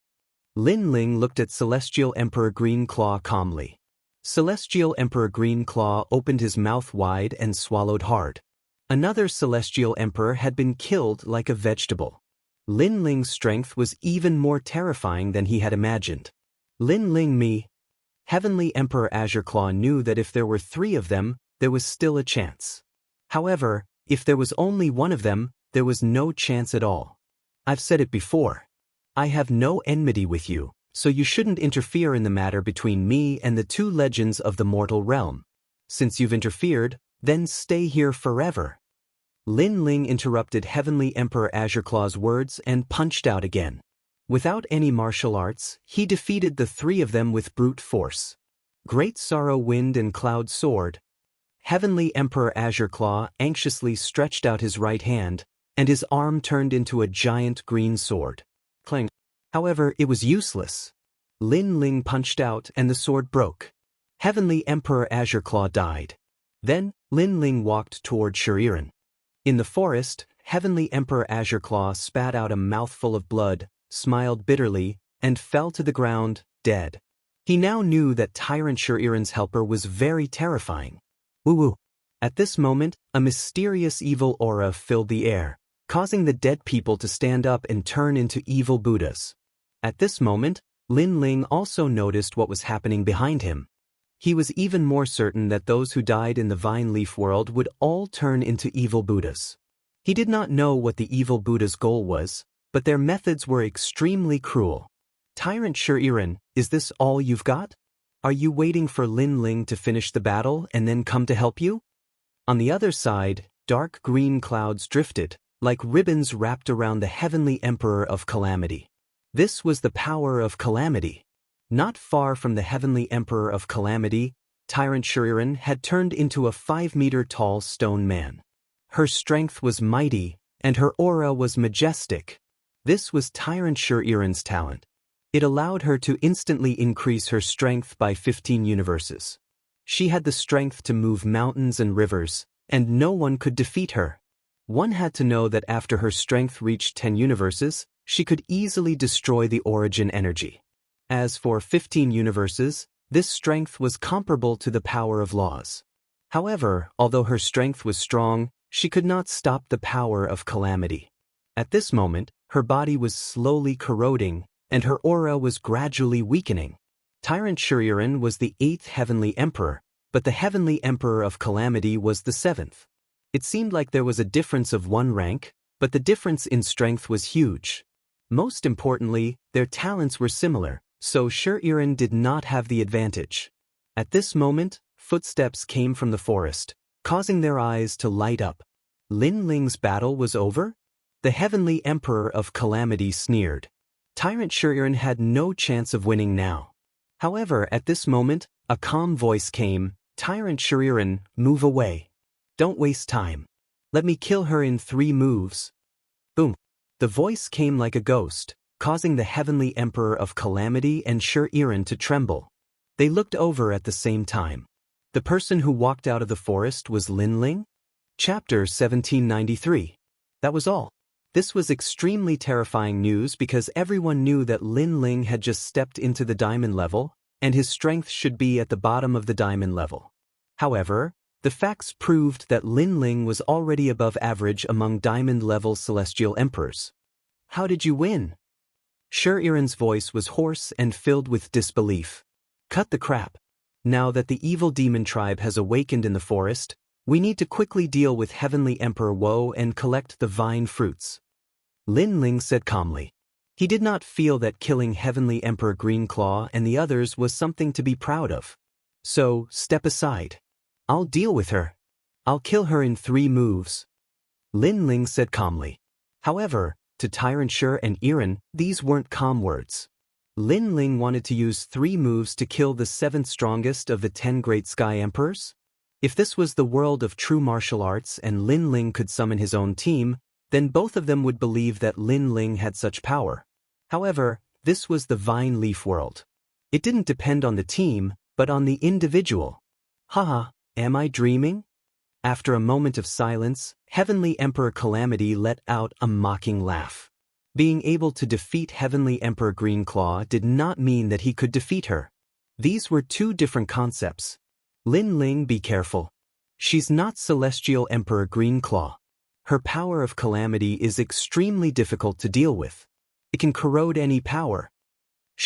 Lin Ling looked at Celestial Emperor Greenclaw calmly. Celestial Emperor Greenclaw opened his mouth wide and swallowed hard. Another Celestial Emperor had been killed like a vegetable. Lin Ling's strength was even more terrifying than he had imagined. Lin Ling me. Heavenly Emperor Azureclaw knew that if there were 3 of them, there was still a chance. However, if there was only one of them, there was no chance at all. I've said it before. I have no enmity with you, so you shouldn't interfere in the matter between me and the 2 legends of the mortal realm. Since you've interfered, then stay here forever. Lin Ling interrupted Heavenly Emperor Azureclaw's words and punched out again. Without any martial arts, he defeated the 3 of them with brute force. Great Sorrow Wind and Cloud Sword. Heavenly Emperor Azureclaw anxiously stretched out his right hand, and his arm turned into a giant green sword. Clang. However, it was useless. Lin Ling punched out and the sword broke. Heavenly Emperor Azureclaw died. Then, Lin Ling walked toward Shuriren. In the forest, Heavenly Emperor Azureclaw spat out a mouthful of blood, smiled bitterly, and fell to the ground, dead. He now knew that Tyrant Shuriren's helper was very terrifying. Woo-woo. At this moment, a mysterious evil aura filled the air, causing the dead people to stand up and turn into evil Buddhas. At this moment, Lin Ling also noticed what was happening behind him. He was even more certain that those who died in the Vine Leaf world would all turn into evil Buddhas. He did not know what the evil Buddha's goal was, but their methods were extremely cruel. Tyrant Shuriren, is this all you've got? Are you waiting for Lin Ling to finish the battle and then come to help you? On the other side, dark green clouds drifted, like ribbons wrapped around the Heavenly Emperor of Calamity. This was the power of Calamity. Not far from the Heavenly Emperor of Calamity, Tyrant Shuriren had turned into a 5-meter-tall stone man. Her strength was mighty, and her aura was majestic. This was Tyrant Shuriren's talent. It allowed her to instantly increase her strength by 15 universes. She had the strength to move mountains and rivers, and no one could defeat her. One had to know that after her strength reached 10 universes, she could easily destroy the origin energy. As for 15 universes, this strength was comparable to the power of laws. However, although her strength was strong, she could not stop the power of Calamity. At this moment, her body was slowly corroding, and her aura was gradually weakening. Tyrant Shuriren was the 8th Heavenly Emperor, but the Heavenly Emperor of Calamity was the 7th. It seemed like there was a difference of 1 rank, but the difference in strength was huge. Most importantly, their talents were similar, so Shuriren did not have the advantage. At this moment, footsteps came from the forest, causing their eyes to light up. Lin Ling's battle was over? The Heavenly Emperor of Calamity sneered. Tyrant Shuriren had no chance of winning now. However, at this moment, a calm voice came, Tyrant Shuriren, move away. Don't waste time. Let me kill her in 3 moves. Boom. The voice came like a ghost, causing the Heavenly Emperor of Calamity and Shuriren to tremble. They looked over at the same time. The person who walked out of the forest was Lin Ling? Chapter 1793. That was all. This was extremely terrifying news because everyone knew that Lin Ling had just stepped into the diamond level, and his strength should be at the bottom of the diamond level. However, the facts proved that Lin Ling was already above average among diamond-level celestial emperors. How did you win? Shuriren's voice was hoarse and filled with disbelief. Cut the crap. Now that the evil demon tribe has awakened in the forest, we need to quickly deal with Heavenly Emperor Woe and collect the vine fruits. Lin Ling said calmly. He did not feel that killing Heavenly Emperor Greenclaw and the others was something to be proud of. So, step aside. I'll deal with her. I'll kill her in 3 moves. Lin Ling said calmly. However, to Tyrant Shi and Iran, these weren't calm words. Lin Ling wanted to use 3 moves to kill the 7th strongest of the 10 great Sky Emperors. If this was the world of true martial arts and Lin Ling could summon his own team, then both of them would believe that Lin Ling had such power. However, this was the Vine Leaf world. It didn't depend on the team, but on the individual. Haha, am I dreaming? After a moment of silence, Heavenly Emperor Calamity let out a mocking laugh. Being able to defeat Heavenly Emperor Greenclaw did not mean that he could defeat her. These were 2 different concepts. Lin Ling, be careful. She's not Celestial Emperor Greenclaw. Her power of calamity is extremely difficult to deal with. It can corrode any power.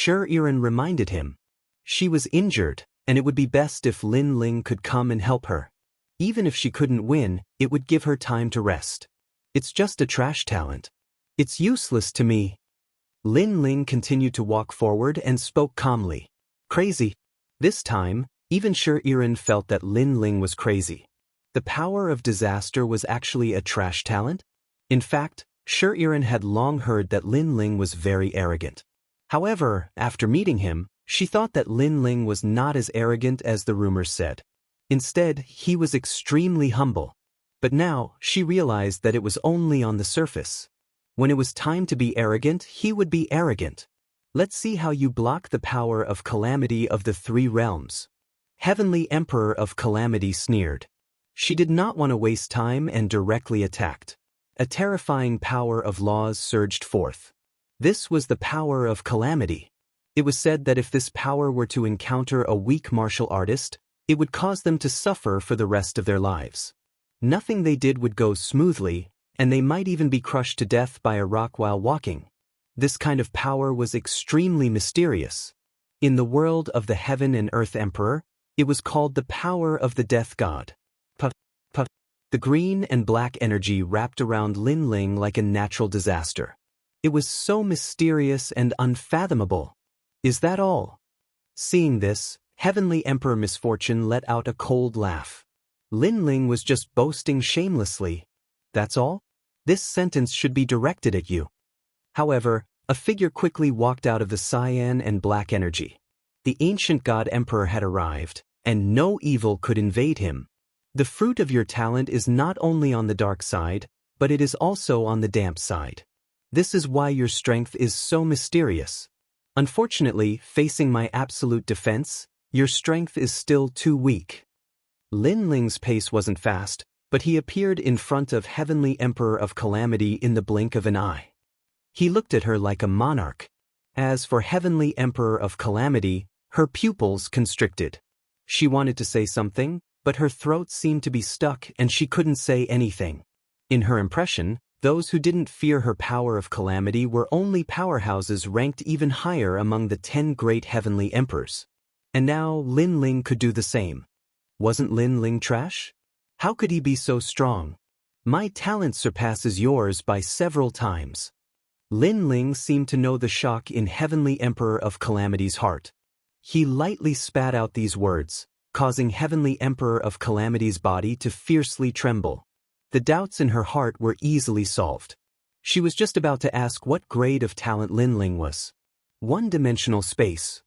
Iran reminded him. She was injured, and it would be best if Lin Ling could come and help her. Even if she couldn't win, it would give her time to rest. It's just a trash talent. It's useless to me. Lin Ling continued to walk forward and spoke calmly. Crazy. This time, even Iran felt that Lin Ling was crazy. The power of disaster was actually a trash talent? In fact, Iran had long heard that Lin Ling was very arrogant. However, after meeting him, she thought that Lin Ling was not as arrogant as the rumors said. Instead, he was extremely humble. But now, she realized that it was only on the surface. When it was time to be arrogant, he would be arrogant. Let's see how you block the power of calamity of the 3 realms. Heavenly Emperor of Calamity sneered. She did not want to waste time and directly attacked. A terrifying power of laws surged forth. This was the power of calamity. It was said that if this power were to encounter a weak martial artist, it would cause them to suffer for the rest of their lives. Nothing they did would go smoothly, and they might even be crushed to death by a rock while walking. This kind of power was extremely mysterious. In the world of the Heaven and Earth Emperor, it was called the power of the Death God. The green and black energy wrapped around Lin Ling like a natural disaster. It was so mysterious and unfathomable. Is that all? Seeing this, Heavenly Emperor Misfortune let out a cold laugh. Lin Ling was just boasting shamelessly. That's all? This sentence should be directed at you. However, a figure quickly walked out of the cyan and black energy. The ancient god emperor had arrived, and no evil could invade him. The fruit of your talent is not only on the dark side, but it is also on the damp side. This is why your strength is so mysterious. Unfortunately, facing my absolute defense, your strength is still too weak. Lin Ling's pace wasn't fast, but he appeared in front of Heavenly Emperor of Calamity in the blink of an eye. He looked at her like a monarch. As for Heavenly Emperor of Calamity, her pupils constricted. She wanted to say something, but her throat seemed to be stuck and she couldn't say anything. In her impression, those who didn't fear her power of calamity were only powerhouses ranked even higher among the 10 great heavenly emperors. And now Lin Ling could do the same. Wasn't Lin Ling trash? How could he be so strong? My talent surpasses yours by several times. Lin Ling seemed to know the shock in Heavenly Emperor of Calamity's heart. He lightly spat out these words, causing Heavenly Emperor of Calamity's body to fiercely tremble. The doubts in her heart were easily solved. She was just about to ask what grade of talent Lin Ling was. One-dimensional space.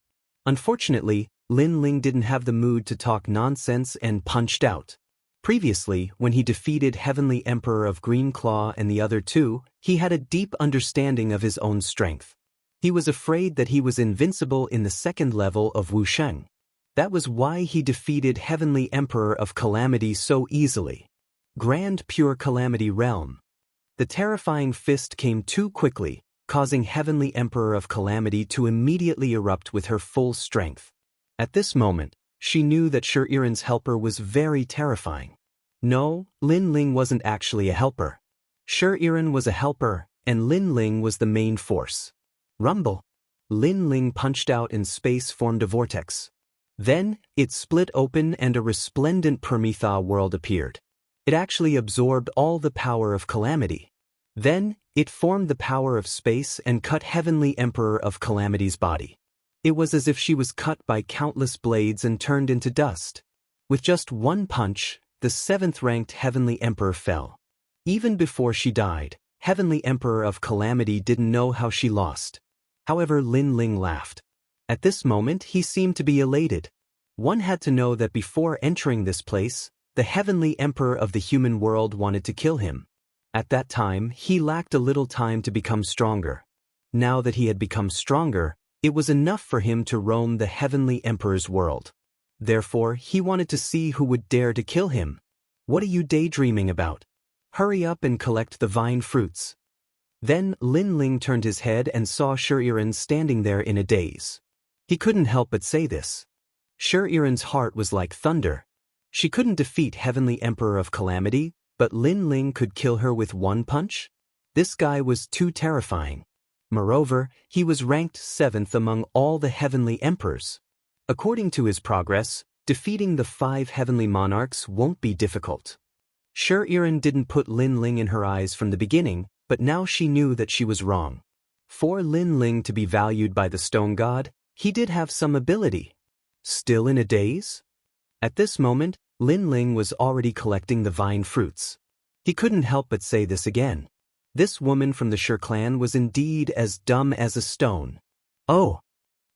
Unfortunately, Lin Ling didn't have the mood to talk nonsense and punched out. Previously, when he defeated Heavenly Emperor of Greenclaw and the other 2, he had a deep understanding of his own strength. He was afraid that he was invincible in the 2nd level of Wuxia. That was why he defeated Heavenly Emperor of Calamity so easily. Grand Pure Calamity Realm. The terrifying fist came too quickly, causing Heavenly Emperor of Calamity to immediately erupt with her full strength. At this moment, she knew that Iran's helper was very terrifying. No, Lin Ling wasn't actually a helper. Iran was a helper, and Lin Ling was the main force. Rumble. Lin Ling punched out and space formed a vortex. Then, it split open and a resplendent Permetha world appeared. It actually absorbed all the power of calamity. Then, It formed the power of space and cut Heavenly Emperor of Calamity's body. It was as if she was cut by countless blades and turned into dust. With just one punch, the seventh-ranked Heavenly Emperor fell. Even before she died, Heavenly Emperor of Calamity didn't know how she lost. However, Lin Ling laughed. At this moment, he seemed to be elated. One had to know that before entering this place, the Heavenly Emperor of the human world wanted to kill him. At that time, he lacked a little time to become stronger. Now that he had become stronger, it was enough for him to roam the Heavenly Emperor's world. Therefore, he wanted to see who would dare to kill him. What are you daydreaming about? Hurry up and collect the vine fruits. Then Lin Ling turned his head and saw Shi standing there in a daze. He couldn't help but say this. Shi-Iren's heart was like thunder. She couldn't defeat Heavenly Emperor of Calamity, but Lin Ling could kill her with one punch? This guy was too terrifying. Moreover, he was ranked 7th among all the Heavenly Emperors. According to his progress, defeating the 5 Heavenly Monarchs won't be difficult. Shi-Iren didn't put Lin Ling in her eyes from the beginning, but now she knew that she was wrong. For Lin Ling to be valued by the Stone God, he did have some ability. Still in a daze? At this moment, Lin Ling was already collecting the vine fruits. He couldn't help but say this again. This woman from the Shi clan was indeed as dumb as a stone. Oh!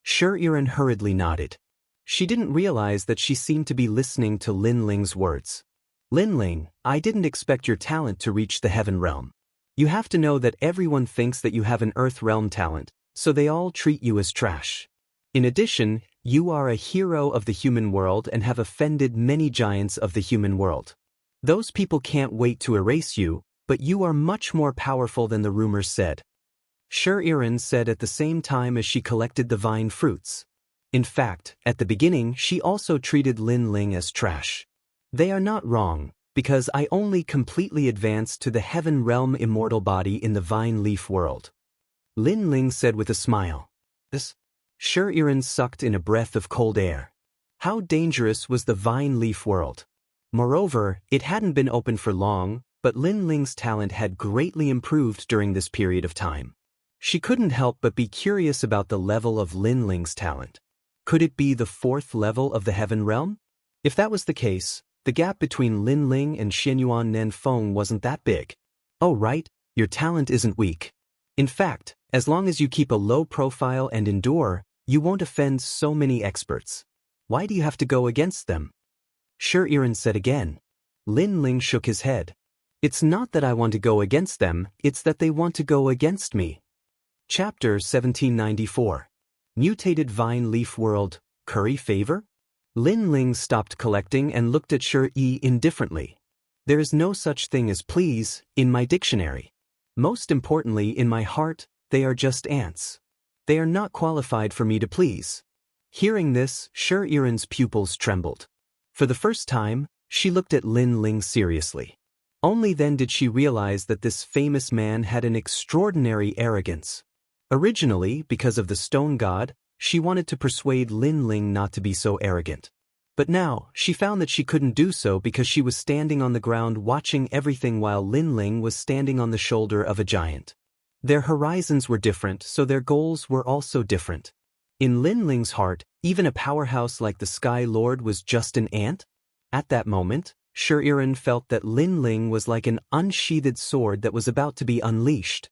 Shi-Iren hurriedly nodded. She didn't realize that she seemed to be listening to Lin Ling's words. Lin Ling, I didn't expect your talent to reach the Heaven Realm. You have to know that everyone thinks that you have an Earth Realm talent, so they all treat you as trash. In addition, you are a hero of the human world and have offended many giants of the human world. Those people can't wait to erase you, but you are much more powerful than the rumors said. Shi-Iren said at the same time as she collected the vine fruits. In fact, at the beginning she also treated Lin Ling as trash. They are not wrong, because I only completely advanced to the Heaven Realm immortal body in the vine leaf world. Lin Ling said with a smile. This? Shi-Iren sucked in a breath of cold air. How dangerous was the vine leaf world? Moreover, it hadn't been open for long, but Lin Ling's talent had greatly improved during this period of time. She couldn't help but be curious about the level of Lin Ling's talent. Could it be the 4th level of the Heaven Realm? If that was the case, the gap between Lin Ling and Xianyuan Nenfeng wasn't that big. Oh right, your talent isn't weak. In fact, as long as you keep a low profile and endure, you won't offend so many experts. Why do you have to go against them? Shi-Iren said again. Lin Ling shook his head. It's not that I want to go against them, it's that they want to go against me. Chapter 1794. Mutated Vine Leaf World, Curry Favor? Lin Ling stopped collecting and looked at Shi indifferently. There is no such thing as please in my dictionary. Most importantly, in my heart, they are just ants. They are not qualified for me to please. Hearing this, Shi-Iren's pupils trembled. For the first time, she looked at Lin Ling seriously. Only then did she realize that this famous man had an extraordinary arrogance. Originally, because of the Stone God, she wanted to persuade Lin Ling not to be so arrogant. But now, she found that she couldn't do so because she was standing on the ground watching everything while Lin Ling was standing on the shoulder of a giant. Their horizons were different, so their goals were also different. In Lin Ling's heart, even a powerhouse like the Sky Lord was just an ant. At that moment, Shi-Iren felt that Lin Ling was like an unsheathed sword that was about to be unleashed.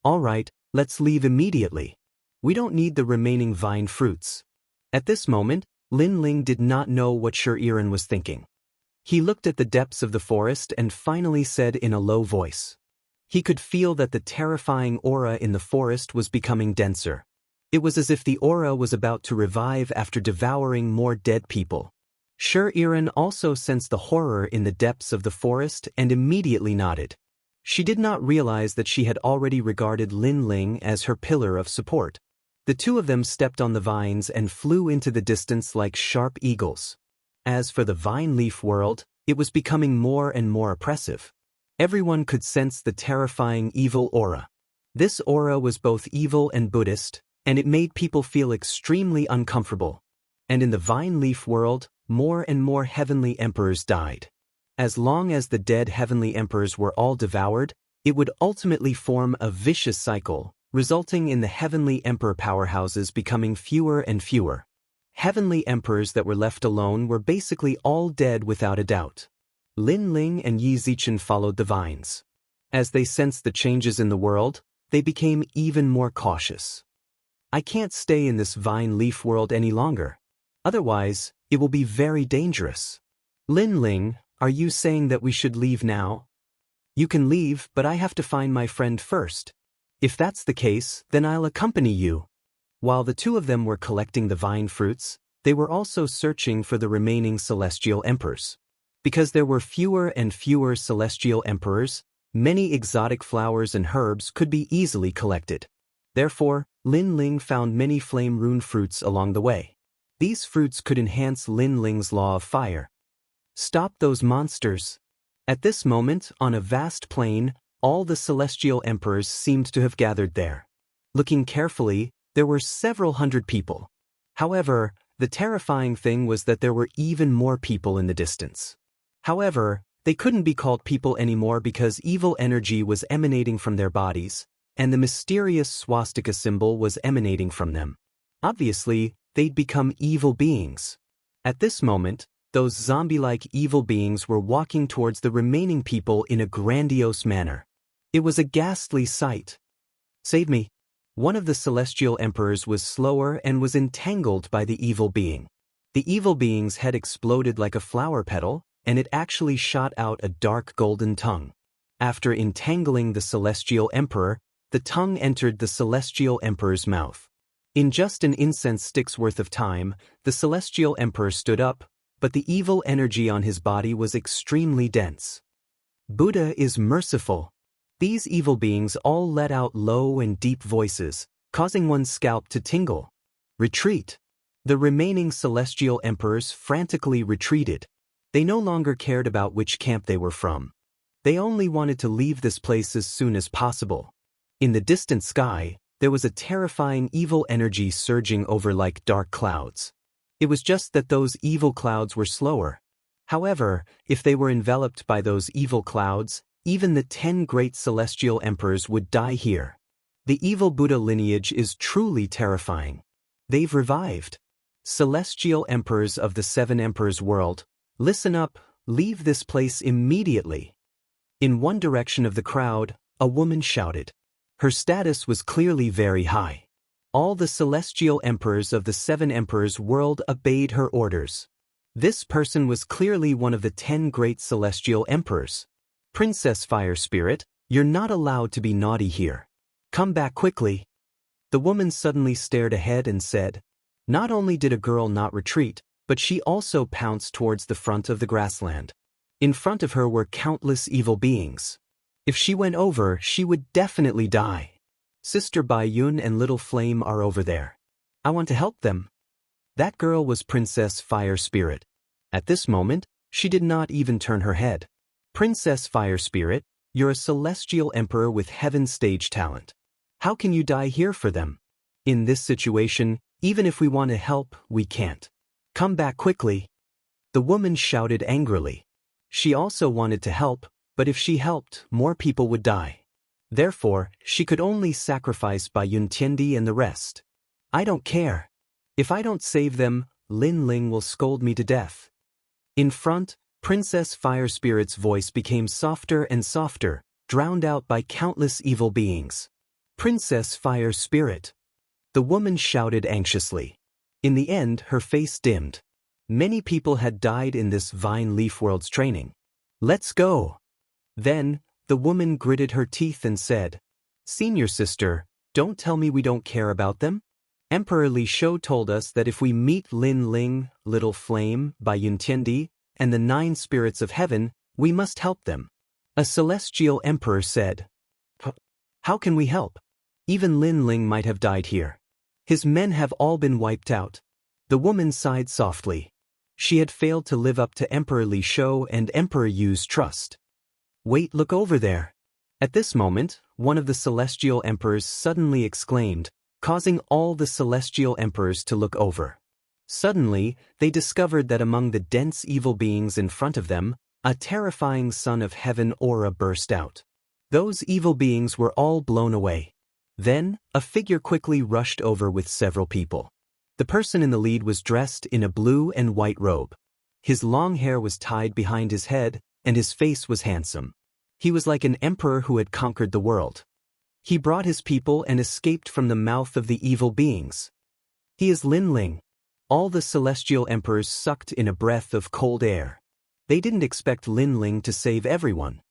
All right, let's leave immediately. We don't need the remaining vine fruits. At this moment, Lin Ling did not know what Shi-Iren was thinking. He looked at the depths of the forest and finally said in a low voice. He could feel that the terrifying aura in the forest was becoming denser. It was as if the aura was about to revive after devouring more dead people. Shi-Iren also sensed the horror in the depths of the forest and immediately nodded. She did not realize that she had already regarded Lin Ling as her pillar of support. The two of them stepped on the vines and flew into the distance like sharp eagles. As for the vine leaf world, it was becoming more and more oppressive. Everyone could sense the terrifying evil aura. This aura was both evil and Buddhist, and it made people feel extremely uncomfortable. And in the vine leaf world, more and more heavenly emperors died. As long as the dead heavenly emperors were all devoured, It would ultimately form a vicious cycle, resulting in the heavenly emperor powerhouses becoming fewer and fewer. Heavenly emperors that were left alone were basically all dead without a doubt. Lin Ling and Yi Zichen followed the vines. As they sensed the changes in the world, they became even more cautious. I can't stay in this vine leaf world any longer. Otherwise, it will be very dangerous. Lin Ling, are you saying that we should leave now? You can leave, but I have to find my friend first. If that's the case, then I'll accompany you. While the two of them were collecting the vine fruits, they were also searching for the remaining celestial emperors. Because there were fewer and fewer celestial emperors, many exotic flowers and herbs could be easily collected. Therefore, Lin Ling found many flame rune fruits along the way. These fruits could enhance Lin Ling's law of fire. Stop those monsters. At this moment, on a vast plain, all the celestial emperors seemed to have gathered there. Looking carefully, there were several hundred people. However, the terrifying thing was that there were even more people in the distance. However, they couldn't be called people anymore because evil energy was emanating from their bodies, and the mysterious swastika symbol was emanating from them. Obviously, they'd become evil beings. At this moment, those zombie-like evil beings were walking towards the remaining people in a grandiose manner. It was a ghastly sight. Save me. One of the celestial emperors was slower and was entangled by the evil being. The evil being's head exploded like a flower petal, and it actually shot out a dark golden tongue. After entangling the celestial emperor, the tongue entered the celestial emperor's mouth. In just an incense stick's worth of time, the celestial emperor stood up, but the evil energy on his body was extremely dense. Buddha is merciful. These evil beings all let out low and deep voices, causing one's scalp to tingle. Retreat. The remaining celestial emperors frantically retreated. They no longer cared about which camp they were from. They only wanted to leave this place as soon as possible. In the distant sky, there was a terrifying evil energy surging over like dark clouds. It was just that those evil clouds were slower. However, if they were enveloped by those evil clouds, even the 10 great celestial emperors would die here. The evil Buddha lineage is truly terrifying. They've revived. Celestial emperors of the 7 emperors world, listen up, leave this place immediately. In one direction of the crowd, a woman shouted. Her status was clearly very high. All the celestial emperors of the 7 emperors world obeyed her orders. This person was clearly one of the 10 great celestial emperors. Princess Fire Spirit, you're not allowed to be naughty here. Come back quickly. The woman suddenly stared ahead and said, not only did a girl not retreat, but she also pounced towards the front of the grassland. In front of her were countless evil beings. If she went over, she would definitely die. Sister Bai Yun and Little Flame are over there. I want to help them. That girl was Princess Fire Spirit. At this moment, she did not even turn her head. Princess Fire Spirit, you're a celestial emperor with heaven stage talent. How can you die here for them? In this situation, even if we want to help, we can't. Come back quickly. The woman shouted angrily. She also wanted to help, but if she helped, more people would die. Therefore, she could only sacrifice Bai Yun Tiendi and the rest. I don't care. If I don't save them, Lin Ling will scold me to death. In front, Princess Fire Spirit's voice became softer and softer, drowned out by countless evil beings. Princess Fire Spirit. The woman shouted anxiously. In the end, her face dimmed. Many people had died in this Vine Leaf World's training. Let's go. Then, the woman gritted her teeth and said, Senior sister, don't tell me we don't care about them. Emperor Li Shou told us that if we meet Lin Ling, Little Flame, Bai Yun Tiendi, and the 9 spirits of heaven, we must help them. A celestial emperor said, How can we help? Even Lin Ling might have died here. His men have all been wiped out. The woman sighed softly. She had failed to live up to Emperor Li Shou and Emperor Yu's trust. Wait, look over there. At this moment, one of the celestial emperors suddenly exclaimed, causing all the celestial emperors to look over. Suddenly, they discovered that among the dense evil beings in front of them, a terrifying Son of Heaven aura burst out. Those evil beings were all blown away. Then, a figure quickly rushed over with several people. The person in the lead was dressed in a blue and white robe. His long hair was tied behind his head, and his face was handsome. He was like an emperor who had conquered the world. He brought his people and escaped from the mouth of the evil beings. He is Lin Ling. All the celestial emperors sucked in a breath of cold air. They didn't expect Lin Ling to save everyone.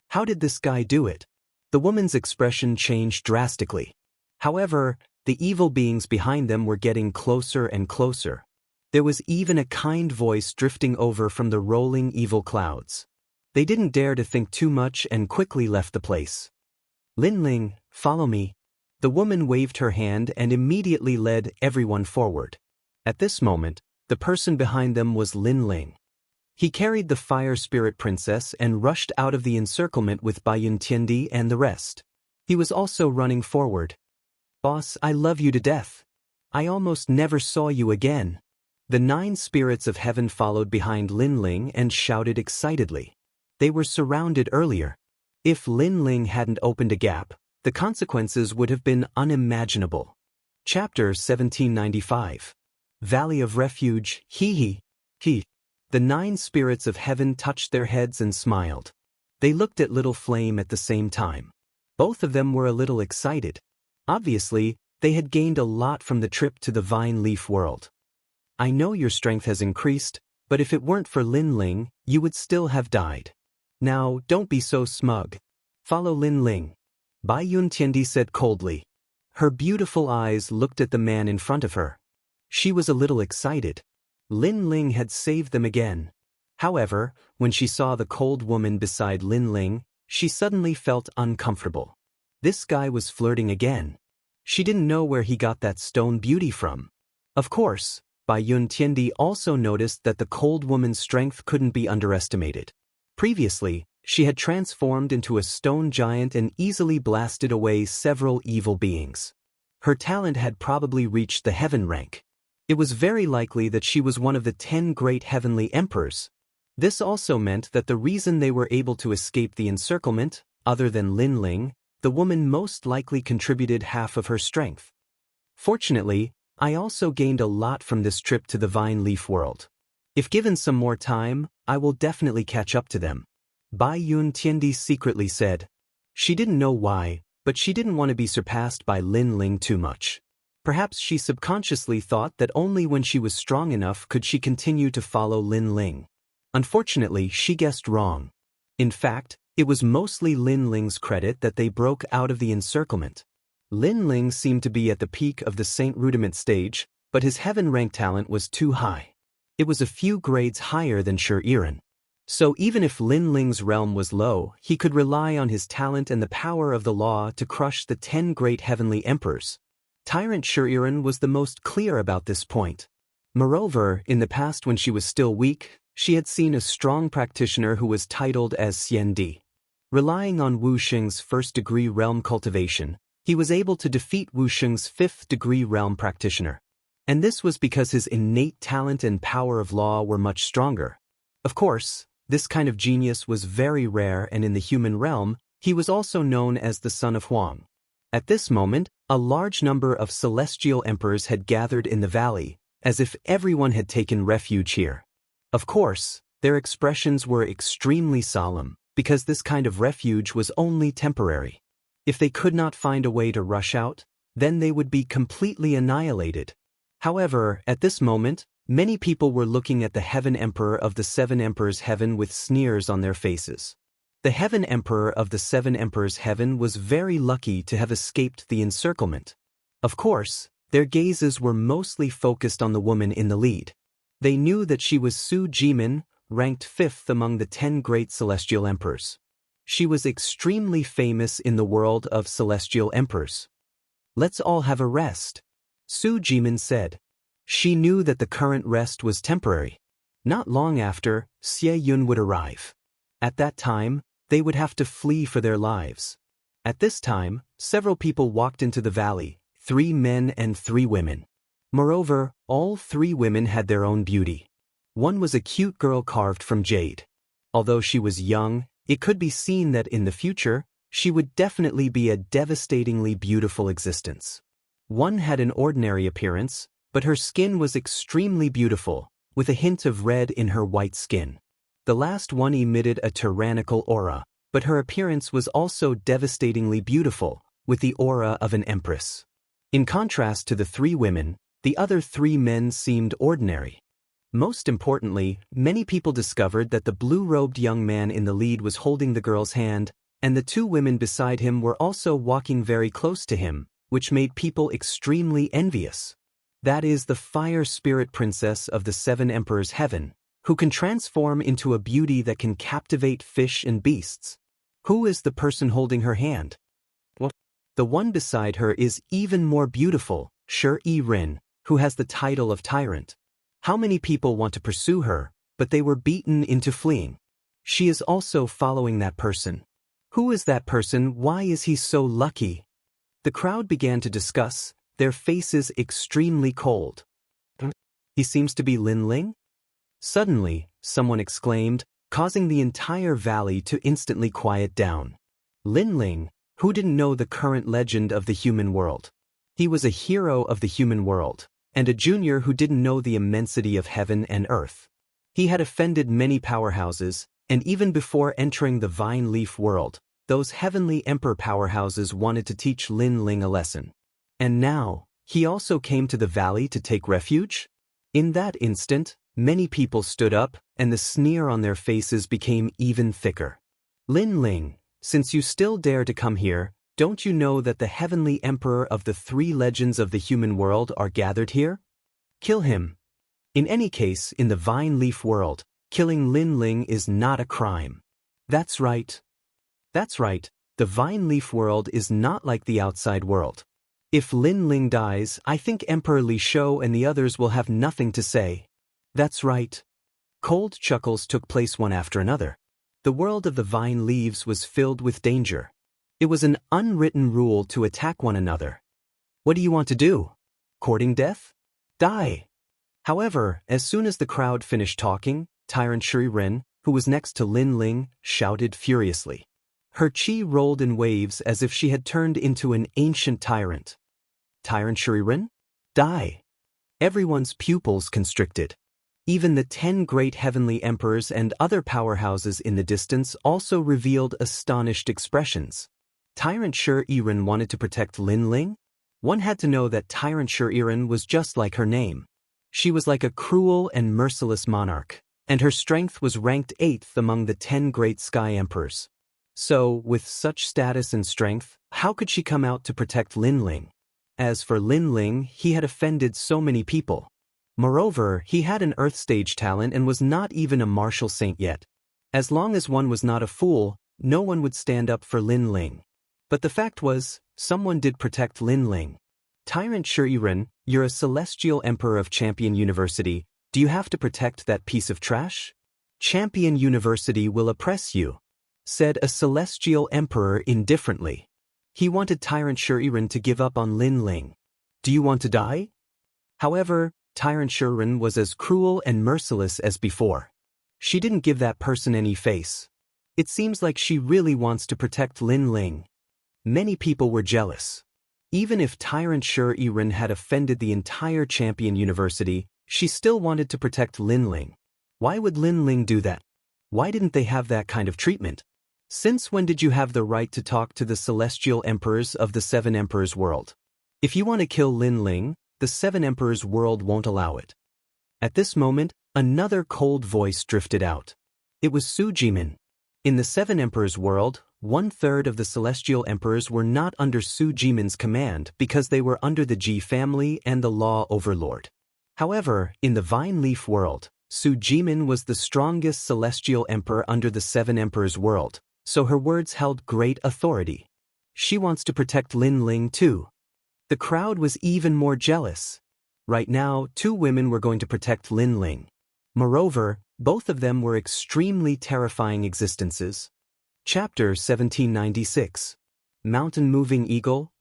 How did this guy do it? The woman's expression changed drastically. However, the evil beings behind them were getting closer and closer. There was even a kind voice drifting over from the rolling evil clouds. They didn't dare to think too much and quickly left the place. Lin Ling, follow me. The woman waved her hand and immediately led everyone forward. At this moment, the person behind them was Lin Ling. He carried the fire spirit princess and rushed out of the encirclement with Bai Yuntiandi and the rest. He was also running forward. Boss, I love you to death. I almost never saw you again. The 9 spirits of heaven followed behind Lin Ling and shouted excitedly. They were surrounded earlier. If Lin Ling hadn't opened a gap, the consequences would have been unimaginable. Chapter 1795. Valley of Refuge, he. The 9 spirits of heaven touched their heads and smiled. They looked at Little Flame at the same time. Both of them were a little excited. Obviously, they had gained a lot from the trip to the Vine Leaf world. I know your strength has increased, but if it weren't for Lin Ling, you would still have died. Now, don't be so smug. Follow Lin Ling. Bai Yuntiandi said coldly. Her beautiful eyes looked at the man in front of her. She was a little excited. Lin Ling had saved them again. However, when she saw the cold woman beside Lin Ling, she suddenly felt uncomfortable. This guy was flirting again. She didn't know where he got that stone beauty from. Of course, Bai Yuntiandi also noticed that the cold woman's strength couldn't be underestimated. Previously, she had transformed into a stone giant and easily blasted away several evil beings. Her talent had probably reached the heaven rank. It was very likely that she was one of the 10 great heavenly emperors. This also meant that the reason they were able to escape the encirclement, other than Lin Ling, the woman most likely contributed half of her strength. Fortunately, I also gained a lot from this trip to the Vine Leaf world. If given some more time, I will definitely catch up to them. Bai Yuntiandi secretly said. She didn't know why, but she didn't want to be surpassed by Lin Ling too much. Perhaps she subconsciously thought that only when she was strong enough could she continue to follow Lin Ling. Unfortunately, she guessed wrong. In fact, it was mostly Lin Ling's credit that they broke out of the encirclement. Lin Ling seemed to be at the peak of the Saint Rudiment stage, but his heaven rank talent was too high. It was a few grades higher than Shi'iran. So even if Lin Ling's realm was low, he could rely on his talent and the power of the law to crush the 10 great heavenly emperors. Tyrant Shi'iran was the most clear about this point. Moreover, in the past when she was still weak, she had seen a strong practitioner who was titled as Xian Di. Relying on Wu Xing's first-degree realm cultivation, he was able to defeat Wu Xing's 5th-degree realm practitioner. And this was because his innate talent and power of law were much stronger. Of course, this kind of genius was very rare, and in the human realm, he was also known as the Son of Huang. At this moment, a large number of celestial emperors had gathered in the valley, as if everyone had taken refuge here. Of course, their expressions were extremely solemn, because this kind of refuge was only temporary. If they could not find a way to rush out, then they would be completely annihilated. However, at this moment, many people were looking at the Heaven Emperor of the 7 Emperors' Heaven with sneers on their faces. The Heaven Emperor of the 7 Emperors' Heaven was very lucky to have escaped the encirclement. Of course, their gazes were mostly focused on the woman in the lead. They knew that she was Su Jimin, ranked 5th among the 10 great celestial emperors. She was extremely famous in the world of celestial emperors. Let's all have a rest, Su Jimin said. She knew that the current rest was temporary. Not long after, Xie Yun would arrive. At that time, they would have to flee for their lives. At this time, several people walked into the valley, 3 men and 3 women. Moreover, all 3 women had their own beauty. One was a cute girl carved from jade. Although she was young, it could be seen that in the future, she would definitely be a devastatingly beautiful existence. One had an ordinary appearance, but her skin was extremely beautiful, with a hint of red in her white skin. The last one emitted a tyrannical aura, but her appearance was also devastatingly beautiful, with the aura of an empress. In contrast to the three women, the other three men seemed ordinary. Most importantly, many people discovered that the blue-robed young man in the lead was holding the girl's hand, and the two women beside him were also walking very close to him, which made people extremely envious. That is the fire spirit princess of the seven emperors' heaven, who can transform into a beauty that can captivate fish and beasts. Who is the person holding her hand? What? The one beside her is even more beautiful, Shi-Rin, who has the title of tyrant. How many people want to pursue her, but they were beaten into fleeing. She is also following that person. Who is that person? Why is he so lucky? The crowd began to discuss, their faces extremely cold. He seems to be Lin Ling? Suddenly, someone exclaimed, causing the entire valley to instantly quiet down. Lin Ling, who didn't know the current legend of the human world? He was a hero of the human world, and a junior who didn't know the immensity of heaven and earth. He had offended many powerhouses, and even before entering the Vine Leaf world, those heavenly emperor powerhouses wanted to teach Lin Ling a lesson. And now, he also came to the valley to take refuge? In that instant, many people stood up, and the sneer on their faces became even thicker. Lin Ling, since you still dare to come here, don't you know that the heavenly emperor of the three legends of the human world are gathered here? Kill him. In any case, in the Vine Leaf world, killing Lin Ling is not a crime. That's right. That's right, the Vine Leaf world is not like the outside world. If Lin Ling dies, I think Emperor Li Shou and the others will have nothing to say. That's right. Cold chuckles took place one after another. The world of the vine leaves was filled with danger. It was an unwritten rule to attack one another. What do you want to do? Courting death? Die. However, as soon as the crowd finished talking, Tyrant Shi-Rin, who was next to Lin Ling, shouted furiously. Her chi rolled in waves as if she had turned into an ancient tyrant. Tyrant Shi-Rin? Die. Everyone's pupils constricted. Even the 10 great heavenly emperors and other powerhouses in the distance also revealed astonished expressions. Tyrant Shi-Rin wanted to protect Lin Ling? One had to know that Tyrant Shi-Rin was just like her name. She was like a cruel and merciless monarch, and her strength was ranked 8th among the 10 great sky emperors. So, with such status and strength, how could she come out to protect Lin Ling? As for Lin Ling, he had offended so many people. Moreover, he had an Earth stage talent and was not even a martial saint yet. As long as one was not a fool, no one would stand up for Lin Ling. But the fact was, someone did protect Lin Ling. Tyrant Shi-Rin, you're a celestial emperor of Champion University. Do you have to protect that piece of trash? Champion University will oppress you, said a celestial emperor indifferently. He wanted Tyrant Shi-Rin to give up on Lin Ling. Do you want to die? However, Tyrant Shi-Rin was as cruel and merciless as before. She didn't give that person any face. It seems like she really wants to protect Lin Ling. Many people were jealous. Even if Tyrant Shi-Rin had offended the entire Champion University, she still wanted to protect Lin Ling. Why would Lin Ling do that? Why didn't they have that kind of treatment? Since when did you have the right to talk to the celestial emperors of the Seven Emperors world? If you want to kill Lin Ling, the Seven Emperors world won't allow it. At this moment, another cold voice drifted out. It was Su Jimin. In the Seven Emperors world, 1/3 of the celestial emperors were not under Su Jimin's command because they were under the Ji family and the law overlord. However, in the Vine Leaf world, Su Jimin was the strongest celestial emperor under the Seven Emperors world, so her words held great authority. She wants to protect Lin Ling too. The crowd was even more jealous. Right now, 2 women were going to protect Lin Ling. Moreover, both of them were extremely terrifying existences. Chapter 1796. Mountain Moving Eagle?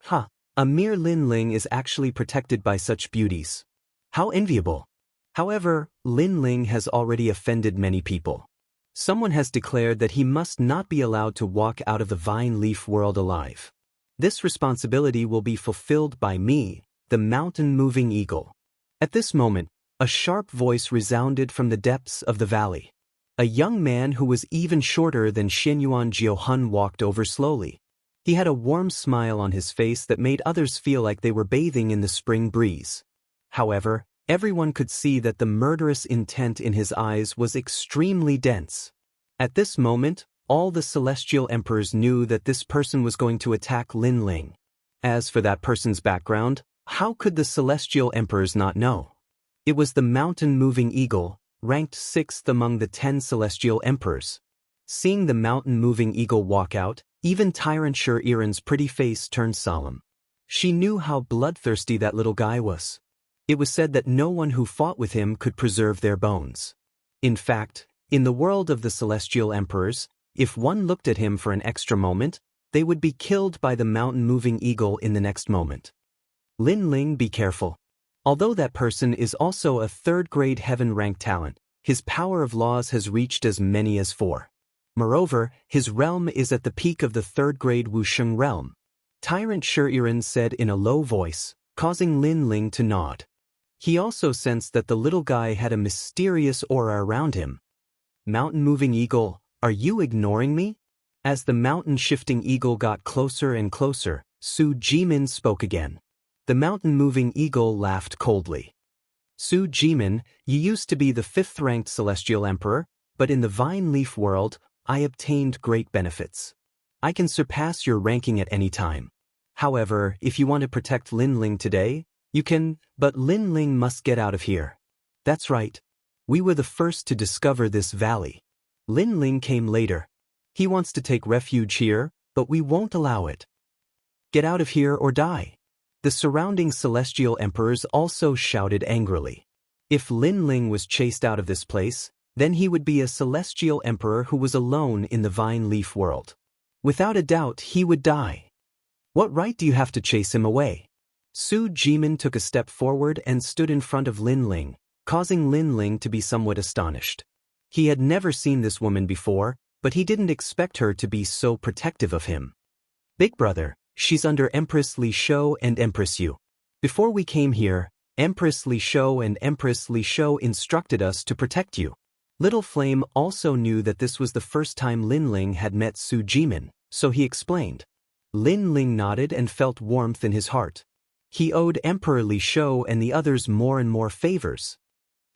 A mere Lin Ling is actually protected by such beauties. How enviable. However, Lin Ling has already offended many people. Someone has declared that he must not be allowed to walk out of the vine leaf world alive. This responsibility will be fulfilled by me, the mountain-moving eagle. At this moment, a sharp voice resounded from the depths of the valley. A young man who was even shorter than Xianyuan Jiuhun walked over slowly. He had a warm smile on his face that made others feel like they were bathing in the spring breeze. However, everyone could see that the murderous intent in his eyes was extremely dense. At this moment, all the celestial emperors knew that this person was going to attack Lin Ling. As for that person's background, how could the celestial emperors not know? It was the mountain-moving eagle, ranked 6th among the 10 celestial emperors. Seeing the mountain-moving eagle walk out, even Tyrant Shur-Iran's pretty face turned solemn. She knew how bloodthirsty that little guy was. It was said that no one who fought with him could preserve their bones. In fact, in the world of the celestial emperors, if one looked at him for an extra moment, they would be killed by the mountain-moving eagle in the next moment. Lin Ling, be careful. Although that person is also a third-grade heaven-ranked talent, his power of laws has reached as many as 4. Moreover, his realm is at the peak of the third-grade Wuxia realm. Tyrant Shur-Iran said in a low voice, causing Lin Ling to nod. He also sensed that the little guy had a mysterious aura around him. Mountain-moving eagle, are you ignoring me? As the mountain-shifting eagle got closer and closer, Su Jimin spoke again. The mountain-moving eagle laughed coldly. Su Jimin, you used to be the 5th-ranked celestial emperor, but in the vine leaf world, I obtained great benefits. I can surpass your ranking at any time. However, if you want to protect Lin Ling today, you can, but Lin Ling must get out of here. That's right. We were the first to discover this valley. Lin Ling came later. He wants to take refuge here, but we won't allow it. Get out of here or die. The surrounding celestial emperors also shouted angrily. If Lin Ling was chased out of this place, then he would be a celestial emperor who was alone in the vine leaf world. Without a doubt, he would die. What right do you have to chase him away? Su Jimin took a step forward and stood in front of Lin Ling, causing Lin Ling to be somewhat astonished. He had never seen this woman before, but he didn't expect her to be so protective of him. Big brother, she's under Empress Li Shou and Empress Yu. Before we came here, Empress Li Shou and Empress Li Shou instructed us to protect you. Little Flame also knew that this was the first time Lin Ling had met Su Jimin, so he explained. Lin Ling nodded and felt warmth in his heart. He owed Emperor Li Shou and the others more and more favors.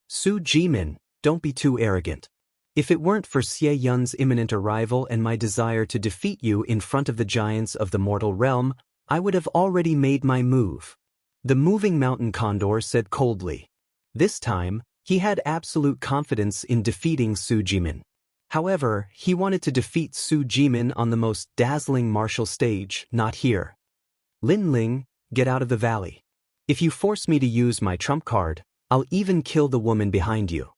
Su Jimin, don't be too arrogant. If it weren't for Xie Yun's imminent arrival and my desire to defeat you in front of the giants of the mortal realm, I would have already made my move. The moving mountain condor said coldly. This time, he had absolute confidence in defeating Su Jimin. However, he wanted to defeat Su Jimin on the most dazzling martial stage, not here. Lin Ling, get out of the valley. If you force me to use my trump card, I'll even kill the woman behind you.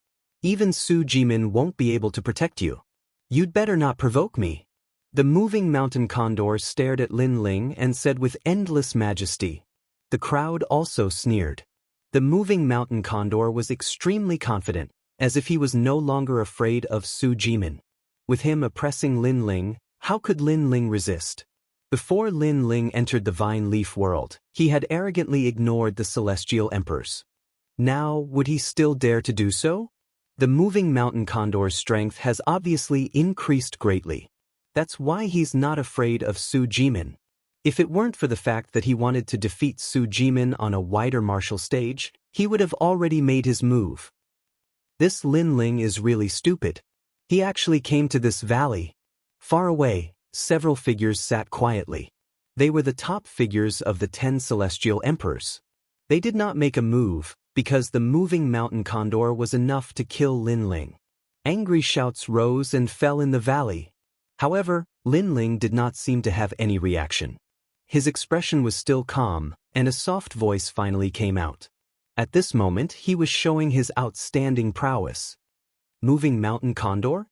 Even Su Jimin won't be able to protect you. You'd better not provoke me. The moving mountain condor stared at Lin Ling and said with endless majesty. The crowd also sneered. The moving mountain condor was extremely confident, as if he was no longer afraid of Su Jimin. With him oppressing Lin Ling, how could Lin Ling resist? Before Lin Ling entered the vine leaf world, he had arrogantly ignored the celestial emperors. Now, would he still dare to do so? The moving mountain condor's strength has obviously increased greatly. That's why he's not afraid of Su Jimin. If it weren't for the fact that he wanted to defeat Su Jimin on a wider martial stage, he would have already made his move. This Lin Ling is really stupid. He actually came to this valley. Far away, several figures sat quietly. They were the top figures of the 10 celestial emperors. They did not make a move, because the moving mountain condor was enough to kill Lin Ling. Angry shouts rose and fell in the valley. However, Lin Ling did not seem to have any reaction. His expression was still calm, and a soft voice finally came out. At this moment, he was showing his outstanding prowess. Moving mountain condor?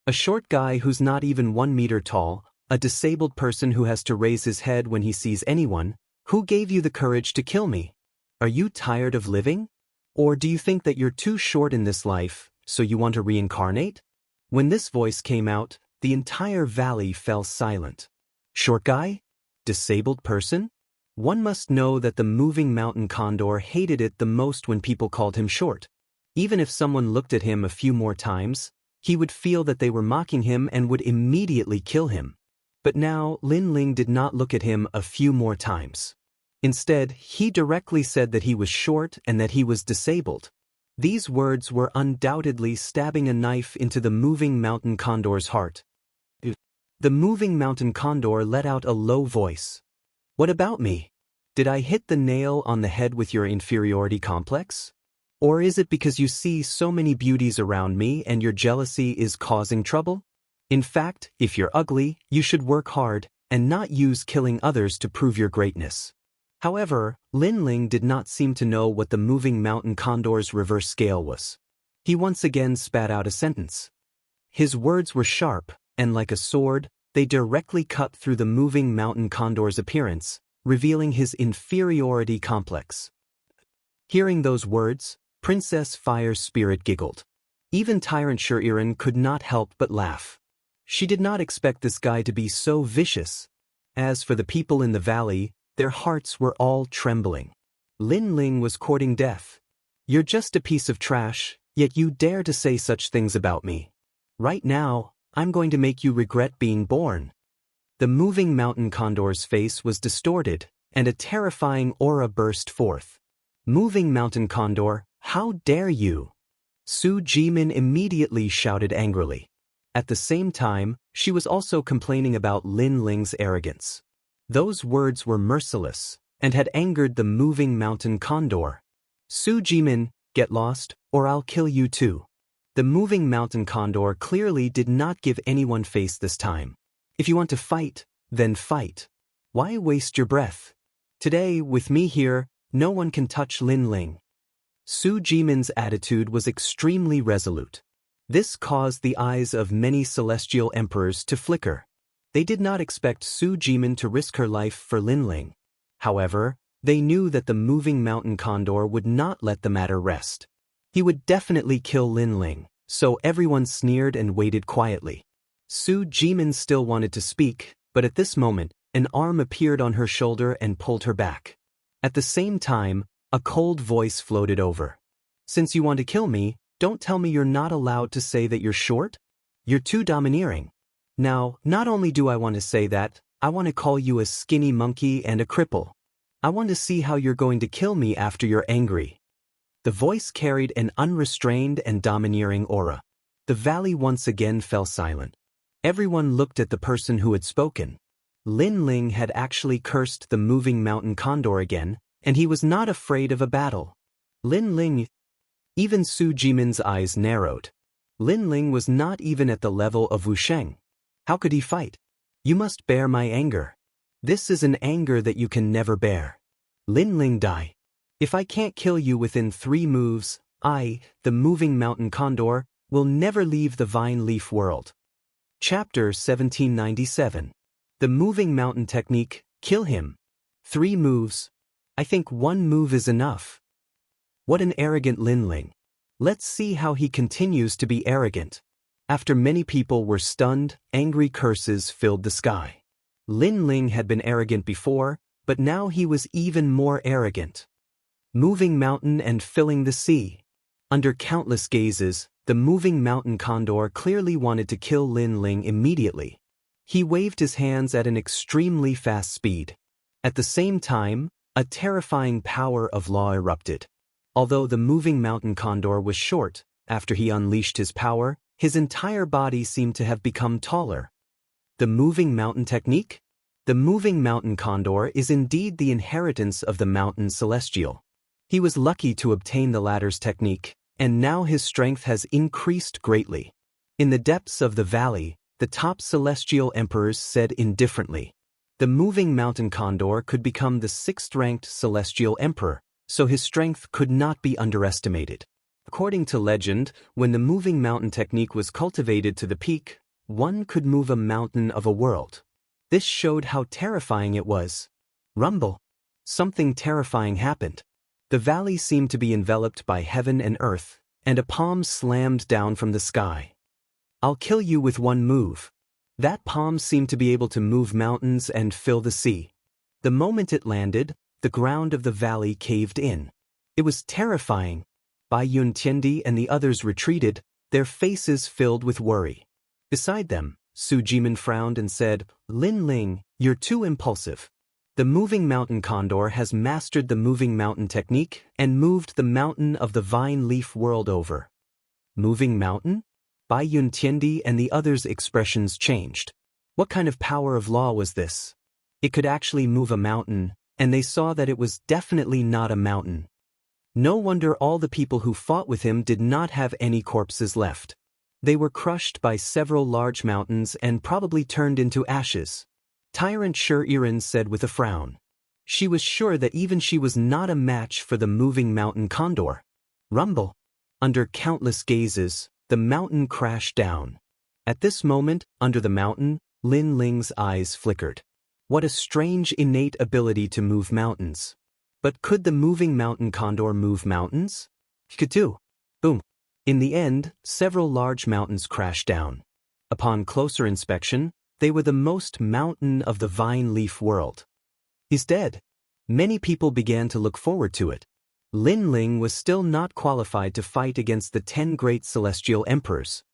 A short guy who's not even 1 meter tall, a disabled person who has to raise his head when he sees anyone. Who gave you the courage to kill me? Are you tired of living? Or do you think that you're too short in this life, so you want to reincarnate? When this voice came out, the entire valley fell silent. Short guy? Disabled person? One must know that the moving mountain condor hated it the most when people called him short. Even if someone looked at him a few more times, he would feel that they were mocking him and would immediately kill him. But now, Lin Ling did not look at him a few more times. Instead, he directly said that he was short and that he was disabled. These words were undoubtedly stabbing a knife into the moving mountain condor's heart. The moving mountain condor let out a low voice. What about me? Did I hit the nail on the head with your inferiority complex? Or is it because you see so many beauties around me and your jealousy is causing trouble? In fact, if you're ugly, you should work hard and not use killing others to prove your greatness. However, Lin Ling did not seem to know what the moving mountain condor's reverse scale was. He once again spat out a sentence. His words were sharp, and like a sword, they directly cut through the moving mountain condor's appearance, revealing his inferiority complex. Hearing those words, Princess Fire's spirit giggled. Even Tyrant Shuriren could not help but laugh. She did not expect this guy to be so vicious. As for the people in the valley, their hearts were all trembling. Lin Ling was courting death. You're just a piece of trash, yet you dare to say such things about me. Right now, I'm going to make you regret being born. The moving mountain condor's face was distorted, and a terrifying aura burst forth. Moving mountain condor, how dare you? Su Jimin immediately shouted angrily. At the same time, she was also complaining about Lin Ling's arrogance. Those words were merciless, and had angered the moving mountain condor. Su Jimin, get lost, or I'll kill you too. The moving mountain condor clearly did not give anyone face this time. If you want to fight, then fight. Why waste your breath? Today, with me here, no one can touch Lin Ling. Su Jimin's attitude was extremely resolute. This caused the eyes of many celestial emperors to flicker. They did not expect Su Jimin to risk her life for Lin Ling. However, they knew that the moving mountain condor would not let the matter rest. He would definitely kill Lin Ling, so everyone sneered and waited quietly. Su Jimin still wanted to speak, but at this moment, an arm appeared on her shoulder and pulled her back. At the same time, a cold voice floated over. Since you want to kill me, don't tell me you're not allowed to say that you're short? You're too domineering. Now, not only do I want to say that, I want to call you a skinny monkey and a cripple. I want to see how you're going to kill me after you're angry. The voice carried an unrestrained and domineering aura. The valley once again fell silent. Everyone looked at the person who had spoken. Lin Ling had actually cursed the moving mountain condor again, and he was not afraid of a battle. Lin Ling. Even Su Jimin's eyes narrowed. Lin Ling was not even at the level of Wuxia. How could he fight? You must bear my anger. This is an anger that you can never bear. Lin Ling, die. If I can't kill you within 3 moves, I, the moving mountain condor, will never leave the vine leaf world. Chapter 1797. The moving mountain technique, kill him. 3 moves. I think 1 move is enough. What an arrogant Lin Ling. Let's see how he continues to be arrogant. After many people were stunned, angry curses filled the sky. Lin Ling had been arrogant before, but now he was even more arrogant. Moving mountain and filling the sea. Under countless gazes, the moving mountain condor clearly wanted to kill Lin Ling immediately. He waved his hands at an extremely fast speed. At the same time, a terrifying power of law erupted. Although the moving mountain condor was short, after he unleashed his power, his entire body seemed to have become taller. The moving mountain technique? The moving mountain condor is indeed the inheritance of the mountain celestial. He was lucky to obtain the latter's technique, and now his strength has increased greatly. In the depths of the valley, the top celestial emperors said indifferently. The moving mountain condor could become the 6th-ranked celestial emperor, so his strength could not be underestimated. According to legend, when the moving mountain technique was cultivated to the peak, one could move a mountain of a world. This showed how terrifying it was. Rumble. Something terrifying happened. The valley seemed to be enveloped by heaven and earth, and a palm slammed down from the sky. I'll kill you with one move. That palm seemed to be able to move mountains and fill the sea. The moment it landed, the ground of the valley caved in. It was terrifying. Bai Yuntiandi and the others retreated, their faces filled with worry. Beside them, Su Jimin frowned and said, Lin Ling, you're too impulsive. The moving mountain condor has mastered the moving mountain technique and moved the mountain of the vine leaf world over. Moving mountain? Bai Yuntiandi and the others' expressions changed. What kind of power of law was this? It could actually move a mountain, and they saw that it was definitely not a mountain. No wonder all the people who fought with him did not have any corpses left. They were crushed by several large mountains and probably turned into ashes. Tyrant Shur-Iran said with a frown. She was sure that even she was not a match for the moving mountain condor. Rumble. Under countless gazes, the mountain crashed down. At this moment, under the mountain, Lin Ling's eyes flickered. What a strange innate ability to move mountains. But could the moving mountain condor move mountains? He could too. Boom. In the end, several large mountains crashed down. Upon closer inspection, they were the most mountain of the vine leaf world. He's dead. Many people began to look forward to it. Lin Ling was still not qualified to fight against the 10 great celestial emperors.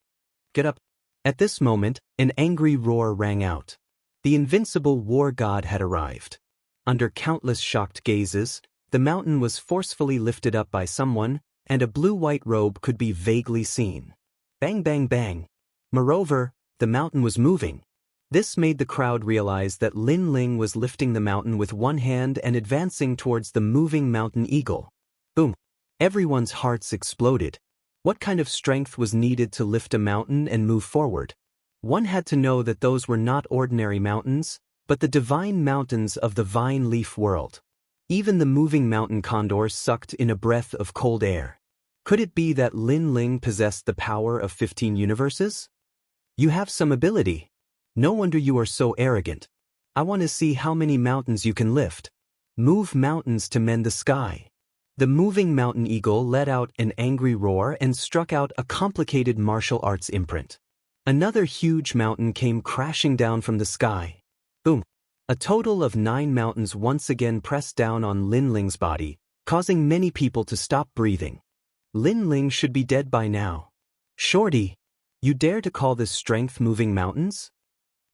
Get up. At this moment, an angry roar rang out. The invincible war god had arrived. Under countless shocked gazes, the mountain was forcefully lifted up by someone, and a blue-white robe could be vaguely seen. Bang bang bang. Moreover, the mountain was moving. This made the crowd realize that Lin Ling was lifting the mountain with one hand and advancing towards the moving mountain eagle. Boom. Everyone's hearts exploded. What kind of strength was needed to lift a mountain and move forward? One had to know that those were not ordinary mountains, but the divine mountains of the vine leaf world. Even the moving mountain condor sucked in a breath of cold air. Could it be that Lin Ling possessed the power of 15 universes? You have some ability. No wonder you are so arrogant. I want to see how many mountains you can lift. Move mountains to mend the sky. The moving mountain eagle let out an angry roar and struck out a complicated martial arts imprint. Another huge mountain came crashing down from the sky. Boom. A total of 9 mountains once again pressed down on Lin Ling's body, causing many people to stop breathing. Lin Ling should be dead by now. Shorty, you dare to call this strength moving mountains?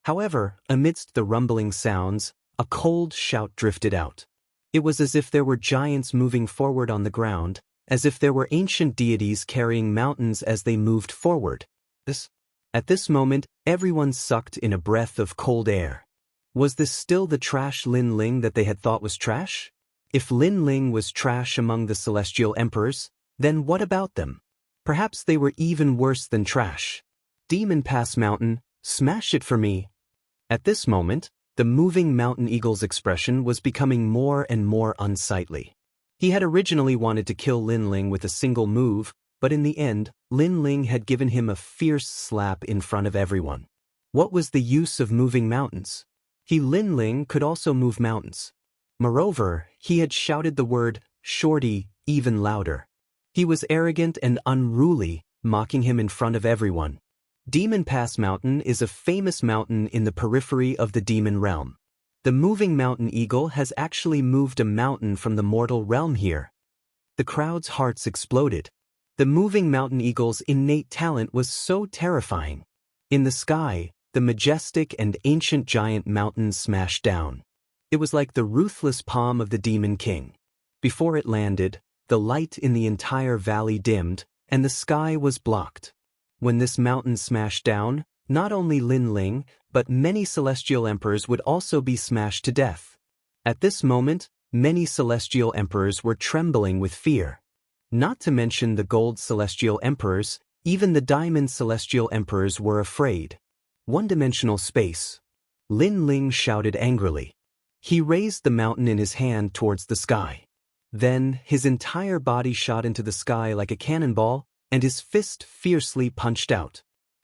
However, amidst the rumbling sounds, a cold shout drifted out. It was as if there were giants moving forward on the ground, as if there were ancient deities carrying mountains as they moved forward. At this moment, everyone sucked in a breath of cold air. Was this still the trash Lin Ling that they had thought was trash? If Lin Ling was trash among the celestial emperors, then what about them? Perhaps they were even worse than trash. Demon Pass Mountain, smash it for me. At this moment, the moving mountain eagle's expression was becoming more and more unsightly. He had originally wanted to kill Lin Ling with a single move, but in the end, Lin Ling had given him a fierce slap in front of everyone. What was the use of moving mountains? Lin Ling could also move mountains. Moreover, he had shouted the word, Shorty, even louder. He was arrogant and unruly, mocking him in front of everyone. Demon Pass Mountain is a famous mountain in the periphery of the demon realm. The moving mountain eagle has actually moved a mountain from the mortal realm here. The crowd's hearts exploded. The moving mountain eagle's innate talent was so terrifying. In the sky, the majestic and ancient giant mountain smashed down. It was like the ruthless palm of the demon king. Before it landed, the light in the entire valley dimmed, and the sky was blocked. When this mountain smashed down, not only Lin Ling, but many celestial emperors would also be smashed to death. At this moment, many celestial emperors were trembling with fear. Not to mention the gold celestial emperors, even the diamond celestial emperors were afraid. One-dimensional space. Lin Ling shouted angrily. He raised the mountain in his hand towards the sky. Then, his entire body shot into the sky like a cannonball, and his fist fiercely punched out.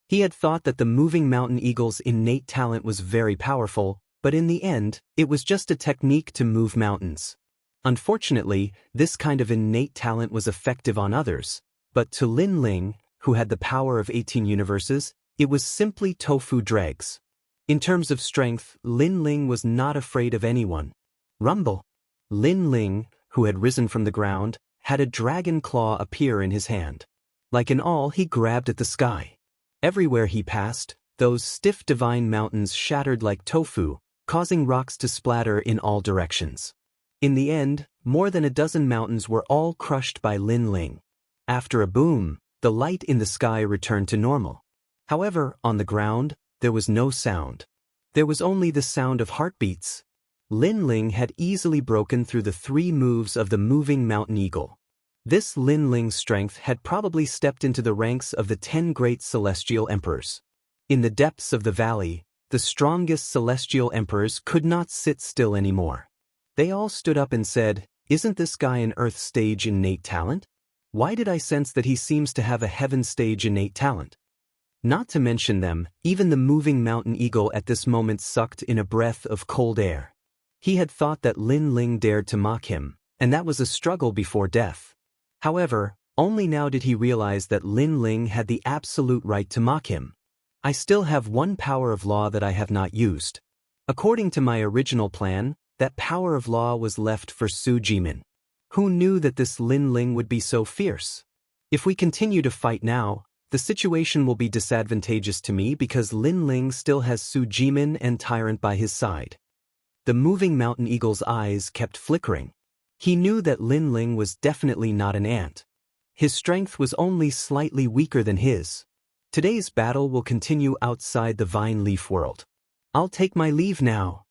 He had thought that the moving mountain eagle's innate talent was very powerful, but in the end, it was just a technique to move mountains. Unfortunately, this kind of innate talent was effective on others, but to Lin Ling, who had the power of 18 universes, It was simply tofu dregs. In terms of strength, Lin Ling was not afraid of anyone. Rumble. Lin Ling, who had risen from the ground, had a dragon claw appear in his hand. Like an awl, he grabbed at the sky. Everywhere he passed, those stiff divine mountains shattered like tofu, causing rocks to splatter in all directions. In the end, more than a dozen mountains were all crushed by Lin Ling. After a boom, the light in the sky returned to normal. However, on the ground, there was no sound. There was only the sound of heartbeats. Lin Ling had easily broken through the 3 moves of the moving mountain eagle. This Lin Ling's strength had probably stepped into the ranks of the 10 great celestial emperors. In the depths of the valley, the strongest celestial emperors could not sit still anymore. They all stood up and said, "Isn't this guy an earth stage innate talent? Why did I sense that he seems to have a heaven stage innate talent?" Not to mention them, even the moving mountain eagle at this moment sucked in a breath of cold air. He had thought that Lin Ling dared to mock him, and that was a struggle before death. However, only now did he realize that Lin Ling had the absolute right to mock him. "I still have one power of law that I have not used. According to my original plan, that power of law was left for Su Jimin. Who knew that this Lin Ling would be so fierce? If we continue to fight now, the situation will be disadvantageous to me because Lin Ling still has Su Jimin and Tyrant by his side." The moving mountain eagle's eyes kept flickering. He knew that Lin Ling was definitely not an ant. His strength was only slightly weaker than his. Today's battle will continue outside the vine leaf world. I'll take my leave now.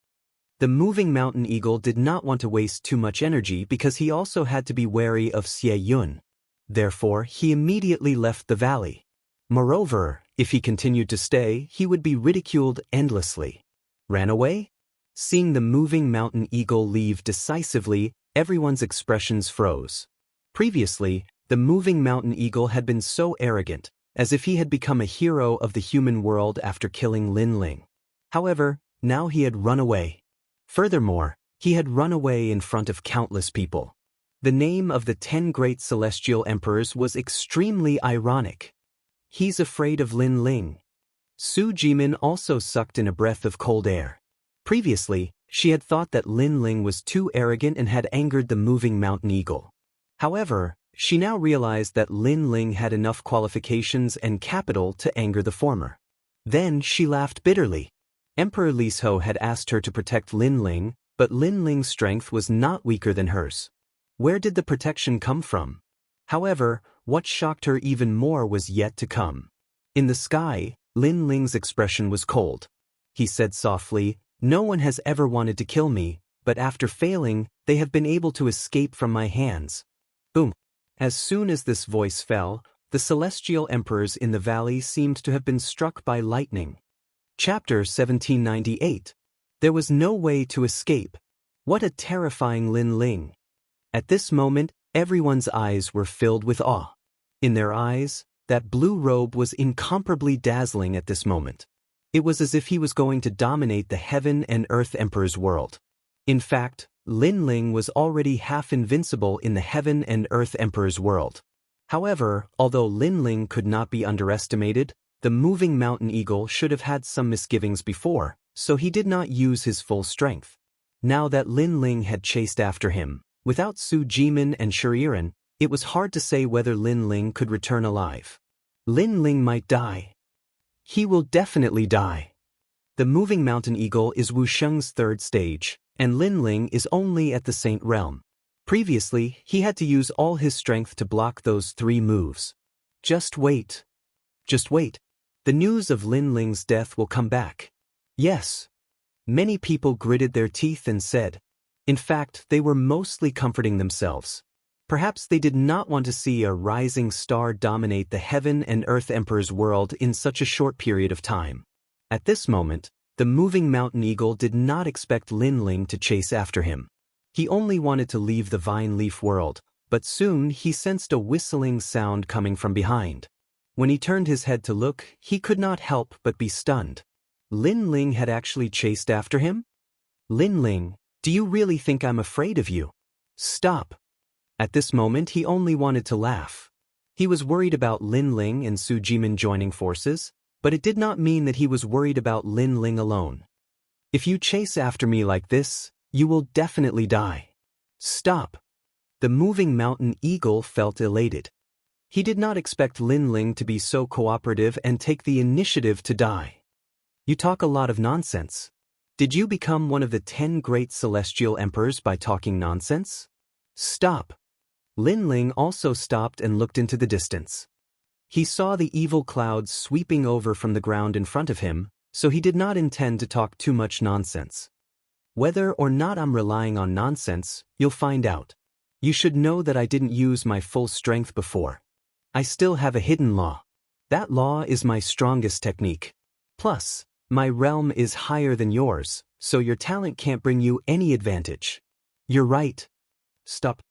The moving mountain eagle did not want to waste too much energy because he also had to be wary of Xie Yun. Therefore, he immediately left the valley. Moreover, if he continued to stay, he would be ridiculed endlessly. Ran away? Seeing the moving mountain eagle leave decisively, everyone's expressions froze. Previously, the moving mountain eagle had been so arrogant, as if he had become a hero of the human world after killing Lin Ling. However, now he had run away. Furthermore, he had run away in front of countless people. The name of the 10 great celestial emperors was extremely ironic. He's afraid of Lin Ling. Su Jimin also sucked in a breath of cold air. Previously, she had thought that Lin Ling was too arrogant and had angered the moving mountain eagle. However, she now realized that Lin Ling had enough qualifications and capital to anger the former. Then she laughed bitterly. Emperor Liso had asked her to protect Lin Ling, but Lin Ling's strength was not weaker than hers. Where did the protection come from? However, what shocked her even more was yet to come. In the sky, Lin Ling's expression was cold. He said softly, "No one has ever wanted to kill me, but after failing, they have been able to escape from my hands." Boom. As soon as this voice fell, the celestial emperors in the valley seemed to have been struck by lightning. Chapter 1798. There was no way to escape. What a terrifying Lin Ling. At this moment, everyone's eyes were filled with awe. In their eyes, that blue robe was incomparably dazzling at this moment. It was as if he was going to dominate the heaven and earth emperor's world. In fact, Lin Ling was already half invincible in the heaven and earth emperor's world. However, although Lin Ling could not be underestimated, the moving mountain eagle should have had some misgivings before, so he did not use his full strength. Now that Lin Ling had chased after him, without Su Jimin and Shuriren, it was hard to say whether Lin Ling could return alive. Lin Ling might die. He will definitely die. The moving mountain eagle is Wuxiang's 3rd stage, and Lin Ling is only at the Saint realm. Previously, he had to use all his strength to block those 3 moves. Just wait. Just wait. The news of Lin Ling's death will come back. Yes. Many people gritted their teeth and said. In fact, they were mostly comforting themselves. Perhaps they did not want to see a rising star dominate the heaven and earth emperor's world in such a short period of time. At this moment, the moving mountain eagle did not expect Lin Ling to chase after him. He only wanted to leave the vine leaf world, but soon he sensed a whistling sound coming from behind. When he turned his head to look, he could not help but be stunned. Lin Ling had actually chased after him? Lin Ling, do you really think I'm afraid of you? Stop. At this moment he only wanted to laugh. He was worried about Lin Ling and Su Jimin joining forces, But it did not mean that he was worried about Lin Ling alone. "If you chase after me like this, you will definitely die. Stop." The moving mountain eagle felt elated. He did not expect Lin Ling to be so cooperative and take the initiative to die. "You talk a lot of nonsense. Did you become one of the 10 great celestial emperors by talking nonsense? Stop." Lin Ling also stopped and looked into the distance. He saw the evil clouds sweeping over from the ground in front of him, so he did not intend to talk too much nonsense. "Whether or not I'm relying on nonsense, you'll find out. You should know that I didn't use my full strength before. I still have a hidden law. That law is my strongest technique. Plus, my realm is higher than yours, so your talent can't bring you any advantage." "You're right." "Stop."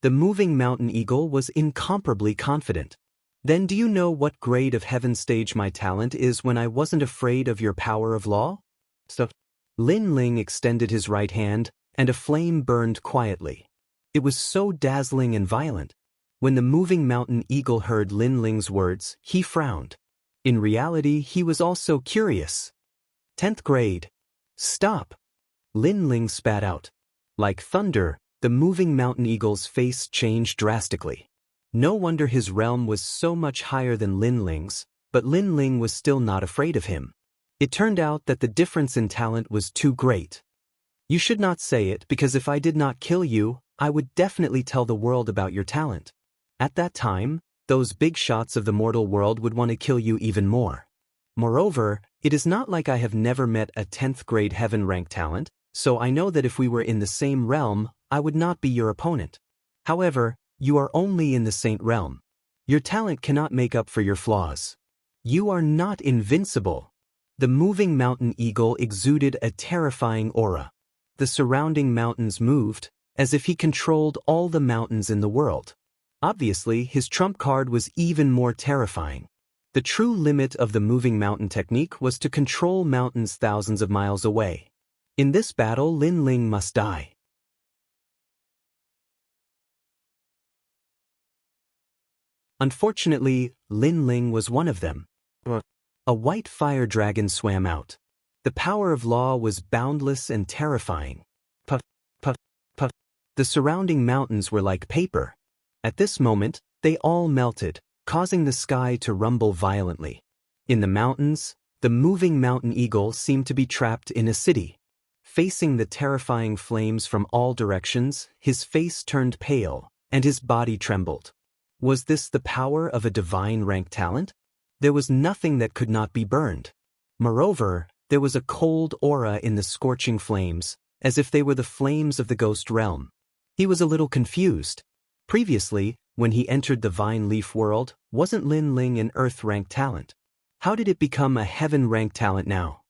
The moving mountain eagle was incomparably confident. "Then do you know what grade of heaven stage my talent is when I wasn't afraid of your power of law?" "Stop." Lin Ling extended his right hand, and a flame burned quietly. It was so dazzling and violent. When the moving mountain eagle heard Lin Ling's words, he frowned. In reality, he was also curious. "10th grade." "Stop." Lin Ling spat out. Like thunder, the moving mountain eagle's face changed drastically. No wonder his realm was so much higher than Lin Ling's, but Lin Ling was still not afraid of him. It turned out that the difference in talent was too great. "You should not say it, because if I did not kill you, I would definitely tell the world about your talent. At that time, those big shots of the mortal world would want to kill you even more. Moreover, it is not like I have never met a 10th grade heaven rank talent, so I know that if we were in the same realm, I would not be your opponent. However, you are only in the saint realm. Your talent cannot make up for your flaws. You are not invincible." The moving mountain eagle exuded a terrifying aura. The surrounding mountains moved, as if he controlled all the mountains in the world. Obviously, his trump card was even more terrifying. The true limit of the moving mountain technique was to control mountains thousands of miles away. In this battle, Lin Ling must die. Unfortunately, Lin Ling was one of them. A white fire dragon swam out. The power of law was boundless and terrifying. Puff, puff, puff. The surrounding mountains were like paper. At this moment, they all melted, causing the sky to rumble violently. In the mountains, the moving mountain eagle seemed to be trapped in a city. Facing the terrifying flames from all directions, his face turned pale, and his body trembled. Was this the power of a divine rank talent? There was nothing that could not be burned. Moreover, there was a cold aura in the scorching flames, as if they were the flames of the ghost realm. He was a little confused. Previously, when he entered the Vine Leaf world, wasn't Lin Ling an Earth-rank talent? How did it become a Heaven-rank talent now?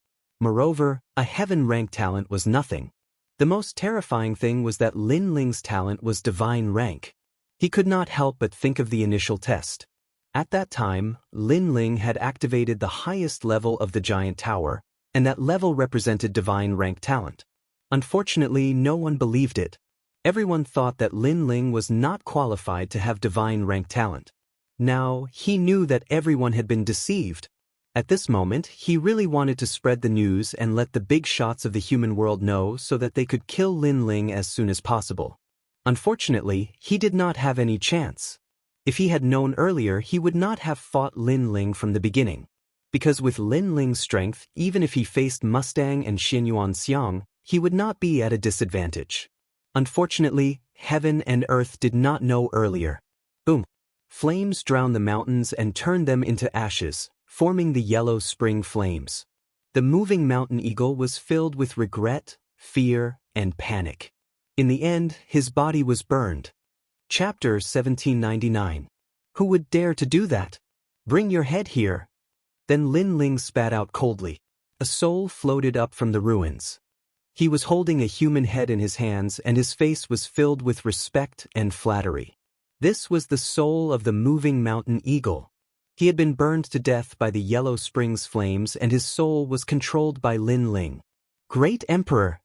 Moreover, a Heaven-rank talent was nothing. The most terrifying thing was that Lin Ling's talent was Divine rank. He could not help but think of the initial test. At that time, Lin Ling had activated the highest level of the giant tower, and that level represented Divine rank talent. Unfortunately, no one believed it. Everyone thought that Lin Ling was not qualified to have divine rank talent. Now, he knew that everyone had been deceived. At this moment, he really wanted to spread the news and let the big shots of the human world know so that they could kill Lin Ling as soon as possible. Unfortunately, he did not have any chance. If he had known earlier, he would not have fought Lin Ling from the beginning. Because with Lin Ling's strength, even if he faced Mustang and Xianyuan Xiang, he would not be at a disadvantage. Unfortunately, heaven and earth did not know earlier. Boom! Flames drowned the mountains and turned them into ashes, forming the yellow spring flames. The moving mountain eagle was filled with regret, fear, and panic. In the end, his body was burned. Chapter 1799. Who would dare to do that? Bring your head here. Then Lin Ling spat out coldly. A soul floated up from the ruins. He was holding a human head in his hands, and his face was filled with respect and flattery. This was the soul of the moving mountain eagle. He had been burned to death by the Yellow Springs flames, and his soul was controlled by Lin Ling. Great Emperor!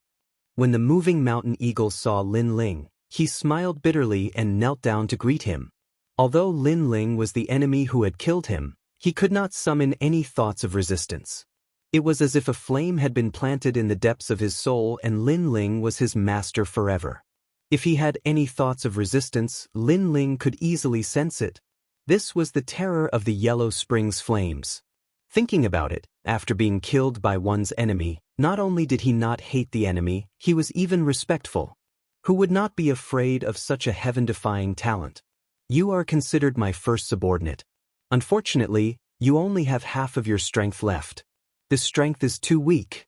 When the moving mountain eagle saw Lin Ling, he smiled bitterly and knelt down to greet him. Although Lin Ling was the enemy who had killed him, He could not summon any thoughts of resistance. It was as if a flame had been planted in the depths of his soul and Lin Ling was his master forever. If he had any thoughts of resistance, Lin Ling could easily sense it. This was the terror of the Yellow Springs flames. Thinking about it, after being killed by one's enemy, not only did he not hate the enemy, he was even respectful. Who would not be afraid of such a heaven-defying talent? You are considered my first subordinate. Unfortunately, you only have half of your strength left. This strength is too weak.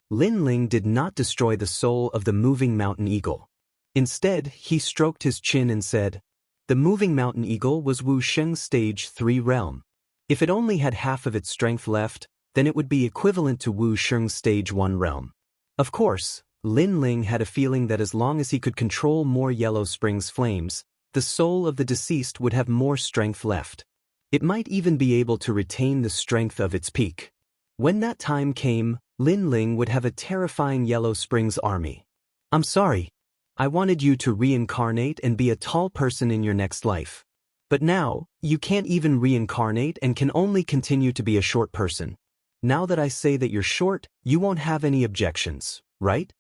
Lin Ling did not destroy the soul of the moving mountain eagle. Instead, he stroked his chin and said, "The moving mountain eagle was Wuxia's stage 3 realm. If it only had half of its strength left, then it would be equivalent to Wuxia's stage 1 realm." Of course, Lin Ling had a feeling that as long as he could control more Yellow Springs flames, the soul of the deceased would have more strength left. It might even be able to retain the strength of its peak. When that time came, Lin Ling would have a terrifying Yellow Springs army. "I'm sorry. I wanted you to reincarnate and be a tall person in your next life. But now, you can't even reincarnate and can only continue to be a short person. Now that I say that you're short, you won't have any objections, right?"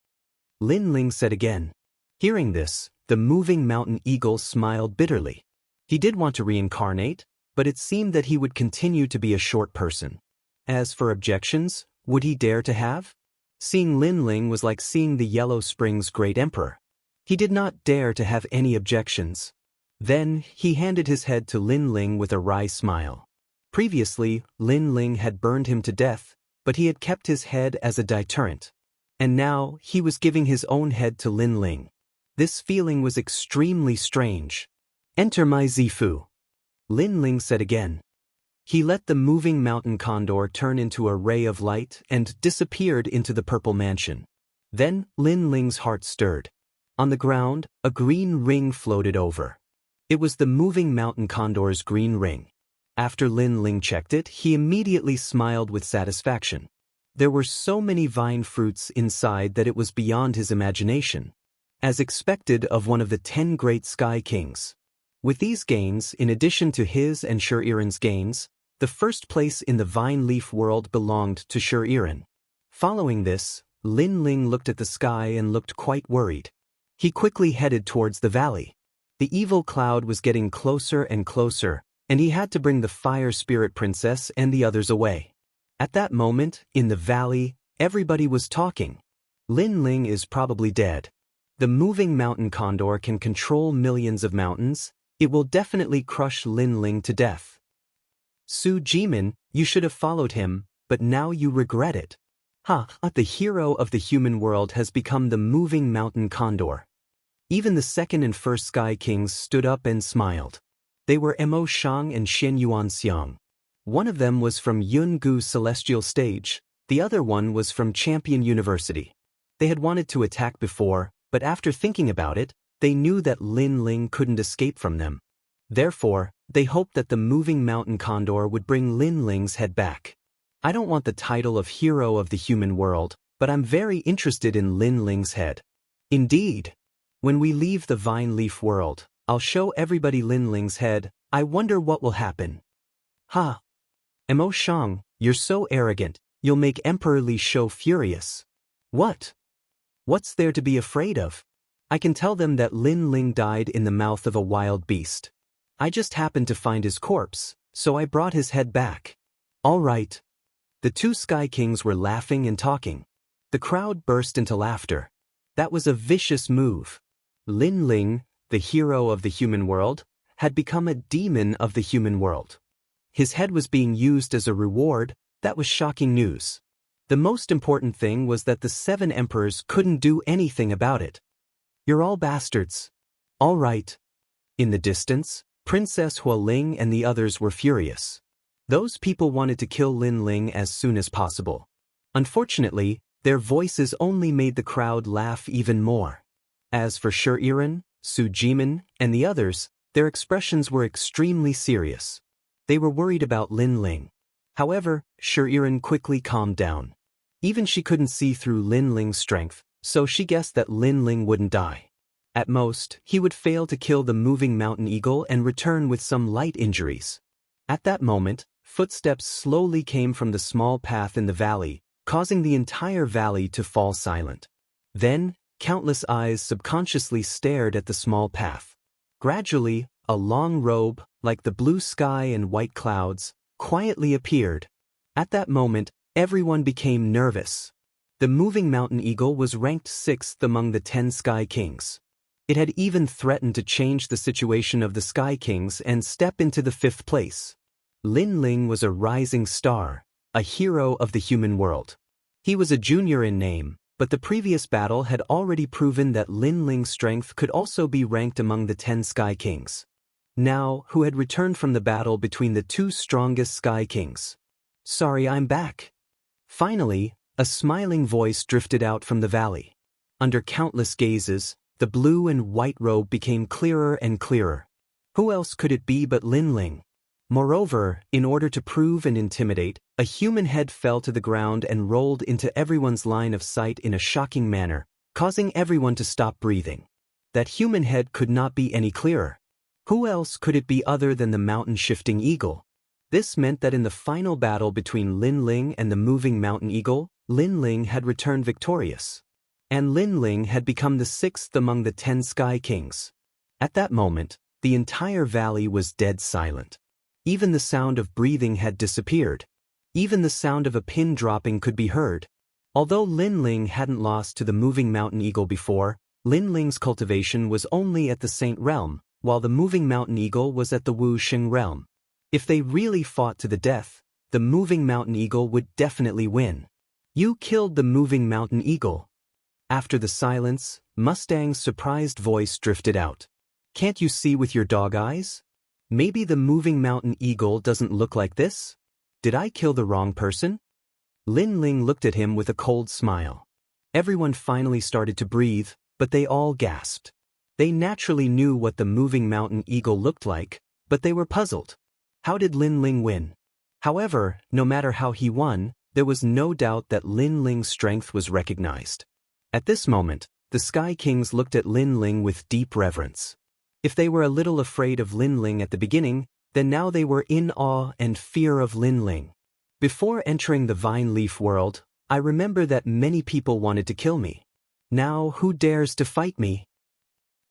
Lin Ling said again. Hearing this, the moving mountain eagle smiled bitterly. He did want to reincarnate, but it seemed that he would continue to be a short person. As for objections, would he dare to have? Seeing Lin Ling was like seeing the Yellow Springs great emperor. He did not dare to have any objections. Then, he handed his head to Lin Ling with a wry smile. Previously, Lin Ling had burned him to death, but he had kept his head as a deterrent. And now, he was giving his own head to Lin Ling. This feeling was extremely strange. "Enter my Zifu," Lin Ling said again. He let the moving mountain condor turn into a ray of light and disappeared into the purple mansion. Then, Lin Ling's heart stirred. On the ground, a green ring floated over. It was the moving mountain condor's green ring. After Lin Ling checked it, he immediately smiled with satisfaction. There were so many vine fruits inside that it was beyond his imagination. As expected of one of the 10 great sky kings. With these gains, in addition to his and Shuriren's gains, the first place in the vine leaf world belonged to Shuriren. Following this, Lin Ling looked at the sky and looked quite worried. He quickly headed towards the valley. The evil cloud was getting closer and closer, and he had to bring the fire spirit princess and the others away. At that moment, in the valley, everybody was talking. Lin Ling is probably dead. The moving mountain condor can control millions of mountains. It will definitely crush Lin Ling to death. Su Jimin, you should have followed him, but now you regret it. The hero of the human world has become the moving mountain condor. Even the second and first sky kings stood up and smiled. They were Mo Shang and Xin Yuanxiang. One of them was from Yungu Celestial Stage, the other one was from Champion University. They had wanted to attack before, but after thinking about it, they knew that Lin Ling couldn't escape from them. Therefore, they hoped that the moving mountain condor would bring Lin Ling's head back. I don't want the title of hero of the human world, but I'm very interested in Lin Ling's head. Indeed. When we leave the vine leaf world, I'll show everybody Lin Ling's head. I wonder what will happen. Mo Shang, you're so arrogant, you'll make Emperor Li Shou furious. What? What's there to be afraid of? I can tell them that Lin Ling died in the mouth of a wild beast. I just happened to find his corpse, so I brought his head back. All right. The two Sky Kings were laughing and talking. The crowd burst into laughter. That was a vicious move. Lin Ling, the hero of the human world, had become a demon of the human world. His head was being used as a reward. That was shocking news. The most important thing was that the 7 emperors couldn't do anything about it. You're all bastards. All right. In the distance, Princess Hualing and the others were furious. Those people wanted to kill Lin Ling as soon as possible. Unfortunately, their voices only made the crowd laugh even more. As for Shuriren, Su Jimin, and the others, their expressions were extremely serious. They were worried about Lin Ling. However, Shuriren quickly calmed down. Even she couldn't see through Lin Ling's strength, so she guessed that Lin Ling wouldn't die. At most, he would fail to kill the moving mountain eagle and return with some light injuries. At that moment, Footsteps slowly came from the small path in the valley, causing the entire valley to fall silent. Then, countless eyes subconsciously stared at the small path. Gradually, a long robe, like the blue sky and white clouds, quietly appeared. At that moment, everyone became nervous. The moving mountain eagle was ranked 6th among the 10 Sky Kings. It had even threatened to change the situation of the Sky Kings and step into the 5th place. Lin Ling was a rising star, a hero of the human world. He was a junior in name, but the previous battle had already proven that Lin Ling's strength could also be ranked among the 10 Sky Kings. Now, who had returned from the battle between the 2 strongest Sky Kings? "Sorry, I'm back." Finally, a smiling voice drifted out from the valley. Under countless gazes, the blue and white robe became clearer and clearer. Who else could it be but Lin Ling? Moreover, in order to prove and intimidate, a human head fell to the ground and rolled into everyone's line of sight in a shocking manner, causing everyone to stop breathing. That human head could not be any clearer. Who else could it be other than the mountain-shifting eagle? This meant that in the final battle between Lin Ling and the moving mountain eagle, Lin Ling had returned victorious. And Lin Ling had become the 6th among the 10 Sky Kings. At that moment, the entire valley was dead silent. Even the sound of breathing had disappeared. Even the sound of a pin dropping could be heard. Although Lin Ling hadn't lost to the moving mountain eagle before, Lin Ling's cultivation was only at the Saint realm, while the moving mountain eagle was at the Wuxia realm. If they really fought to the death, the moving mountain eagle would definitely win. "You killed the moving mountain eagle." After the silence, Mustang's surprised voice drifted out. "Can't you see with your dog eyes? Maybe the moving mountain eagle doesn't look like this? Did I kill the wrong person?" Lin Ling looked at him with a cold smile. Everyone finally started to breathe, but they all gasped. They naturally knew what the moving mountain eagle looked like, but they were puzzled. How did Lin Ling win? However, no matter how he won, there was no doubt that Lin Ling's strength was recognized. At this moment, the Sky Kings looked at Lin Ling with deep reverence. If they were a little afraid of Lin Ling at the beginning, then now they were in awe and fear of Lin Ling. "Before entering the Vine Leaf world, I remember that many people wanted to kill me. Now who dares to fight me?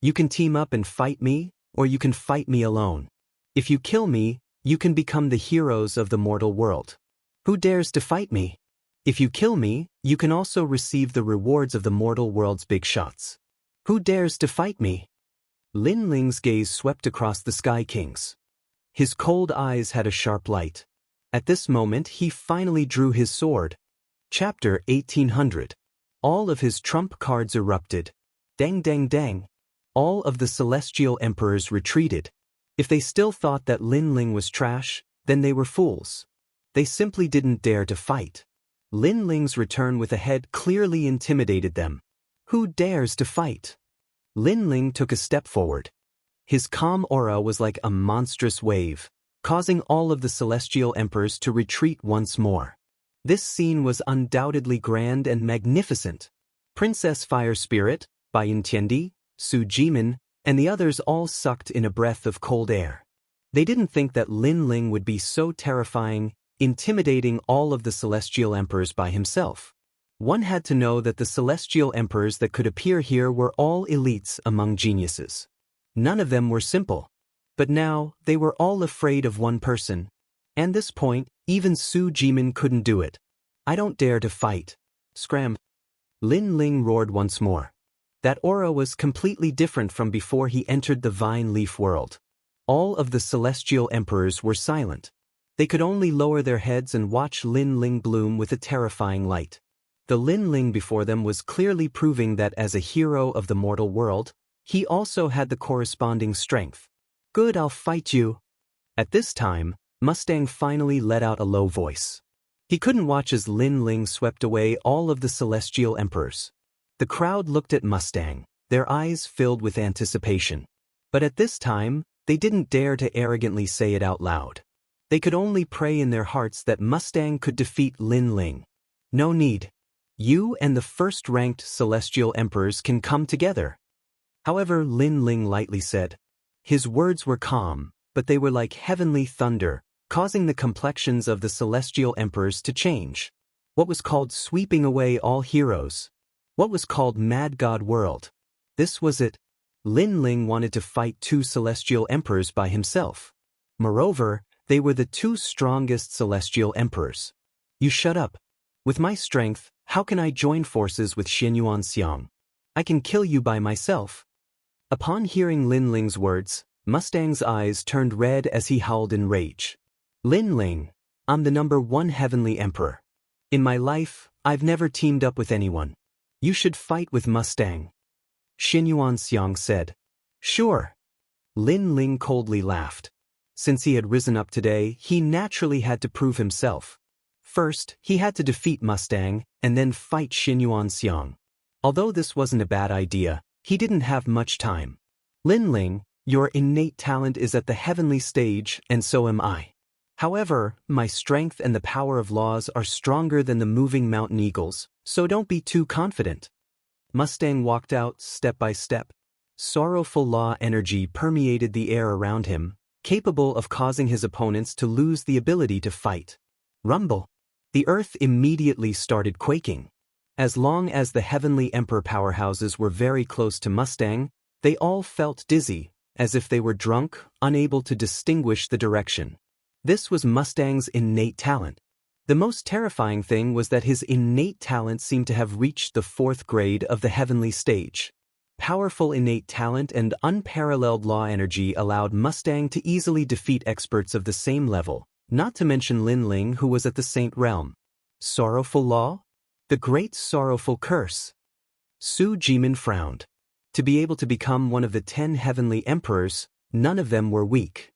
You can team up and fight me, or you can fight me alone. If you kill me, you can become the heroes of the mortal world. Who dares to fight me? If you kill me, you can also receive the rewards of the mortal world's big shots. Who dares to fight me?" Lin Ling's gaze swept across the Sky Kings. His cold eyes had a sharp light. At this moment he finally drew his sword. Chapter 1800. All of his trump cards erupted. Dang dang dang. All of the celestial emperors retreated. If they still thought that Lin Ling was trash, then they were fools. They simply didn't dare to fight. Lin Ling's return with a head clearly intimidated them. Who dares to fight? Lin Ling took a step forward. His calm aura was like a monstrous wave, causing all of the celestial emperors to retreat once more. This scene was undoubtedly grand and magnificent. Princess Fire Spirit, Bai Yintiendi, Su Jimin, and the others all sucked in a breath of cold air. They didn't think that Lin Ling would be so terrifying, intimidating all of the celestial emperors by himself. One had to know that the celestial emperors that could appear here were all elites among geniuses. None of them were simple. But now, they were all afraid of one person. At this point, even Su Jimin couldn't do it. "I don't dare to fight." Scram. Lin Ling roared once more. That aura was completely different from before he entered the Vine Leaf world. All of the celestial emperors were silent. They could only lower their heads and watch Lin Ling bloom with a terrifying light. The Lin Ling before them was clearly proving that as a hero of the mortal world, he also had the corresponding strength. "Good, I'll fight you." At this time, Mustang finally let out a low voice. He couldn't watch as Lin Ling swept away all of the celestial emperors. The crowd looked at Mustang, their eyes filled with anticipation. But at this time, they didn't dare to arrogantly say it out loud. They could only pray in their hearts that Mustang could defeat Lin Ling. "No need. You and the first-ranked celestial emperors can come together." However, Lin Ling lightly said. His words were calm, but they were like heavenly thunder, causing the complexions of the celestial emperors to change. What was called sweeping away all heroes? What was called Mad God World? This was it. Lin Ling wanted to fight two celestial emperors by himself. Moreover, they were the two strongest celestial emperors. You shut up. With my strength, how can I join forces with Xinyuan Xiang? I can kill you by myself. Upon hearing Lin Ling's words, Mustang's eyes turned red as he howled in rage. Lin Ling, I'm the #1 heavenly emperor. In my life, I've never teamed up with anyone. You should fight with Mustang. Xinyuan Xiang said. Sure. Lin Ling coldly laughed. Since he had risen up today, he naturally had to prove himself. First, he had to defeat Mustang, and then fight Xinyuan Xiang. Although this wasn't a bad idea, he didn't have much time. Lin Ling, your innate talent is at the heavenly stage, and so am I. However, my strength and the power of laws are stronger than the moving mountain eagles, so don't be too confident. Mustang walked out step by step. Sorrowful law energy permeated the air around him, capable of causing his opponents to lose the ability to fight. Rumble. The earth immediately started quaking. As long as the heavenly emperor powerhouses were very close to Mustang, they all felt dizzy, as if they were drunk, unable to distinguish the direction. This was Mustang's innate talent. The most terrifying thing was that his innate talent seemed to have reached the 4th grade of the heavenly stage. Powerful innate talent and unparalleled law energy allowed Mustang to easily defeat experts of the same level, not to mention Lin Ling, who was at the Saint Realm. Sorrowful law? The Great Sorrowful Curse. Su Jimin frowned. To be able to become one of the 10 heavenly emperors, none of them were weak.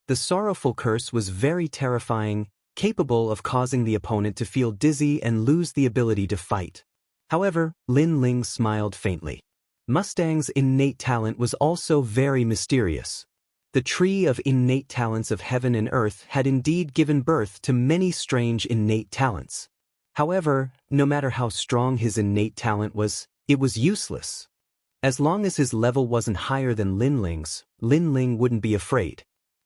The Sorrowful Curse was very terrifying, capable of causing the opponent to feel dizzy and lose the ability to fight. However, Lin Ling smiled faintly. Mustang's innate talent was also very mysterious. The tree of innate talents of heaven and earth had indeed given birth to many strange innate talents. However, no matter how strong his innate talent was, it was useless. As long as his level wasn't higher than Lin Ling's, Lin Ling wouldn't be afraid.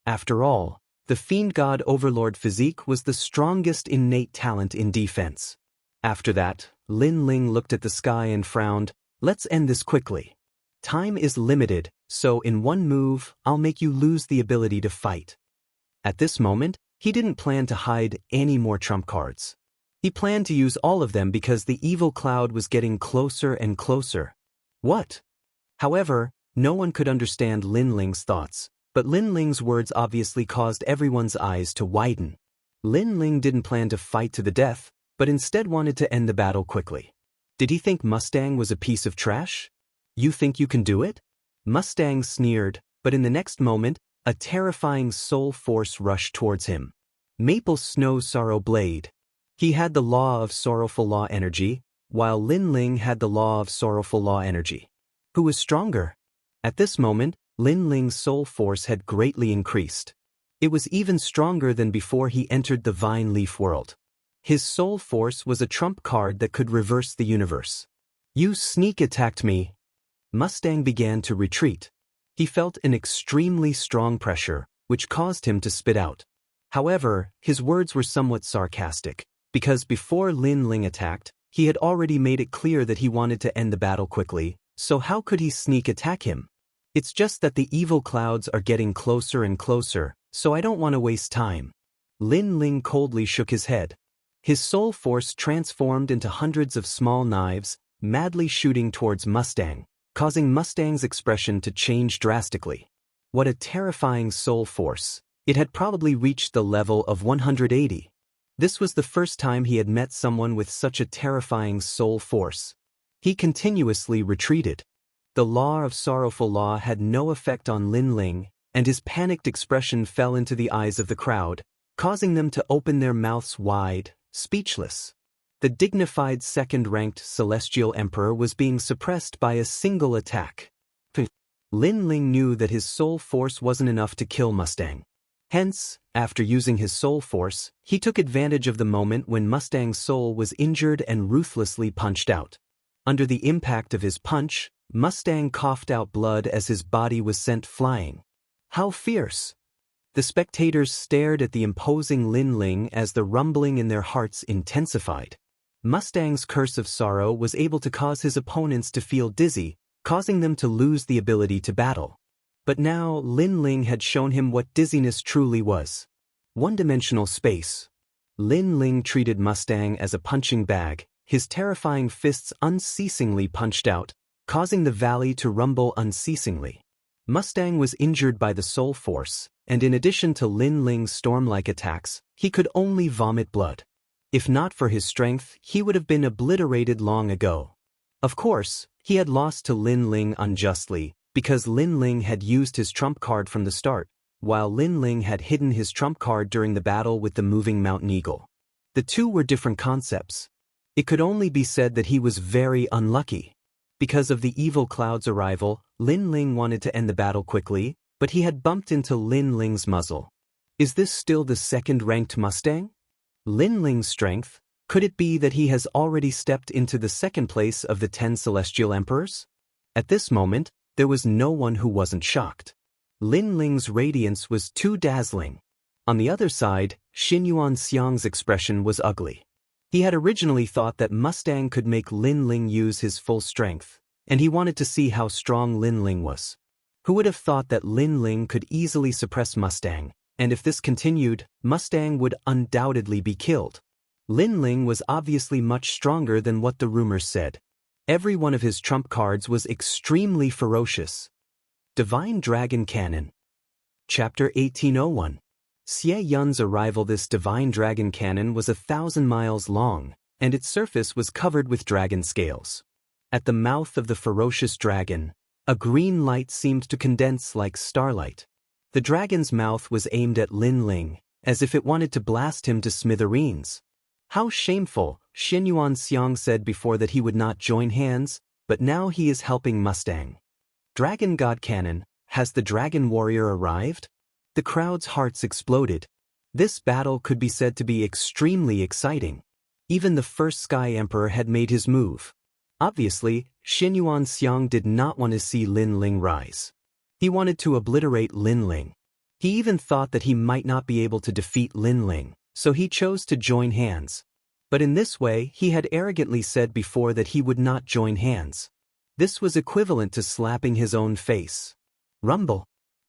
After all, the Fiend God Overlord physique was the strongest innate talent in defense. After that, Lin Ling looked at the sky and frowned. Let's end this quickly. Time is limited, so in one move, I'll make you lose the ability to fight. At this moment, he didn't plan to hide any more trump cards. He planned to use all of them because the evil cloud was getting closer and closer. What? However, no one could understand Lin Ling's thoughts. But Lin Ling's words obviously caused everyone's eyes to widen. Lin Ling didn't plan to fight to the death, but instead wanted to end the battle quickly. Did he think Mustang was a piece of trash? You think you can do it? Mustang sneered, but in the next moment, a terrifying soul force rushed towards him. Maple Snow Sorrow Blade. He had the law of sorrowful law energy, while Lin Ling had the law of sorrowful law energy. Who was stronger? At this moment, Lin Ling's soul force had greatly increased. It was even stronger than before he entered the Vine Leaf world. His soul force was a trump card that could reverse the universe. You sneak attacked me. Mustang began to retreat. He felt an extremely strong pressure, which caused him to spit out. However, his words were somewhat sarcastic, because before Lin Ling attacked, he had already made it clear that he wanted to end the battle quickly, so how could he sneak attack him? It's just that the evil clouds are getting closer and closer, so I don't want to waste time. Lin Ling coldly shook his head. His soul force transformed into hundreds of small knives, madly shooting towards Mustang, causing Mustang's expression to change drastically. What a terrifying soul force. It had probably reached the level of 180. This was the first time he had met someone with such a terrifying soul force. He continuously retreated. The law of sorrowful law had no effect on Lin Ling, and his panicked expression fell into the eyes of the crowd, causing them to open their mouths wide, speechless. The dignified second-ranked celestial emperor was being suppressed by a single attack. Lin Ling knew that his soul force wasn't enough to kill Mustang. Hence, after using his soul force, he took advantage of the moment when Mustang's soul was injured and ruthlessly punched out. Under the impact of his punch, Mustang coughed out blood as his body was sent flying. How fierce! The spectators stared at the imposing Lin Ling as the rumbling in their hearts intensified. Mustang's curse of sorrow was able to cause his opponents to feel dizzy, causing them to lose the ability to battle. But now Lin Ling had shown him what dizziness truly was. One-dimensional space. Lin Ling treated Mustang as a punching bag, his terrifying fists unceasingly punched out, causing the valley to rumble unceasingly. Mustang was injured by the soul force, and in addition to Lin Ling's storm-like attacks, he could only vomit blood. If not for his strength, he would have been obliterated long ago. Of course, he had lost to Lin Ling unjustly, because Lin Ling had used his trump card from the start, while Lin Ling had hidden his trump card during the battle with the moving mountain eagle. The two were different concepts. It could only be said that he was very unlucky. Because of the evil cloud's arrival, Lin Ling wanted to end the battle quickly, but he had bumped into Lin Ling's muzzle. Is this still the second-ranked Mustang? Lin Ling's strength, could it be that he has already stepped into the second place of the 10 celestial emperors? At this moment, there was no one who wasn't shocked. Lin Ling's radiance was too dazzling. On the other side, Xin Yuanxiang's expression was ugly. He had originally thought that Mustang could make Lin Ling use his full strength, and he wanted to see how strong Lin Ling was. Who would have thought that Lin Ling could easily suppress Mustang, and if this continued, Mustang would undoubtedly be killed. Lin Ling was obviously much stronger than what the rumors said. Every one of his trump cards was extremely ferocious. Divine Dragon Cannon. Chapter 1801. Xie Yun's arrival. This divine dragon cannon was 1,000 miles long, and its surface was covered with dragon scales. At the mouth of the ferocious dragon, a green light seemed to condense like starlight. The dragon's mouth was aimed at Lin Ling, as if it wanted to blast him to smithereens. How shameful, Xin Yuanxiang said before that he would not join hands, but now he is helping Mustang. Dragon God Cannon, has the dragon warrior arrived? The crowd's hearts exploded. This battle could be said to be extremely exciting. Even the first Sky Emperor had made his move. Obviously, Xin Yuanxiang did not want to see Lin Ling rise. He wanted to obliterate Lin Ling. He even thought that he might not be able to defeat Lin Ling, so he chose to join hands. But in this way, he had arrogantly said before that he would not join hands. This was equivalent to slapping his own face. Rumble.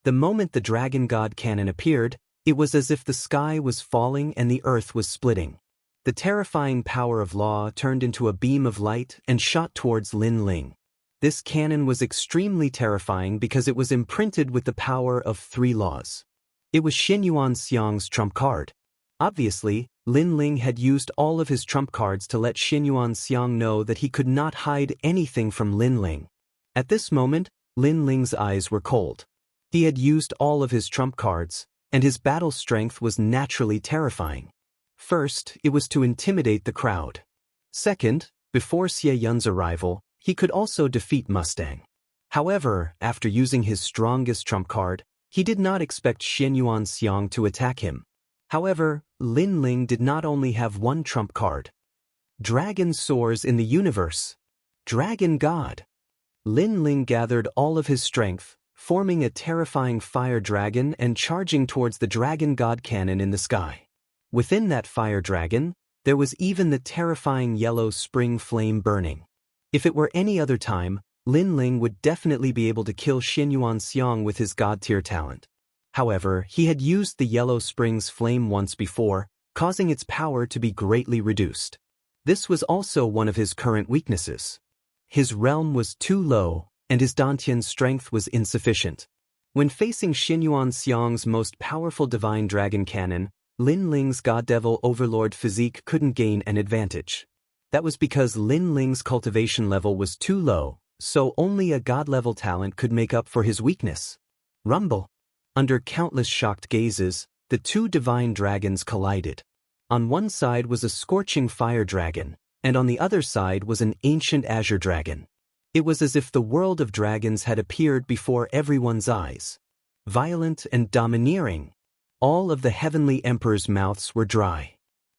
The moment the Dragon God Cannon appeared, it was as if the sky was falling and the earth was splitting. The terrifying power of law turned into a beam of light and shot towards Lin Ling. This cannon was extremely terrifying because it was imprinted with the power of 3 laws. It was Xin Yuanxiang's trump card. Obviously, Lin Ling had used all of his trump cards to let Xin Yuanxiang know that he could not hide anything from Lin Ling. At this moment, Lin Ling's eyes were cold. He had used all of his trump cards, and his battle strength was naturally terrifying. First, it was to intimidate the crowd. Second, before Xie Yun's arrival, he could also defeat Mustang. However, after using his strongest trump card, he did not expect Xin Yuanxiang to attack him. However, Lin Ling did not only have one trump card. Dragon soars in the universe. Dragon God. Lin Ling gathered all of his strength, forming a terrifying fire dragon and charging towards the Dragon God Cannon in the sky. Within that fire dragon, there was even the terrifying yellow spring flame burning. If it were any other time, Lin Ling would definitely be able to kill Xin Yuanxiang with his god-tier talent. However, he had used the yellow spring's flame once before, causing its power to be greatly reduced. This was also one of his current weaknesses. His realm was too low, and his Dantian's strength was insufficient. When facing Xin Yuanxiang's most powerful divine dragon cannon, Lin Ling's God Devil Overlord physique couldn't gain an advantage. That was because Lin Ling's cultivation level was too low, so only a god-level talent could make up for his weakness. Rumble. Under countless shocked gazes, the two divine dragons collided. On one side was a scorching fire dragon, and on the other side was an ancient azure dragon. It was as if the world of dragons had appeared before everyone's eyes. Violent and domineering. All of the heavenly emperors' mouths were dry.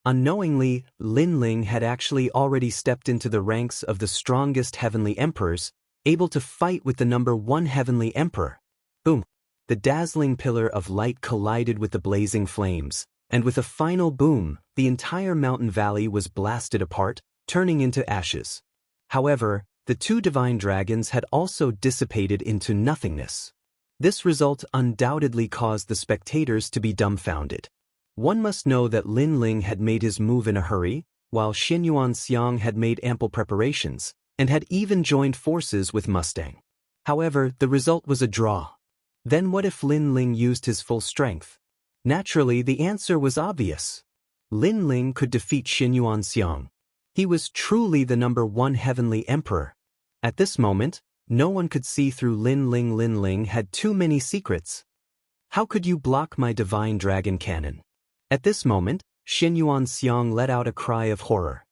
Unknowingly, Lin Ling had actually already stepped into the ranks of the strongest heavenly emperors, able to fight with the number 1 heavenly emperor. Boom. the dazzling pillar of light collided with the blazing flames, and with a final boom, the entire mountain valley was blasted apart, turning into ashes. However, the two divine dragons had also dissipated into nothingness. This result undoubtedly caused the spectators to be dumbfounded. One must know that Lin Ling had made his move in a hurry, while Xinyuan Xiang had made ample preparations, and had even joined forces with Mustang. However, the result was a draw. Then what if Lin Ling used his full strength? Naturally, the answer was obvious. Lin Ling could defeat Xinyuan Xiang. He was truly the #1 heavenly emperor. At this moment, no one could see through Lin Ling. Lin Ling had too many secrets. How could you block my divine dragon cannon? At this moment, Xinyuan Xiang let out a cry of horror.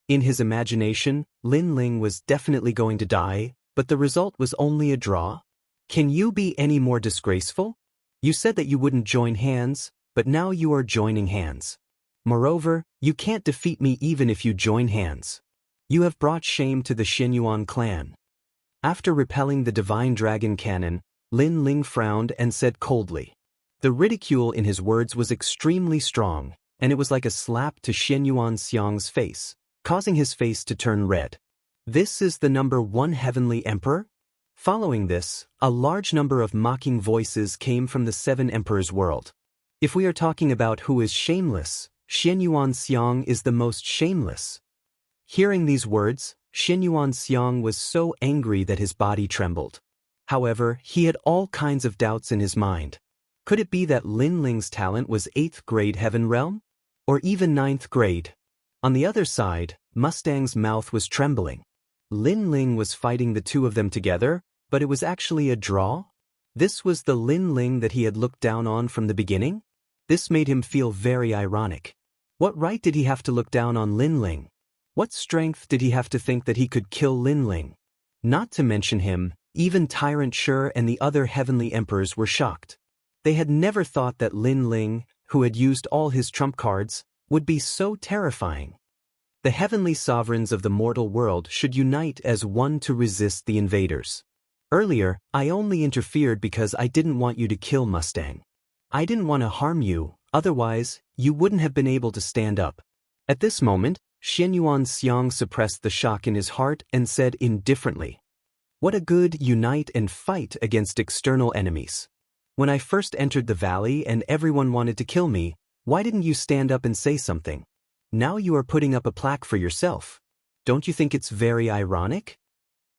In his imagination, Lin Ling was definitely going to die, but the result was only a draw. Can you be any more disgraceful? You said that you wouldn't join hands, but now you are joining hands. Moreover, you can't defeat me even if you join hands. You have brought shame to the Xinyuan clan. After repelling the divine dragon cannon, Lin Ling frowned and said coldly. The ridicule in his words was extremely strong, and it was like a slap to Xinyuan Xiang's face, causing his face to turn red. This is the #1 heavenly emperor? Following this, a large number of mocking voices came from the 7 emperors' world. If we are talking about who is shameless, Xinyuan Xiang is the most shameless. Hearing these words, Xinyuan Xiang was so angry that his body trembled. However, he had all kinds of doubts in his mind. Could it be that Lin Ling's talent was 8th grade heaven realm? Or even 9th grade? On the other side, Mustang's mouth was trembling. Lin Ling was fighting the two of them together, but it was actually a draw? This was the Lin Ling that he had looked down on from the beginning? This made him feel very ironic. What right did he have to look down on Lin Ling? What strength did he have to think that he could kill Lin Ling? Not to mention him, even Tyrant Shi and the other heavenly emperors were shocked. They had never thought that Lin Ling, who had used all his trump cards, would be so terrifying. The heavenly sovereigns of the mortal world should unite as one to resist the invaders. Earlier, I only interfered because I didn't want you to kill Mustang. I didn't want to harm you, otherwise, you wouldn't have been able to stand up. At this moment, Xinyuan Xiang suppressed the shock in his heart and said indifferently, "What a good unite and fight against external enemies. When I first entered the valley and everyone wanted to kill me, why didn't you stand up and say something? Now you are putting up a plaque for yourself. Don't you think it's very ironic?"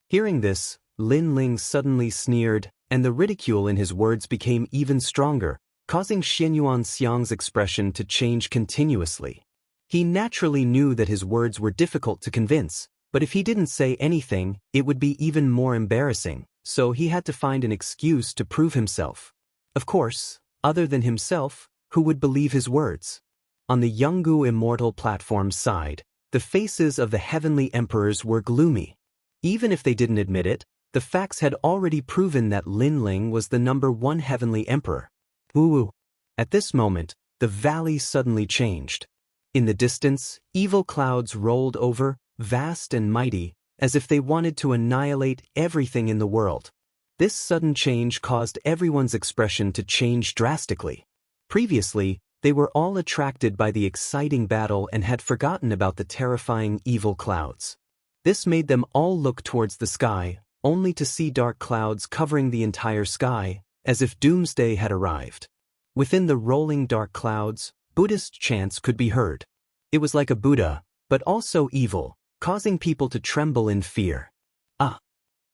Hearing this, Lin Ling suddenly sneered, and the ridicule in his words became even stronger, causing Xinyuan Xiang's expression to change continuously. He naturally knew that his words were difficult to convince, but if he didn't say anything, it would be even more embarrassing, so he had to find an excuse to prove himself. Of course, other than himself, who would believe his words? On the Jianghu Immortal platform's side, the faces of the heavenly emperors were gloomy. Even if they didn't admit it, the facts had already proven that Lin Ling was the #1 heavenly emperor. Woo! At this moment, the valley suddenly changed. In the distance, evil clouds rolled over, vast and mighty, as if they wanted to annihilate everything in the world. This sudden change caused everyone's expression to change drastically. Previously, they were all attracted by the exciting battle and had forgotten about the terrifying evil clouds. This made them all look towards the sky, only to see dark clouds covering the entire sky, as if doomsday had arrived. Within the rolling dark clouds, Buddhist chants could be heard. It was like a Buddha, but also evil, causing people to tremble in fear.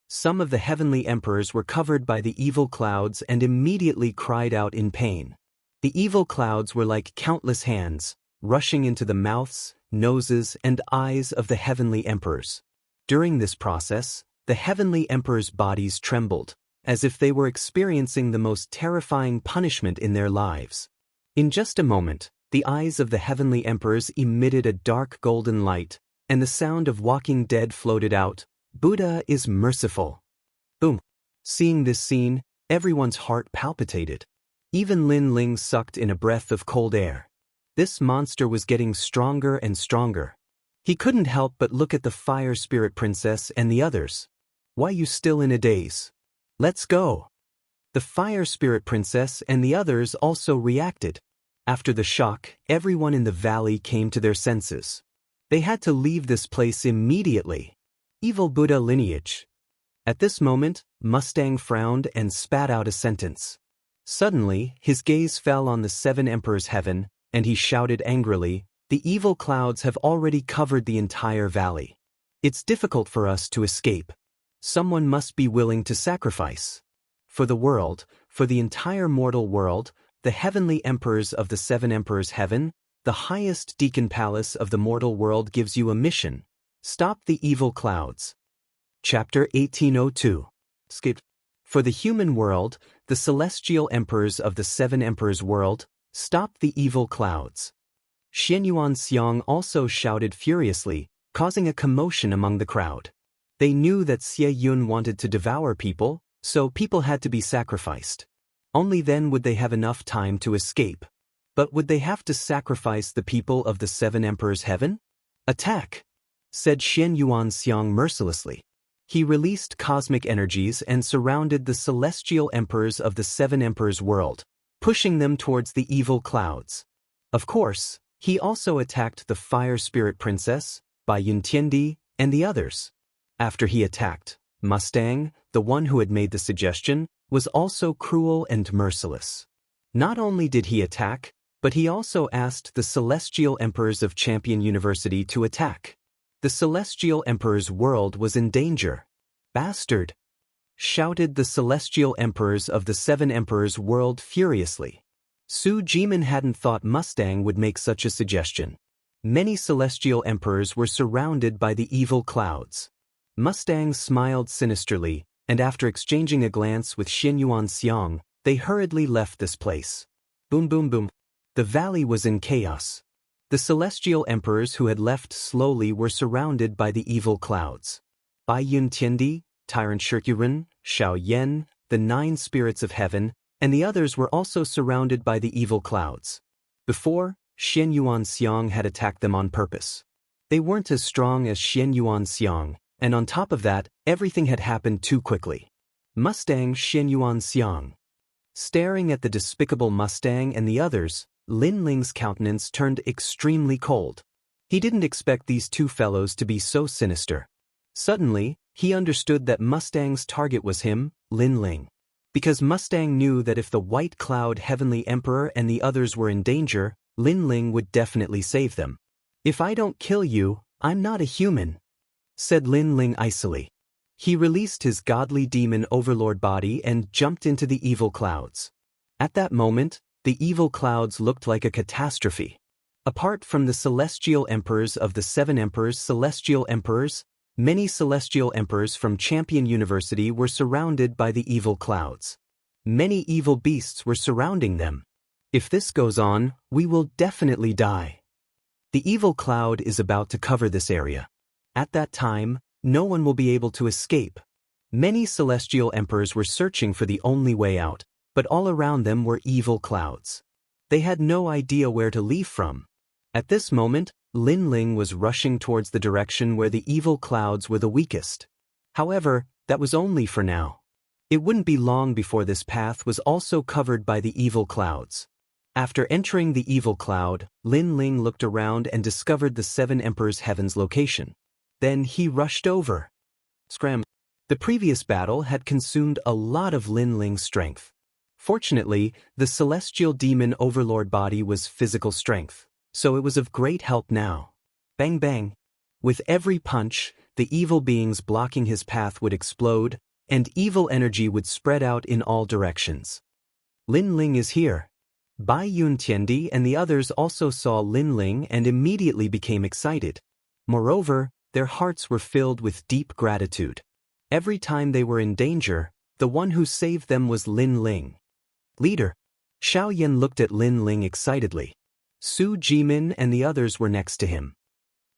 Some of the heavenly emperors were covered by the evil clouds and immediately cried out in pain. The evil clouds were like countless hands, rushing into the mouths, noses, and eyes of the heavenly emperors. During this process, the heavenly emperors' bodies trembled, as if they were experiencing the most terrifying punishment in their lives. In just a moment, the eyes of the heavenly emperors emitted a dark golden light, and the sound of walking dead floated out, "Buddha is merciful." Boom! Seeing this scene, everyone's heart palpitated. Even Lin Ling sucked in a breath of cold air. This monster was getting stronger and stronger. He couldn't help but look at the Fire Spirit Princess and the others. "Why you still in a daze? Let's go." The fire spirit princess and the others also reacted. After the shock, everyone in the valley came to their senses. They had to leave this place immediately. Evil Buddha lineage. At this moment, Mustang frowned and spat out a sentence. Suddenly, his gaze fell on the 7 emperors' heaven, and he shouted angrily, "The evil clouds have already covered the entire valley. It's difficult for us to escape. Someone must be willing to sacrifice. For the world, for the entire mortal world, the heavenly emperors of the 7 emperors' heaven, the highest deacon palace of the mortal world gives you a mission. Stop the evil clouds." Chapter 1802. Skip. For the human world, the celestial emperors of the 7 emperors' world, stop the evil clouds. Xianyuan Xiang also shouted furiously, causing a commotion among the crowd. They knew that Xie Yun wanted to devour people, so people had to be sacrificed. Only then would they have enough time to escape. But would they have to sacrifice the people of the 7 emperors' heaven? "Attack!" said Xianyuan Xiang mercilessly. He released cosmic energies and surrounded the celestial emperors of the 7 emperors' world, pushing them towards the evil clouds. Of course, he also attacked the fire spirit princess, Bai Yuntiandi, and the others. After he attacked, Mustang, the one who had made the suggestion, was also cruel and merciless. Not only did he attack, but he also asked the celestial emperors of Champion University to attack. The celestial emperor's world was in danger. "Bastard!" shouted the celestial emperors of the 7 emperors' world furiously. Su Jimin hadn't thought Mustang would make such a suggestion. Many celestial emperors were surrounded by the evil clouds. Mustang smiled sinisterly, and after exchanging a glance with Xianyuan Xiang, they hurriedly left this place. Boom boom boom. The valley was in chaos. The celestial emperors who had left slowly were surrounded by the evil clouds. Bai Yuntiandi, Tyrant Shirkuren, Xiao Yan, the 9 spirits of heaven, and the others were also surrounded by the evil clouds. Before, Xianyuan Xiang had attacked them on purpose. They weren't as strong as Xianyuan Xiang, and on top of that, everything had happened too quickly. Mustang Xianyuan Xiang. Staring at the despicable Mustang and the others, Lin Ling's countenance turned extremely cold. He didn't expect these 2 fellows to be so sinister. Suddenly, he understood that Mustang's target was him, Lin Ling. Because Mustang knew that if the White Cloud Heavenly Emperor and the others were in danger, Lin Ling would definitely save them. "If I don't kill you, I'm not a human," said Lin Ling icily. He released his godly demon overlord body and jumped into the evil clouds. At that moment, the evil clouds looked like a catastrophe. Apart from the celestial emperors of the 7 emperors, many celestial emperors from Champion University were surrounded by the evil clouds. Many evil beasts were surrounding them. "If this goes on, we will definitely die. The evil cloud is about to cover this area. At that time, no one will be able to escape." Many celestial emperors were searching for the only way out, but all around them were evil clouds. They had no idea where to leave from. At this moment, Lin Ling was rushing towards the direction where the evil clouds were the weakest. However, that was only for now. It wouldn't be long before this path was also covered by the evil clouds. After entering the evil cloud, Lin Ling looked around and discovered the 7 emperors' heaven's location. Then he rushed over. Scram. The previous battle had consumed a lot of Lin Ling's strength. Fortunately, the celestial demon overlord body was physical strength, so it was of great help now. Bang bang. With every punch, the evil beings blocking his path would explode, and evil energy would spread out in all directions. Lin Ling is here. Bai Yuntiandi and the others also saw Lin Ling and immediately became excited. Moreover, their hearts were filled with deep gratitude. Every time they were in danger, the one who saved them was Lin Ling. "Leader." Xiao Yan looked at Lin Ling excitedly. Su Jimin and the others were next to him.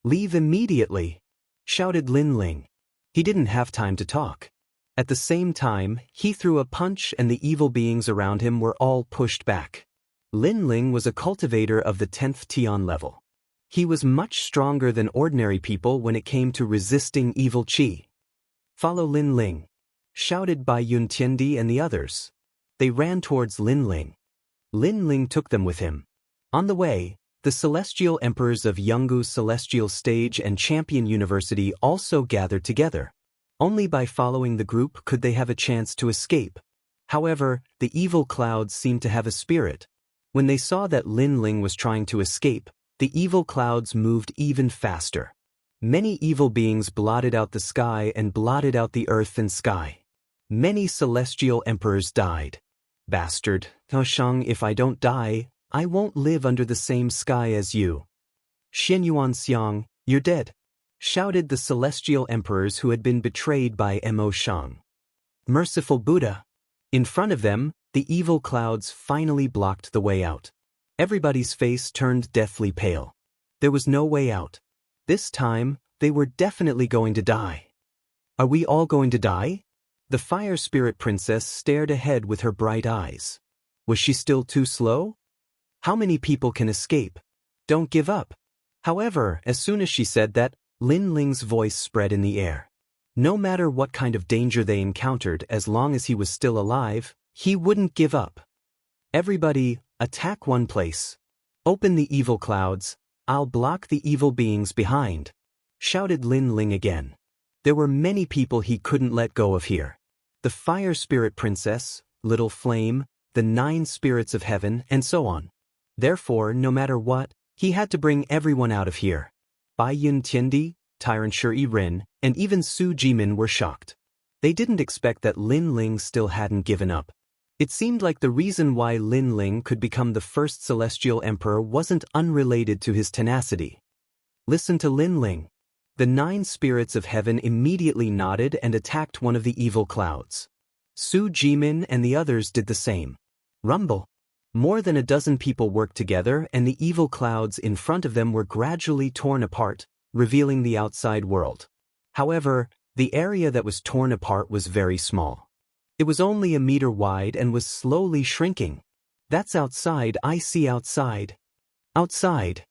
"Leave immediately," shouted Lin Ling. He didn't have time to talk. At the same time, he threw a punch and the evil beings around him were all pushed back. Lin Ling was a cultivator of the 10th Tian level. He was much stronger than ordinary people when it came to resisting evil qi. "Follow Lin Ling," shouted Bai Yuntiandi and the others. They ran towards Lin Ling. Lin Ling took them with him. On the way, the celestial emperors of Jianghu's Celestial Stage and Champion University also gathered together. Only by following the group could they have a chance to escape. However, the evil clouds seemed to have a spirit. When they saw that Lin Ling was trying to escape, the evil clouds moved even faster. Many evil beings blotted out the sky and blotted out the earth and sky. Many celestial emperors died. Bastard, Shang, if I don't die, I won't live under the same sky as you. Xianyuan Xiang, you're dead, shouted the celestial emperors who had been betrayed by Mo Shang. Merciful Buddha. In front of them, the evil clouds finally blocked the way out. Everybody's face turned deathly pale. There was no way out. This time, they were definitely going to die. Are we all going to die? The fire spirit princess stared ahead with her bright eyes. Was she still too slow? How many people can escape? Don't give up. However, as soon as she said that, Lin Ling's voice spread in the air. No matter what kind of danger they encountered, as long as he was still alive, he wouldn't give up. Everybody, attack one place. Open the evil clouds, I'll block the evil beings behind, shouted Lin Ling again. There were many people he couldn't let go of here. The fire spirit princess, little flame, the 9 spirits of heaven, and so on. Therefore, no matter what, he had to bring everyone out of here. Bai Yun Tiandi, Tyrant Shi Rin, and even Su Jimin were shocked. They didn't expect that Lin Ling still hadn't given up. It seemed like the reason why Lin Ling could become the first celestial emperor wasn't unrelated to his tenacity. Listen to Lin Ling. The 9 spirits of heaven immediately nodded and attacked one of the evil clouds. Su Jimin and the others did the same. Rumble. More than a dozen people worked together, and the evil clouds in front of them were gradually torn apart, revealing the outside world. However, the area that was torn apart was very small. It was only a meter wide and was slowly shrinking. That's outside, I see outside. Outside.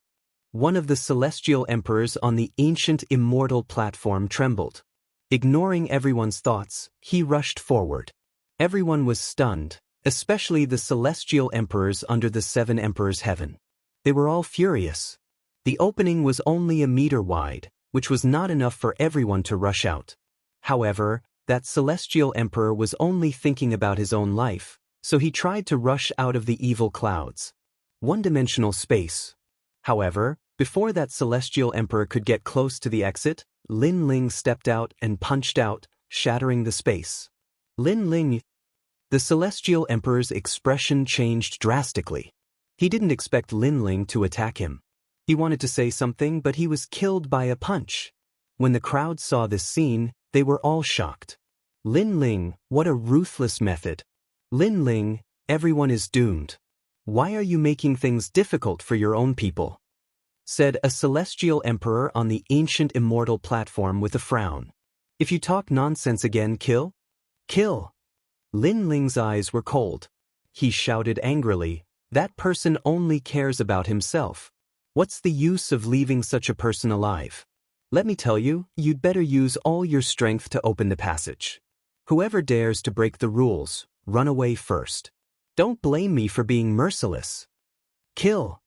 One of the celestial emperors on the ancient Immortal platform trembled. Ignoring everyone's thoughts, he rushed forward. Everyone was stunned, especially the celestial emperors under the 7 emperors' heaven. They were all furious. The opening was only a meter wide, which was not enough for everyone to rush out. However, that celestial emperor was only thinking about his own life, so he tried to rush out of the evil clouds. One-dimensional space. However, before that celestial emperor could get close to the exit, Lin Ling stepped out and punched out, shattering the space. Lin Ling. The celestial emperor's expression changed drastically. He didn't expect Lin Ling to attack him. He wanted to say something, but he was killed by a punch. When the crowd saw this scene, they were all shocked. Lin Ling, what a ruthless method. Lin Ling, everyone is doomed. Why are you making things difficult for your own people? Said a celestial emperor on the ancient Immortal platform with a frown. If you talk nonsense again, kill? Kill! Lin Ling's eyes were cold. He shouted angrily, that person only cares about himself. What's the use of leaving such a person alive? Let me tell you, you'd better use all your strength to open the passage. Whoever dares to break the rules, run away first. Don't blame me for being merciless. Kill!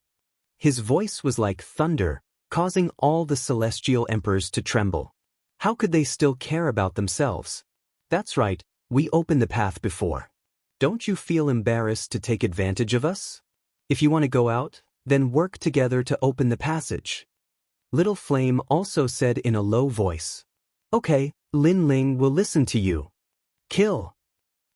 His voice was like thunder, causing all the celestial emperors to tremble. How could they still care about themselves? That's right, we opened the path before. Don't you feel embarrassed to take advantage of us? If you want to go out, then work together to open the passage. Little Flame also said in a low voice. Okay, Lin Ling will listen to you. Kill.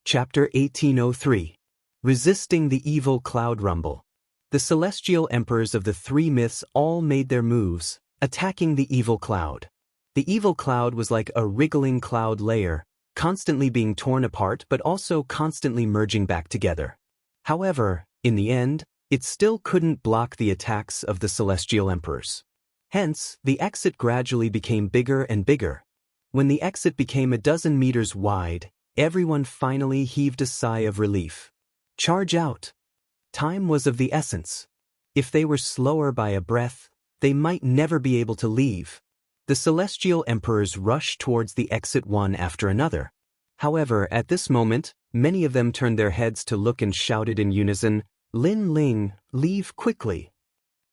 Chapter 1803. Resisting the Evil Cloud Rumble. The celestial emperors of the 3 myths all made their moves, attacking the evil cloud. The evil cloud was like a wriggling cloud layer, constantly being torn apart but also constantly merging back together. However, in the end, it still couldn't block the attacks of the celestial emperors. Hence, the exit gradually became bigger and bigger. When the exit became a dozen meters wide, everyone finally heaved a sigh of relief. Charge out! Time was of the essence. If they were slower by a breath, they might never be able to leave. The celestial emperors rushed towards the exit one after another. However, at this moment, Many of them turned their heads to look and shouted in unison, "Lin Ling, leave quickly."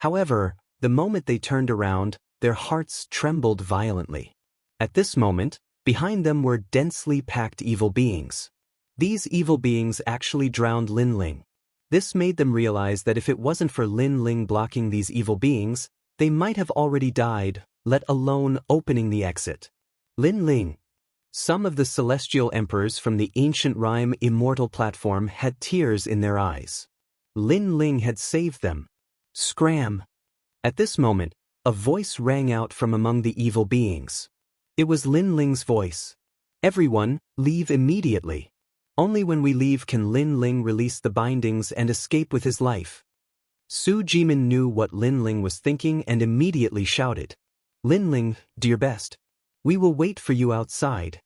However, the moment they turned around, their hearts trembled violently. At this moment, behind them were densely packed evil beings. These evil beings actually drowned Lin Ling. This made them realize that if it wasn't for Lin Ling blocking these evil beings, they might have already died, let alone opening the exit. Lin Ling. Some of the celestial emperors from the ancient rhyme Immortal platform had tears in their eyes. Lin Ling had saved them. Scram! At this moment, a voice rang out from among the evil beings. It was Lin Ling's voice. "Everyone, leave immediately. Only when we leave can Lin Ling release the bindings and escape with his life." Su Jimin knew what Lin Ling was thinking and immediately shouted, "Lin Ling, do your best. We will wait for you outside."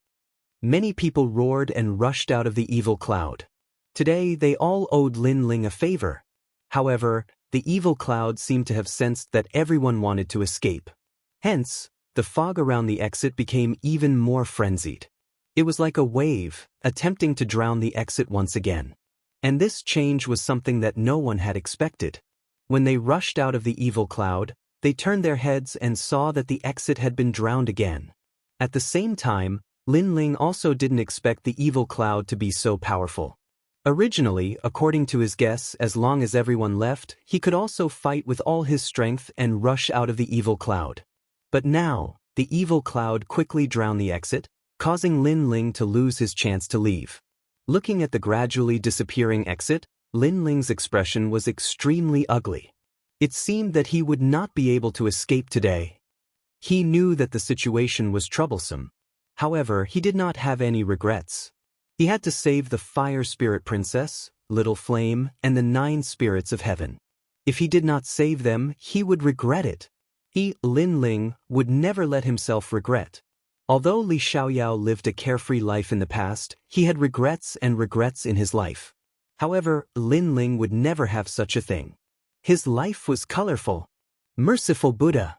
Many people roared and rushed out of the evil cloud. Today they all owed Lin Ling a favor. However, the evil cloud seemed to have sensed that everyone wanted to escape. Hence, the fog around the exit became even more frenzied. It was like a wave, attempting to drown the exit once again. And this change was something that no one had expected. When they rushed out of the evil cloud, they turned their heads and saw that the exit had been drowned again. At the same time, Lin Ling also didn't expect the evil cloud to be so powerful. Originally, according to his guess, as long as everyone left, he could also fight with all his strength and rush out of the evil cloud. But now, the evil cloud quickly drowned the exit, causing Lin Ling to lose his chance to leave. Looking at the gradually disappearing exit, Lin Ling's expression was extremely ugly. It seemed that he would not be able to escape today. He knew that the situation was troublesome. However, he did not have any regrets. He had to save the Fire Spirit Princess, Little Flame, and the 9 spirits of heaven. If he did not save them, he would regret it. He, Lin Ling, would never let himself regret. Although Li Xiaoyao lived a carefree life in the past, he had regrets and regrets in his life. However, Lin Ling would never have such a thing. His life was colorful. Merciful Buddha!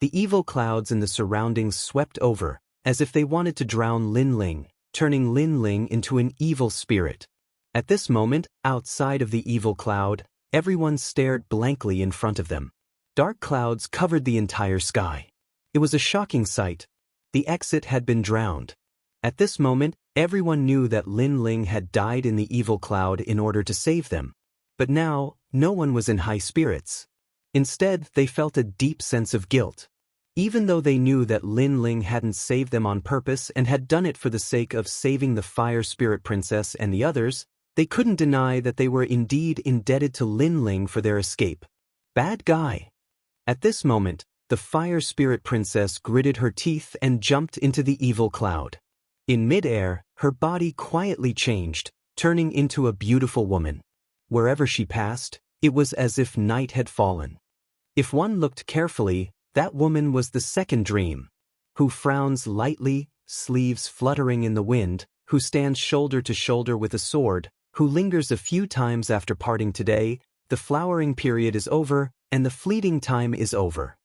The evil clouds in the surroundings swept over, as if they wanted to drown Lin Ling, turning Lin Ling into an evil spirit. At this moment, outside of the evil cloud, everyone stared blankly in front of them. Dark clouds covered the entire sky. It was a shocking sight. The exit had been drowned. At this moment, everyone knew that Lin Ling had died in the evil cloud in order to save them. But now, no one was in high spirits. Instead, they felt a deep sense of guilt. Even though they knew that Lin Ling hadn't saved them on purpose and had done it for the sake of saving the Fire Spirit Princess and the others, they couldn't deny that they were indeed indebted to Lin Ling for their escape. Bad guy. At this moment, the Fire Spirit Princess gritted her teeth and jumped into the evil cloud. In mid-air, her body quietly changed, turning into a beautiful woman. Wherever she passed, it was as if night had fallen. If one looked carefully, that woman was the second dream, who frowns lightly, sleeves fluttering in the wind, who stands shoulder to shoulder with a sword, who lingers a few times after parting today. The flowering period is over, and the fleeting time is over.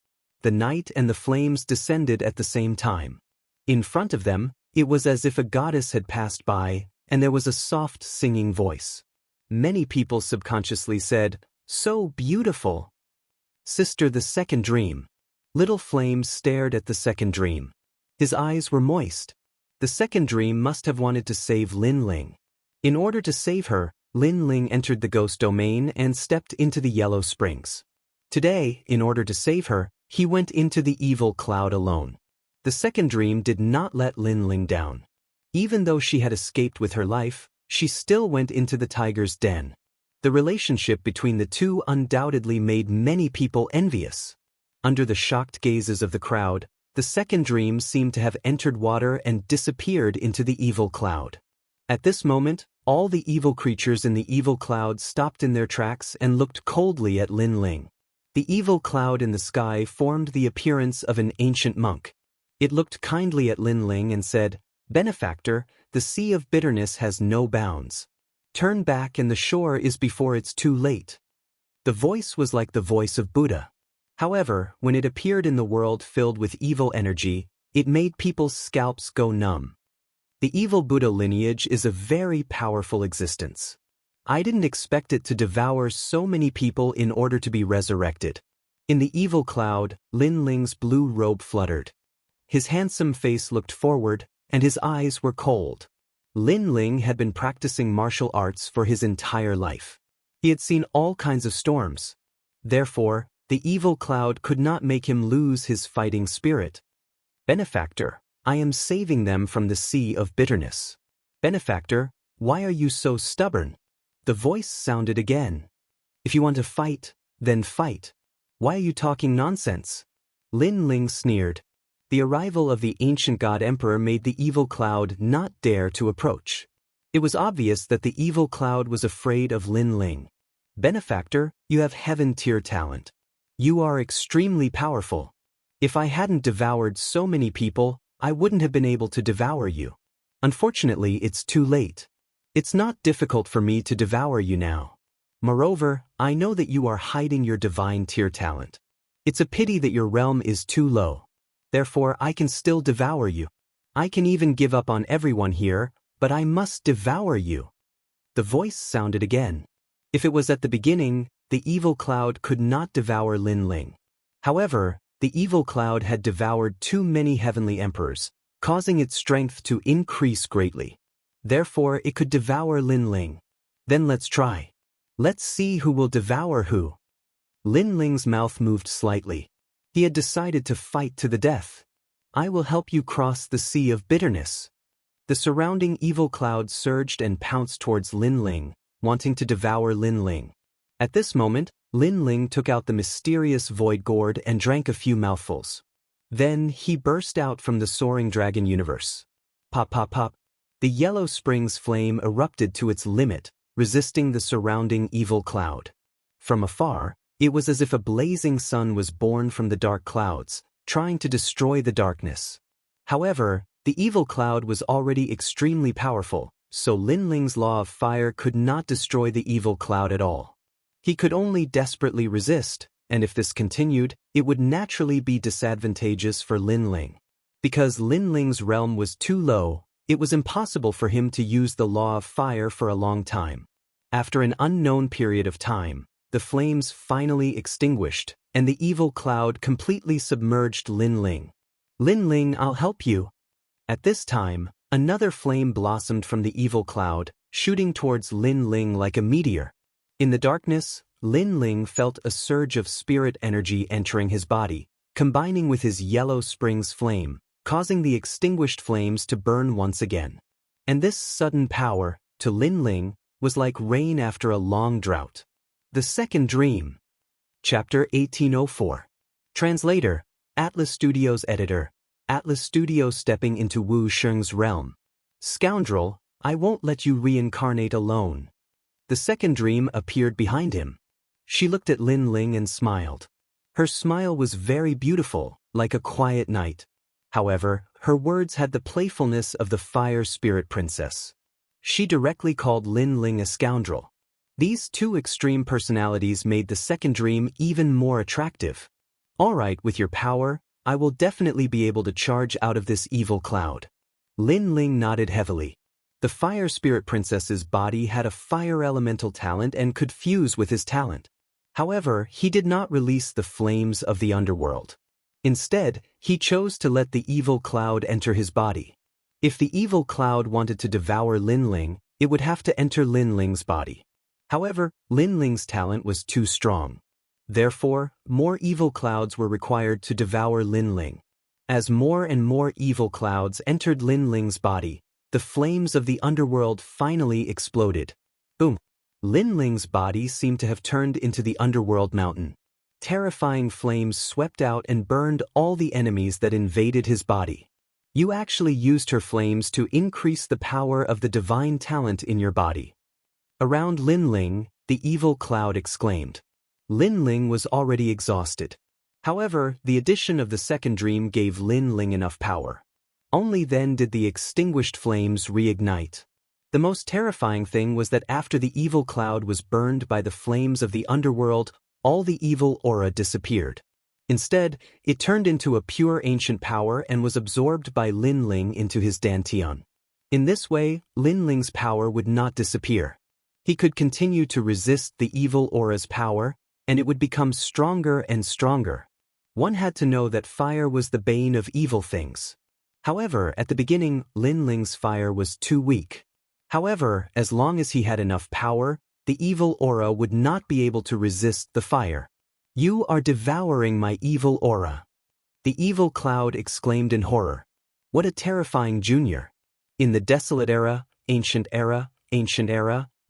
The night and the flames descended at the same time. In front of them, it was as if a goddess had passed by, and there was a soft singing voice. Many people subconsciously said, "So beautiful." Sister, the second dream. Little Flame stared at the second dream. His eyes were moist. The second dream must have wanted to save Lin Ling. In order to save her, Lin Ling entered the ghost domain and stepped into the Yellow Springs. Today, in order to save her, he went into the evil cloud alone. The second dream did not let Lin Ling down. Even though she had escaped with her life, she still went into the tiger's den. The relationship between the two undoubtedly made many people envious. Under the shocked gazes of the crowd, the second dream seemed to have entered water and disappeared into the evil cloud. At this moment, all the evil creatures in the evil cloud stopped in their tracks and looked coldly at Lin Ling. The evil cloud in the sky formed the appearance of an ancient monk. It looked kindly at Lin Ling and said, "Benefactor, the sea of bitterness has no bounds. Turn back and the shore is before it's too late." The voice was like the voice of Buddha. However, when it appeared in the world filled with evil energy, it made people's scalps go numb. The evil Buddha lineage is a very powerful existence. I didn't expect it to devour so many people in order to be resurrected. In the evil cloud, Lin Ling's blue robe fluttered. His handsome face looked forward, and his eyes were cold. Lin Ling had been practicing martial arts for his entire life. He had seen all kinds of storms. Therefore, the evil cloud could not make him lose his fighting spirit. Benefactor, I am saving them from the sea of bitterness. Benefactor, why are you so stubborn? The voice sounded again. If you want to fight, then fight. Why are you talking nonsense? Lin Ling sneered. The arrival of the ancient god emperor made the evil cloud not dare to approach. It was obvious that the evil cloud was afraid of Lin Ling. Benefactor, you have heaven-tier talent. You are extremely powerful. If I hadn't devoured so many people, I wouldn't have been able to devour you. Unfortunately, it's too late. It's not difficult for me to devour you now. Moreover, I know that you are hiding your divine tier talent. It's a pity that your realm is too low. Therefore, I can still devour you. I can even give up on everyone here, but I must devour you. The voice sounded again. If it was at the beginning, the evil cloud could not devour Lin Ling. However, the evil cloud had devoured too many heavenly emperors, causing its strength to increase greatly. Therefore, it could devour Lin Ling. Then let's try. Let's see who will devour who. Lin Ling's mouth moved slightly. He had decided to fight to the death. I will help you cross the sea of bitterness. The surrounding evil cloud surged and pounced towards Lin Ling, wanting to devour Lin Ling. At this moment, Lin Ling took out the mysterious void gourd and drank a few mouthfuls. Then he burst out from the soaring dragon universe. Pop, pop, pop. The yellow spring's flame erupted to its limit, resisting the surrounding evil cloud. From afar, it was as if a blazing sun was born from the dark clouds, trying to destroy the darkness. However, the evil cloud was already extremely powerful, so Lin Ling's law of fire could not destroy the evil cloud at all. He could only desperately resist, and if this continued, it would naturally be disadvantageous for Lin Ling. Because Lin Ling's realm was too low, it was impossible for him to use the law of fire for a long time. After an unknown period of time, the flames finally extinguished, and the evil cloud completely submerged Lin Ling. Lin Ling, I'll help you. At this time, another flame blossomed from the evil cloud, shooting towards Lin Ling like a meteor. In the darkness, Lin Ling felt a surge of spirit energy entering his body, combining with his yellow spring's flame, causing the extinguished flames to burn once again. And this sudden power, to Lin Ling, was like rain after a long drought. The Second Dream. Chapter 1804. Translator, Atlas Studios Editor, Atlas Studios stepping into Wu Sheng's realm. Scoundrel, I won't let you reincarnate alone. The second dream appeared behind him. She looked at Lin Ling and smiled. Her smile was very beautiful, like a quiet night. However, her words had the playfulness of the fire spirit princess. She directly called Lin Ling a scoundrel. These two extreme personalities made the second dream even more attractive. All right, with your power, I will definitely be able to charge out of this evil cloud. Lin Ling nodded heavily. The fire spirit princess's body had a fire elemental talent and could fuse with his talent. However, he did not release the flames of the underworld. Instead, he chose to let the evil cloud enter his body. If the evil cloud wanted to devour Lin Ling, it would have to enter Lin Ling's body. However, Lin Ling's talent was too strong. Therefore, more evil clouds were required to devour Lin Ling. As more and more evil clouds entered Lin Ling's body, the flames of the underworld finally exploded. Boom! Lin Ling's body seemed to have turned into the underworld mountain. Terrifying flames swept out and burned all the enemies that invaded his body. You actually used her flames to increase the power of the divine talent in your body. Around Lin Ling, the evil cloud exclaimed. Lin Ling was already exhausted. However, the addition of the second dream gave Lin Ling enough power. Only then did the extinguished flames reignite. The most terrifying thing was that after the evil cloud was burned by the flames of the underworld, all the evil aura disappeared. Instead, it turned into a pure ancient power and was absorbed by Lin Ling into his dantian. In this way, Lin Ling's power would not disappear. He could continue to resist the evil aura's power, and it would become stronger and stronger. One had to know that fire was the bane of evil things. However, at the beginning, Lin Ling's fire was too weak. However, as long as he had enough power, the evil aura would not be able to resist the fire. "You are devouring my evil aura," the evil cloud exclaimed in horror. What a terrifying junior! In the desolate era, ancient era,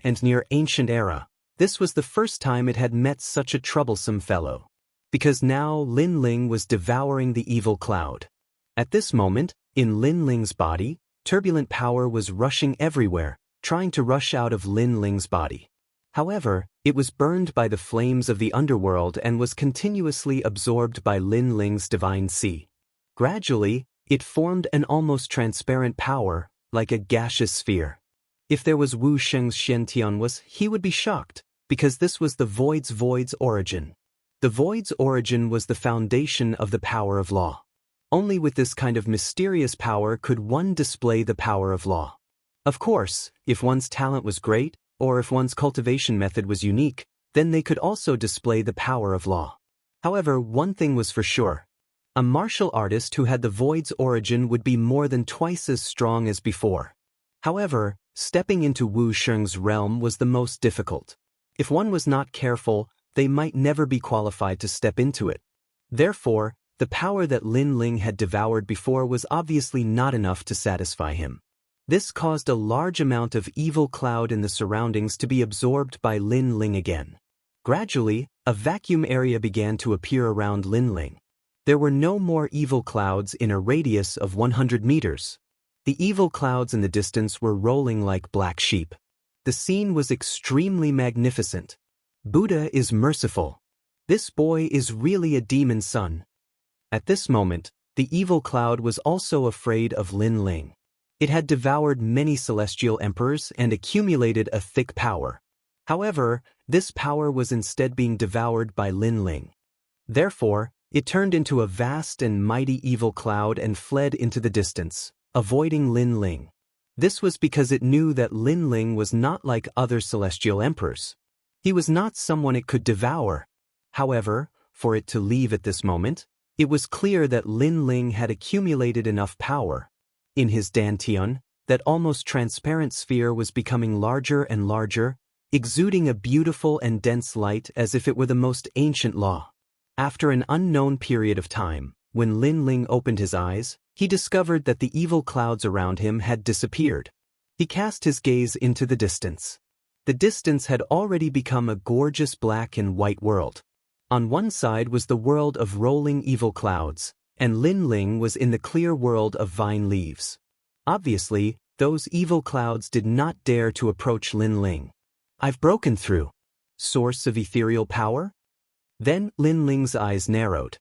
and near ancient era, this was the first time it had met such a troublesome fellow. Because now Lin Ling was devouring the evil cloud. At this moment, in Lin Ling's body, turbulent power was rushing everywhere, trying to rush out of Lin Ling's body. However, it was burned by the flames of the underworld and was continuously absorbed by Lin Ling's divine sea. Gradually, it formed an almost transparent power, like a gaseous sphere. If there was Wu Sheng's Xiantian was, he would be shocked, because this was the void's origin. The void's origin was the foundation of the power of law. Only with this kind of mysterious power could one display the power of law. Of course, if one's talent was great, or if one's cultivation method was unique, then they could also display the power of law. However, one thing was for sure. A martial artist who had the void's origin would be more than twice as strong as before. However, stepping into Wu Sheng's realm was the most difficult. If one was not careful, they might never be qualified to step into it. Therefore, the power that Lin Ling had devoured before was obviously not enough to satisfy him. This caused a large amount of evil cloud in the surroundings to be absorbed by Lin Ling again. Gradually, a vacuum area began to appear around Lin Ling. There were no more evil clouds in a radius of 100 meters. The evil clouds in the distance were rolling like black sheep. The scene was extremely magnificent. Buddha is merciful. This boy is really a demon's son. At this moment, the evil cloud was also afraid of Lin Ling. It had devoured many celestial emperors and accumulated a thick power. However, this power was instead being devoured by Lin Ling. Therefore, it turned into a vast and mighty evil cloud and fled into the distance, avoiding Lin Ling. This was because it knew that Lin Ling was not like other celestial emperors. He was not someone it could devour. However, for it to leave at this moment, it was clear that Lin Ling had accumulated enough power. In his dantian, that almost transparent sphere was becoming larger and larger, exuding a beautiful and dense light as if it were the most ancient law. After an unknown period of time, when Lin Ling opened his eyes, he discovered that the evil clouds around him had disappeared. He cast his gaze into the distance. The distance had already become a gorgeous black and white world. On one side was the world of rolling evil clouds, and Lin Ling was in the clear world of vine leaves. Obviously, those evil clouds did not dare to approach Lin Ling. "I've broken through. Source of ethereal power?" Then Lin Ling's eyes narrowed.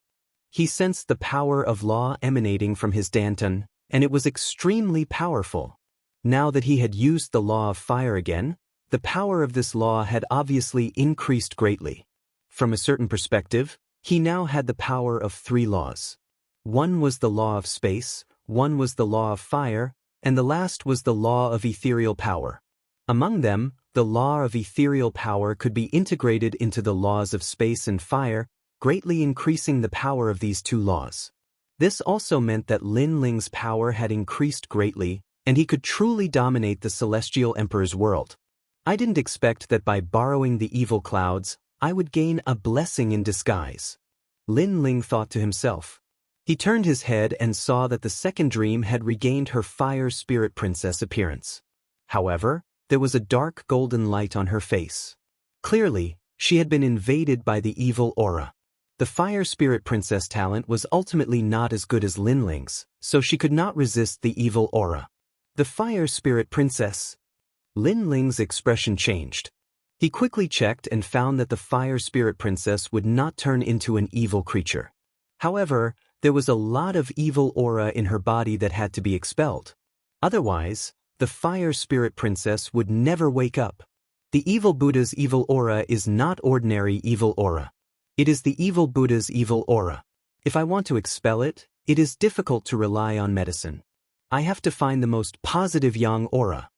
He sensed the power of law emanating from his dantian, and it was extremely powerful. Now that he had used the law of fire again, the power of this law had obviously increased greatly. From a certain perspective, he now had the power of 3 laws. One was the law of space, one was the law of fire, and the last was the law of ethereal power. Among them, the law of ethereal power could be integrated into the laws of space and fire, greatly increasing the power of these 2 laws. This also meant that Lin Ling's power had increased greatly, and he could truly dominate the Celestial Emperor's world. I didn't expect that by borrowing the evil clouds, I would gain a blessing in disguise. Lin Ling thought to himself. He turned his head and saw that the second dream had regained her fire spirit princess appearance. However, there was a dark golden light on her face. Clearly, she had been invaded by the evil aura. The fire spirit princess talent was ultimately not as good as Lin Ling's, so she could not resist the evil aura. The fire spirit princess. Lin Ling's expression changed. He quickly checked and found that the fire spirit princess would not turn into an evil creature. However, there was a lot of evil aura in her body that had to be expelled. Otherwise, the fire spirit princess would never wake up. The evil Buddha's evil aura is not ordinary evil aura. It is the evil Buddha's evil aura. If I want to expel it, it is difficult to rely on medicine. I have to find the most positive yang aura.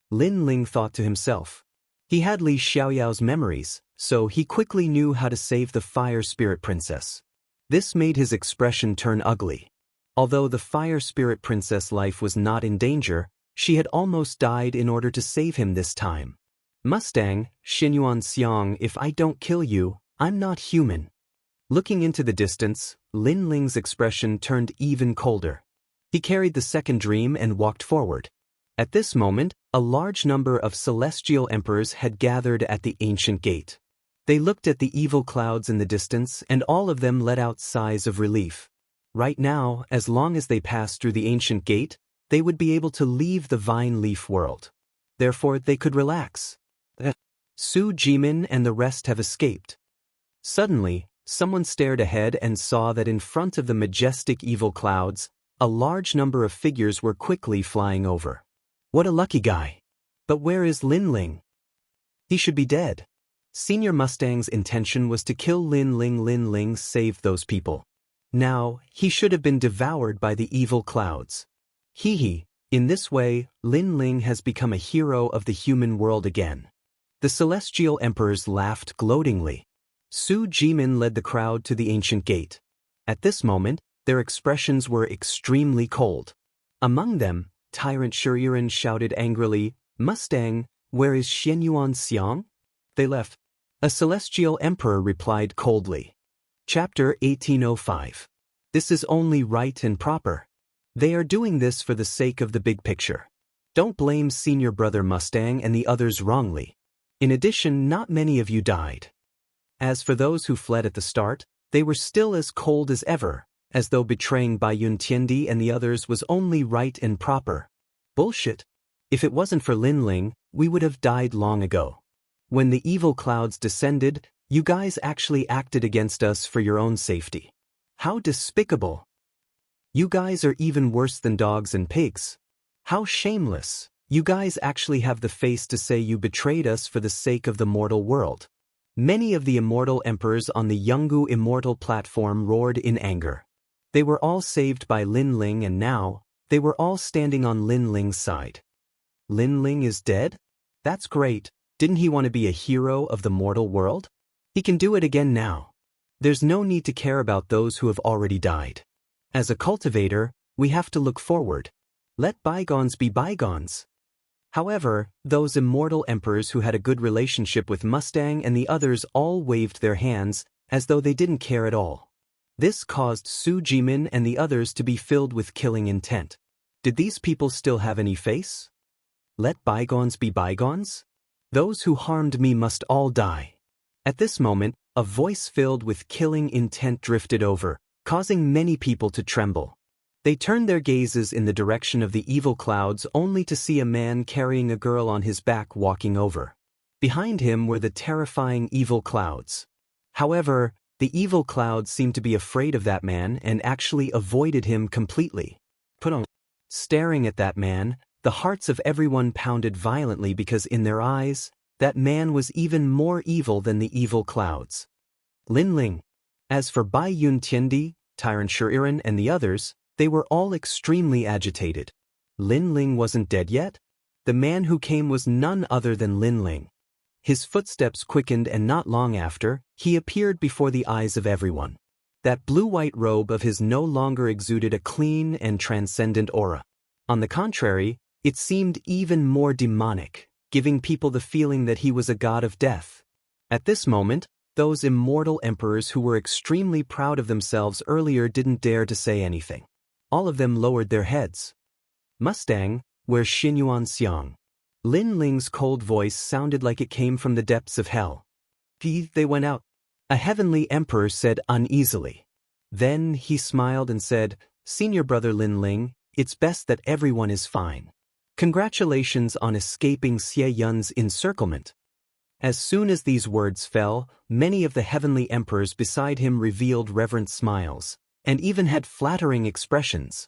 Lin Ling thought to himself. He had Li Xiaoyao's memories, so he quickly knew how to save the Fire Spirit Princess. This made his expression turn ugly. Although the Fire Spirit Princess' life was not in danger, she had almost died in order to save him this time. Mustang, Xinyuan Xiang, if I don't kill you, I'm not human. Looking into the distance, Lin Ling's expression turned even colder. He carried the second dream and walked forward. At this moment, a large number of celestial emperors had gathered at the ancient gate. They looked at the evil clouds in the distance and all of them let out sighs of relief. Right now, as long as they passed through the ancient gate, they would be able to leave the vine leaf world. Therefore, they could relax. Su Jimin and the rest have escaped. Suddenly, someone stared ahead and saw that in front of the majestic evil clouds, a large number of figures were quickly flying over. What a lucky guy. But where is Lin Ling? He should be dead. Senior Mustang's intention was to kill Lin Ling. Lin Ling saved those people. Now, he should have been devoured by the evil clouds. Hee. In this way, Lin Ling has become a hero of the human world again. The celestial emperors laughed gloatingly. Su Jimin led the crowd to the ancient gate. At this moment, their expressions were extremely cold. Among them, Tyrant Shuriren shouted angrily, Mustang, where is Xinyuan Xiang? They left. A celestial emperor replied coldly. Chapter 1805. This is only right and proper. They are doing this for the sake of the big picture. Don't blame senior brother Mustang and the others wrongly. In addition, not many of you died. As for those who fled at the start, they were still as cold as ever, as though betraying Bai Yun Tiandi and the others was only right and proper. Bullshit. If it wasn't for Lin Ling, we would have died long ago. When the evil clouds descended, you guys actually acted against us for your own safety. How despicable. You guys are even worse than dogs and pigs. How shameless. You guys actually have the face to say you betrayed us for the sake of the mortal world. Many of the immortal emperors on the Jianghu Immortal platform roared in anger. They were all saved by Lin Ling and now, they were all standing on Lin Ling's side. Lin Ling is dead? That's great. Didn't he want to be a hero of the mortal world? He can do it again now. There's no need to care about those who have already died. As a cultivator, we have to look forward. Let bygones be bygones. However, those immortal emperors who had a good relationship with Mustang and the others all waved their hands, as though they didn't care at all. This caused Su Jimin and the others to be filled with killing intent. Did these people still have any face? Let bygones be bygones? Those who harmed me must all die. At this moment, a voice filled with killing intent drifted over, causing many people to tremble. They turned their gazes in the direction of the evil clouds only to see a man carrying a girl on his back walking over. Behind him were the terrifying evil clouds. However, the evil clouds seemed to be afraid of that man and actually avoided him completely. Staring at that man, the hearts of everyone pounded violently because in their eyes, that man was even more evil than the evil clouds. Lin Ling. As for Bai Yun Tiandi, Tyrant Shuriren and the others, they were all extremely agitated. Lin Ling wasn't dead yet? The man who came was none other than Lin Ling. His footsteps quickened and not long after, he appeared before the eyes of everyone. That blue-white robe of his no longer exuded a clean and transcendent aura. On the contrary, it seemed even more demonic, giving people the feeling that he was a god of death. At this moment, those immortal emperors who were extremely proud of themselves earlier didn't dare to say anything. All of them lowered their heads. Mustang, where's Xinyuan Xiang? Lin Ling's cold voice sounded like it came from the depths of hell. They went out. A heavenly emperor said uneasily. Then he smiled and said, Senior brother Lin Ling, it's best that everyone is fine. Congratulations on escaping Xie Yun's encirclement. As soon as these words fell, many of the heavenly emperors beside him revealed reverent smiles, and even had flattering expressions.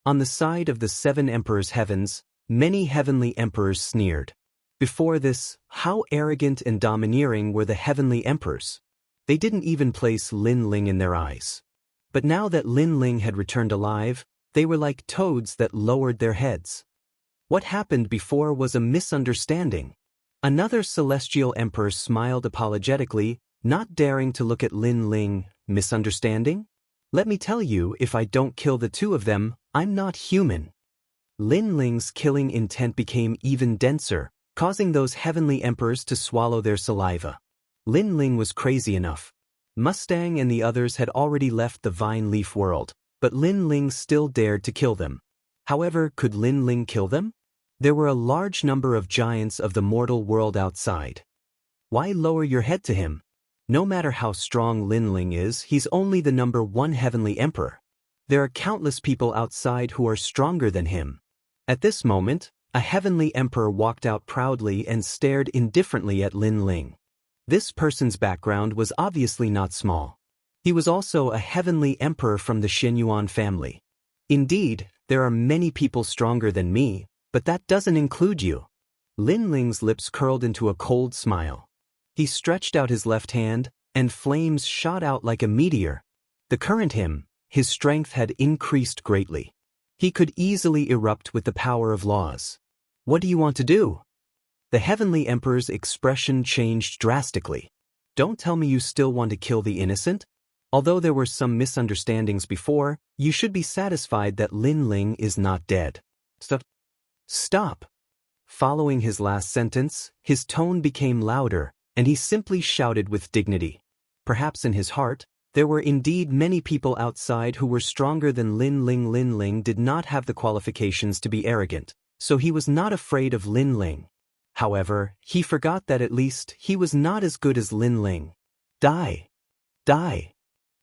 On the side of the seven emperors' heavens, many heavenly emperors sneered. Before this, how arrogant and domineering were the heavenly emperors. They didn't even place Lin Ling in their eyes. But now that Lin Ling had returned alive, They were like toads that lowered their heads. What happened before was a misunderstanding. Another celestial emperor smiled apologetically, not daring to look at Lin Ling. Misunderstanding? Let me tell you, if I don't kill the two of them, I'm not human. Lin Ling's killing intent became even denser, causing those heavenly emperors to swallow their saliva. Lin Ling was crazy enough. Mustang and the others had already left the vine leaf world, but Lin Ling still dared to kill them. However, could Lin Ling kill them? There were a large number of giants of the mortal world outside. Why lower your head to him? No matter how strong Lin Ling is, he's only the number one heavenly emperor. There are countless people outside who are stronger than him. At this moment, a heavenly emperor walked out proudly and stared indifferently at Lin Ling. This person's background was obviously not small. He was also a heavenly emperor from the Xianyuan family. Indeed, there are many people stronger than me, but that doesn't include you. Lin Ling's lips curled into a cold smile. He stretched out his left hand, and flames shot out like a meteor. The current him, his strength had increased greatly. He could easily erupt with the power of laws. What do you want to do? The heavenly emperor's expression changed drastically. Don't tell me you still want to kill the innocent? Although there were some misunderstandings before, you should be satisfied that Lin Ling is not dead. Stop. Following his last sentence, his tone became louder, and he simply shouted with dignity. Perhaps in his heart, there were indeed many people outside who were stronger than Lin Ling. Lin Ling did not have the qualifications to be arrogant, so he was not afraid of Lin Ling. However, he forgot that at least he was not as good as Lin Ling. Die! Die!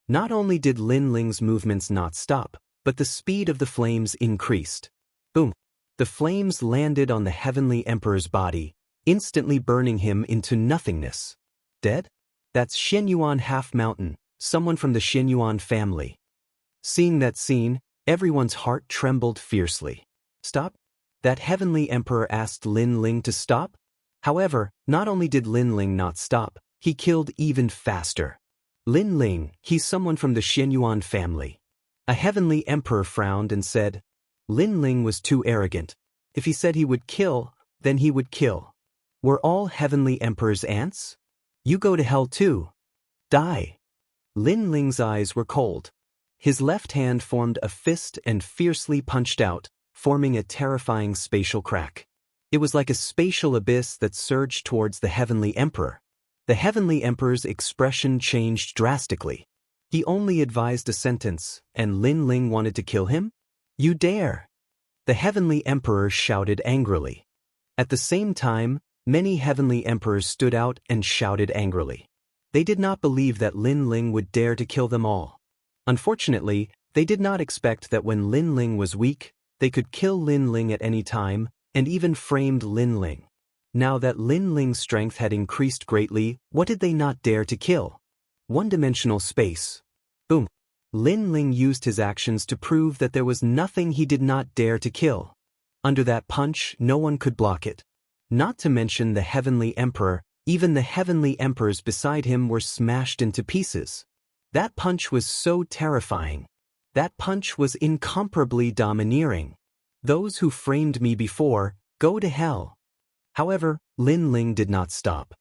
Not only did Lin Ling's movements not stop, but the speed of the flames increased. Boom! The flames landed on the heavenly emperor's body, instantly burning him into nothingness. Dead? That's Xianyuan Half-Mountain, someone from the Xianyuan family. Seeing that scene, everyone's heart trembled fiercely. Stop? That heavenly emperor asked Lin Ling to stop? However, not only did Lin Ling not stop, he killed even faster. Lin Ling, he's someone from the Xianyuan family. A heavenly emperor frowned and said, Lin Ling was too arrogant. If he said he would kill, then he would kill. Were all heavenly emperors ants? You go to hell too. Die. Lin Ling's eyes were cold. His left hand formed a fist and fiercely punched out, forming a terrifying spatial crack. It was like a spatial abyss that surged towards the heavenly emperor. The heavenly emperor's expression changed drastically. He only advised a sentence, and Lin Ling wanted to kill him? You dare! The heavenly emperor shouted angrily. At the same time, many heavenly emperors stood out and shouted angrily. They did not believe that Lin Ling would dare to kill them all. Unfortunately, they did not expect that when Lin Ling was weak, they could kill Lin Ling at any time, and even framed Lin Ling. Now that Lin Ling's strength had increased greatly, what did they not dare to kill? One-dimensional space. Boom. Lin Ling used his actions to prove that there was nothing he did not dare to kill. Under that punch, no one could block it. Not to mention the heavenly emperor, even the heavenly emperors beside him were smashed into pieces. That punch was so terrifying. That punch was incomparably domineering. Those who framed me before, go to hell. However, Lin Ling did not stop.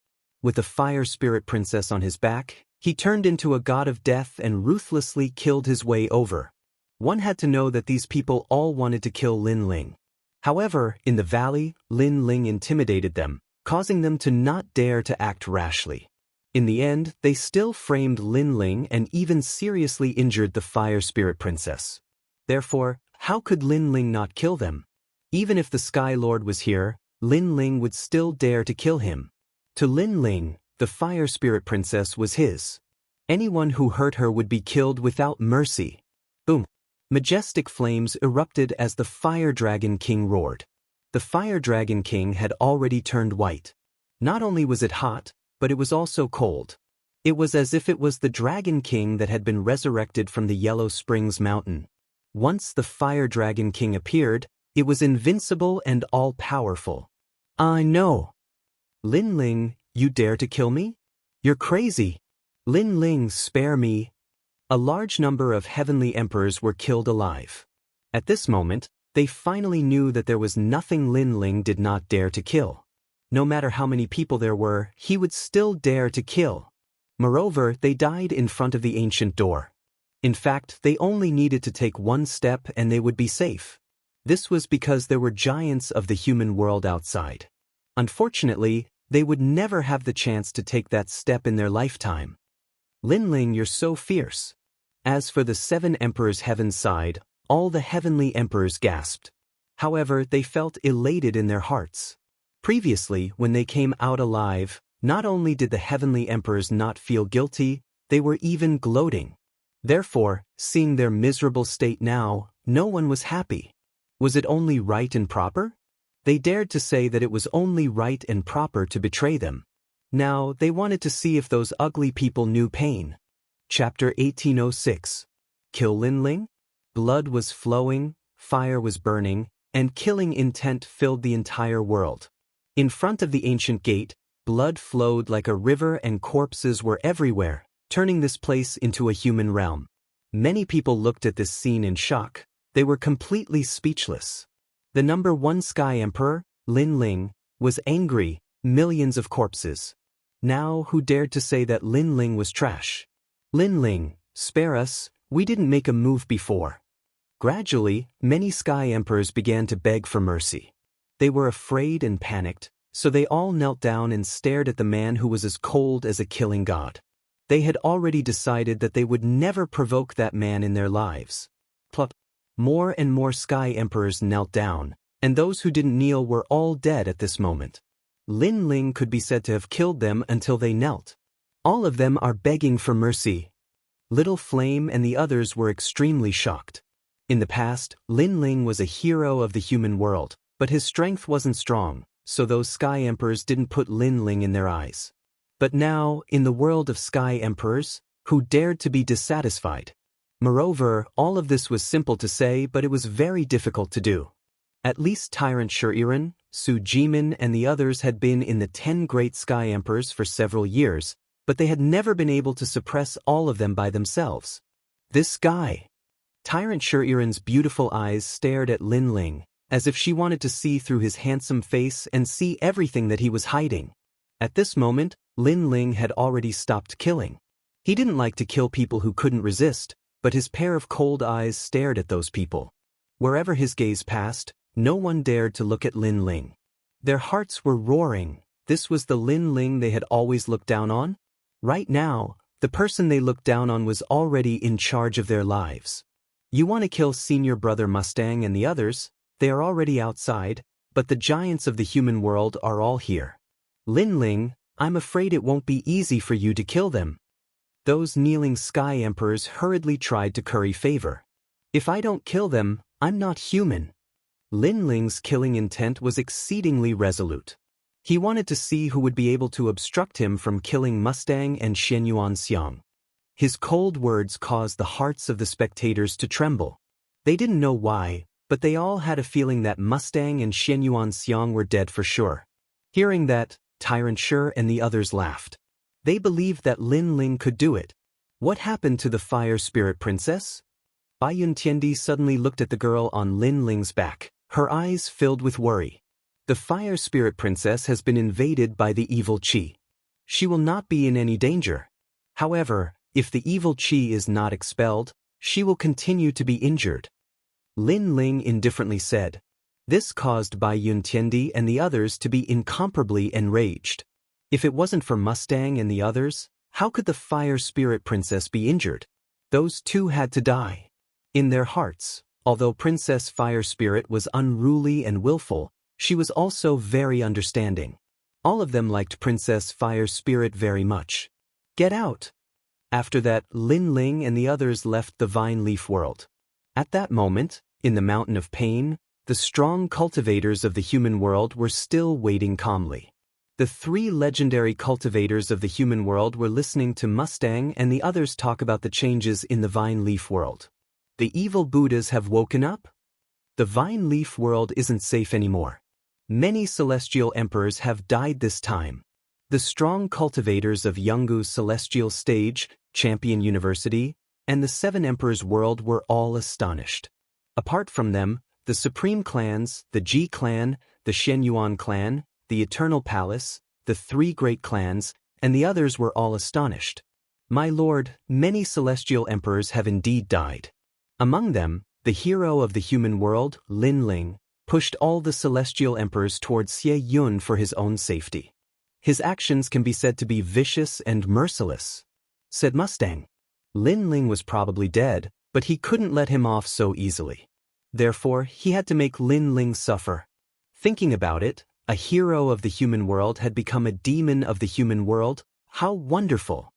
With the fire spirit princess on his back, he turned into a god of death and ruthlessly killed his way over. One had to know that these people all wanted to kill Lin Ling. However, in the valley, Lin Ling intimidated them, causing them to not dare to act rashly. In the end, they still framed Lin Ling and even seriously injured the fire spirit princess. Therefore, how could Lin Ling not kill them? Even if the Sky Lord was here, Lin Ling would still dare to kill him. To Lin Ling, the fire spirit princess was his. Anyone who hurt her would be killed without mercy. Boom! Majestic flames erupted as the Fire Dragon King roared. The Fire Dragon King had already turned white. Not only was it hot, but it was also cold. It was as if it was the Dragon King that had been resurrected from the Yellow Springs Mountain. Once the Fire Dragon King appeared, it was invincible and all-powerful. I know. Lin Ling, you dare to kill me? You're crazy. Lin Ling, spare me. A large number of heavenly emperors were killed alive. At this moment, they finally knew that there was nothing Lin Ling did not dare to kill. No matter how many people there were, he would still dare to kill. Moreover, they died in front of the ancient door. In fact, they only needed to take one step and they would be safe. This was because there were giants of the human world outside. Unfortunately, they would never have the chance to take that step in their lifetime. Lin Ling, you're so fierce. As for the 7 emperors heaven side, all the heavenly emperors gasped. However, they felt elated in their hearts. Previously, when they came out alive, not only did the heavenly emperors not feel guilty, they were even gloating. Therefore, seeing their miserable state now, no one was happy. Was it only right and proper? They dared to say that it was only right and proper to betray them. Now, they wanted to see if those ugly people knew pain. Chapter 1806. Kill Lin Ling? Blood was flowing, fire was burning, and killing intent filled the entire world. In front of the ancient gate, blood flowed like a river and corpses were everywhere, turning this place into a human realm. Many people looked at this scene in shock. They were completely speechless. The number 1 Sky Emperor, Lin Ling, was angry. Millions of corpses. Now, who dared to say that Lin Ling was trash? Lin Ling, spare us, we didn't make a move before. Gradually, many Sky Emperors began to beg for mercy. They were afraid and panicked, so they all knelt down and stared at the man who was as cold as a killing god. They had already decided that they would never provoke that man in their lives. Plup. More and more Sky Emperors knelt down, and those who didn't kneel were all dead at this moment. Lin Ling could be said to have killed them until they knelt. All of them are begging for mercy. Little Flame and the others were extremely shocked. In the past, Lin Ling was a hero of the human world, but his strength wasn't strong, so those Sky Emperors didn't put Lin Ling in their eyes. But now, in the world of Sky Emperors, who dared to be dissatisfied? Moreover, all of this was simple to say, but it was very difficult to do. At least Tyrant Shuriren, Su Jimin and the others had been in the 10 great Sky Emperors for several years, but they had never been able to suppress all of them by themselves. This guy. Tyrant Shuriren's beautiful eyes stared at Lin Ling, as if she wanted to see through his handsome face and see everything that he was hiding. At this moment, Lin Ling had already stopped killing. He didn't like to kill people who couldn't resist, but his pair of cold eyes stared at those people. Wherever his gaze passed, no one dared to look at Lin Ling. Their hearts were roaring. This was the Lin Ling they had always looked down on? Right now, the person they looked down on was already in charge of their lives. You want to kill Senior Brother Mustang and the others? They are already outside, but the giants of the human world are all here. Lin Ling, I'm afraid it won't be easy for you to kill them. Those kneeling Sky Emperors hurriedly tried to curry favor. If I don't kill them, I'm not human. Lin Ling's killing intent was exceedingly resolute. He wanted to see who would be able to obstruct him from killing Mustang and Shenyuan Xiang. His cold words caused the hearts of the spectators to tremble. They didn't know why, but they all had a feeling that Mustang and Shenyuan Xiang were dead for sure. Hearing that, Tyrant Shur and the others laughed. They believed that Lin Ling could do it. What happened to the Fire Spirit Princess? Bai Yuntiendi suddenly looked at the girl on Lin Ling's back, her eyes filled with worry. The Fire Spirit Princess has been invaded by the evil Qi. She will not be in any danger. However, if the evil Qi is not expelled, she will continue to be injured. Lin Ling indifferently said. This caused Bai Yuntiendi and the others to be incomparably enraged. If it wasn't for Mustang and the others, how could the Fire Spirit Princess be injured? Those two had to die. In their hearts, although Princess Fire Spirit was unruly and willful, she was also very understanding. All of them liked Princess Fire Spirit very much. Get out! After that, Lin Ling and the others left the Vine Leaf world. At that moment, in the Mountain of Pain, the strong cultivators of the human world were still waiting calmly. The 3 legendary cultivators of the human world were listening to Mustang and the others talk about the changes in the Vine Leaf world. The evil Buddhas have woken up? The Vine Leaf world isn't safe anymore. Many celestial emperors have died this time. The strong cultivators of Jianghu's celestial stage, Champion University, and the 7 emperors' world were all astonished. Apart from them, the Supreme Clans, the Ji Clan, the Shenyuan Clan, the Eternal Palace, the three great clans, and the others were all astonished. My lord, many celestial emperors have indeed died. Among them, the hero of the human world, Lin Ling, pushed all the celestial emperors towards Xie Yun for his own safety. His actions can be said to be vicious and merciless, said Mustang. Lin Ling was probably dead, but he couldn't let him off so easily. Therefore, he had to make Lin Ling suffer. Thinking about it, a hero of the human world had become a demon of the human world. How wonderful!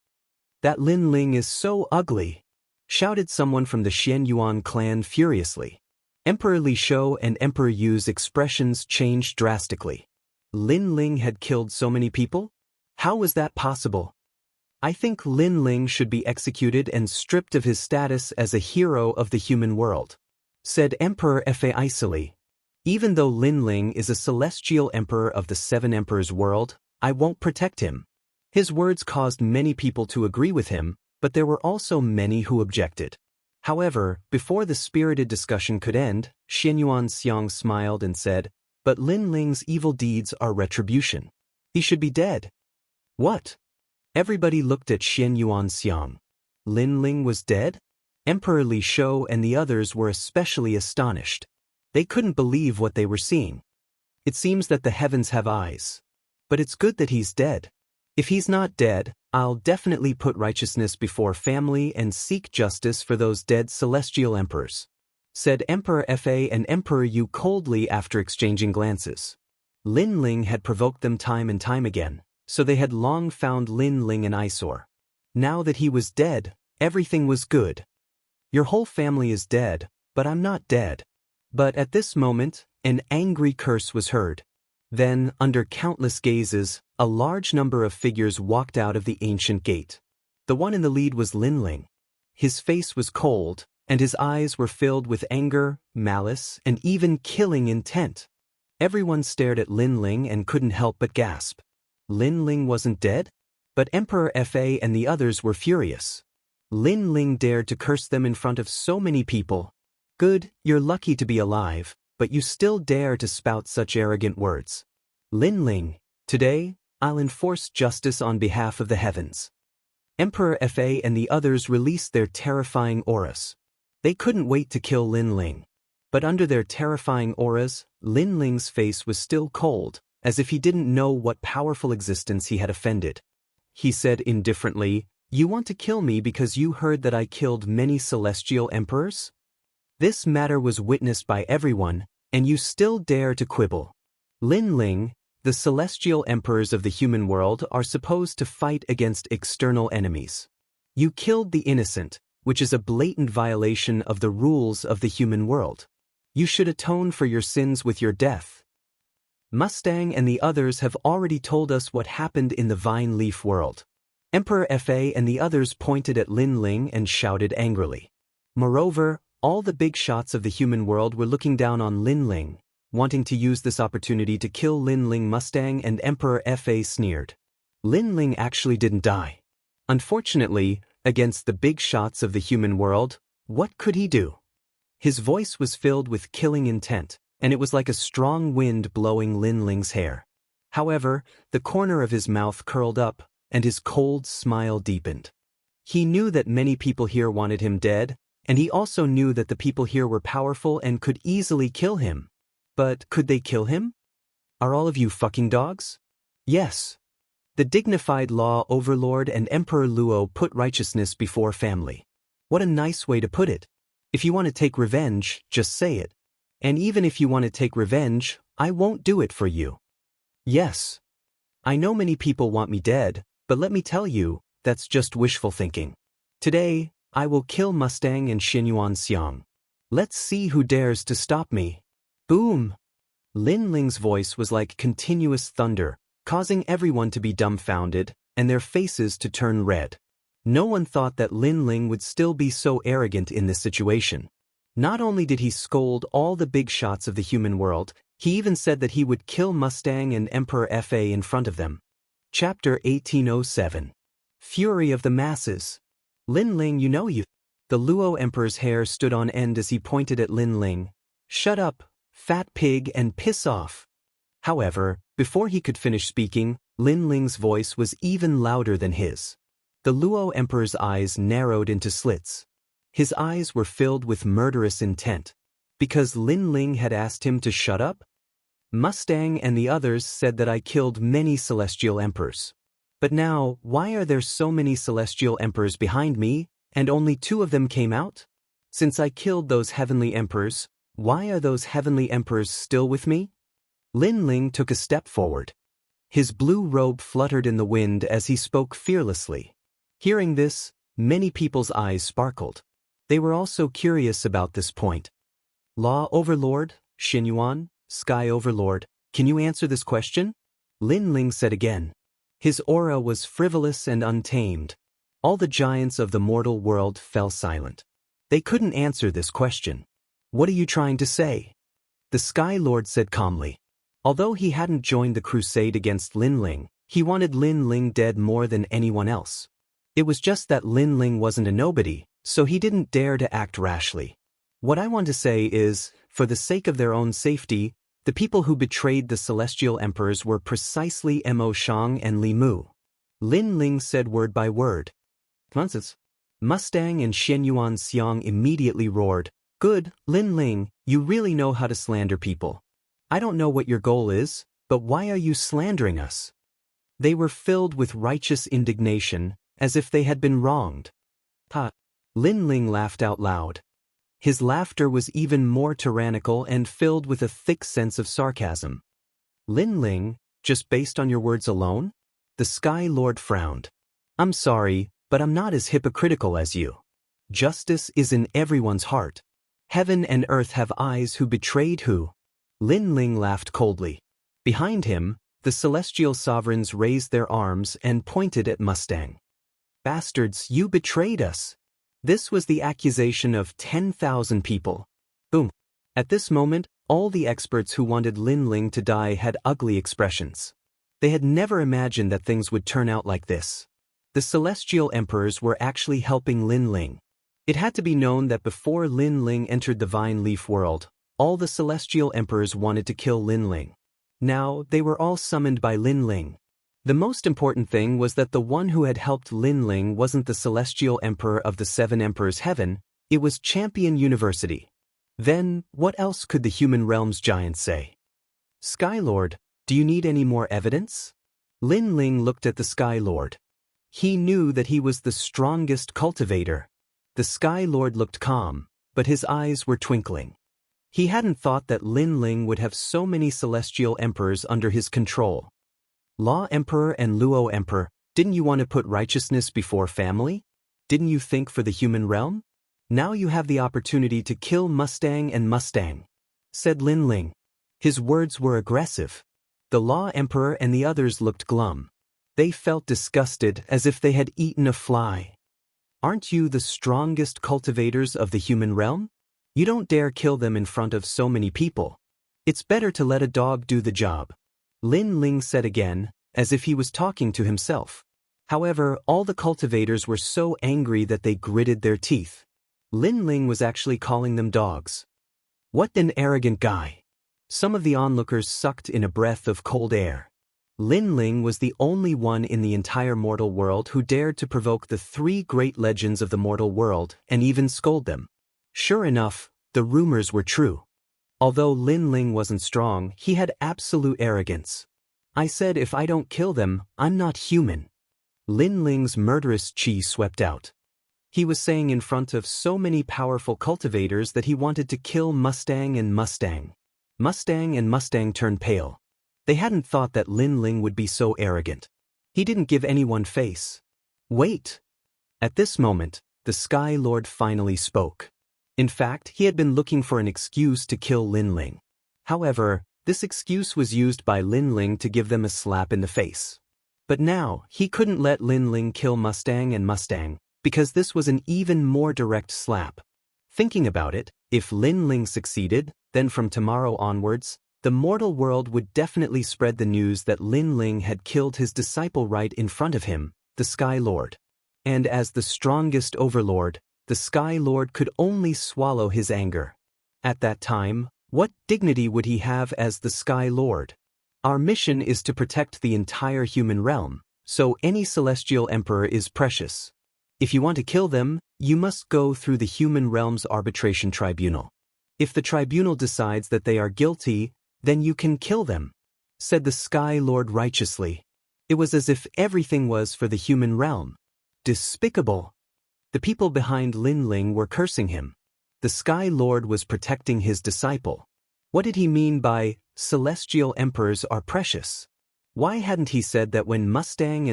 That Lin Ling is so ugly, shouted someone from the Shenyuan clan furiously. Emperor Li Shou and Emperor Yu's expressions changed drastically. Lin Ling had killed so many people? How was that possible? I think Lin Ling should be executed and stripped of his status as a hero of the human world, said Emperor Fa icily. Even though Lin Ling is a celestial emperor of the Seven Emperors world, I won't protect him. His words caused many people to agree with him, but there were also many who objected. However, before the spirited discussion could end, Xianyuan Xiang smiled and said, "But Lin Ling's evil deeds are retribution. He should be dead." What? Everybody looked at Xianyuan Xiang. Lin Ling was dead? Emperor Li Shou and the others were especially astonished. They couldn't believe what they were seeing. It seems that the heavens have eyes. But it's good that he's dead. If he's not dead, I'll definitely put righteousness before family and seek justice for those dead celestial emperors, said Emperor Fa and Emperor Yu coldly after exchanging glances. Lin Ling had provoked them time and time again, so they had long found Lin Ling an eyesore. Now that he was dead, everything was good. Your whole family is dead, but I'm not dead. But at this moment, an angry curse was heard. Then, under countless gazes, a large number of figures walked out of the ancient gate. The one in the lead was Lin Ling. His face was cold, and his eyes were filled with anger, malice, and even killing intent. Everyone stared at Lin Ling and couldn't help but gasp. Lin Ling wasn't dead? But Emperor Fa and the others were furious. Lin Ling dared to curse them in front of so many people. Good, you're lucky to be alive, but you still dare to spout such arrogant words. Lin Ling, today, I'll enforce justice on behalf of the heavens. Emperor Fa and the others released their terrifying auras. They couldn't wait to kill Lin Ling. But under their terrifying auras, Lin Ling's face was still cold, as if he didn't know what powerful existence he had offended. He said indifferently, "You want to kill me because you heard that I killed many celestial emperors? This matter was witnessed by everyone, and you still dare to quibble. Lin Ling, the celestial emperors of the human world are supposed to fight against external enemies. You killed the innocent, which is a blatant violation of the rules of the human world. You should atone for your sins with your death. Mustang and the others have already told us what happened in the Vine Leaf world." Emperor Fa and the others pointed at Lin Ling and shouted angrily. Moreover, all the big shots of the human world were looking down on Lin Ling, wanting to use this opportunity to kill Lin Ling. Mustang and Emperor Fa sneered. Lin Ling actually didn't die. Unfortunately, against the big shots of the human world, what could he do? His voice was filled with killing intent, and it was like a strong wind blowing Lin Ling's hair. However, the corner of his mouth curled up, and his cold smile deepened. He knew that many people here wanted him dead, and he also knew that the people here were powerful and could easily kill him. But could they kill him? Are all of you fucking dogs? Yes. The dignified law overlord and Emperor Luo put righteousness before family. What a nice way to put it. If you want to take revenge, just say it. And even if you want to take revenge, I won't do it for you. Yes. I know many people want me dead, but let me tell you, that's just wishful thinking. Today, I will kill Mustang and Xianyuan Xiang. Let's see who dares to stop me. Boom! Lin Ling's voice was like continuous thunder, causing everyone to be dumbfounded and their faces to turn red. No one thought that Lin Ling would still be so arrogant in this situation. Not only did he scold all the big shots of the human world, he even said that he would kill Mustang and Emperor Fa in front of them. Chapter 1807. Fury of the Masses. Lin Ling, you know you The Luo Emperor's hair stood on end as he pointed at Lin Ling. "Shut up, fat pig, and piss off." However, before he could finish speaking, Lin Ling's voice was even louder than his. The Luo Emperor's eyes narrowed into slits. His eyes were filled with murderous intent. Because Lin Ling had asked him to shut up? "Mustang and the others said that I killed many celestial emperors. But now, why are there so many celestial emperors behind me, and only 2 of them came out? Since I killed those heavenly emperors, why are those heavenly emperors still with me?" Lin Ling took a step forward. His blue robe fluttered in the wind as he spoke fearlessly. Hearing this, many people's eyes sparkled. They were also curious about this point. "Law Overlord, Xinyuan, Sky Overlord, can you answer this question?" Lin Ling said again. His aura was frivolous and untamed. All the giants of the mortal world fell silent. They couldn't answer this question. "What are you trying to say?" The Sky Lord said calmly. Although he hadn't joined the crusade against Lin Ling, he wanted Lin Ling dead more than anyone else. It was just that Lin Ling wasn't a nobody, so he didn't dare to act rashly. "What I want to say is, for the sake of their own safety, the people who betrayed the celestial emperors were precisely Mo Shang and Li Mu." Lin Ling said word by word. "Nonsense." Mustang and Xianyuan Xiang immediately roared. "Good, Lin Ling, you really know how to slander people. I don't know what your goal is, but why are you slandering us?" They were filled with righteous indignation, as if they had been wronged. "Ha!" Lin Ling laughed out loud. His laughter was even more tyrannical and filled with a thick sense of sarcasm. "Lin Ling, just based on your words alone?" The Sky Lord frowned. "I'm sorry, but I'm not as hypocritical as you. Justice is in everyone's heart. Heaven and earth have eyes who betrayed who." Lin Ling laughed coldly. Behind him, the celestial sovereigns raised their arms and pointed at Mustang. "Bastards, you betrayed us." This was the accusation of 10,000 people. Boom. At this moment, all the experts who wanted Lin Ling to die had ugly expressions. They had never imagined that things would turn out like this. The celestial emperors were actually helping Lin Ling. It had to be known that before Lin Ling entered the Vine Leaf world, all the celestial emperors wanted to kill Lin Ling. Now, they were all summoned by Lin Ling. The most important thing was that the one who had helped Lin Ling wasn't the celestial emperor of the 7 emperors' heaven, it was Champion University. Then, what else could the human realm's giants say? "Sky Lord, do you need any more evidence?" Lin Ling looked at the Sky Lord. He knew that he was the strongest cultivator. The Sky Lord looked calm, but his eyes were twinkling. He hadn't thought that Lin Ling would have so many celestial emperors under his control. "Law Emperor and Luo Emperor, didn't you want to put righteousness before family? Didn't you think for the human realm? Now you have the opportunity to kill Mustang and Mustang," said Lin Ling. His words were aggressive. The Law Emperor and the others looked glum. They felt disgusted as if they had eaten a fly. "Aren't you the strongest cultivators of the human realm? You don't dare kill them in front of so many people. It's better to let a dog do the job," Lin Ling said again, as if he was talking to himself. However, all the cultivators were so angry that they gritted their teeth. Lin Ling was actually calling them dogs. What an arrogant guy. Some of the onlookers sucked in a breath of cold air. Lin Ling was the only one in the entire mortal world who dared to provoke the 3 great legends of the mortal world and even scold them. Sure enough, the rumors were true. Although Lin Ling wasn't strong, he had absolute arrogance. "I said if I don't kill them, I'm not human." Lin Ling's murderous chi swept out. He was saying in front of so many powerful cultivators that he wanted to kill Mustang and Mustang. Mustang and Mustang turned pale. They hadn't thought that Lin Ling would be so arrogant. He didn't give anyone face. "Wait." At this moment, the Sky Lord finally spoke. In fact, he had been looking for an excuse to kill Lin Ling. However, this excuse was used by Lin Ling to give them a slap in the face. But now, he couldn't let Lin Ling kill Mustang and Mustang, because this was an even more direct slap. Thinking about it, if Lin Ling succeeded, then from tomorrow onwards, the mortal world would definitely spread the news that Lin Ling had killed his disciple right in front of him, the Sky Lord. And as the strongest overlord, the Sky Lord could only swallow his anger. At that time, what dignity would he have as the Sky Lord? Our mission is to protect the entire human realm, so any celestial emperor is precious. If you want to kill them, you must go through the human realm's arbitration tribunal. If the tribunal decides that they are guilty, then you can kill them, said the Sky Lord righteously. It was as if everything was for the human realm. Despicable. The people behind Lin Ling were cursing him. The Sky Lord was protecting his disciple. What did he mean by, celestial emperors are precious? Why hadn't he said that when Mustang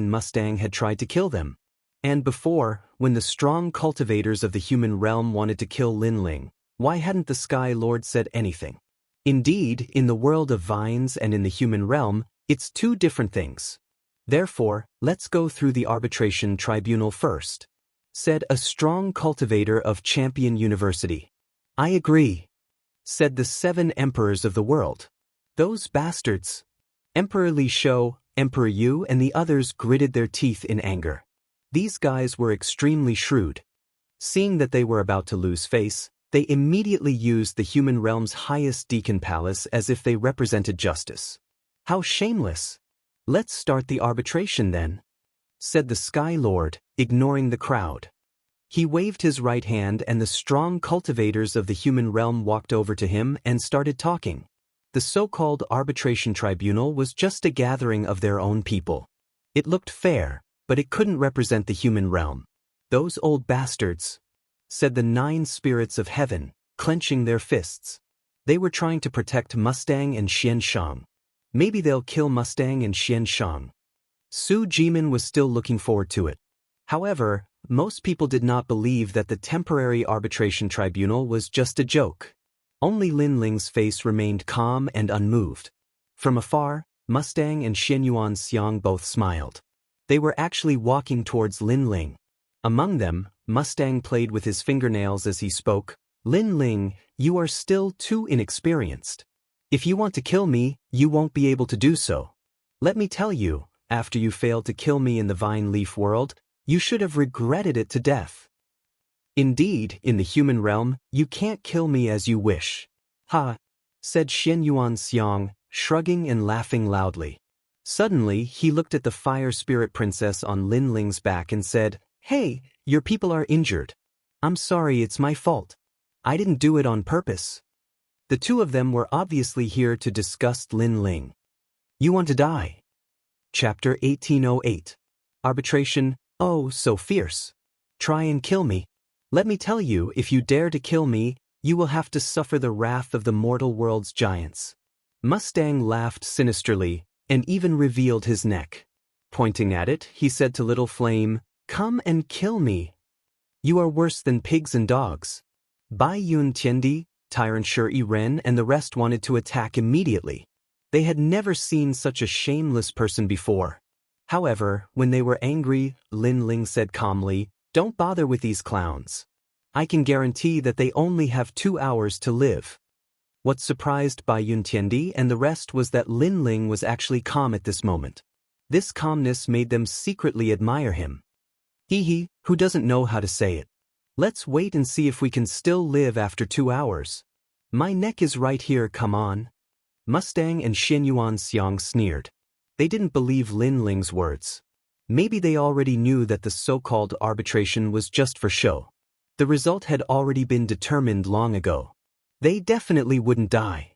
had tried to kill them? And before, when the strong cultivators of the human realm wanted to kill Lin Ling, why hadn't the Sky Lord said anything? Indeed, in the world of vines and in the human realm, it's two different things. Therefore, let's go through the arbitration tribunal first, said a strong cultivator of Champion University. I agree, said the 7 emperors of the world. Those bastards. Emperor Li Shou, Emperor Yu and the others gritted their teeth in anger. These guys were extremely shrewd. Seeing that they were about to lose face, they immediately used the human realm's highest deacon palace as if they represented justice. How shameless! Let's start the arbitration then, said the Sky Lord, ignoring the crowd. He waved his right hand and the strong cultivators of the human realm walked over to him and started talking. The so-called arbitration tribunal was just a gathering of their own people. It looked fair, but it couldn't represent the human realm. Those old bastards, said the 9 spirits of heaven, clenching their fists. They were trying to protect Mustang and Xian Shang. Maybe they'll kill Mustang and Xian Shang. Su Jimin was still looking forward to it. However, most people did not believe that the temporary arbitration tribunal was just a joke. Only Lin Ling's face remained calm and unmoved. From afar, Mustang and Xian Xiang both smiled. They were actually walking towards Lin Ling. Among them, Mustang played with his fingernails as he spoke. Lin Ling, you are still too inexperienced. If you want to kill me, you won't be able to do so. Let me tell you, after you failed to kill me in the vine leaf world, you should have regretted it to death. Indeed, in the human realm, you can't kill me as you wish. Ha! Said Xian Xiang, shrugging and laughing loudly. Suddenly, he looked at the fire spirit princess on Lin Ling's back and said, Hey, your people are injured. I'm sorry, it's my fault. I didn't do it on purpose. The two of them were obviously here to disgust Lin Ling. You want to die? Chapter 1808. Arbitration, oh so fierce. Try and kill me. Let me tell you, if you dare to kill me, you will have to suffer the wrath of the mortal world's giants. Mustang laughed sinisterly, and even revealed his neck. Pointing at it, he said to Little Flame, Come and kill me. You are worse than pigs and dogs. Bai Yun Tiendi, Tyrant Shi Ren and the rest wanted to attack immediately. They had never seen such a shameless person before. However, when they were angry, Lin Ling said calmly, Don't bother with these clowns. I can guarantee that they only have 2 hours to live. What surprised Bai Yun Tiendi and the rest was that Lin Ling was actually calm at this moment. This calmness made them secretly admire him. Hee, who doesn't know how to say it? Let's wait and see if we can still live after 2 hours. My neck is right here, come on. Mustang and Xian Xiang sneered. They didn't believe Lin Ling's words. Maybe they already knew that the so-called arbitration was just for show. The result had already been determined long ago. They definitely wouldn't die.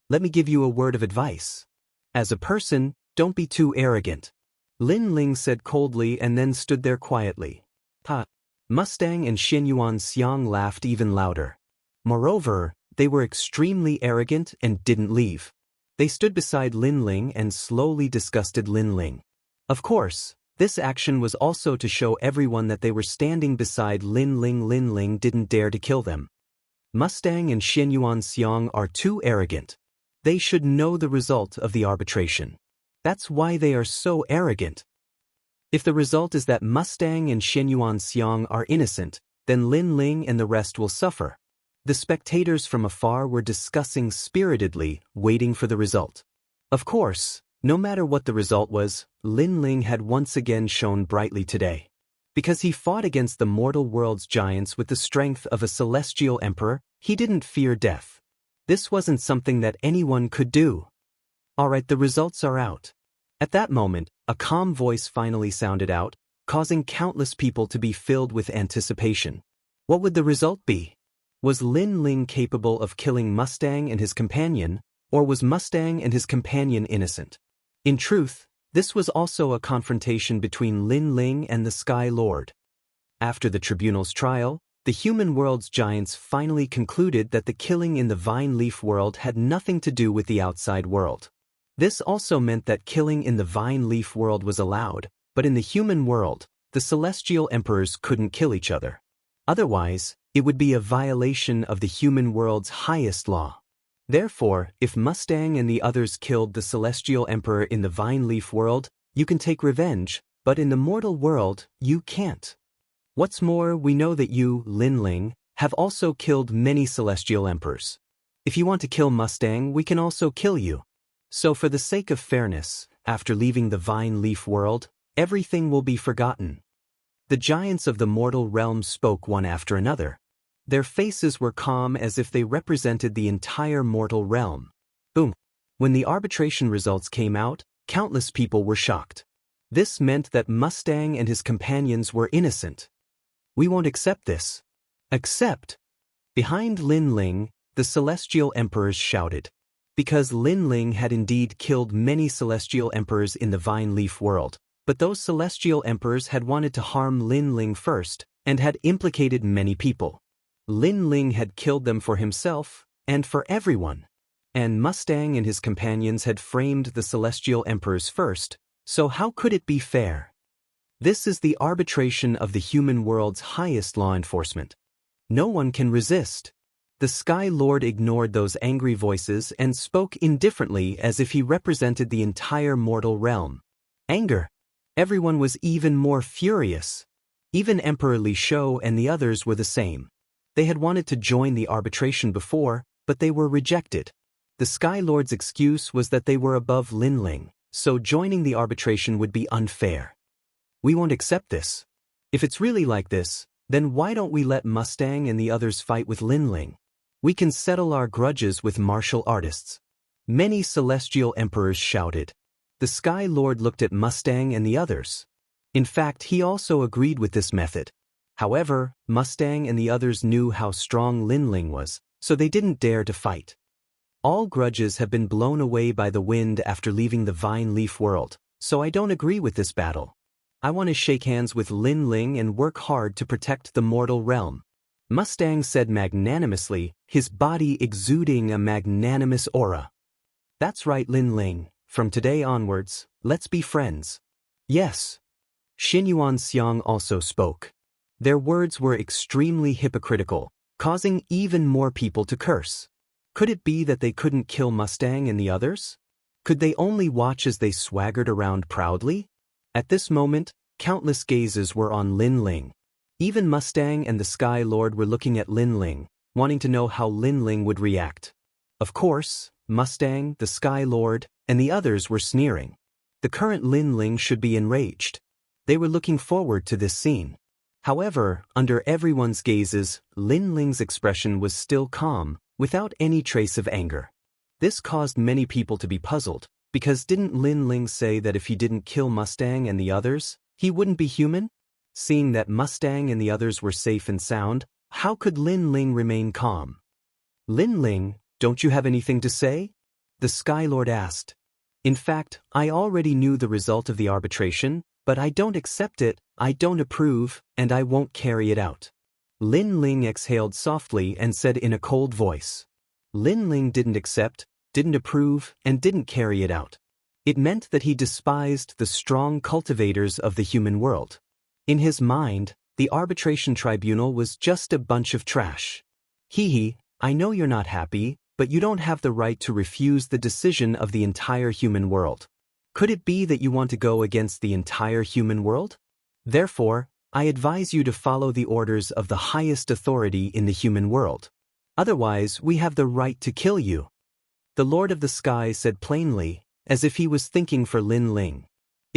Let me give you a word of advice. As a person, don't be too arrogant. Lin Ling said coldly and then stood there quietly. Ha! Mustang and Xian Xiang laughed even louder. Moreover, they were extremely arrogant and didn't leave. They stood beside Lin Ling and slowly disgusted Lin Ling. Of course, this action was also to show everyone that they were standing beside Lin Ling. Lin Ling didn't dare to kill them. Mustang and Xian Xiang are too arrogant. They should know the result of the arbitration. That's why they are so arrogant. If the result is that Mustang and Xian Xiang are innocent, then Lin Ling and the rest will suffer. The spectators from afar were discussing spiritedly, waiting for the result. Of course, no matter what the result was, Lin Ling had once again shone brightly today. Because he fought against the mortal world's giants with the strength of a celestial emperor, he didn't fear death. This wasn't something that anyone could do. Alright, the results are out. At that moment, a calm voice finally sounded out, causing countless people to be filled with anticipation. What would the result be? Was Lin Ling capable of killing Mustang and his companion, or was Mustang and his companion innocent? In truth, this was also a confrontation between Lin Ling and the Sky Lord. After the tribunal's trial, the human world's giants finally concluded that the killing in the Vine Leaf world had nothing to do with the outside world. This also meant that killing in the Vine Leaf world was allowed, but in the human world, the celestial emperors couldn't kill each other. Otherwise, it would be a violation of the human world's highest law. Therefore, if Mustang and the others killed the celestial emperor in the Vine Leaf world, you can take revenge, but in the mortal world, you can't. What's more, we know that you, Lin Ling, have also killed many celestial emperors. If you want to kill Mustang, we can also kill you. So for the sake of fairness, after leaving the Vine Leaf world, everything will be forgotten. The giants of the mortal realm spoke one after another. Their faces were calm as if they represented the entire mortal realm. Boom. When the arbitration results came out, countless people were shocked. This meant that Mustang and his companions were innocent. We won't accept this. Accept. Behind Lin Ling, the celestial emperors shouted. Because Lin Ling had indeed killed many celestial emperors in the Vine Leaf world, but those celestial emperors had wanted to harm Lin Ling first, and had implicated many people. Lin Ling had killed them for himself, and for everyone. And Mustang and his companions had framed the celestial emperors first, so how could it be fair? This is the arbitration of the human world's highest law enforcement. No one can resist. The Sky Lord ignored those angry voices and spoke indifferently as if he represented the entire mortal realm. Anger. Everyone was even more furious. Even Emperor Li Shou and the others were the same. They had wanted to join the arbitration before, but they were rejected. The Sky Lord's excuse was that they were above Lin Ling, so joining the arbitration would be unfair. We won't accept this. If it's really like this, then why don't we let Mustang and the others fight with Lin Ling? We can settle our grudges with martial artists. Many celestial emperors shouted. The Sky Lord looked at Mustang and the others. In fact, he also agreed with this method. However, Mustang and the others knew how strong Lin Ling was, so they didn't dare to fight. All grudges have been blown away by the wind after leaving the Vine Leaf world, so I don't agree with this battle. I want to shake hands with Lin Ling and work hard to protect the mortal realm. Mustang said magnanimously, his body exuding a magnanimous aura. That's right, Lin Ling. From today onwards, let's be friends. Yes. Xinyuan Xiang also spoke. Their words were extremely hypocritical, causing even more people to curse. Could it be that they couldn't kill Mustang and the others? Could they only watch as they swaggered around proudly? At this moment, countless gazes were on Lin Ling. Even Mustang and the Sky Lord were looking at Lin Ling, wanting to know how Lin Ling would react. Of course, Mustang, the Sky Lord, and the others were sneering. The current Lin Ling should be enraged. They were looking forward to this scene. However, under everyone's gazes, Lin Ling's expression was still calm, without any trace of anger. This caused many people to be puzzled, because didn't Lin Ling say that if he didn't kill Mustang and the others, he wouldn't be human? Seeing that Mustang and the others were safe and sound, how could Lin Ling remain calm? Lin Ling, don't you have anything to say? The Sky Lord asked. In fact, I already knew the result of the arbitration, but I don't accept it, I don't approve, and I won't carry it out. Lin Ling exhaled softly and said in a cold voice. Lin Ling didn't accept, didn't approve, and didn't carry it out. It meant that he despised the strong cultivators of the human world. In his mind, the arbitration tribunal was just a bunch of trash. Hee, I know you're not happy, but you don't have the right to refuse the decision of the entire human world. Could it be that you want to go against the entire human world? Therefore, I advise you to follow the orders of the highest authority in the human world. Otherwise, we have the right to kill you. The Lord of the Sky said plainly, as if he was thinking for Lin Ling.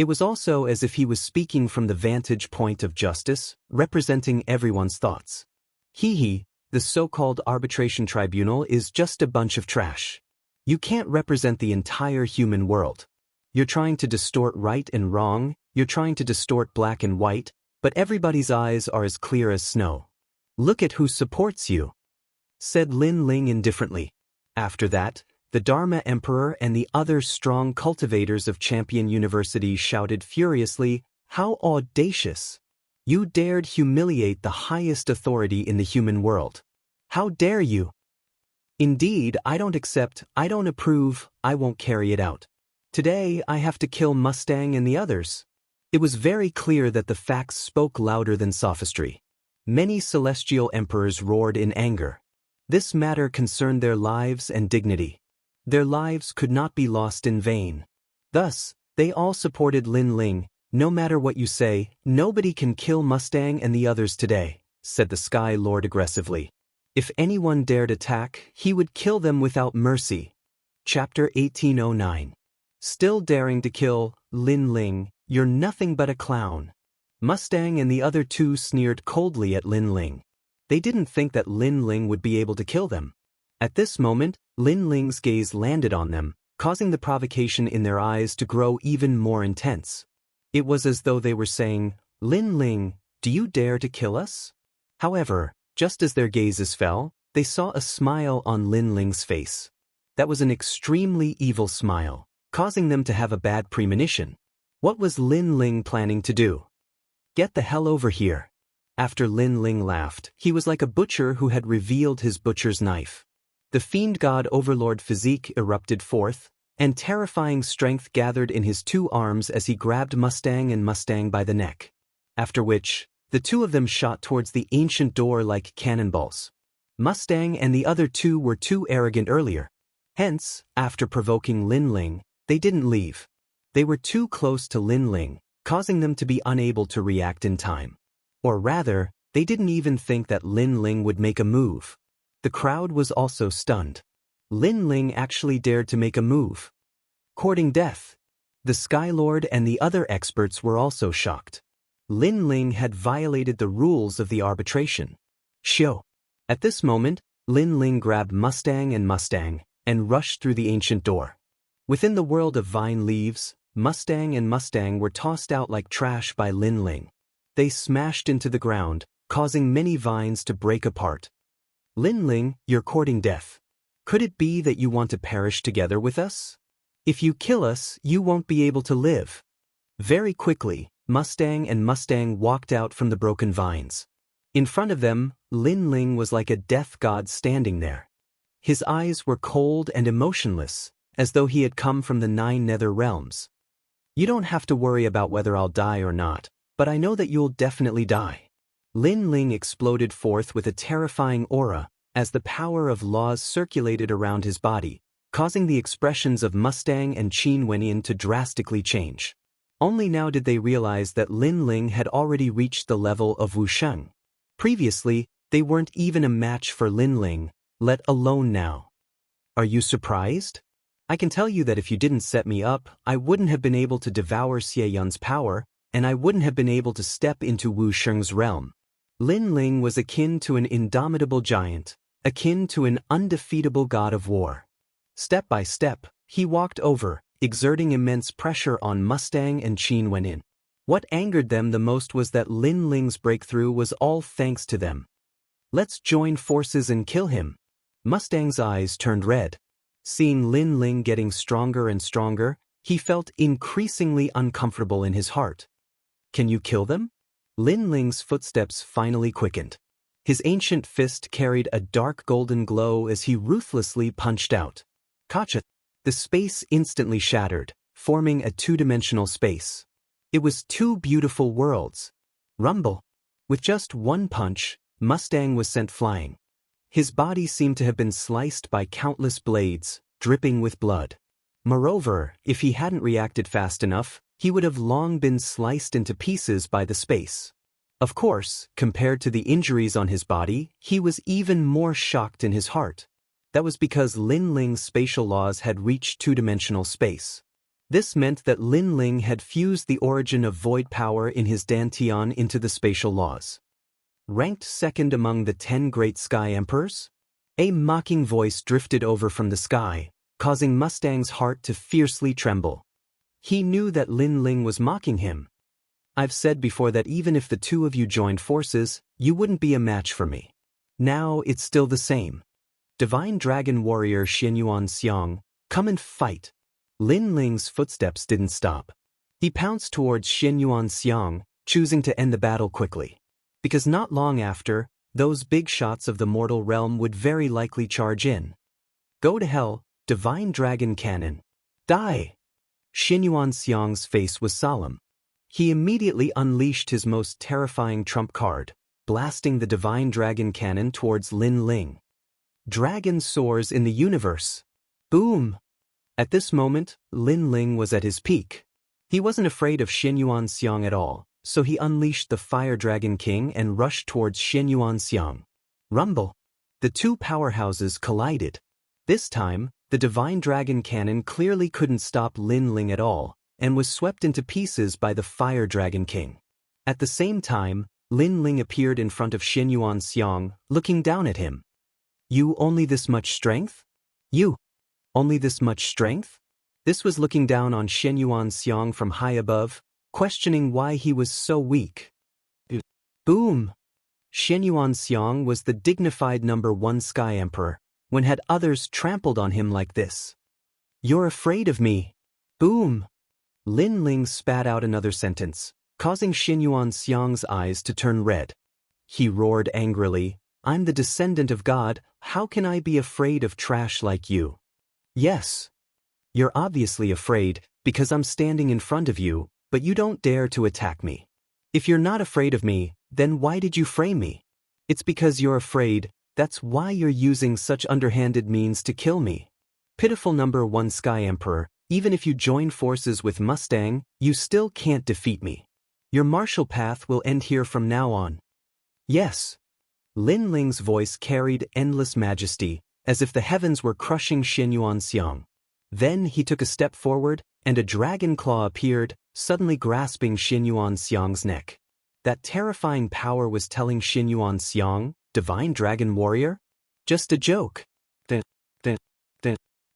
It was also as if he was speaking from the vantage point of justice, representing everyone's thoughts. The so-called arbitration tribunal is just a bunch of trash. You can't represent the entire human world. You're trying to distort right and wrong, you're trying to distort black and white, but everybody's eyes are as clear as snow. Look at who supports you, said Lin Ling indifferently. After that, the Dharma Emperor and the other strong cultivators of Champion University shouted furiously, "How audacious! You dared humiliate the highest authority in the human world. How dare you? Indeed, I don't accept, I don't approve, I won't carry it out. Today I have to kill Mustang and the others." It was very clear that the facts spoke louder than sophistry. Many celestial emperors roared in anger. This matter concerned their lives and dignity. Their lives could not be lost in vain. Thus, they all supported Lin Ling. "No matter what you say, nobody can kill Mustang and the others today," said the Sky Lord aggressively. If anyone dared attack, he would kill them without mercy. Chapter 1809. Still daring to kill Lin Ling, you're nothing but a clown. Mustang and the other two sneered coldly at Lin Ling. They didn't think that Lin Ling would be able to kill them. At this moment, Lin Ling's gaze landed on them, causing the provocation in their eyes to grow even more intense. It was as though they were saying, "Lin Ling, do you dare to kill us?" However, just as their gazes fell, they saw a smile on Lin Ling's face. That was an extremely evil smile, causing them to have a bad premonition. What was Lin Ling planning to do? "Get the hell over here." After Lin Ling laughed, he was like a butcher who had revealed his butcher's knife. The fiend god overlord physique erupted forth, and terrifying strength gathered in his two arms as he grabbed Mustang and Mustang by the neck. After which, the two of them shot towards the ancient door like cannonballs. Mustang and the other two were too arrogant earlier. Hence, after provoking Lin Ling, they didn't leave. They were too close to Lin Ling, causing them to be unable to react in time. Or rather, they didn't even think that Lin Ling would make a move. The crowd was also stunned. Lin Ling actually dared to make a move. Courting death. The Sky Lord and the other experts were also shocked. Lin Ling had violated the rules of the arbitration. Shio. At this moment, Lin Ling grabbed Mustang and rushed through the ancient door. Within the world of vine leaves, Mustang were tossed out like trash by Lin Ling. They smashed into the ground, causing many vines to break apart. "Lin Ling, you're courting death. Could it be that you want to perish together with us? If you kill us, you won't be able to live." Very quickly, Mustang walked out from the broken vines. In front of them, Lin Ling was like a death god standing there. His eyes were cold and emotionless, as though he had come from the 9 nether realms. "You don't have to worry about whether I'll die or not, but I know that you'll definitely die." Lin Ling exploded forth with a terrifying aura, as the power of laws circulated around his body, causing the expressions of Mustang and Qin Wenyan to drastically change. Only now did they realize that Lin Ling had already reached the level of Wuxia. Previously, they weren't even a match for Lin Ling, let alone now. "Are you surprised? I can tell you that if you didn't set me up, I wouldn't have been able to devour Xie Yun's power, and I wouldn't have been able to step into Wu Sheng's realm." Lin Ling was akin to an indomitable giant, akin to an undefeatable god of war. Step by step, he walked over, exerting immense pressure on Mustang and Qin Wenyan. What angered them the most was that Lin Ling's breakthrough was all thanks to them. "Let's join forces and kill him." Mustang's eyes turned red. Seeing Lin Ling getting stronger and stronger, he felt increasingly uncomfortable in his heart. "Can you kill them?" Lin Ling's footsteps finally quickened. His ancient fist carried a dark golden glow as he ruthlessly punched out. Kacha! The space instantly shattered, forming a two-dimensional space. It was two beautiful worlds. Rumble! With just one punch, Mustang was sent flying. His body seemed to have been sliced by countless blades, dripping with blood. Moreover, if he hadn't reacted fast enough, he would have long been sliced into pieces by the space. Of course, compared to the injuries on his body, he was even more shocked in his heart. That was because Lin Ling's spatial laws had reached two-dimensional space. This meant that Lin Ling had fused the origin of void power in his dantian into the spatial laws. Ranked second among the 10 great sky emperors? A mocking voice drifted over from the sky, causing Mustang's heart to fiercely tremble. He knew that Lin Ling was mocking him. I've said before that even if the two of you joined forces, you wouldn't be a match for me. Now it's still the same. Divine Dragon Warrior Xianyuan Xiang, come and fight. Lin Ling's footsteps didn't stop. He pounced towards Xianyuan Xiang, choosing to end the battle quickly. Because not long after, those big shots of the mortal realm would very likely charge in. Go to hell, Divine Dragon Cannon. Die! Xianyuan Xiang's face was solemn. He immediately unleashed his most terrifying trump card, blasting the Divine Dragon Cannon towards Lin Ling. Dragon soars in the universe. Boom! At this moment, Lin Ling was at his peak. He wasn't afraid of Xianyuan Xiang at all, so he unleashed the Fire Dragon King and rushed towards Xianyuan Xiang. Rumble! The two powerhouses collided. This time, the Divine Dragon Cannon clearly couldn't stop Lin Ling at all, and was swept into pieces by the Fire Dragon King. At the same time, Lin Ling appeared in front of Xianyuan Xiang, looking down at him. You only this much strength? You only this much strength? This was looking down on Xianyuan Xiang from high above, questioning why he was so weak. Boom! Xianyuan Xiang was the dignified #1 Sky Emperor. When had others trampled on him like this? You're afraid of me. Boom! Lin Ling spat out another sentence, causing Xianyuan Xiang's eyes to turn red. He roared angrily, I'm the descendant of God, how can I be afraid of trash like you? Yes. You're obviously afraid, because I'm standing in front of you, but you don't dare to attack me. If you're not afraid of me, then why did you frame me? It's because you're afraid, that's why you're using such underhanded means to kill me. Pitiful #1 Sky Emperor, even if you join forces with Mustang, you still can't defeat me. Your martial path will end here from now on. Yes. Lin Ling's voice carried endless majesty, as if the heavens were crushing Xianyuan Xiang. Then he took a step forward, and a dragon claw appeared, suddenly grasping Xianyuan Xiang's neck. That terrifying power was telling Xianyuan Xiang, Divine Dragon Warrior? Just a joke.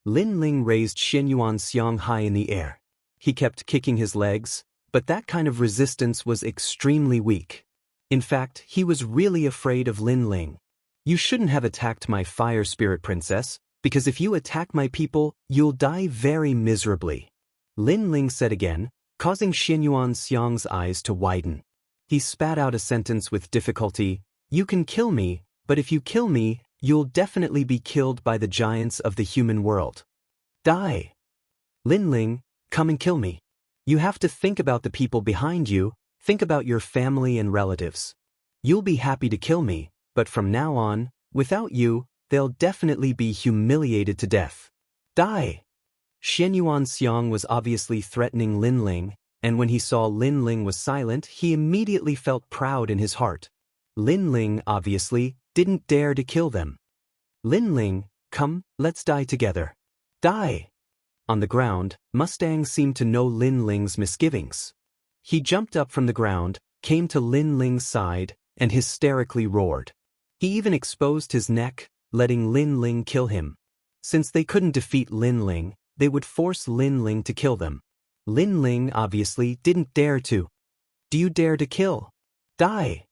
Lin Ling raised Xianyuan Xiang high in the air. He kept kicking his legs, but that kind of resistance was extremely weak. In fact, he was really afraid of Lin Ling. You shouldn't have attacked my fire spirit princess, because if you attack my people, you'll die very miserably. Lin Ling said again, causing Xianyuan Xiang's eyes to widen. He spat out a sentence with difficulty, you can kill me, but if you kill me, you'll definitely be killed by the giants of the human world. Die! Lin Ling, come and kill me. You have to think about the people behind you, think about your family and relatives. You'll be happy to kill me, but from now on, without you, they'll definitely be humiliated to death. Die! Xianyuan Xiang was obviously threatening Lin Ling, and when he saw Lin Ling was silent, he immediately felt proud in his heart. Lin Ling, obviously, didn't dare to kill them. Lin Ling, come, let's die together. Die! On the ground, Mustang seemed to know Lin Ling's misgivings. He jumped up from the ground, came to Lin Ling's side, and hysterically roared. He even exposed his neck, letting Lin Ling kill him. Since they couldn't defeat Lin Ling, they would force Lin Ling to kill them. Lin Ling obviously didn't dare to. Do you dare to kill? Die!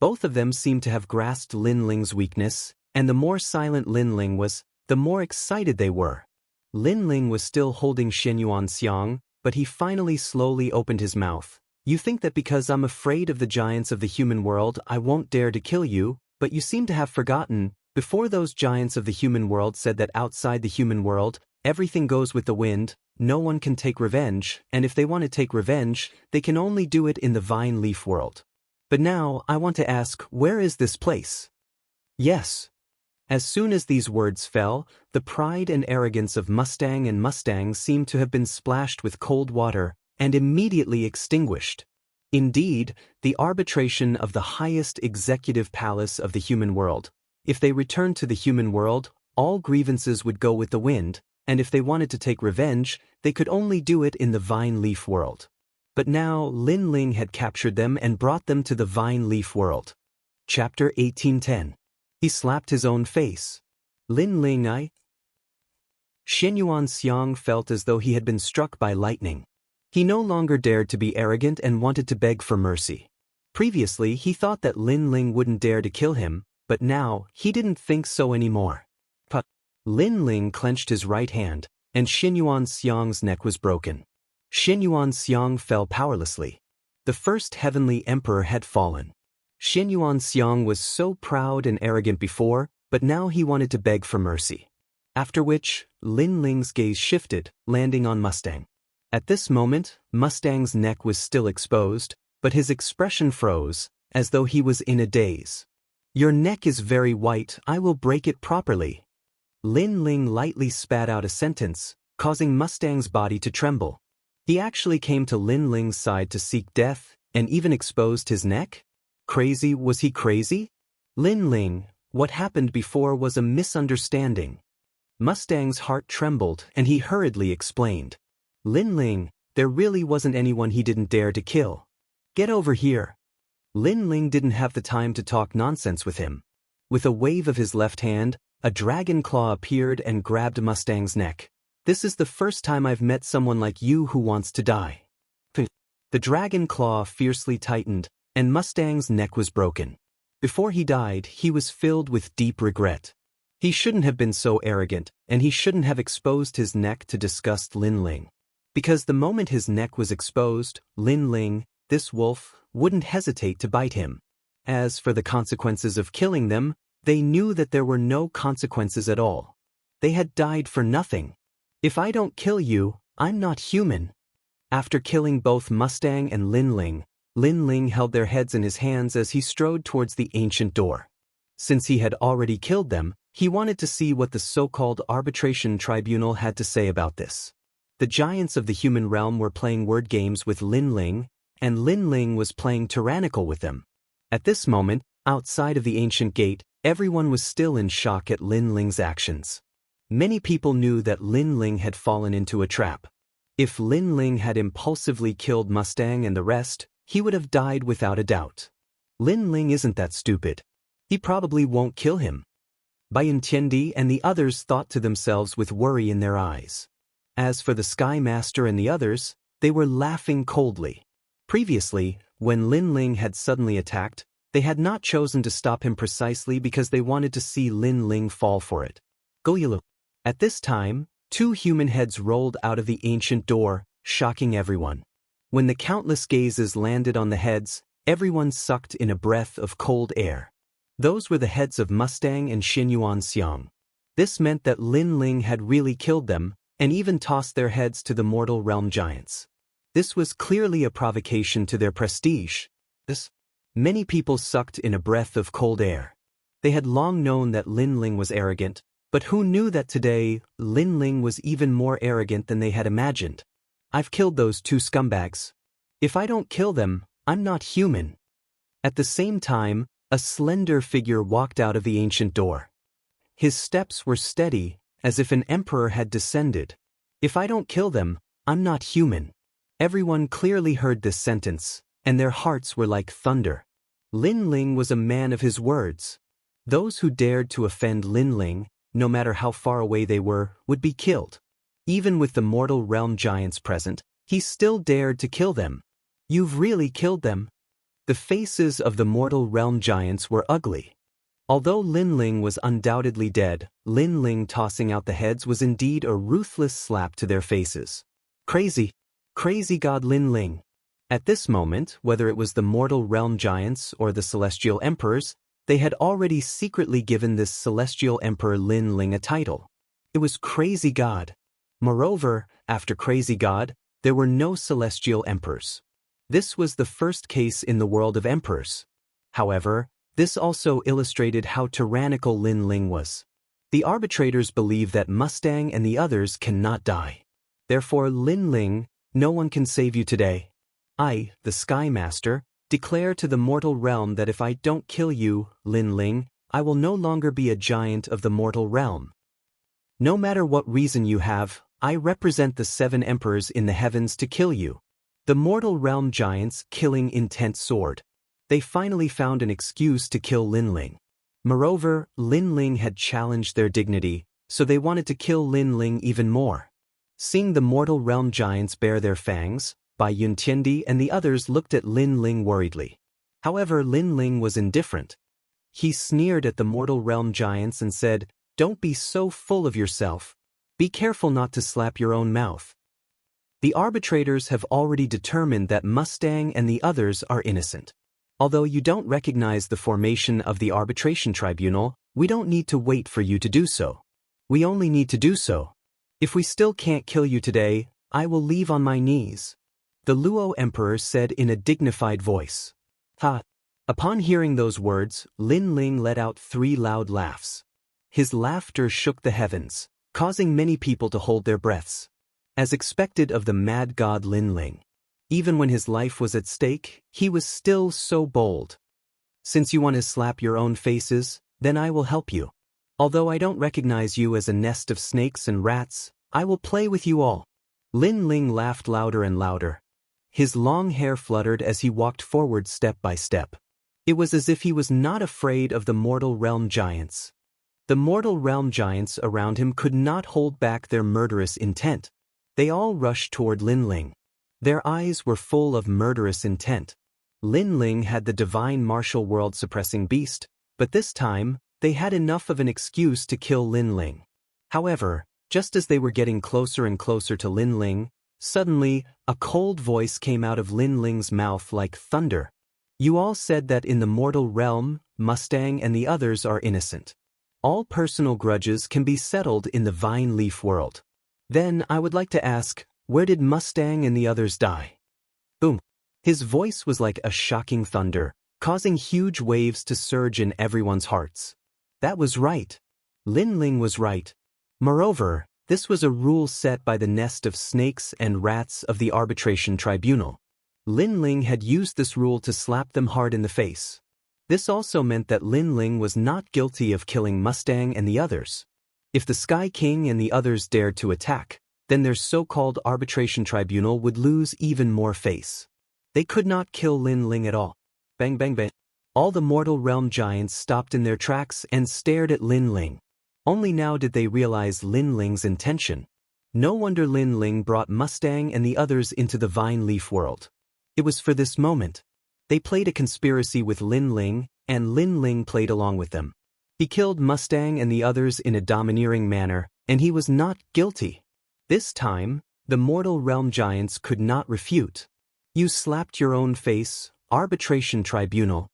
Both of them seemed to have grasped Lin Ling's weakness, and the more silent Lin Ling was, the more excited they were. Lin Ling was still holding Xianyuan Xiang, but he finally slowly opened his mouth. You think that because I'm afraid of the giants of the human world I won't dare to kill you, but you seem to have forgotten, before those giants of the human world said that outside the human world, everything goes with the wind, no one can take revenge, and if they want to take revenge, they can only do it in the vine leaf world. But now, I want to ask, where is this place? Yes. As soon as these words fell, the pride and arrogance of Mustang and Mustang seemed to have been splashed with cold water, and immediately extinguished. Indeed, the arbitration of the highest executive palace of the human world. If they returned to the human world, all grievances would go with the wind, and if they wanted to take revenge, they could only do it in the vine leaf world. But now Lin Ling had captured them and brought them to the vine leaf world. Chapter 1810. He slapped his own face. Lin Ling Xinyuan Xiang felt as though he had been struck by lightning. He no longer dared to be arrogant and wanted to beg for mercy. Previously, he thought that Lin Ling wouldn't dare to kill him, but now, he didn't think so anymore. Lin Ling clenched his right hand, and Xinyuan Xiang's neck was broken. Xinyuan Xiang fell powerlessly. The first heavenly emperor had fallen. Xinyuan Xiang was so proud and arrogant before, but now he wanted to beg for mercy. After which, Lin Ling's gaze shifted, landing on Mustang. At this moment, Mustang's neck was still exposed, but his expression froze, as though he was in a daze. "Your neck is very white, I will break it properly." Lin Ling lightly spat out a sentence, causing Mustang's body to tremble. He actually came to Lin Ling's side to seek death, and even exposed his neck? Crazy? Was he crazy? Lin Ling, what happened before was a misunderstanding. Mustang's heart trembled, and he hurriedly explained. Lin Ling, there really wasn't anyone he didn't dare to kill. Get over here. Lin Ling didn't have the time to talk nonsense with him. With a wave of his left hand, a dragon claw appeared and grabbed Mustang's neck. This is the first time I've met someone like you who wants to die. The dragon claw fiercely tightened, and Mustang's neck was broken. Before he died, he was filled with deep regret. He shouldn't have been so arrogant, and he shouldn't have exposed his neck to disgust Lin Ling. Because the moment his neck was exposed, Lin Ling, this wolf, wouldn't hesitate to bite him. As for the consequences of killing them, they knew that there were no consequences at all. They had died for nothing. If I don't kill you, I'm not human. After killing both Mustang and Lin Ling held their heads in his hands as he strode towards the ancient door. Since he had already killed them, he wanted to see what the so-called arbitration tribunal had to say about this. The giants of the human realm were playing word games with Lin Ling, and Lin Ling was playing tyrannical with them. At this moment, outside of the ancient gate, everyone was still in shock at Lin Ling's actions. Many people knew that Lin Ling had fallen into a trap. If Lin Ling had impulsively killed Mustang and the rest, he would have died without a doubt. Lin Ling isn't that stupid. He probably won't kill him. Bai Tiandi and the others thought to themselves with worry in their eyes. As for the Sky Master and the others, they were laughing coldly. Previously, when Lin Ling had suddenly attacked, they had not chosen to stop him precisely because they wanted to see Lin Ling fall for it. Goyilu. At this time, 2 human heads rolled out of the ancient door, shocking everyone. When the countless gazes landed on the heads, everyone sucked in a breath of cold air. Those were the heads of Mustang and Xinyuan Xiang. This meant that Lin Ling had really killed them, and even tossed their heads to the mortal realm giants. This was clearly a provocation to their prestige. Many people sucked in a breath of cold air. They had long known that Lin Ling was arrogant, but who knew that today, Lin Ling was even more arrogant than they had imagined. I've killed those 2 scumbags. If I don't kill them, I'm not human. At the same time, a slender figure walked out of the ancient door. His steps were steady, as if an emperor had descended. If I don't kill them, I'm not human. Everyone clearly heard this sentence, and their hearts were like thunder. Lin Ling was a man of his words. Those who dared to offend Lin Ling, no matter how far away they were, would be killed. Even with the mortal realm giants present, he still dared to kill them. You've really killed them? The faces of the mortal realm giants were ugly. Although Lin Ling was undoubtedly dead, Lin Ling tossing out the heads was indeed a ruthless slap to their faces. Crazy. Crazy god Lin Ling. At this moment, whether it was the mortal realm giants or the celestial emperors, they had already secretly given this celestial emperor Lin Ling a title. It was Crazy God. Moreover, after Crazy God, there were no celestial emperors. This was the first case in the world of emperors. However, this also illustrated how tyrannical Lin Ling was. The arbitrators believe that Mustang and the others cannot die. Therefore, Lin Ling, no one can save you today. I, the Sky Master, declare to the mortal realm that if I don't kill you, Lin Ling, I will no longer be a giant of the mortal realm. No matter what reason you have, I represent the 7 emperors in the heavens to kill you. The mortal realm giants killing intent soared. They finally found an excuse to kill Linling. Moreover, Linling had challenged their dignity, so they wanted to kill Linling even more. Seeing the mortal realm giants bare their fangs, Bai Yuntiandi and the others looked at Linling worriedly. However, Linling was indifferent. He sneered at the mortal realm giants and said, "Don't be so full of yourself. Be careful not to slap your own mouth. The arbitrators have already determined that Mustang and the others are innocent. Although you don't recognize the formation of the arbitration tribunal, we don't need to wait for you to do so. We only need to do so. If we still can't kill you today, I will leave on my knees," the Luo emperor said in a dignified voice. Ha! Upon hearing those words, Linling let out 3 loud laughs. His laughter shook the heavens, causing many people to hold their breaths. As expected of the mad god Linling, even when his life was at stake, he was still so bold. "Since you want to slap your own faces, then I will help you. Although I don't recognize you as a nest of snakes and rats, I will play with you all." Linling laughed louder and louder. His long hair fluttered as he walked forward step by step. It was as if he was not afraid of the mortal realm giants. The mortal realm giants around him could not hold back their murderous intent. They all rushed toward Linling. Their eyes were full of murderous intent. Linling had the divine martial world suppressing beast, but this time, they had enough of an excuse to kill Linling. However, just as they were getting closer and closer to Linling, suddenly, a cold voice came out of Linling's mouth like thunder. "You all said that in the mortal realm, Mustang and the others are innocent. All personal grudges can be settled in the vine leaf world. Then I would like to ask, where did Mustang and the others die?" Boom! His voice was like a shocking thunder, causing huge waves to surge in everyone's hearts. That was right. Linling was right. Moreover, this was a rule set by the nest of snakes and rats of the arbitration tribunal. Linling had used this rule to slap them hard in the face. This also meant that Linling was not guilty of killing Mustang and the others. If the Sky King and the others dared to attack, then their so-called arbitration tribunal would lose even more face. They could not kill Linling at all. Bang bang bang. All the mortal realm giants stopped in their tracks and stared at Linling. Only now did they realize Linling's intention. No wonder Linling brought Mustang and the others into the vine leaf world. It was for this moment. They played a conspiracy with Linling, and Linling played along with them. He killed Mustang and the others in a domineering manner, and he was not guilty. This time, the mortal realm giants could not refute. "You slapped your own face, arbitration tribunal."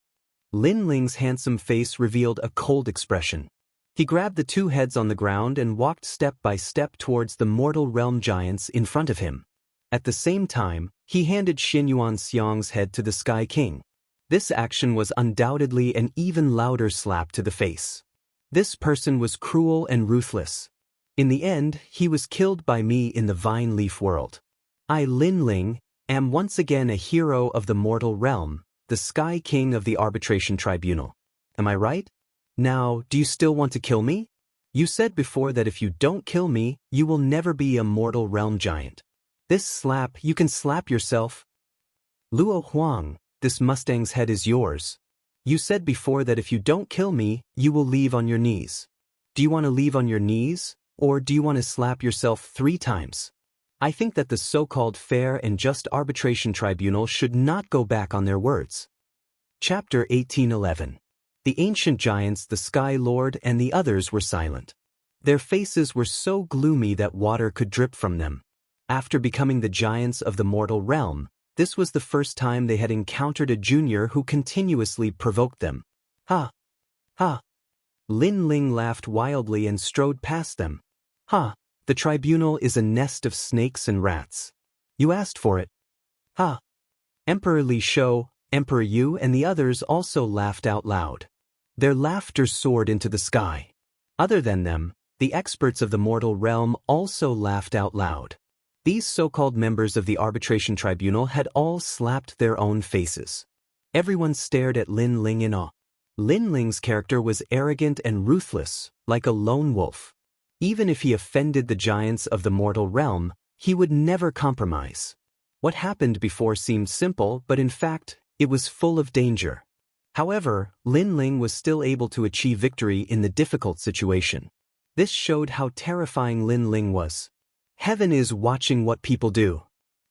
Linling's handsome face revealed a cold expression. He grabbed the 2 heads on the ground and walked step by step towards the mortal realm giants in front of him. At the same time, he handed Xinyuan Xiang's head to the Sky King. This action was undoubtedly an even louder slap to the face. This person was cruel and ruthless. In the end, he was killed by me in the vine leaf world. I, Linling, am once again a hero of the mortal realm, the Sky King of the arbitration tribunal. Am I right? Now, do you still want to kill me? You said before that if you don't kill me, you will never be a mortal realm giant. This slap, you can slap yourself. Luo Huang, this Mustang's head is yours. You said before that if you don't kill me, you will leave on your knees. Do you want to leave on your knees, or do you want to slap yourself 3 times? I think that the so-called fair and just arbitration tribunal should not go back on their words. Chapter 1811. The ancient giants, the Sky Lord, and the others were silent. Their faces were so gloomy that water could drip from them. After becoming the giants of the mortal realm, this was the first time they had encountered a junior who continuously provoked them. Ha! Ha! Linling laughed wildly and strode past them. Ha! The tribunal is a nest of snakes and rats. You asked for it. Ha! Emperor Li Shou, Emperor Yu and the others also laughed out loud. Their laughter soared into the sky. Other than them, the experts of the mortal realm also laughed out loud. These so-called members of the arbitration tribunal had all slapped their own faces. Everyone stared at Linling in awe. Linling's character was arrogant and ruthless, like a lone wolf. Even if he offended the giants of the mortal realm, he would never compromise. What happened before seemed simple, but in fact, it was full of danger. However, Lin Ling was still able to achieve victory in the difficult situation. This showed how terrifying Lin Ling was. Heaven is watching what people do.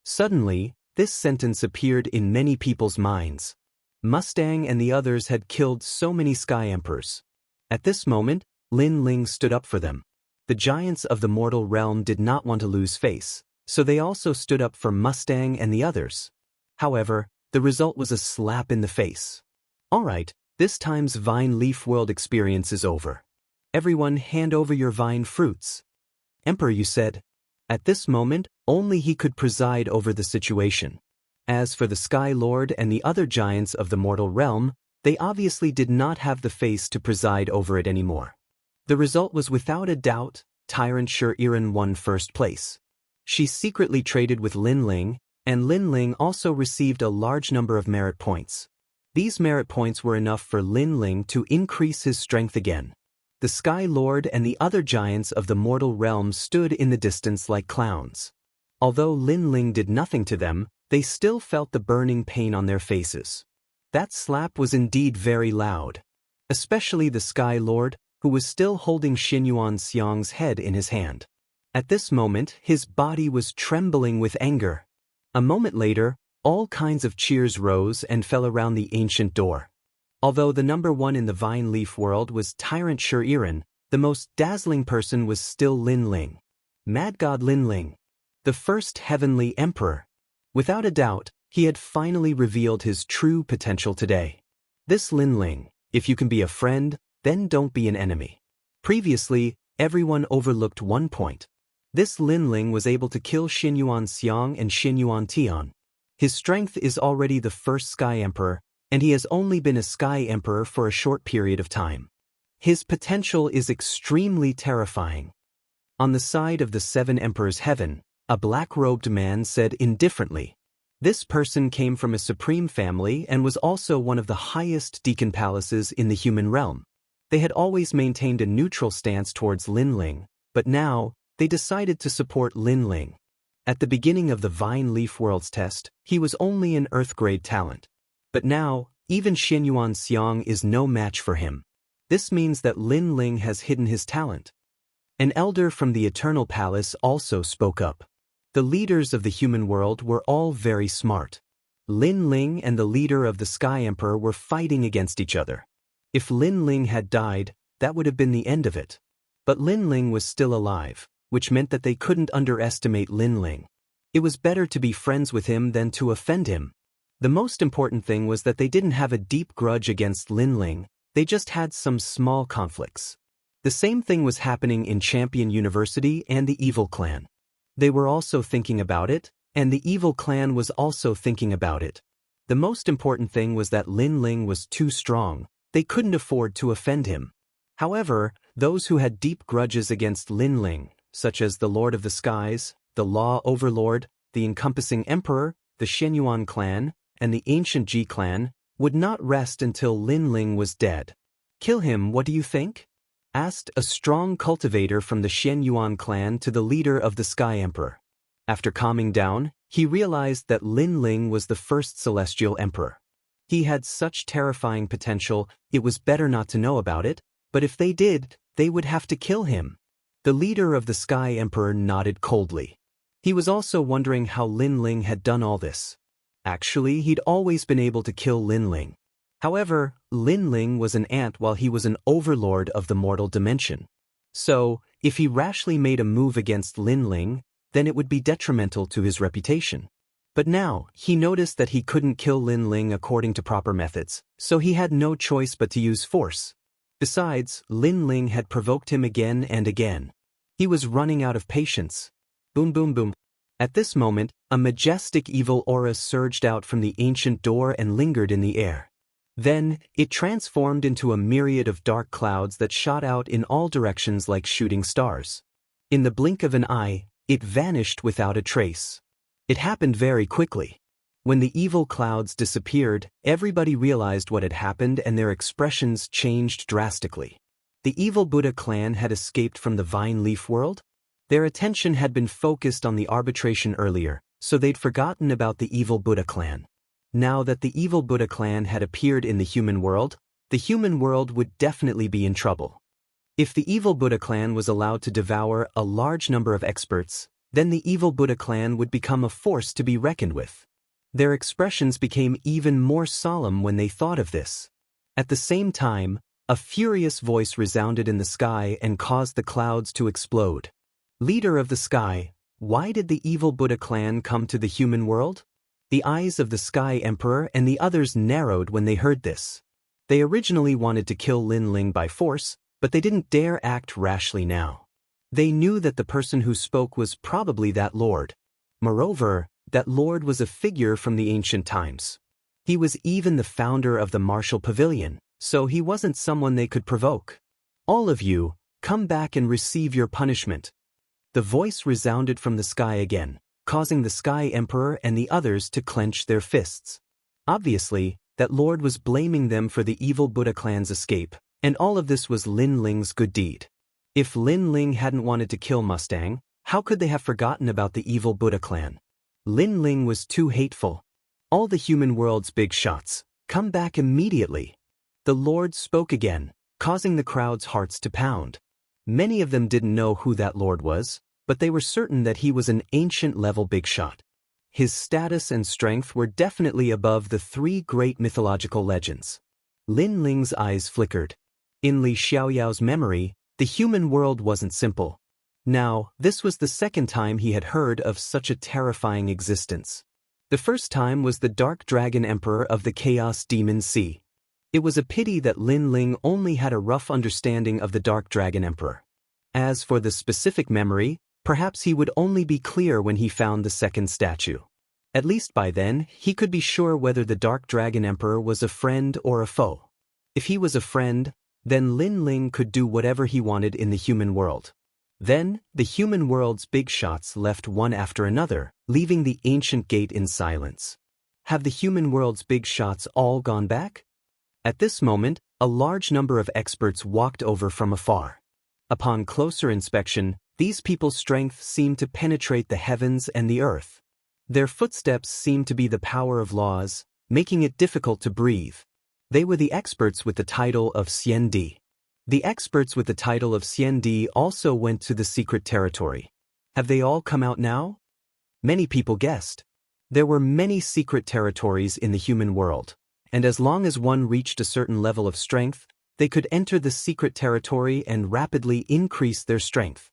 Suddenly, this sentence appeared in many people's minds. Mustang and the others had killed so many Sky Emperors. At this moment, Lin Ling stood up for them. The giants of the mortal realm did not want to lose face, so they also stood up for Mustang and the others. However, the result was a slap in the face. Alright, this time's Vine Leaf World experience is over. Everyone hand over your vine fruits. Emperor, you said. At this moment, only he could preside over the situation. As for the Sky Lord and the other giants of the mortal realm, they obviously did not have the face to preside over it anymore. The result was without a doubt, Tyrant Shuriren won first place. She secretly traded with Lin Ling, and Lin Ling also received a large number of merit points. These merit points were enough for Lin Ling to increase his strength again. The Sky Lord and the other giants of the mortal realm stood in the distance like clowns. Although Lin Ling did nothing to them, they still felt the burning pain on their faces. That slap was indeed very loud. Especially the Sky Lord, who was still holding Xinyuan Xiang's head in his hand. At this moment, his body was trembling with anger. A moment later, all kinds of cheers rose and fell around the ancient door. Although the number one in the Vine Leaf world was Tyrant Shuriren, the most dazzling person was still Lin Ling. Mad God Lin Ling, the first heavenly emperor. Without a doubt, he had finally revealed his true potential today. This Lin Ling, if you can be a friend, then don't be an enemy. Previously, everyone overlooked one point. This Lin Ling was able to kill Xinyuan Xiang and Xinyuan Tian. His strength is already the first Sky Emperor, and he has only been a Sky Emperor for a short period of time. His potential is extremely terrifying. On the side of the Seven Emperors' heaven, a black-robed man said indifferently. This person came from a supreme family and was also one of the highest deacon palaces in the human realm. They had always maintained a neutral stance towards Lin Ling, but now, they decided to support Lin Ling. At the beginning of the Vine Leaf World's test, he was only an Earth-grade talent. But now, even Xinyuan Xiang is no match for him. This means that Lin Ling has hidden his talent. An elder from the Eternal Palace also spoke up. The leaders of the human world were all very smart. Lin Ling and the leader of the Sky Emperor were fighting against each other. If Lin Ling had died, that would have been the end of it. But Lin Ling was still alive, which meant that they couldn't underestimate Lin Ling. It was better to be friends with him than to offend him. The most important thing was that they didn't have a deep grudge against Lin Ling, they just had some small conflicts. The same thing was happening in Champion University and the Evil Clan. They were also thinking about it, and the Evil Clan was also thinking about it. The most important thing was that Lin Ling was too strong, they couldn't afford to offend him. However, those who had deep grudges against Lin Ling, such as the Lord of the Skies, the Law Overlord, the Encompassing Emperor, the Shenyuan clan, and the Ancient Ji clan, would not rest until Lin Ling was dead. Kill him, what do you think? Asked a strong cultivator from the Shenyuan clan to the leader of the Sky Emperor. After calming down, he realized that Lin Ling was the first celestial emperor. He had such terrifying potential, it was better not to know about it, but if they did, they would have to kill him. The leader of the Sky Emperor nodded coldly. He was also wondering how Lin Ling had done all this. Actually, he'd always been able to kill Lin Ling. However, Lin Ling was an ant while he was an overlord of the mortal dimension. So, if he rashly made a move against Lin Ling, then it would be detrimental to his reputation. But now, he noticed that he couldn't kill Lin Ling according to proper methods, so he had no choice but to use force. Besides, Lin Ling had provoked him again and again. He was running out of patience. Boom boom boom. At this moment, a majestic evil aura surged out from the ancient door and lingered in the air. Then, it transformed into a myriad of dark clouds that shot out in all directions like shooting stars. In the blink of an eye, it vanished without a trace. It happened very quickly. When the evil clouds disappeared, everybody realized what had happened and their expressions changed drastically. The evil Buddha clan had escaped from the vine leaf world? Their attention had been focused on the arbitration earlier, so they'd forgotten about the evil Buddha clan. Now that the evil Buddha clan had appeared in the human world would definitely be in trouble. If the evil Buddha clan was allowed to devour a large number of experts, then the evil Buddha clan would become a force to be reckoned with. Their expressions became even more solemn when they thought of this. At the same time, a furious voice resounded in the sky and caused the clouds to explode. Leader of the sky, why did the evil Buddha clan come to the human world? The eyes of the Sky Emperor and the others narrowed when they heard this. They originally wanted to kill Lin Ling by force, but they didn't dare act rashly now. They knew that the person who spoke was probably that lord. Moreover, that lord was a figure from the ancient times. He was even the founder of the martial pavilion, so he wasn't someone they could provoke. All of you, come back and receive your punishment. The voice resounded from the sky again, causing the Sky Emperor and the others to clench their fists. Obviously, that lord was blaming them for the evil Buddha clan's escape, and all of this was Lin Ling's good deed. If Lin Ling hadn't wanted to kill Mustang, how could they have forgotten about the evil Buddha clan? Lin Ling was too hateful. All the human world's big shots, come back immediately. The Lord spoke again, causing the crowd's hearts to pound. Many of them didn't know who that Lord was, but they were certain that he was an ancient-level big shot. His status and strength were definitely above the three great mythological legends. Lin Ling's eyes flickered. In Li Xiaoyao's memory, the human world wasn't simple. Now, this was the second time he had heard of such a terrifying existence. The first time was the Dark Dragon Emperor of the Chaos Demon Sea. It was a pity that Lin Ling only had a rough understanding of the Dark Dragon Emperor. As for the specific memory, perhaps he would only be clear when he found the second statue. At least by then, he could be sure whether the Dark Dragon Emperor was a friend or a foe. If he was a friend, then Lin Ling could do whatever he wanted in the human world. Then, the human world's big shots left one after another, leaving the ancient gate in silence. Have the human world's big shots all gone back? At this moment, a large number of experts walked over from afar. Upon closer inspection, these people's strength seemed to penetrate the heavens and the earth. Their footsteps seemed to be the power of laws, making it difficult to breathe. They were the experts with the title of Xian Di. The experts with the title of Xian Di also went to the secret territory. Have they all come out now? Many people guessed. There were many secret territories in the human world, and as long as one reached a certain level of strength, they could enter the secret territory and rapidly increase their strength.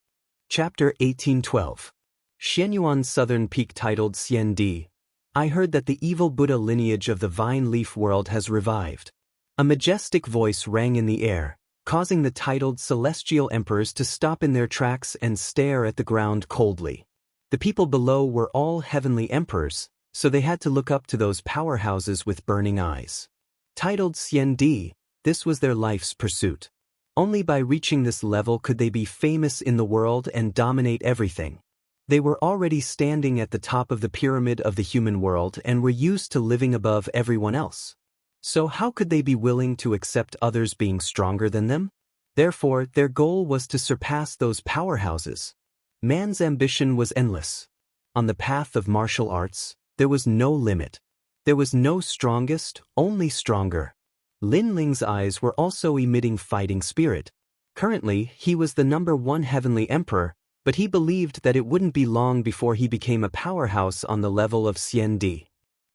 Chapter 1812. Xianyuan's southern peak titled Xian Di. I heard that the evil Buddha lineage of the vine leaf world has revived. A majestic voice rang in the air, causing the titled celestial emperors to stop in their tracks and stare at the ground coldly. The people below were all heavenly emperors, so they had to look up to those powerhouses with burning eyes. Titled Xian Di, this was their life's pursuit. Only by reaching this level could they be famous in the world and dominate everything. They were already standing at the top of the pyramid of the human world and were used to living above everyone else. So how could they be willing to accept others being stronger than them? Therefore, their goal was to surpass those powerhouses. Man's ambition was endless. On the path of martial arts, there was no limit. There was no strongest, only stronger. Lin Ling's eyes were also emitting fighting spirit. Currently, he was the #1 heavenly emperor, but he believed that it wouldn't be long before he became a powerhouse on the level of Xian Di.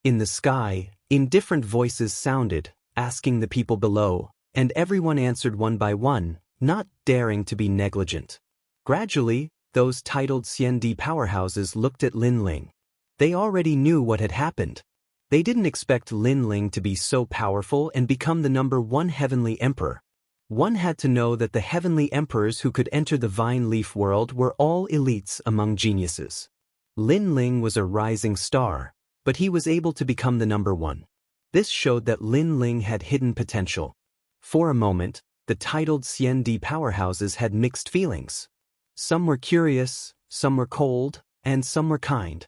In the sky, indifferent voices sounded, asking the people below, and everyone answered one by one, not daring to be negligent. Gradually, those titled Xian Di powerhouses looked at Lin Ling. They already knew what had happened. They didn't expect Lin Ling to be so powerful and become the #1 heavenly emperor. One had to know that the heavenly emperors who could enter the vine leaf world were all elites among geniuses. Lin Ling was a rising star, but he was able to become the #1. This showed that Lin Ling had hidden potential. For a moment, the titled Xian Di powerhouses had mixed feelings. Some were curious, some were cold, and some were kind.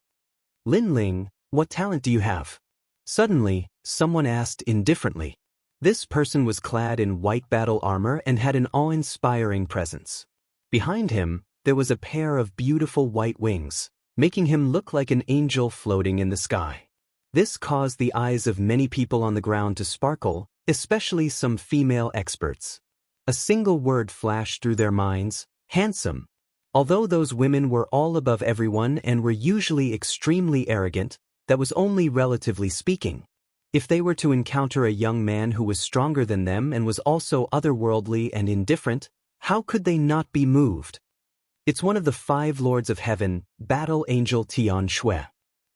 Lin Ling, what talent do you have? Suddenly, someone asked indifferently. This person was clad in white battle armor and had an awe-inspiring presence. Behind him, there was a pair of beautiful white wings, making him look like an angel floating in the sky. This caused the eyes of many people on the ground to sparkle, especially some female experts. A single word flashed through their minds: handsome. Although those women were all above everyone and were usually extremely arrogant, that was only relatively speaking. If they were to encounter a young man who was stronger than them and was also otherworldly and indifferent, how could they not be moved? It's one of the 5 lords of heaven, Battle Angel Tian Shui.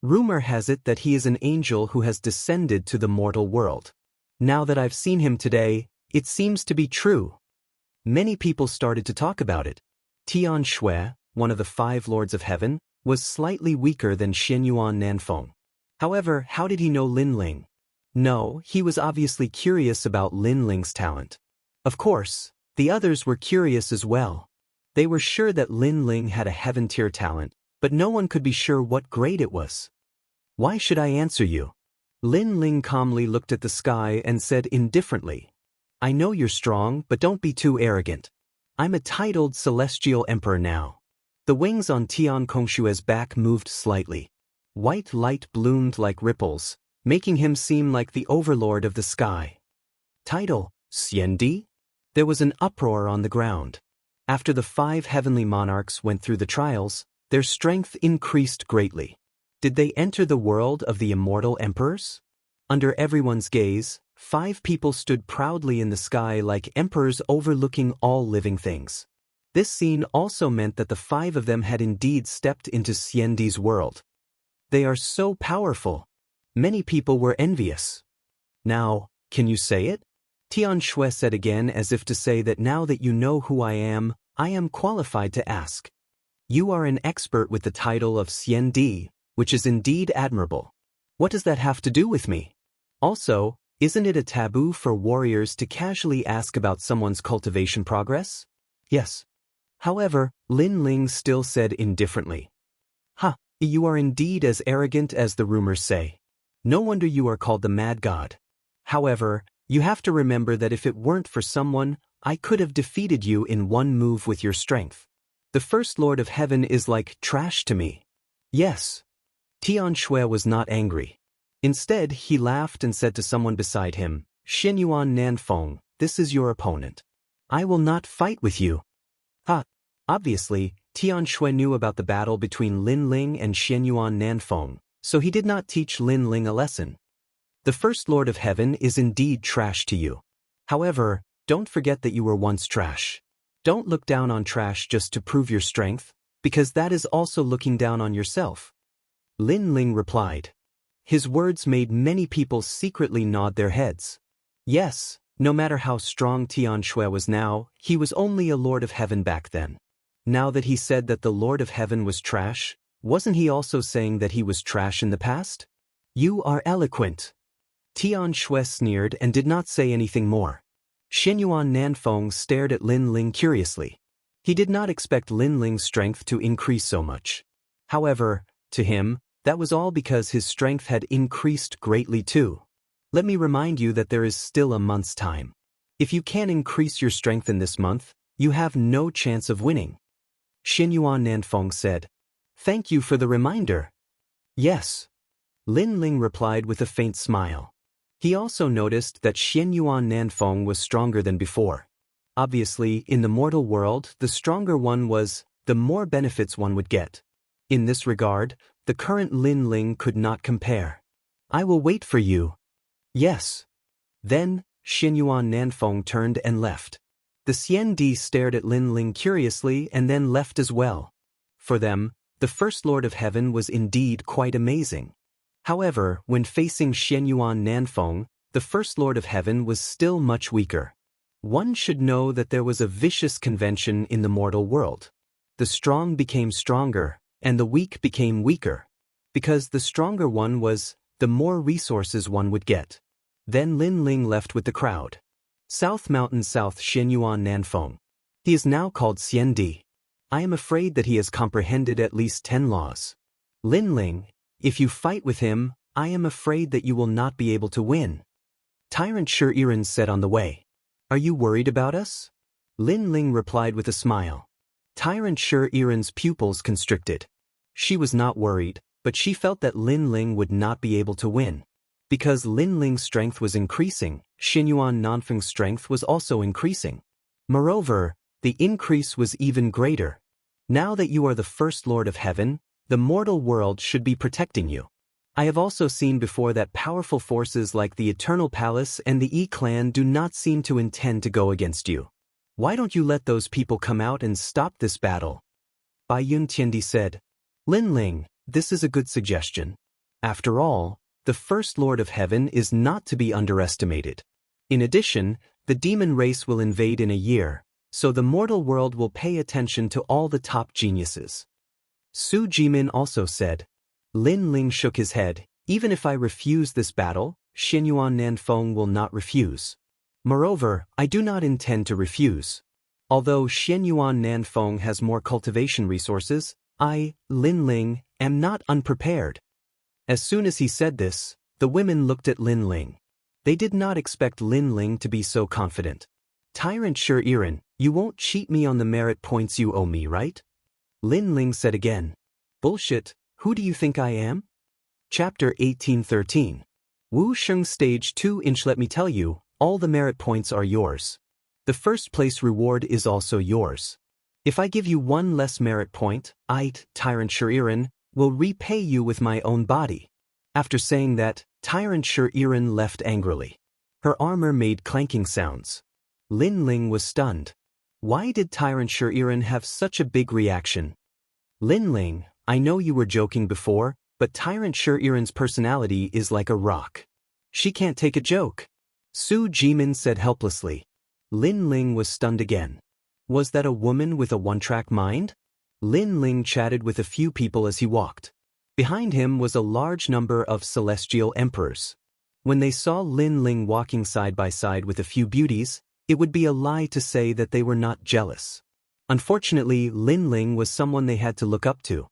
Rumor has it that he is an angel who has descended to the mortal world. Now that I've seen him today, it seems to be true. Many people started to talk about it. Tian Shui, one of the 5 lords of heaven, was slightly weaker than Xianyuan Nanfeng. However, how did he know Lin Ling? No, he was obviously curious about Lin Ling's talent. Of course, the others were curious as well. They were sure that Lin Ling had a heaven-tier talent, but no one could be sure what grade it was. Why should I answer you? Lin Ling calmly looked at the sky and said indifferently, I know you're strong, but don't be too arrogant. I'm a titled celestial emperor now. The wings on Tian Kongshue's back moved slightly. White light bloomed like ripples, making him seem like the overlord of the sky. Title, Xiandi? There was an uproar on the ground. After the 5 heavenly monarchs went through the trials, their strength increased greatly. Did they enter the world of the immortal emperors? Under everyone's gaze, 5 people stood proudly in the sky like emperors overlooking all living things. This scene also meant that the 5 of them had indeed stepped into Xiandi's world. They are so powerful. Many people were envious. Now, can you say it? Tian Shui said again, as if to say that now that you know who I am qualified to ask. You are an expert with the title of Xiandi, which is indeed admirable. What does that have to do with me? Also, isn't it a taboo for warriors to casually ask about someone's cultivation progress? Yes. However, Lin Ling still said indifferently. You are indeed as arrogant as the rumors say. No wonder you are called the Mad God. However, you have to remember that if it weren't for someone, I could have defeated you in one move with your strength. The First Lord of Heaven is like trash to me. Yes. Tian Shui was not angry. Instead, he laughed and said to someone beside him, Xianyuan Nanfeng, this is your opponent. I will not fight with you. Obviously, Tian Shui knew about the battle between Lin Ling and Xianyuan Nanfeng, so he did not teach Lin Ling a lesson. The First Lord of Heaven is indeed trash to you. However, don't forget that you were once trash. Don't look down on trash just to prove your strength, because that is also looking down on yourself. Lin Ling replied. His words made many people secretly nod their heads. Yes, no matter how strong Tian Shui was now, he was only a Lord of Heaven back then. Now that he said that the Lord of Heaven was trash, wasn't he also saying that he was trash in the past? You are eloquent. Tian Shui sneered and did not say anything more. Xianyuan Nanfeng stared at Lin Ling curiously. He did not expect Lin Ling's strength to increase so much. However, to him, that was all because his strength had increased greatly too. Let me remind you that there is still a month's time. If you can't increase your strength in this month, you have no chance of winning. Xianyuan Nanfeng said. Thank you for the reminder. Yes. Lin Ling replied with a faint smile. He also noticed that Xianyuan Nanfeng was stronger than before. Obviously, in the mortal world, the stronger one was, the more benefits one would get. In this regard, the current Lin Ling could not compare. I will wait for you. Yes. Then, Xianyuan Nanfeng turned and left. The Xiandi stared at Lin Ling curiously and then left as well. For them, the First Lord of Heaven was indeed quite amazing. However, when facing Xianyuan Nanfeng, the First Lord of Heaven was still much weaker. One should know that there was a vicious convention in the mortal world. The strong became stronger, and the weak became weaker. Because the stronger one was, the more resources one would get. Then Lin Ling left with the crowd. South Mountain South Xianyuan Nanfeng. He is now called Xiandi. I am afraid that he has comprehended at least 10 laws. Lin Ling, if you fight with him, I am afraid that you will not be able to win. Tyrant Shirin said on the way. Are you worried about us? Lin Ling replied with a smile. Tyrant Shirin's pupils constricted. She was not worried, but she felt that Lin Ling would not be able to win. Because Lin Ling's strength was increasing, Xinyuan Nanfeng's strength was also increasing. Moreover, the increase was even greater. Now that you are the first Lord of Heaven, the mortal world should be protecting you. I have also seen before that powerful forces like the Eternal Palace and the Yi clan do not seem to intend to go against you. Why don't you let those people come out and stop this battle? Bai Yun Tiandi said. Lin Ling, this is a good suggestion. After all, the First Lord of Heaven is not to be underestimated. In addition, the demon race will invade in a year, so the mortal world will pay attention to all the top geniuses. Su Jimin also said. Lin Ling shook his head. Even if I refuse this battle, Xinyuan Nanfeng will not refuse. Moreover, I do not intend to refuse. Although Xinyuan Nanfeng has more cultivation resources, I, Lin Ling, am not unprepared. As soon as he said this, the women looked at Lin Ling. They did not expect Lin Ling to be so confident. Tyrant Shirin, you won't cheat me on the merit points you owe me, right? Lin Ling said again. Bullshit, who do you think I am? Chapter 1813. Wu Sheng Stage 2 inch. Let me tell you, all the merit points are yours. The first place reward is also yours. If I give you one less merit point, I, Tyrant Shirin, will repay you with my own body. After saying that, Tyrant Shirin left angrily. Her armor made clanking sounds. Lin Ling was stunned. Why did Tyrant Shirin have such a big reaction? Lin Ling, I know you were joking before, but Tyrant Shirin's personality is like a rock. She can't take a joke. Su Jimin said helplessly. Lin Ling was stunned again. Was that a woman with a one-track mind? Lin Ling chatted with a few people as he walked. Behind him was a large number of celestial emperors. When they saw Lin Ling walking side by side with a few beauties, it would be a lie to say that they were not jealous. Unfortunately, Lin Ling was someone they had to look up to.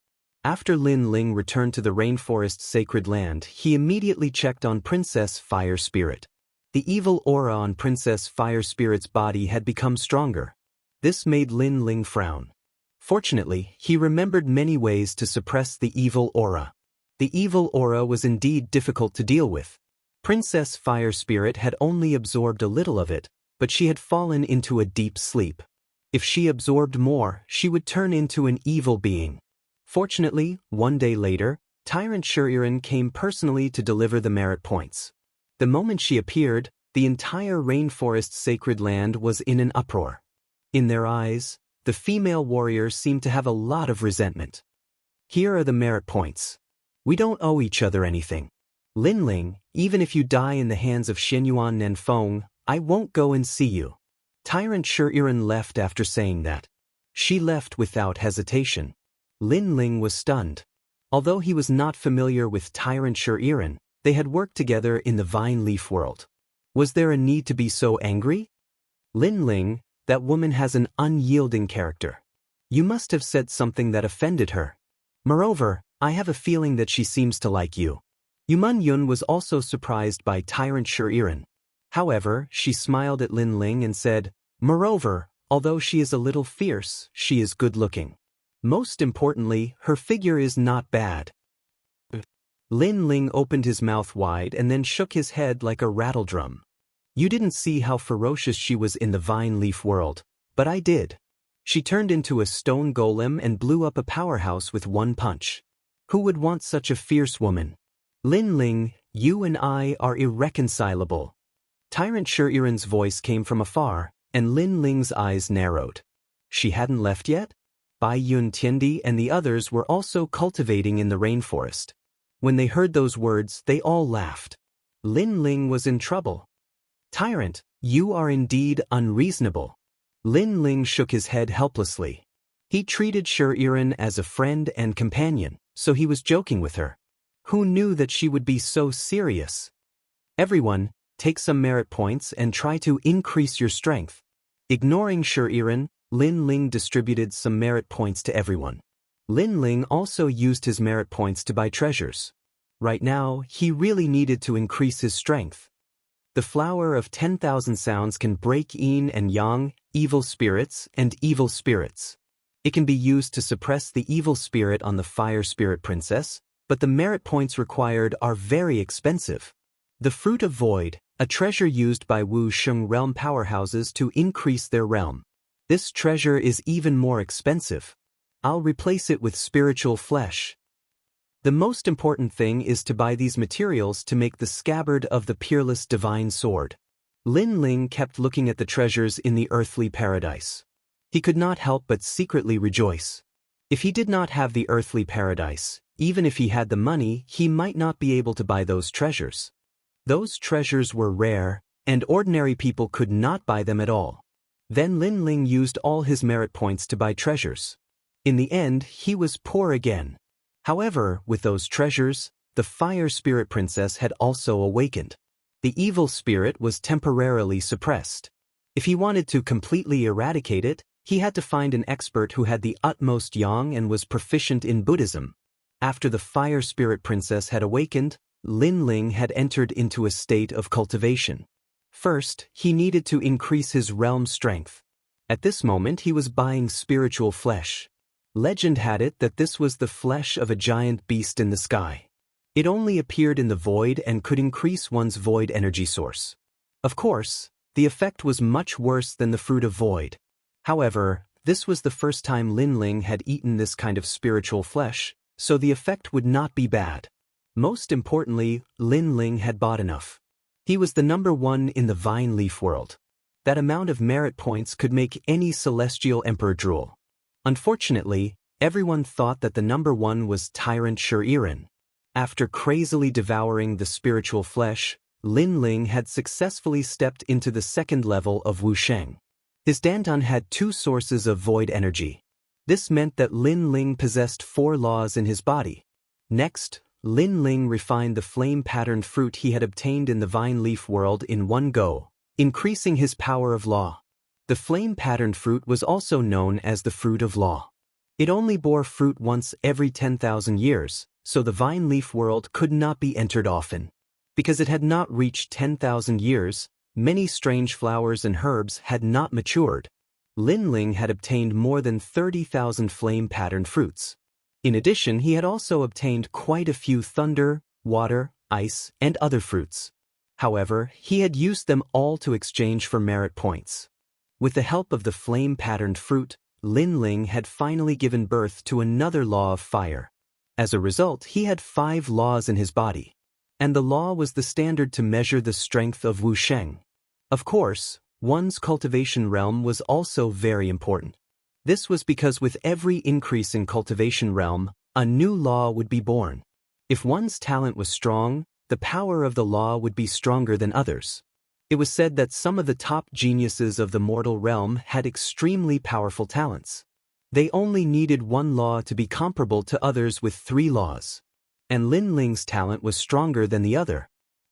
After Lin Ling returned to the rainforest sacred land, he immediately checked on Princess Fire Spirit. The evil aura on Princess Fire Spirit's body had become stronger. This made Lin Ling frown. Fortunately, he remembered many ways to suppress the evil aura. The evil aura was indeed difficult to deal with. Princess Fire Spirit had only absorbed a little of it, but she had fallen into a deep sleep. If she absorbed more, she would turn into an evil being. Fortunately, one day later, Tyrant Shirin came personally to deliver the merit points. The moment she appeared, the entire rainforest sacred land was in an uproar. In their eyes, the female warriors seemed to have a lot of resentment. Here are the merit points. We don't owe each other anything. Lin Ling, even if you die in the hands of Xinyuan Nanfeng, I won't go and see you. Tyrant Shirin left after saying that. She left without hesitation. Lin Ling was stunned. Although he was not familiar with Tyrant Shirin, they had worked together in the Vine Leaf world. Was there a need to be so angry? Lin Ling, that woman has an unyielding character. You must have said something that offended her. Moreover, I have a feeling that she seems to like you. Yuman Yun was also surprised by Tyrant Shirin. However, she smiled at Lin Ling and said, moreover, although she is a little fierce, she is good-looking. Most importantly, her figure is not bad. Lin Ling opened his mouth wide and then shook his head like a rattledrum. You didn't see how ferocious she was in the Vine Leaf world, but I did. She turned into a stone golem and blew up a powerhouse with one punch. Who would want such a fierce woman? Lin Ling, you and I are irreconcilable. Tyrant Shirin's voice came from afar, and Lin Ling's eyes narrowed. She hadn't left yet? Bai Yun Tiandi and the others were also cultivating in the rainforest. When they heard those words, they all laughed. Lin Ling was in trouble. Tyrant, you are indeed unreasonable. Lin Ling shook his head helplessly. He treated Shirin as a friend and companion, so he was joking with her. Who knew that she would be so serious? Everyone, take some merit points and try to increase your strength. Ignoring Shirin, Lin Ling distributed some merit points to everyone. Lin Ling also used his merit points to buy treasures. Right now, he really needed to increase his strength. The flower of 10,000 sounds can break yin and yang, evil spirits and evil spirits. It can be used to suppress the evil spirit on the fire spirit princess, but the merit points required are very expensive. The Fruit of Void, a treasure used by Wuxia realm powerhouses to increase their realm. This treasure is even more expensive. I'll replace it with spiritual flesh. The most important thing is to buy these materials to make the scabbard of the peerless divine sword. Lin Ling kept looking at the treasures in the earthly paradise. He could not help but secretly rejoice. If he did not have the earthly paradise, even if he had the money, he might not be able to buy those treasures. Those treasures were rare, and ordinary people could not buy them at all. Then Lin Ling used all his merit points to buy treasures. In the end, he was poor again. However, with those treasures, the fire spirit princess had also awakened. The evil spirit was temporarily suppressed. If he wanted to completely eradicate it, he had to find an expert who had the utmost yang and was proficient in Buddhism. After the fire spirit princess had awakened, Lin Ling had entered into a state of cultivation. First, he needed to increase his realm strength. At this moment he was buying spiritual flesh. Legend had it that this was the flesh of a giant beast in the sky. It only appeared in the void and could increase one's void energy source. Of course, the effect was much worse than the Fruit of Void. However, this was the first time Lin Ling had eaten this kind of spiritual flesh, so the effect would not be bad. Most importantly, Lin Ling had bought enough. He was the number one in the vine leaf world. That amount of merit points could make any celestial emperor drool. Unfortunately, everyone thought that the number one was Tyrant Shuriren. After crazily devouring the spiritual flesh, Lin Ling had successfully stepped into the second level of Wuxia. His Danton had 2 sources of void energy. This meant that Lin Ling possessed 4 laws in his body. Next, Lin Ling refined the flame-patterned fruit he had obtained in the vine leaf world in one go, increasing his power of law. The flame-patterned fruit was also known as the Fruit of Law. It only bore fruit once every 10,000 years, so the vine leaf world could not be entered often. Because it had not reached 10,000 years, many strange flowers and herbs had not matured. Lin Ling had obtained more than 30,000 flame-patterned fruits. In addition, he had also obtained quite a few thunder, water, ice, and other fruits. However, he had used them all to exchange for merit points. With the help of the flame-patterned fruit, Lin Ling had finally given birth to another law of fire. As a result, he had 5 laws in his body. And the law was the standard to measure the strength of Wuxia. Of course, one's cultivation realm was also very important. This was because with every increase in cultivation realm, a new law would be born. If one's talent was strong, the power of the law would be stronger than others. It was said that some of the top geniuses of the mortal realm had extremely powerful talents. They only needed one law to be comparable to others with 3 laws. And Lin Ling's talent was stronger than the other.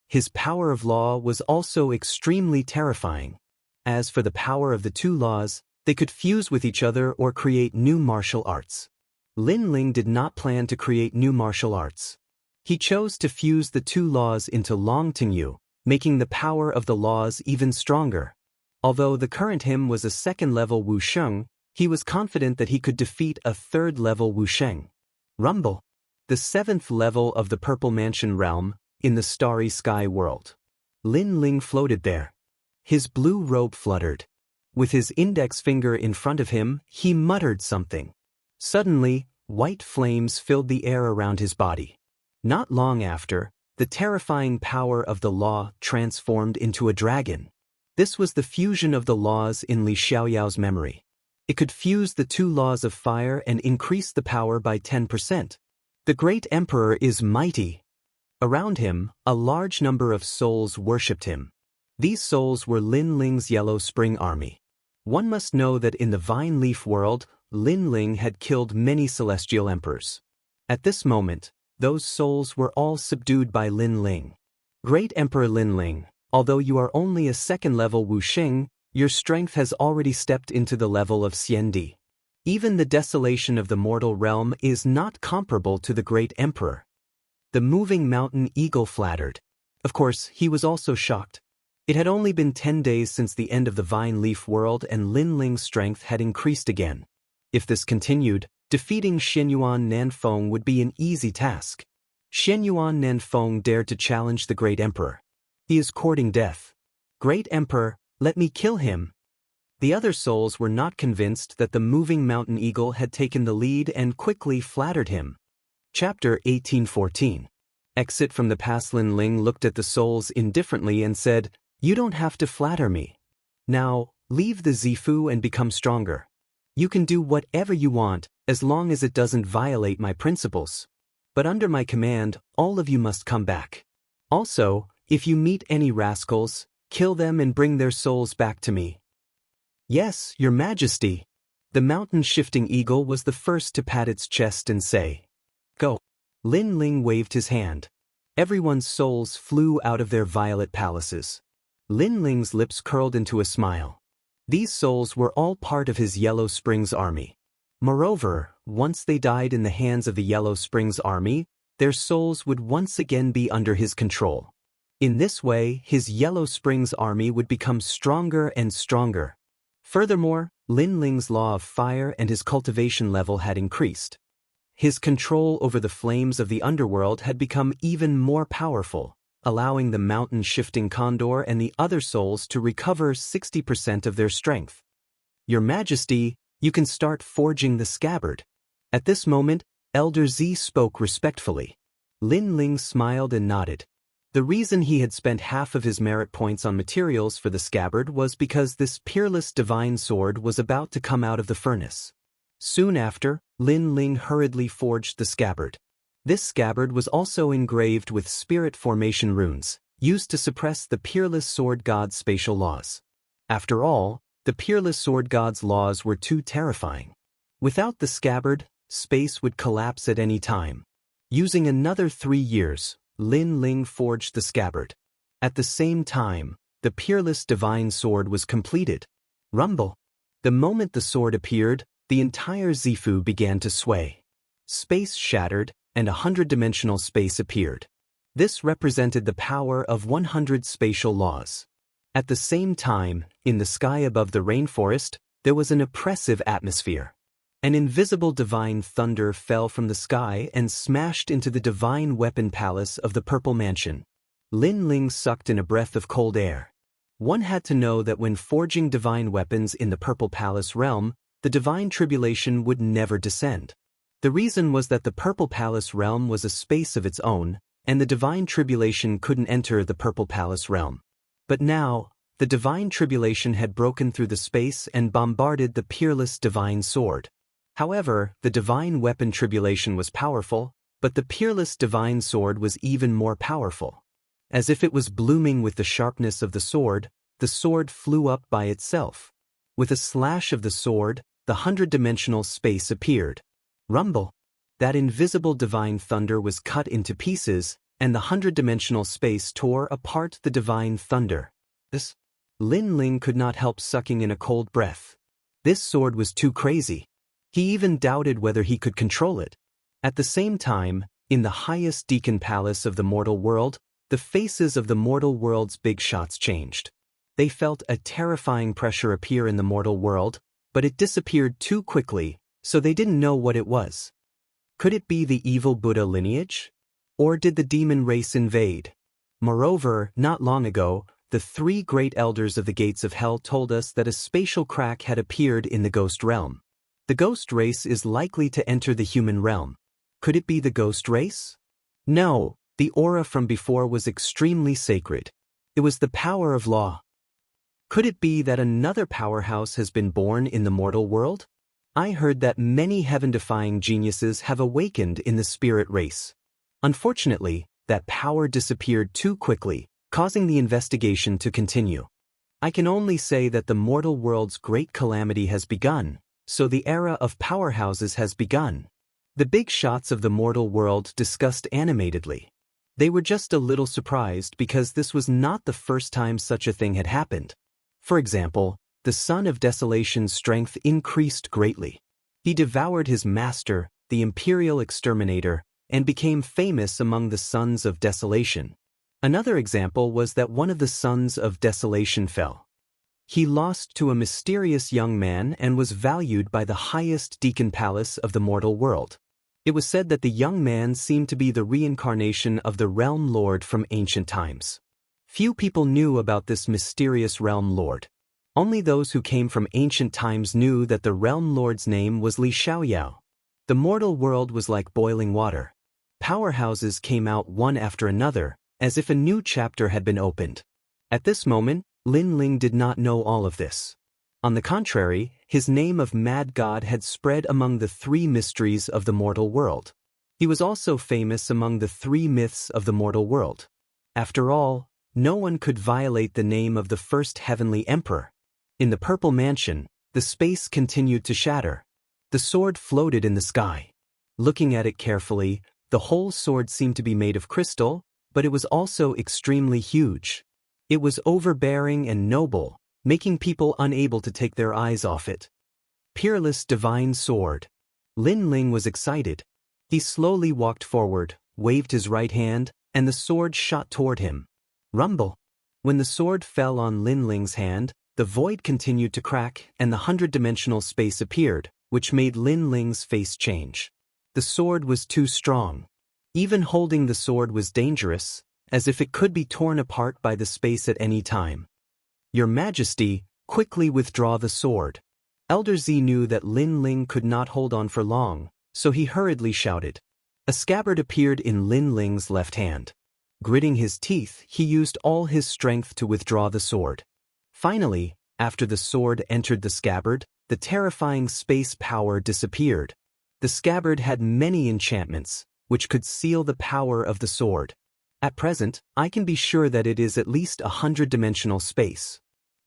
His power of law was also extremely terrifying. As for the power of the 2 laws, they could fuse with each other or create new martial arts. Lin Ling did not plan to create new martial arts. He chose to fuse the 2 laws into Long Tingyu, making the power of the laws even stronger. Although the current him was a 2nd-level Wuxia, he was confident that he could defeat a 3rd-level Wuxia. Rumble. The 7th level of the Purple Mansion realm, in the starry sky world. Lin Ling floated there. His blue robe fluttered. With his index finger in front of him, he muttered something. Suddenly, white flames filled the air around his body. Not long after, the terrifying power of the law transformed into a dragon. This was the fusion of the laws in Li Xiaoyao's memory. It could fuse the 2 laws of fire and increase the power by 10%. The great emperor is mighty. Around him, a large number of souls worshipped him. These souls were Lin Ling's Yellow Spring Army. One must know that in the Vine Leaf world, Lin Ling had killed many celestial emperors. At this moment, those souls were all subdued by Lin Ling. Great Emperor Lin Ling, although you are only a 2nd-level Wuxia, your strength has already stepped into the level of Xiandi. Even the desolation of the mortal realm is not comparable to the great emperor. The moving mountain eagle flattered. Of course, he was also shocked. It had only been 10 days since the end of the Vine Leaf world and Lin Ling's strength had increased again. If this continued, defeating Xianyuan Nanfeng would be an easy task. Xianyuan Nanfeng dared to challenge the Great Emperor. He is courting death. Great Emperor, let me kill him. The other souls were not convinced that the moving mountain eagle had taken the lead and quickly flattered him. Chapter 1814. Exit from the past. Lin Ling looked at the souls indifferently and said, "You don't have to flatter me. Now, leave the Zifu and become stronger. You can do whatever you want, as long as it doesn't violate my principles. But under my command, all of you must come back. Also, if you meet any rascals, kill them and bring their souls back to me." "Yes, Your Majesty." The mountain-shifting eagle was the first to pat its chest and say, "Go." Lin Ling waved his hand. Everyone's souls flew out of their violet palaces. Lin Ling's lips curled into a smile. These souls were all part of his Yellow Springs army. Moreover, once they died in the hands of the Yellow Springs army, their souls would once again be under his control. In this way, his Yellow Springs army would become stronger and stronger. Furthermore, Lin Ling's law of fire and his cultivation level had increased. His control over the flames of the underworld had become even more powerful, allowing the mountain-shifting condor and the other souls to recover 60% of their strength. "Your Majesty, you can start forging the scabbard." At this moment, Elder Z spoke respectfully. Lin Ling smiled and nodded. The reason he had spent half of his merit points on materials for the scabbard was because this peerless divine sword was about to come out of the furnace. Soon after, Lin Ling hurriedly forged the scabbard. This scabbard was also engraved with spirit formation runes, used to suppress the peerless sword god's spatial laws. After all, the peerless sword god's laws were too terrifying. Without the scabbard, space would collapse at any time. Using another 3 years, Lin Ling forged the scabbard. At the same time, the peerless divine sword was completed. Rumble. The moment the sword appeared, the entire Zifu began to sway. Space shattered, and 100-dimensional space appeared. This represented the power of 100 spatial laws. At the same time, in the sky above the rainforest, there was an oppressive atmosphere. An invisible divine thunder fell from the sky and smashed into the divine weapon palace of the Purple Mansion. Lin Ling sucked in a breath of cold air. One had to know that when forging divine weapons in the Purple Palace realm, the divine tribulation would never descend. The reason was that the Purple Palace realm was a space of its own, and the divine tribulation couldn't enter the Purple Palace realm. But now, the divine tribulation had broken through the space and bombarded the peerless divine sword. However, the divine weapon tribulation was powerful, but the peerless divine sword was even more powerful. As if it was blooming with the sharpness of the sword flew up by itself. With a slash of the sword, the 100-dimensional space appeared. Rumble. That invisible divine thunder was cut into pieces, and the 100-dimensional space tore apart the divine thunder. Lin Ling could not help sucking in a cold breath. This sword was too crazy. He even doubted whether he could control it. At the same time, in the highest Deacon Palace of the mortal world, the faces of the mortal world's big shots changed. They felt a terrifying pressure appear in the mortal world, but it disappeared too quickly, so they didn't know what it was. Could it be the evil Buddha lineage? Or did the demon race invade? Moreover, not long ago, the 3 great elders of the gates of hell told us that a spatial crack had appeared in the ghost realm. The ghost race is likely to enter the human realm. Could it be the ghost race? No, the aura from before was extremely sacred. It was the power of law. Could it be that another powerhouse has been born in the mortal world? I heard that many heaven-defying geniuses have awakened in the spirit race. Unfortunately, that power disappeared too quickly, causing the investigation to continue. I can only say that the mortal world's great calamity has begun, so the era of powerhouses has begun. The big shots of the mortal world discussed animatedly. They were just a little surprised because this was not the first time such a thing had happened. For example, the Son of Desolation's strength increased greatly. He devoured his master, the Imperial Exterminator, and became famous among the Sons of Desolation. Another example was that one of the sons of Desolation fell. He lost to a mysterious young man and was valued by the highest deacon palace of the mortal world. It was said that the young man seemed to be the reincarnation of the Realm Lord from ancient times. Few people knew about this mysterious Realm Lord. Only those who came from ancient times knew that the Realm Lord's name was Li Xiaoyao. The mortal world was like boiling water. Powerhouses came out one after another, as if a new chapter had been opened. At this moment, Lin Ling did not know all of this. On the contrary, his name of Mad God had spread among the three mysteries of the mortal world. He was also famous among the three myths of the mortal world. After all, no one could violate the name of the first heavenly emperor. In the purple mansion, the space continued to shatter. The sword floated in the sky. Looking at it carefully, the whole sword seemed to be made of crystal, but it was also extremely huge. It was overbearing and noble, making people unable to take their eyes off it. Peerless divine sword. Lin Ling was excited. He slowly walked forward, waved his right hand, and the sword shot toward him. Rumble. When the sword fell on Lin Ling's hand, the void continued to crack and the 100-dimensional space appeared, which made Lin Ling's face change. The sword was too strong. Even holding the sword was dangerous, as if it could be torn apart by the space at any time. Your Majesty, quickly withdraw the sword. Elder Z knew that Lin Ling could not hold on for long, so he hurriedly shouted. A scabbard appeared in Lin Ling's left hand. Gritting his teeth, he used all his strength to withdraw the sword. Finally, after the sword entered the scabbard, the terrifying space power disappeared. The scabbard had many enchantments, which could seal the power of the sword. At present, I can be sure that it is at least 100-dimensional space.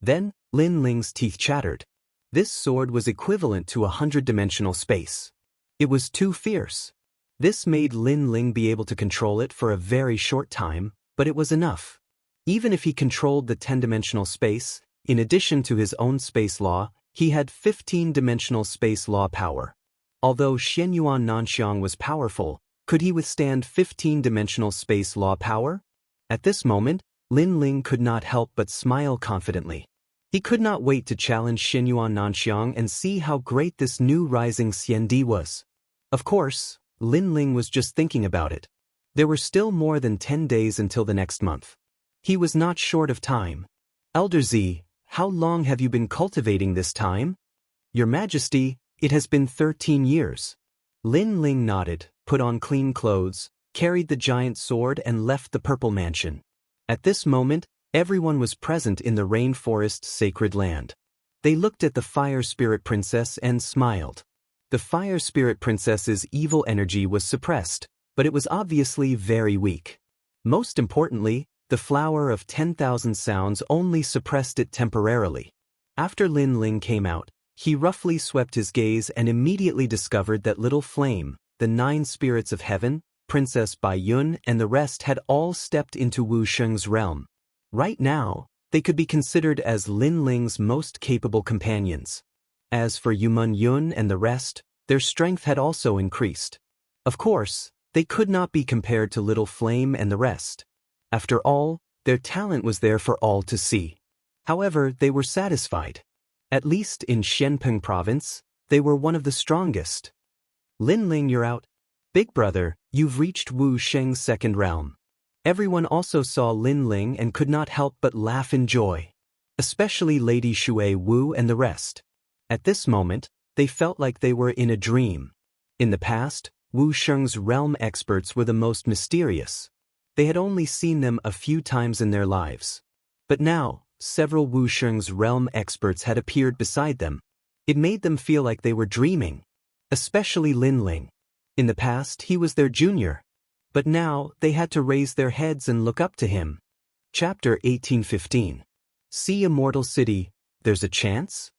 Then, Lin Ling's teeth chattered. This sword was equivalent to 100-dimensional space. It was too fierce. This made Lin Ling be able to control it for a very short time, but it was enough. Even if he controlled the 10-dimensional space, in addition to his own space law, he had 15-dimensional space law power. Although Xianyuan Nanxiang was powerful, could he withstand 15-dimensional space law power? At this moment, Lin Ling could not help but smile confidently. He could not wait to challenge Xianyuan Nanxiang and see how great this new rising Xiandi was. Of course, Lin Ling was just thinking about it. There were still more than 10 days until the next month. He was not short of time. Elder Z, how long have you been cultivating this time? Your Majesty, it has been 13 years. Lin Ling nodded, put on clean clothes, carried the giant sword and left the purple mansion. At this moment, everyone was present in the rainforest's sacred land. They looked at the Fire Spirit Princess and smiled. The Fire Spirit Princess's evil energy was suppressed, but it was obviously very weak. Most importantly, the Flower of 10,000 Sounds only suppressed it temporarily. After Lin Ling came out, he roughly swept his gaze and immediately discovered that Little Flame, the 9 spirits of heaven, Princess Bai Yun and the rest had all stepped into Wu Sheng's realm. Right now, they could be considered as Lin Ling's most capable companions. As for Yumun Yun and the rest, their strength had also increased. Of course, they could not be compared to Little Flame and the rest. After all, their talent was there for all to see. However, they were satisfied. At least in Xianpeng province, they were one of the strongest. Lin Ling, you're out. Big brother, you've reached Wu Sheng's second realm. Everyone also saw Lin Ling and could not help but laugh in joy. Especially Lady Shui Wu and the rest. At this moment, they felt like they were in a dream. In the past, Wu Sheng's realm experts were the most mysterious. They had only seen them a few times in their lives. But now, several Wu Sheng's realm experts had appeared beside them. It made them feel like they were dreaming. Especially Lin Ling. In the past, he was their junior. But now, they had to raise their heads and look up to him. Chapter 1815. See Immortal City, there's a chance?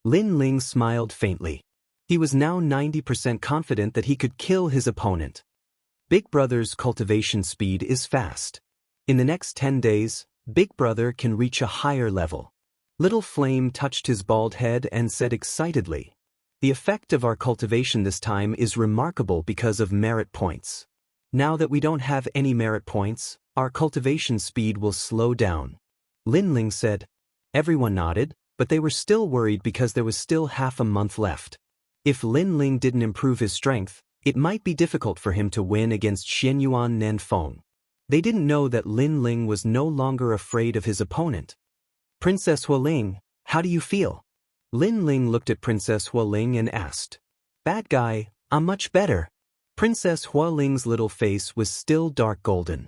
Lin Ling smiled faintly. He was now 90% confident that he could kill his opponent. Big Brother's cultivation speed is fast. In the next 10 days, Big Brother can reach a higher level. Little Flame touched his bald head and said excitedly, the effect of our cultivation this time is remarkable because of merit points. Now that we don't have any merit points, our cultivation speed will slow down. Lin Ling said. Everyone nodded, but they were still worried because there was still half a month left. If Lin Ling didn't improve his strength, it might be difficult for him to win against Xianyuan Nanfeng. They didn't know that Lin Ling was no longer afraid of his opponent. Princess Hualing, how do you feel? Lin Ling looked at Princess Hualing and asked. Bad guy, I'm much better. Princess Hualing's little face was still dark golden.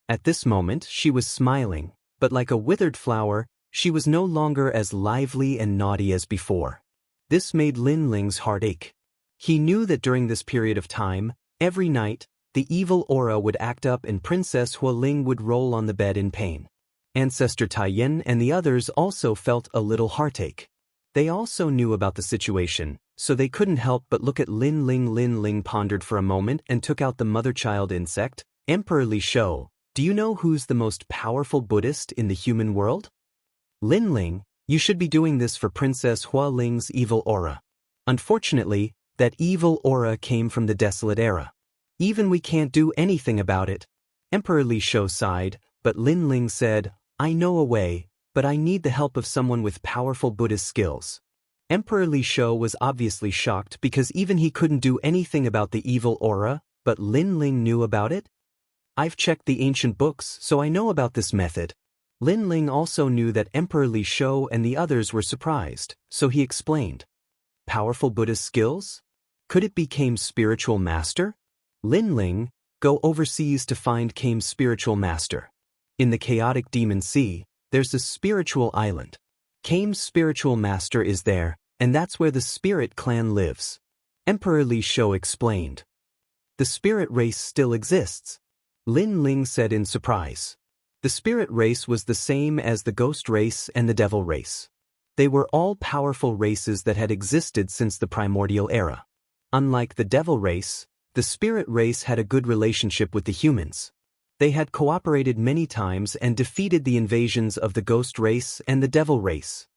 At this moment she was smiling, but like a withered flower, she was no longer as lively and naughty as before. This made Lin Ling's heart ache. He knew that during this period of time, every night, the evil aura would act up and Princess Hualing would roll on the bed in pain. Ancestor Taiyan and the others also felt a little heartache. They also knew about the situation, so they couldn't help but look at Lin Ling. Lin Ling pondered for a moment and took out the mother-child insect. Emperor Li Shou, do you know who's the most powerful Buddhist in the human world? Lin Ling, you should be doing this for Princess Hualing's evil aura. Unfortunately, that evil aura came from the desolate era. Even we can't do anything about it. Emperor Li Shou sighed, but Lin Ling said, I know a way, but I need the help of someone with powerful Buddhist skills. Emperor Li Shou was obviously shocked because even he couldn't do anything about the evil aura, but Lin Ling knew about it? I've checked the ancient books, so I know about this method. Lin Ling also knew that Emperor Li Shou and the others were surprised, so he explained. Powerful Buddhist skills? Could it be Kame's spiritual master? Lin Ling, go overseas to find Kame's spiritual master. In the chaotic demon sea, there's a spiritual island. Kame's spiritual master is there, and that's where the spirit clan lives. Emperor Li Shou explained. The spirit race still exists. Lin Ling said in surprise. The spirit race was the same as the ghost race and the devil race. They were all powerful races that had existed since the primordial era. Unlike the devil race, the spirit race had a good relationship with the humans. They had cooperated many times and defeated the invasions of the ghost race and the devil race.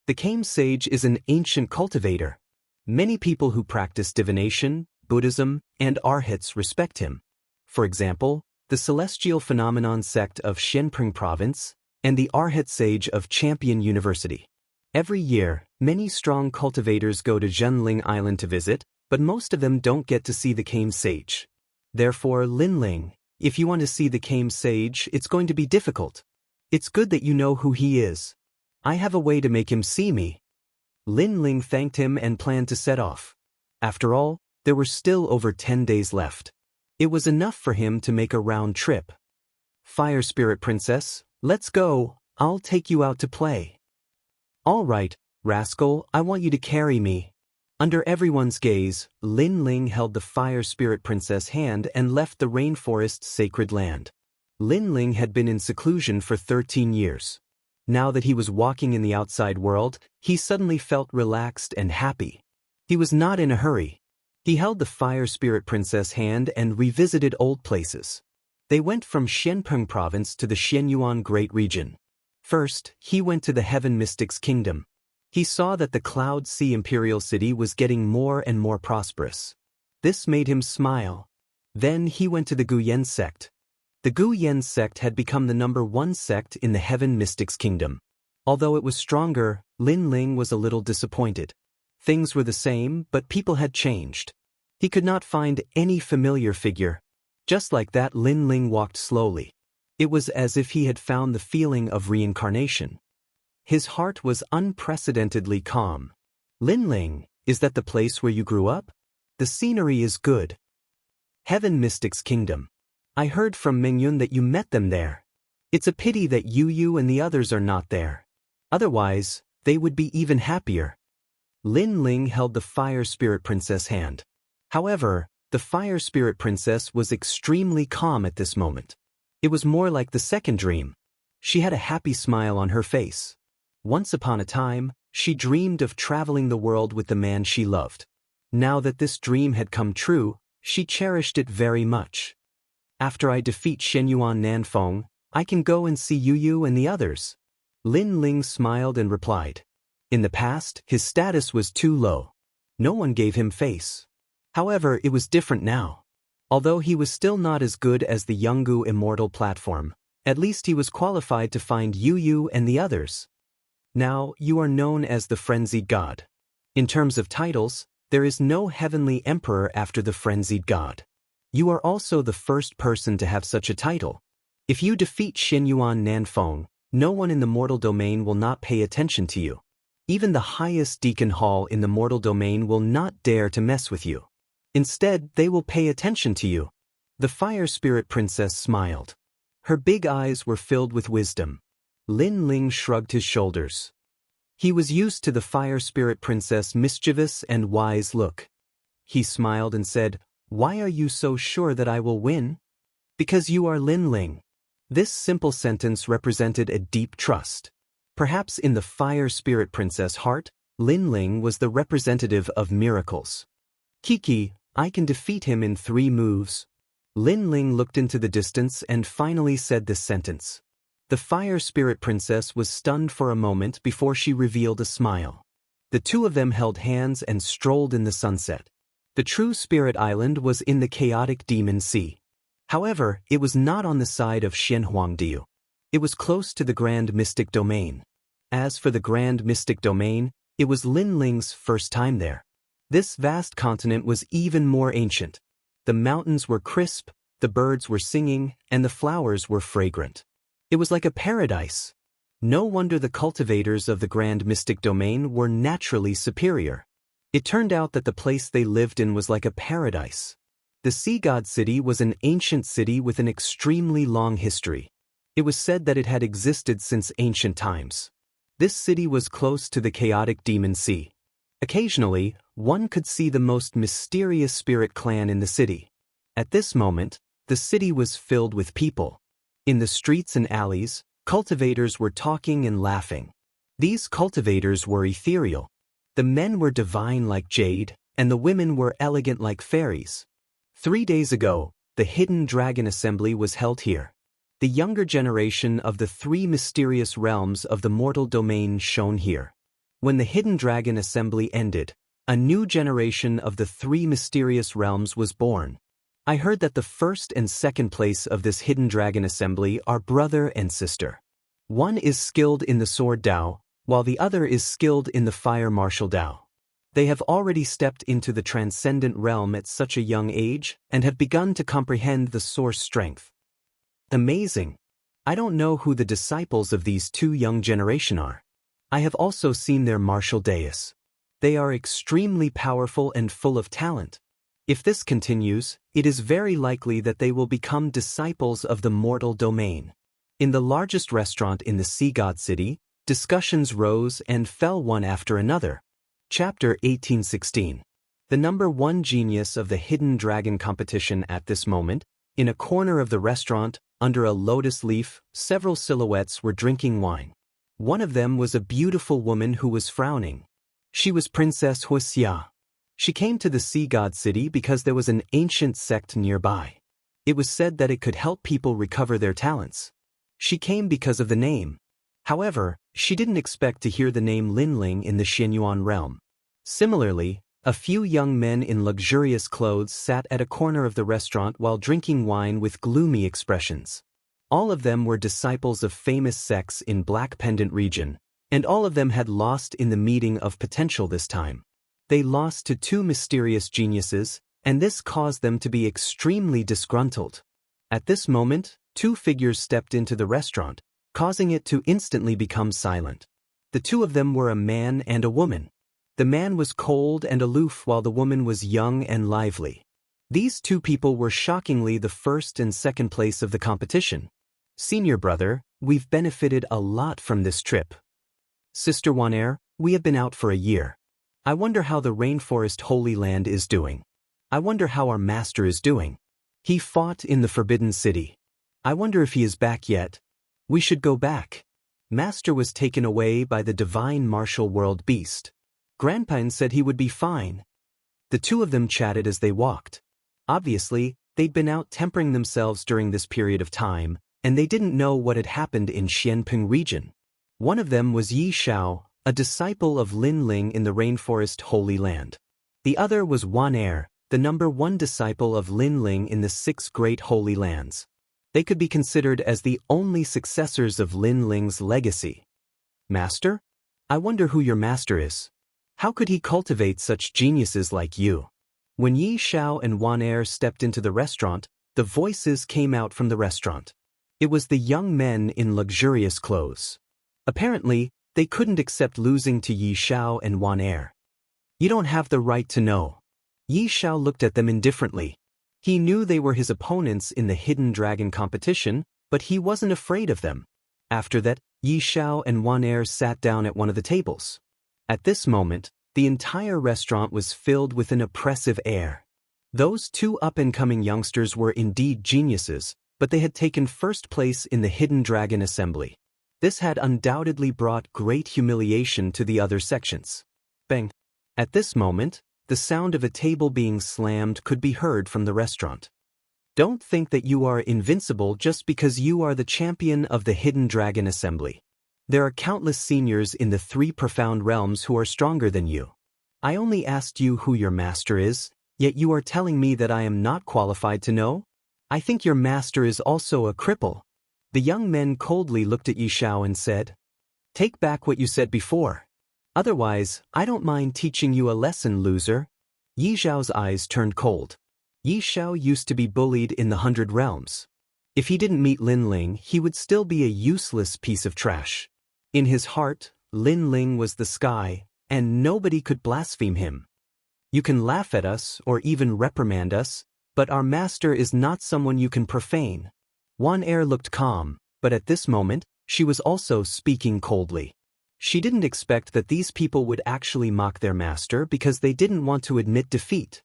The Kame sage is an ancient cultivator. Many people who practice divination, Buddhism, and arhats respect him. For example, the Celestial Phenomenon sect of Shenping Province and the Arhat sage of Champion University. Every year, many strong cultivators go to Zhenling Island to visit, but most of them don't get to see the Kame sage. Therefore, Lin Ling, if you want to see the Kame sage, it's going to be difficult. It's good that you know who he is. I have a way to make him see me. Lin Ling thanked him and planned to set off. After all, there were still over 10 days left. It was enough for him to make a round trip. Fire Spirit Princess, let's go, I'll take you out to play. All right, rascal, I want you to carry me. Under everyone's gaze, Lin Ling held the Fire Spirit Princess' hand and left the rainforest's sacred land. Lin Ling had been in seclusion for 13 years. Now that he was walking in the outside world, he suddenly felt relaxed and happy. He was not in a hurry. He held the Fire Spirit Princess' hand and revisited old places. They went from Shenping Province to the Xianyuan Great Region. First, he went to the Heaven Mystics Kingdom. He saw that the Cloud Sea Imperial City was getting more and more prosperous. This made him smile. Then he went to the Guyen sect. The Guyen sect had become the #1 sect in the Heaven Mystics Kingdom. Although it was stronger, Lin Ling was a little disappointed. Things were the same, but people had changed. He could not find any familiar figure. Just like that, Lin Ling walked slowly. It was as if he had found the feeling of reincarnation. His heart was unprecedentedly calm. Lin Ling, is that the place where you grew up? The scenery is good. Heaven Mystics Kingdom. I heard from Mengyun that you met them there. It's a pity that you and the others are not there. Otherwise, they would be even happier. Lin Ling held the Fire Spirit Princess' hand. However, the Fire Spirit Princess was extremely calm at this moment. It was more like the second dream. She had a happy smile on her face. Once upon a time, she dreamed of traveling the world with the man she loved. Now that this dream had come true, she cherished it very much. After I defeat Shenyuan Nanfeng, I can go and see Yu and the others. Lin Ling smiled and replied. In the past, his status was too low. No one gave him face. However, it was different now. Although he was still not as good as the Jianghu Immortal platform, at least he was qualified to find Yu and the others. Now, you are known as the Frenzied God. In terms of titles, there is no heavenly emperor after the Frenzied God. You are also the first person to have such a title. If you defeat Xinyuan Nanfeng, no one in the mortal domain will not pay attention to you. Even the highest deacon hall in the mortal domain will not dare to mess with you. Instead, they will pay attention to you. The Fire Spirit Princess smiled. Her big eyes were filled with wisdom. Lin Ling shrugged his shoulders. He was used to the Fire Spirit Princess' mischievous and wise look. He smiled and said, "Why are you so sure that I will win?" "Because you are Lin Ling." This simple sentence represented a deep trust. Perhaps in the Fire Spirit Princess' heart, Lin Ling was the representative of miracles. "Kiki, I can defeat him in 3 moves." Lin Ling looked into the distance and finally said this sentence. The Fire Spirit Princess was stunned for a moment before she revealed a smile. The two of them held hands and strolled in the sunset. The true Spirit Island was in the chaotic Demon Sea. However, it was not on the side of Xianhuangdiu. It was close to the Grand Mystic Domain. As for the Grand Mystic Domain, it was Lin Ling's first time there. This vast continent was even more ancient. The mountains were crisp, the birds were singing, and the flowers were fragrant. It was like a paradise. No wonder the cultivators of the Grand Mystic Domain were naturally superior. It turned out that the place they lived in was like a paradise. The Sea God City was an ancient city with an extremely long history. It was said that it had existed since ancient times. This city was close to the chaotic Demon Sea. Occasionally, one could see the most mysterious spirit clan in the city. At this moment, the city was filled with people. In the streets and alleys, cultivators were talking and laughing. These cultivators were ethereal. The men were divine like jade, and the women were elegant like fairies. 3 days ago, the Hidden Dragon Assembly was held here. The younger generation of the 3 mysterious realms of the mortal domain shone here. When the Hidden Dragon Assembly ended, a new generation of the 3 mysterious realms was born. I heard that the first and second place of this Hidden Dragon Assembly are brother and sister. One is skilled in the Sword Dao, while the other is skilled in the Fire Martial Dao. They have already stepped into the transcendent realm at such a young age and have begun to comprehend the source strength. Amazing! I don't know who the disciples of these 2 young generation are. I have also seen their martial dais. They are extremely powerful and full of talent. If this continues, it is very likely that they will become disciples of the mortal domain. In the largest restaurant in the Sea God City, discussions rose and fell one after another. Chapter 1816. The number 1 genius of the Hidden Dragon competition at this moment, in a corner of the restaurant, under a lotus leaf, several silhouettes were drinking wine. One of them was a beautiful woman who was frowning. She was Princess Wuxia. She came to the Sea God City because there was an ancient sect nearby. It was said that it could help people recover their talents. She came because of the name. However, she didn't expect to hear the name Lin Ling in the Xianyuan realm. Similarly, a few young men in luxurious clothes sat at a corner of the restaurant while drinking wine with gloomy expressions. All of them were disciples of famous sects in Black Pendant region, and all of them had lost in the meeting of potential this time. They lost to 2 mysterious geniuses, and this caused them to be extremely disgruntled. At this moment, 2 figures stepped into the restaurant, causing it to instantly become silent. The 2 of them were a man and a woman. The man was cold and aloof while the woman was young and lively. These 2 people were shockingly the first and second place of the competition. "Senior brother, we've benefited a lot from this trip. Sister Wanair, we have been out for a year. I wonder how the Rainforest Holy Land is doing. I wonder how our master is doing. He fought in the Forbidden City. I wonder if he is back yet. We should go back. Master was taken away by the divine martial world beast. Grandpa said he would be fine." The 2 of them chatted as they walked. Obviously, they'd been out tempering themselves during this period of time, and they didn't know what had happened in Xianping region. One of them was Yi Shao, a disciple of Lin Ling in the Rainforest Holy Land. The other was Wan Er, the #1 disciple of Lin Ling in the 6 great holy lands. They could be considered as the only successors of Lin Ling's legacy. Master? I wonder who your master is. How could he cultivate such geniuses like you? When Yi Xiao and Wan Er stepped into the restaurant, the voices came out from the restaurant. It was the young men in luxurious clothes. Apparently, they couldn't accept losing to Yi Xiao and Wan Er. You don't have the right to know. Yi Xiao looked at them indifferently. He knew they were his opponents in the Hidden Dragon competition, but he wasn't afraid of them. After that, Yi Xiao and Wan Er sat down at one of the tables. At this moment, the entire restaurant was filled with an oppressive air. Those 2 up-and-coming youngsters were indeed geniuses, but they had taken first place in the Hidden Dragon Assembly. This had undoubtedly brought great humiliation to the other sections. Bang! At this moment, the sound of a table being slammed could be heard from the restaurant. Don't think that you are invincible just because you are the champion of the Hidden Dragon Assembly. There are countless seniors in the 3 profound realms who are stronger than you. I only asked you who your master is, yet you are telling me that I am not qualified to know? I think your master is also a cripple. The young men coldly looked at Yi Xiao and said, "Take back what you said before. Otherwise, I don't mind teaching you a lesson, loser." Yi Xiao's eyes turned cold. Yi Xiao used to be bullied in the 100 realms. If he didn't meet Lin Ling, he would still be a useless piece of trash. In his heart, Lin Ling was the sky, and nobody could blaspheme him. You can laugh at us or even reprimand us, but our master is not someone you can profane. Wan Er looked calm, but at this moment, she was also speaking coldly. She didn't expect that these people would actually mock their master because they didn't want to admit defeat.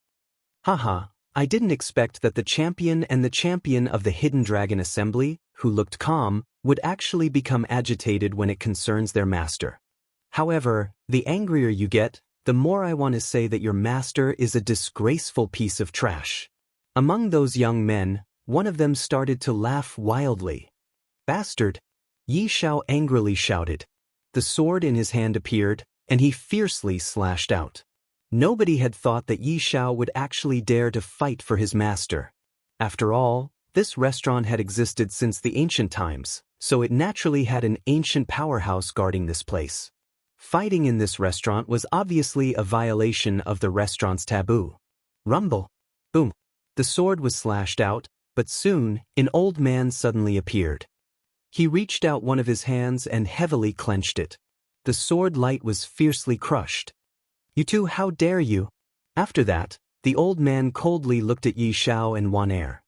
Haha, I didn't expect that the champion of the Hidden Dragon Assembly, who looked calm, would actually become agitated when it concerns their master. However, the angrier you get, the more I want to say that your master is a disgraceful piece of trash. Among those young men, one of them started to laugh wildly. Bastard! Yi Xiao angrily shouted. The sword in his hand appeared, and he fiercely slashed out. Nobody had thought that Yi Xiao would actually dare to fight for his master. After all, this restaurant had existed since the ancient times, so it naturally had an ancient powerhouse guarding this place. Fighting in this restaurant was obviously a violation of the restaurant's taboo. Rumble! Boom! The sword was slashed out, but soon, an old man suddenly appeared. He reached out one of his hands and heavily clenched it. The sword light was fiercely crushed. You two, how dare you? After that, the old man coldly looked at Yi Xiao and Wan Er.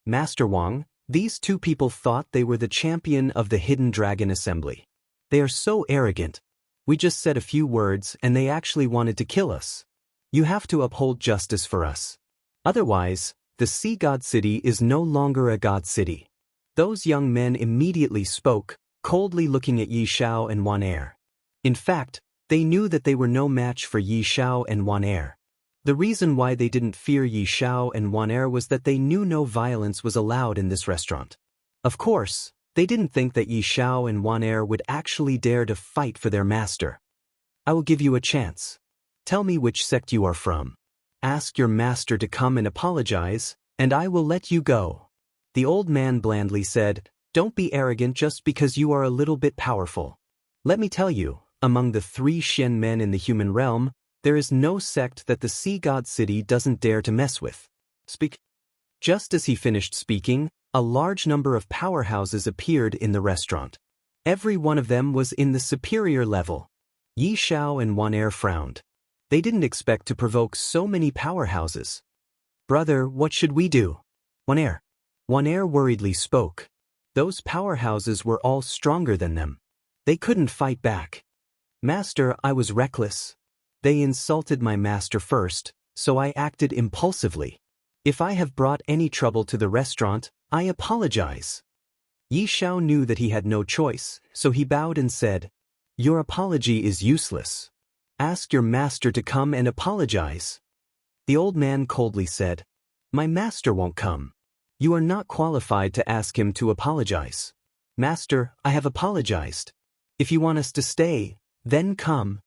Master Wang, these 2 people thought they were the champion of the Hidden Dragon Assembly. They are so arrogant. We just said a few words and they actually wanted to kill us. You have to uphold justice for us. Otherwise, the Sea God City is no longer a God City. Those young men immediately spoke, coldly looking at Yi Xiao and Wan Er. In fact, they knew that they were no match for Yi Xiao and Wan Er. The reason why they didn't fear Yi Xiao and Wan Er was that they knew no violence was allowed in this restaurant. Of course, they didn't think that Yi Xiao and Wan Er would actually dare to fight for their master. I will give you a chance. Tell me which sect you are from. Ask your master to come and apologize, and I will let you go. The old man blandly said, "Don't be arrogant just because you are a little bit powerful. Let me tell you, among the 3 Xian men in the human realm, there is no sect that the Sea God City doesn't dare to mess with. Speak." Just as he finished speaking, a large number of powerhouses appeared in the restaurant. Every one of them was in the superior level. Yi Xiao and Wan Er frowned. They didn't expect to provoke so many powerhouses. "Brother, what should we do?" Wan Er worriedly spoke. Those powerhouses were all stronger than them. They couldn't fight back. "Master, I was reckless. They insulted my master first, so I acted impulsively. If I have brought any trouble to the restaurant, I apologize." Yi Xiao knew that he had no choice, so he bowed and said, "Your apology is useless. Ask your master to come and apologize." The old man coldly said, "My master won't come. You are not qualified to ask him to apologize." "Master, I have apologized. If you want us to stay, then come."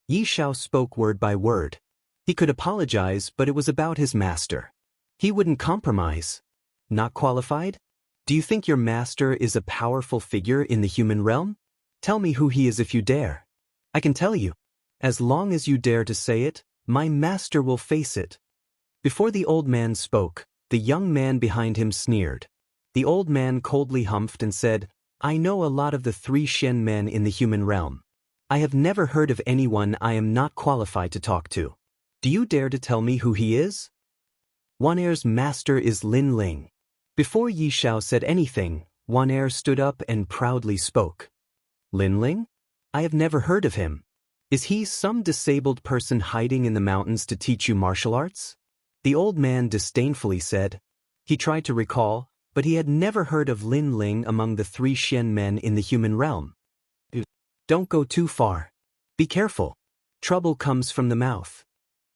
Yi Xiao spoke word by word. He could apologize, but it was about his master. He wouldn't compromise. Not qualified? Do you think your master is a powerful figure in the human realm? Tell me who he is if you dare. I can tell you. As long as you dare to say it, my master will face it. Before the old man spoke, the young man behind him sneered. The old man coldly humphed and said, I know a lot of the 3 Shen men in the human realm. I have never heard of anyone I am not qualified to talk to. Do you dare to tell me who he is? Wan'er's master is Lin Ling. Before Yi Shao said anything, Wan'er stood up and proudly spoke. Lin Ling? I have never heard of him. Is he some disabled person hiding in the mountains to teach you martial arts? The old man disdainfully said. He tried to recall, but he had never heard of Lin Ling among the 3 Shen men in the human realm. Don't go too far. Be careful. Trouble comes from the mouth.